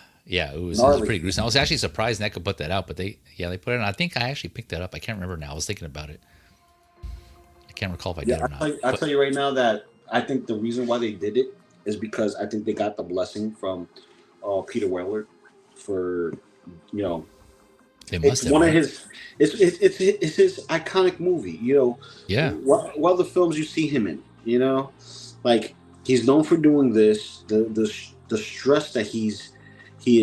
was pretty gruesome. I was actually surprised NECA put that out, but they put it on. I think I actually picked that up. I can't remember now. I was thinking about it. I can't recall if I did or not. I'll tell you right now that I think the reason why they did it is because I think they got the blessing from Peter Weller for, you know, It's one of his. It's his iconic movie. You know. Yeah. What other films you see him in? You know, like he's known for doing this. The stress that he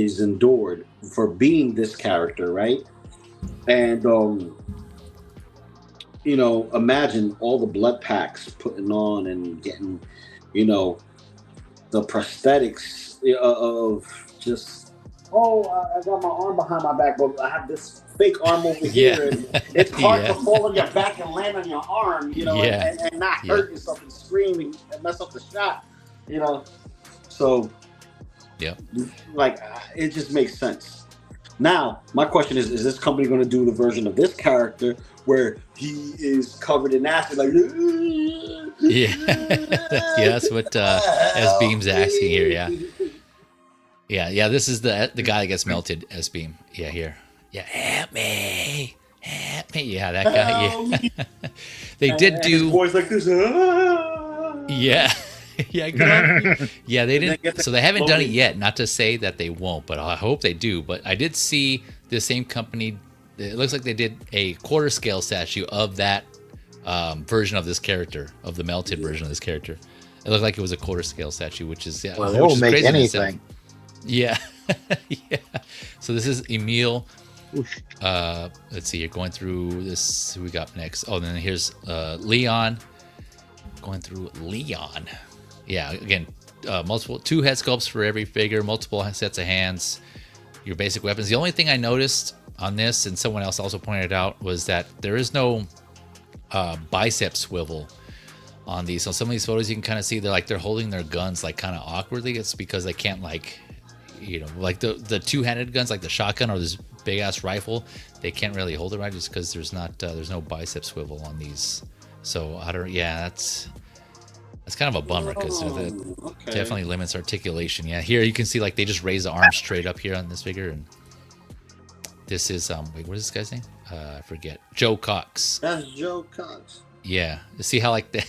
has endured for being this character, right? And you know, imagine all the blood packs putting on and getting, you know, the prosthetics of just, I got my arm behind my back, but I have this fake arm over here, and it's hard to fall on your back and land on your arm, you know, and not hurt yourself and scream and mess up the shot, you know. So, like, it just makes sense. Now, my question is this company going to do the version of this character where he is covered in acid, like, that's what S Beam's asking here. Yeah. This is the guy that gets melted. S Beam. Yeah, here. Yeah, help me. Yeah, that guy. Yeah. They did do. His voice like this. Yeah. Yeah, they didn't. So they haven't done it yet. Not to say that they won't, but I hope they do. But I did see the same company. It looks like they did a quarter scale statue of that version of this character, of the melted version of this character. It looked like it was a quarter scale statue, which is well, they will make anything. Yeah. So this is Emil. Let's see. You're going through this. Who we got next? Oh, then here's Leon. Going through Leon. Yeah, again, two head sculpts for every figure, multiple sets of hands, your basic weapons. The only thing I noticed on this, and someone else also pointed out, was that there is no bicep swivel on these. So some of these photos you can kind of see they're holding their guns like kind of awkwardly. It's because they can't like the two-handed guns like the shotgun or this big ass rifle. They can't really hold it right just because there's no bicep swivel on these. So that's kind of a bummer because definitely limits articulation. Yeah, here you can see like they just raise the arm straight up here on this figure, and this is wait, what is this guy's name? I forget. Joe Cox. That's Joe Cox. Yeah, you see how like they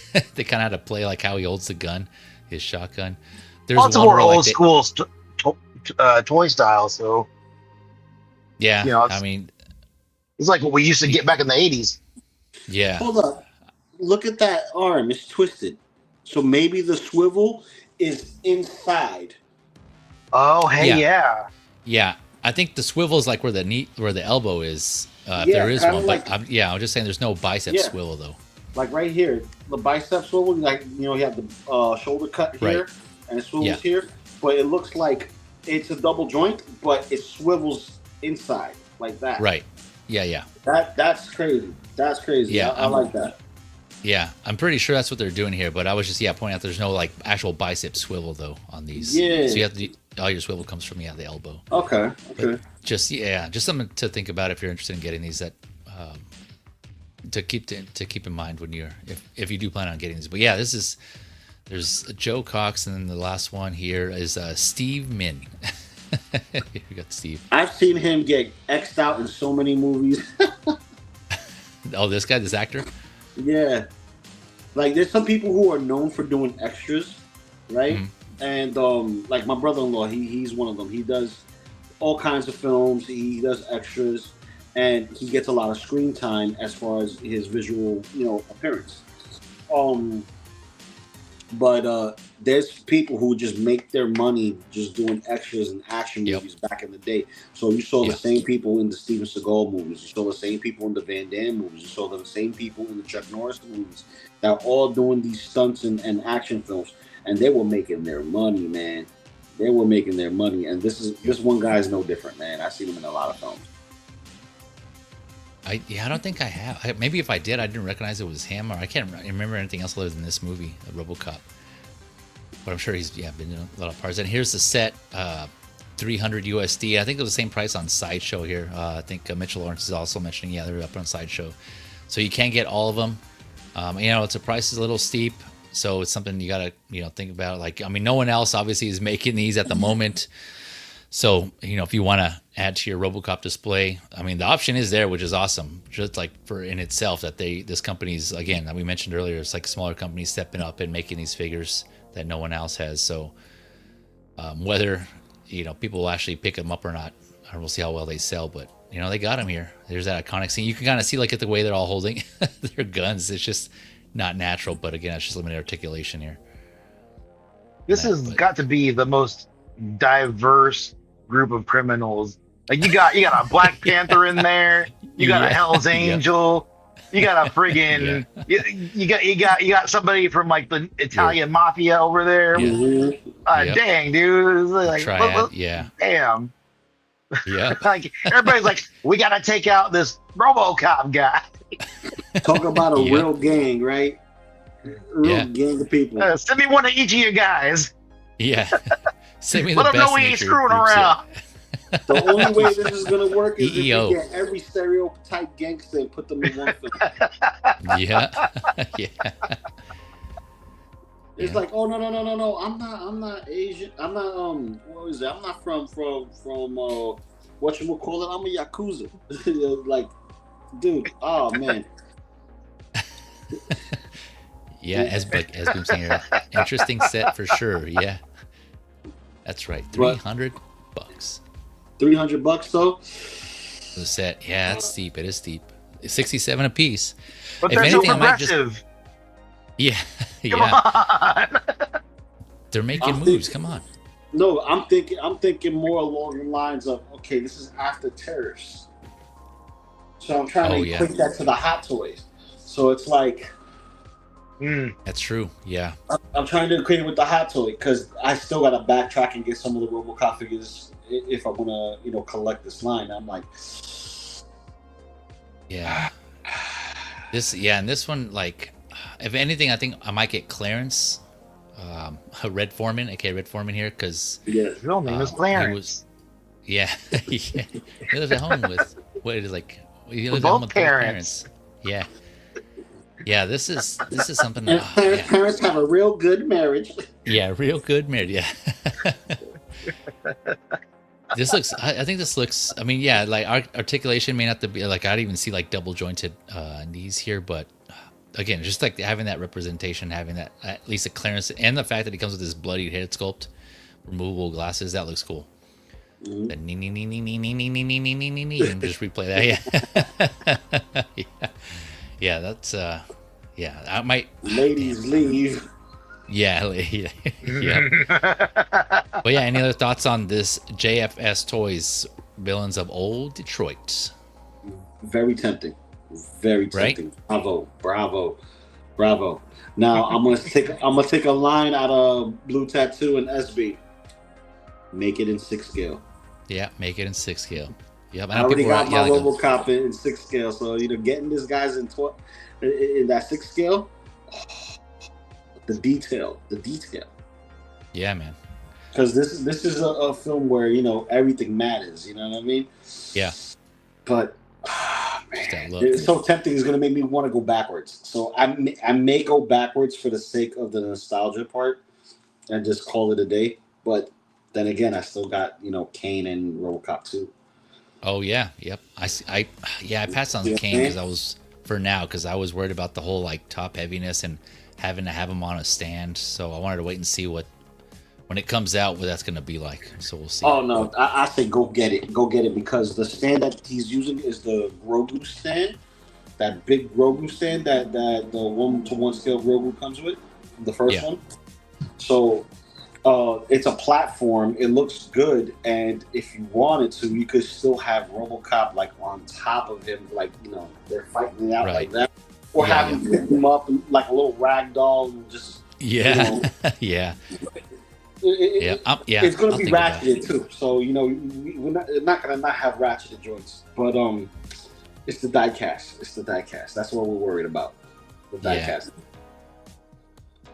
kind of had to play like how he holds the gun, his shotgun. There's lots more old school toy style. So yeah, you know, I mean, it's like what we used to get back in the 80s. Yeah. Hold up. Look at that arm. It's twisted. So maybe the swivel is inside. Oh, hey, yeah. I think the swivel is like where the elbow is. If there is one, like, but I'm just saying there's no bicep swivel though. Like right here, the bicep swivel. Like you have the shoulder cut here, and it swivels here. But it looks like it's a double joint, but it swivels inside like that. Right. Yeah. That's crazy. That's crazy. Yeah, I like that. Yeah, I'm pretty sure that's what they're doing here, but I was just pointing out there's no like actual bicep swivel though on these. Yeah. So you have to all your swivel comes from the elbow. Okay. But just something to think about if you're interested in getting these that to keep in mind when if you do plan on getting these. But yeah, there's Joe Cox, and then the last one here is Steve Min. We got Steve. I've seen him get X'd out in so many movies. Oh, this actor? Yeah. Like there's some people who are known for doing extras, right? Mm-hmm. And like my brother-in-law, he's one of them. He does all kinds of films. He does extras, and he gets a lot of screen time as far as his visual, appearance. But there's people who just make their money just doing extras and action movies back in the day. So you saw the same people in the Steven Seagal movies. You saw the same people in the Van Damme movies. You saw the same people in the Chuck Norris movies. They're all doing these stunts and action films. And they were making their money, man. They were making their money. And this one guy is no different, man. I've seen him in a lot of films. I don't think I have. Maybe if I did, I didn't recognize it was him, or I can't remember anything else other than this movie, Robocop. But I'm sure he's been in a lot of parts. And here's the set, $300 USD. I think it was the same price on Sideshow here. I think Mitchell Lawrence is also mentioning, they're up on Sideshow. So you can't get all of them. It's a price is a little steep, so it's something you gotta think about. Like, I mean, no one else obviously is making these at the moment. So, if you want to add to your Robocop display, I mean, the option is there, which is awesome. Just like for in itself that this company's, again, that we mentioned earlier, it's like smaller companies stepping up and making these figures that no one else has. So whether, people will actually pick them up or not, we'll see how well they sell, but you know, they got them here. There's that iconic scene. You can kind of see, like, at the way they're all holding their guns. It's just not natural, but again, it's just limited articulation here. This has got to be the most diverse group of criminals. Like, you got a Black Panther in there. You got a Hell's Angel. You got a friggin' you got somebody from like the Italian mafia over there. Dang, dude. Like, damn. Yeah. Like, everybody's like, we gotta take out this Robocop guy. Talk about a real gang, right? Real gang of people. Send me one of each of you guys. Yeah. Send me the Let them know we ain't screwing around. The only way this is gonna work is if you get every stereotype gangster and put them in one film. Yeah. It's like, oh no. I'm not Asian. I'm not what is it? I'm not from what you would call it? I'm a Yakuza. Like, dude, oh man. Yeah, as Boom saying, interesting set for sure. Yeah. That's right. $300. $300 though. The set, yeah, it's steep. It is steep. It's 67 a piece. But if they're anything, so progressive. Yeah. Come on. They're making moves. Come on. No, I'm thinking more along the lines of, okay, this is after terrorists. So I'm trying to equate that to the Hot Toys. So it's like, that's true. Yeah. I'm trying to equate it with the Hot Toy because I still got to backtrack and get some of the Robocop figures if I want to, collect this line. I'm like, yeah. And this one, like, if anything, I think I might get Clarence, Red Foreman, aka Red Foreman here, because his real name is Clarence. He lives at home with what it is like. He lives at home with parents. Yeah. Yeah, this is something that parents have a real good marriage. Yeah, real good marriage. Yeah. I think this looks. I mean, yeah, like articulation may not be like I'd even see like double jointed knees here, but again, just like having that representation, having that at least a clearance, and the fact that he comes with this bloodied head sculpt, removable glasses, that looks cool. And just replay that. Yeah, that's I might. Ladies leave. Yeah. But yeah, any other thoughts on this JFS Toys Villains of Old Detroit? Very tempting. Very tempting. Right? Bravo. Now I'm gonna take a line out of Blue Tattoo and SB. Make it in 6 scale. Yeah, make it in 6 scale. Yep, I already got my Robocop in 6 scale, so getting this guy's in that 6 scale. The detail. Yeah, man. Because this is a film where everything matters. You know what I mean? Yeah. But man, it's so tempting. It's gonna make me want to go backwards. So I may go backwards for the sake of the nostalgia part and just call it a day. But then again, I still got Kane and Robocop 2. Oh yeah, yep. I passed on the Kane because I was worried about the whole like top heaviness and having to have him on a stand. So I wanted to wait and see when it comes out what that's going to be like. So we'll see. Oh no, I say go get it because the stand that he's using is the Grogu stand, that big Grogu stand that the 1-to-1 scale Grogu comes with, the first one. So it's a platform. It looks good, and if you wanted to, you could still have Robocop like on top of him, like they're fighting it out like that, or have him pick him up like a little rag doll and just yeah. It's going to be ratcheted too. So we're not going to not have ratcheted joints, but it's the die cast. That's what we're worried about. The die cast.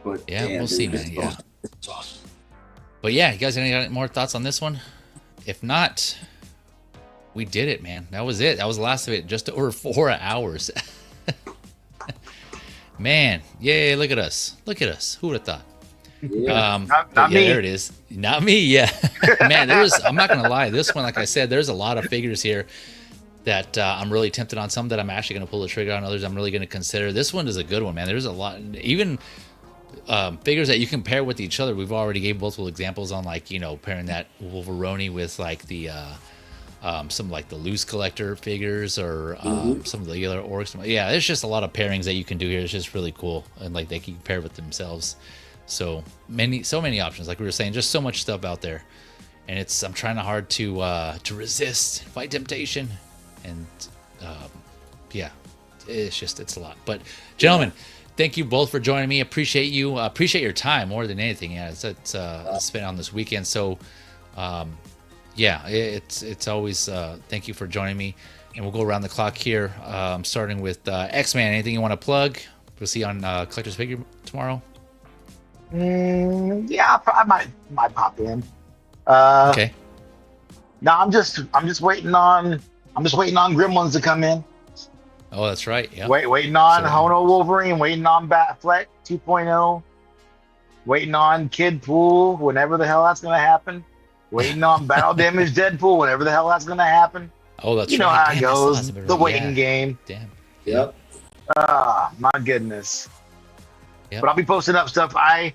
But we'll see, man. Awesome. It's awesome. But yeah, you guys got any more thoughts on this one? If not, we did it, man. That was it. That was the last of it. Just over 4 hours. Man, yay! Look at us. Who would have thought? Yeah. Not me. There it is. Not me. Yeah, man. I'm not gonna lie. This one, like I said, there's a lot of figures here that I'm really tempted on. Some that I'm actually gonna pull the trigger on. Others I'm really gonna consider. This one is a good one, man. There's a lot. Even figures that you can pair with each other. We've already gave multiple examples on, like pairing that Wolverine with like the some like the Loosecollector figures or some of the other orcs. Yeah, there's just a lot of pairings that you can do here. It's just really cool, and like they can pair with themselves. So many options. Like we were saying, just so much stuff out there, and I'm trying hard to resist, fight temptation, and yeah, it's a lot. But gentlemen, thank you both for joining me. Appreciate you. Appreciate your time more than anything. Yeah, it's spent on this weekend. So. Yeah, it's always thank you for joining me, and we'll go around the clock here, starting with X-Man. Anything you want to plug? We'll see you on Collector's Figure tomorrow. Yeah, I might pop in. Okay. No, I'm just waiting on Gremlins to come in. Oh, that's right. Yeah. Waiting on Hono Wolverine. Waiting on Batfleck 2.0. Waiting on Kid Pool. Whenever the hell that's gonna happen. Waiting on Battle Damage Deadpool, whenever the hell that's gonna happen. Oh, that's you know how it goes. The waiting game. Damn. Yep. My goodness. Yep. But I'll be posting up stuff. I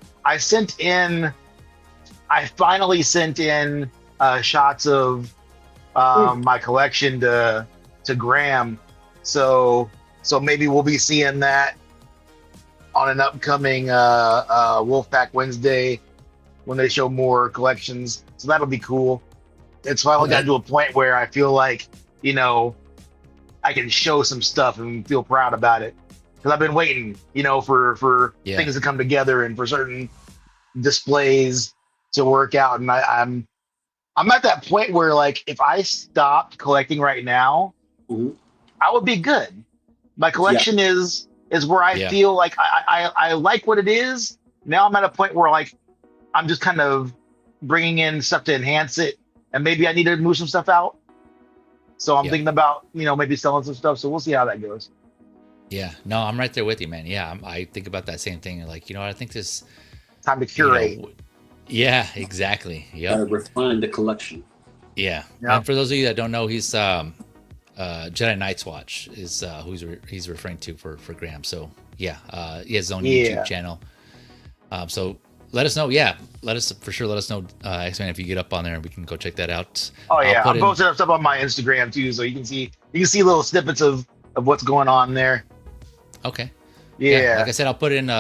finally sent in shots of my collection to Graham. So maybe we'll be seeing that on an upcoming Wolfpack Wednesday when they show more collections. So that'll be cool. It's finally got to a point where I feel like, I can show some stuff and feel proud about it. Because I've been waiting, for things to come together and for certain displays to work out. And I'm at that point where, like, if I stopped collecting right now, I would be good. My collection is where I feel like I like what it is. Now I'm at a point where, like, I'm just kind of bringing in stuff to enhance it, and maybe I need to move some stuff out. So I'm thinking about, maybe selling some stuff. So we'll see how that goes. Yeah, no, I'm right there with you, man. Yeah, I think about that same thing. Like, I think this time to curate. Yeah, exactly. Yeah, refine the collection. Yeah. And for those of you that don't know, he's Jedi Night's Watch is who he's referring to for Graham. So he has his own YouTube channel. So let us know. Yeah, let us know, X-Man, if you get up on there and we can go check that out. Oh yeah, I'm posting up stuff on my Instagram too, so you can see little snippets of what's going on there. Okay. Yeah. Like I said, I'll put in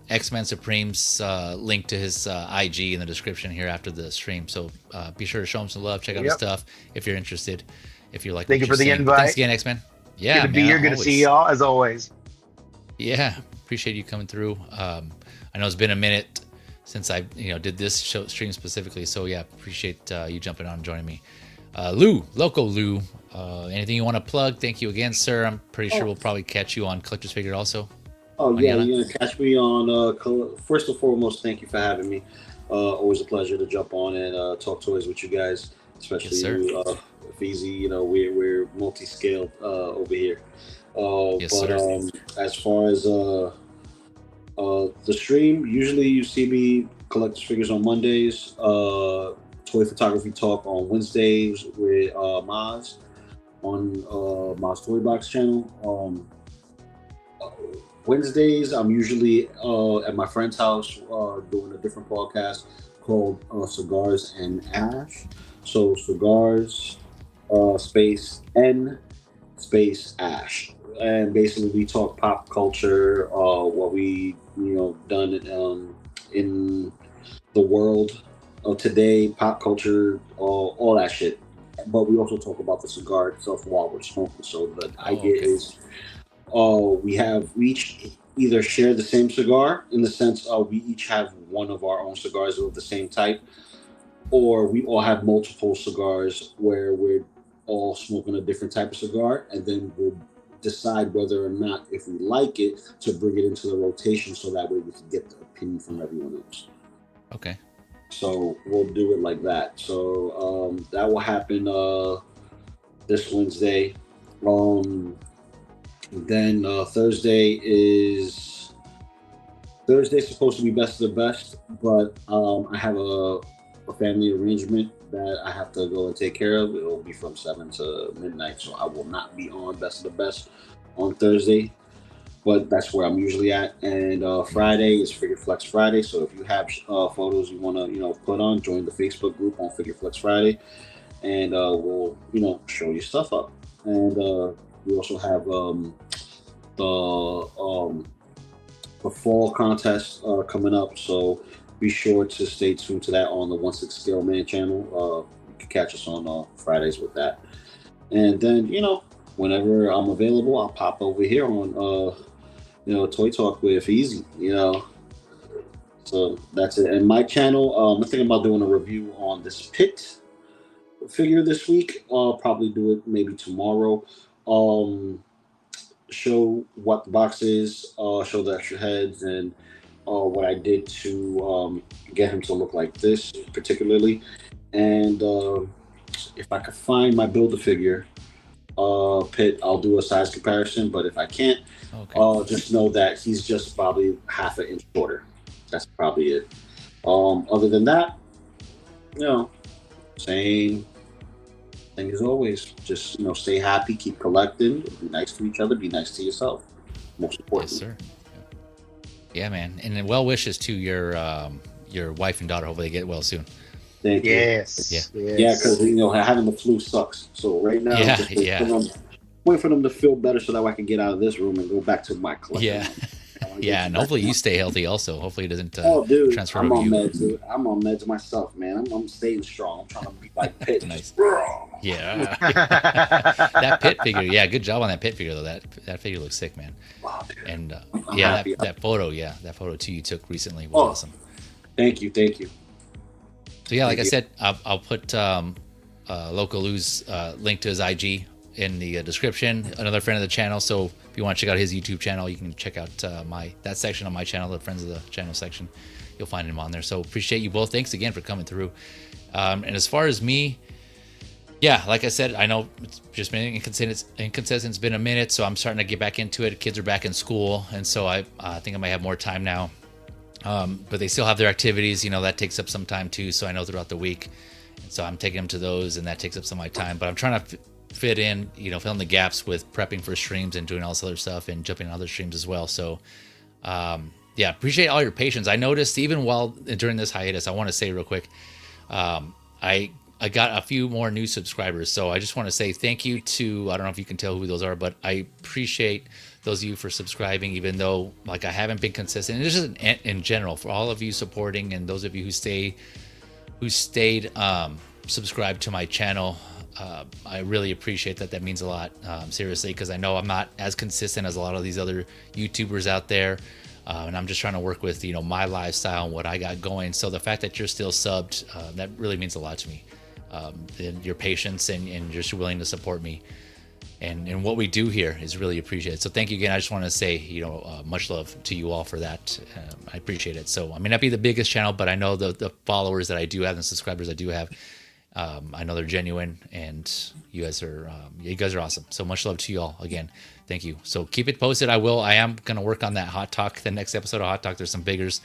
X-Man Supreme's link to his IG in the description here after the stream. So be sure to show him some love. Check out his stuff if you're interested. If you like, thank you for the invite. Thanks again, X-Man. Yeah, good to be here. Good to see y'all as always. Yeah, appreciate you coming through. I know it's been a minute since I did this stream specifically. So yeah, appreciate you jumping on and joining me. Local Lou, anything you want to plug? Thank you again, sir. I'm pretty sure we'll probably catch you on Collector's Figure also. Oh yeah, you're gonna catch me on. First and foremost, thank you for having me. Always a pleasure to jump on and talk toys with you guys, especially you, Feezy. We're multi-scaled over here. As far as the stream, usually you see me Collector's Figures on Mondays. Toy Photography Talk on Wednesdays with Maz on Maz Toy Box channel. Wednesdays, I'm usually at my friend's house doing a different podcast called Cigars and Ash. So Cigars, space N, space Ash. And basically we talk pop culture, what we done in the world of today, pop culture, all that shit. But we also talk about the cigar itself while we're smoking. So the idea is we each either share the same cigar in the sense of we each have one of our own cigars of the same type, or we all have multiple cigars where we're all smoking a different type of cigar, and then we'll decide whether or not, if we like it, to bring it into the rotation so that way we can get the opinion from everyone else. Okay. So we'll do it like that. So that will happen this Wednesday. Then Thursday's supposed to be best of the best, but I have a family arrangement that I have to go and take care of. It will be from 7 to midnight, so I will not be on best of the best on Thursday, but that's where I'm usually at. And Friday is Figure Flex Friday, so if you have photos you want to put on, join the Facebook group on Figure Flex Friday. and we'll show you stuff up. And we also have the fall contest coming up, so be sure to stay tuned to that on the 1/6 Scale Man channel. You can catch us on Fridays with that. And then, whenever I'm available, I'll pop over here on, Toy Talk with Easy, So that's it. And my channel, I'm thinking about doing a review on this pit figure this week. I'll probably do it maybe tomorrow. Show what the box is, show the extra heads, and what I did to get him to look like this particularly. And if I could find my Build-A-Figure pit, I'll do a size comparison. But if I can't, just know that he's just probably half an inch shorter. That's probably it. Other than that, same thing as always. Just stay happy, keep collecting, be nice to each other, be nice to yourself. Most important. Yes, sir. Yeah, man. And then well wishes to your wife and daughter. Hopefully they get well soon. Thank you. Yes. Yeah, because having the flu sucks. So right now, wait for them to feel better so that I can get out of this room and go back to my collection. Yeah. Yeah, and hopefully you stay healthy also. Hopefully it doesn't transfer I'm to on you. meds. I'm on meds myself, man. I'm staying strong. I'm trying to be like Pit. Nice. Yeah. That pit figure. Yeah, good job on that pit figure, though. That figure looks sick, man. Wow, dude. And that photo too you took recently was awesome. Thank you. So yeah, like I said, I'll put Local Lou's link to his IG in the description. Another friend of the channel, so if you want to check out his YouTube channel, you can check out that section on my channel, the Friends of the Channel section. You'll find him on there. So appreciate you both. Thanks again for coming through. And as far as me, yeah, like I said, I know it's just been inconsistent. It's been a minute, so I'm starting to get back into it. Kids are back in school, and so I think I might have more time now. But they still have their activities. That takes up some time too. So I know throughout the week, and so I'm taking them to those, and that takes up some of my time. But I'm trying to fit in, fill in the gaps with prepping for streams and doing all this other stuff and jumping on other streams as well. So, yeah, appreciate all your patience. I noticed even during this hiatus, I want to say real quick, I got a few more new subscribers. So I just want to say thank you to, I don't know if you can tell who those are, but I appreciate those of you for subscribing, even though I haven't been consistent. And just in general, for all of you supporting and those of you who stayed subscribed to my channel. I really appreciate that. That means a lot, seriously, because I know I'm not as consistent as a lot of these other YouTubers out there, and I'm just trying to work with my lifestyle and what I got going. So the fact that you're still subbed, that really means a lot to me. And your patience and just willing to support me and what we do here is really appreciated. So thank you again. I just want to say much love to you all for that. I appreciate it. So I may not be the biggest channel, but I know the followers that I do have and the subscribers I do have. I know they're genuine, and you guys are awesome. So much love to you all again. Thank you. So keep it posted. I am going to work on that Hot Talk, the next episode of Hot Talk. There's some figures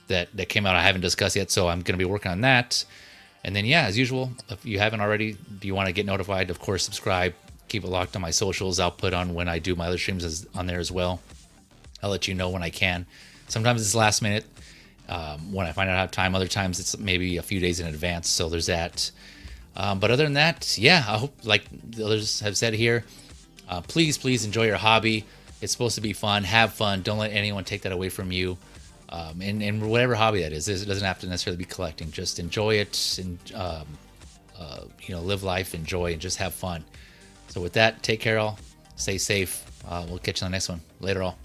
that came out I haven't discussed yet, so I'm going to be working on that. And then, yeah, as usual, if you haven't already, if you want to get notified, of course, subscribe. Keep it locked on my socials. I'll put on when I do my other streams on there as well. I'll let you know when I can. Sometimes it's last minute when I find out I have time. Other times it's maybe a few days in advance. So there's that. But other than that, yeah, I hope, like the others have said here, please enjoy your hobby. It's supposed to be fun. Have fun. Don't let anyone take that away from you. And whatever hobby that is, it doesn't have to necessarily be collecting. Just enjoy it and live life, enjoy, and just have fun. So with that, take care all. Stay safe. We'll catch you on the next one. Later all.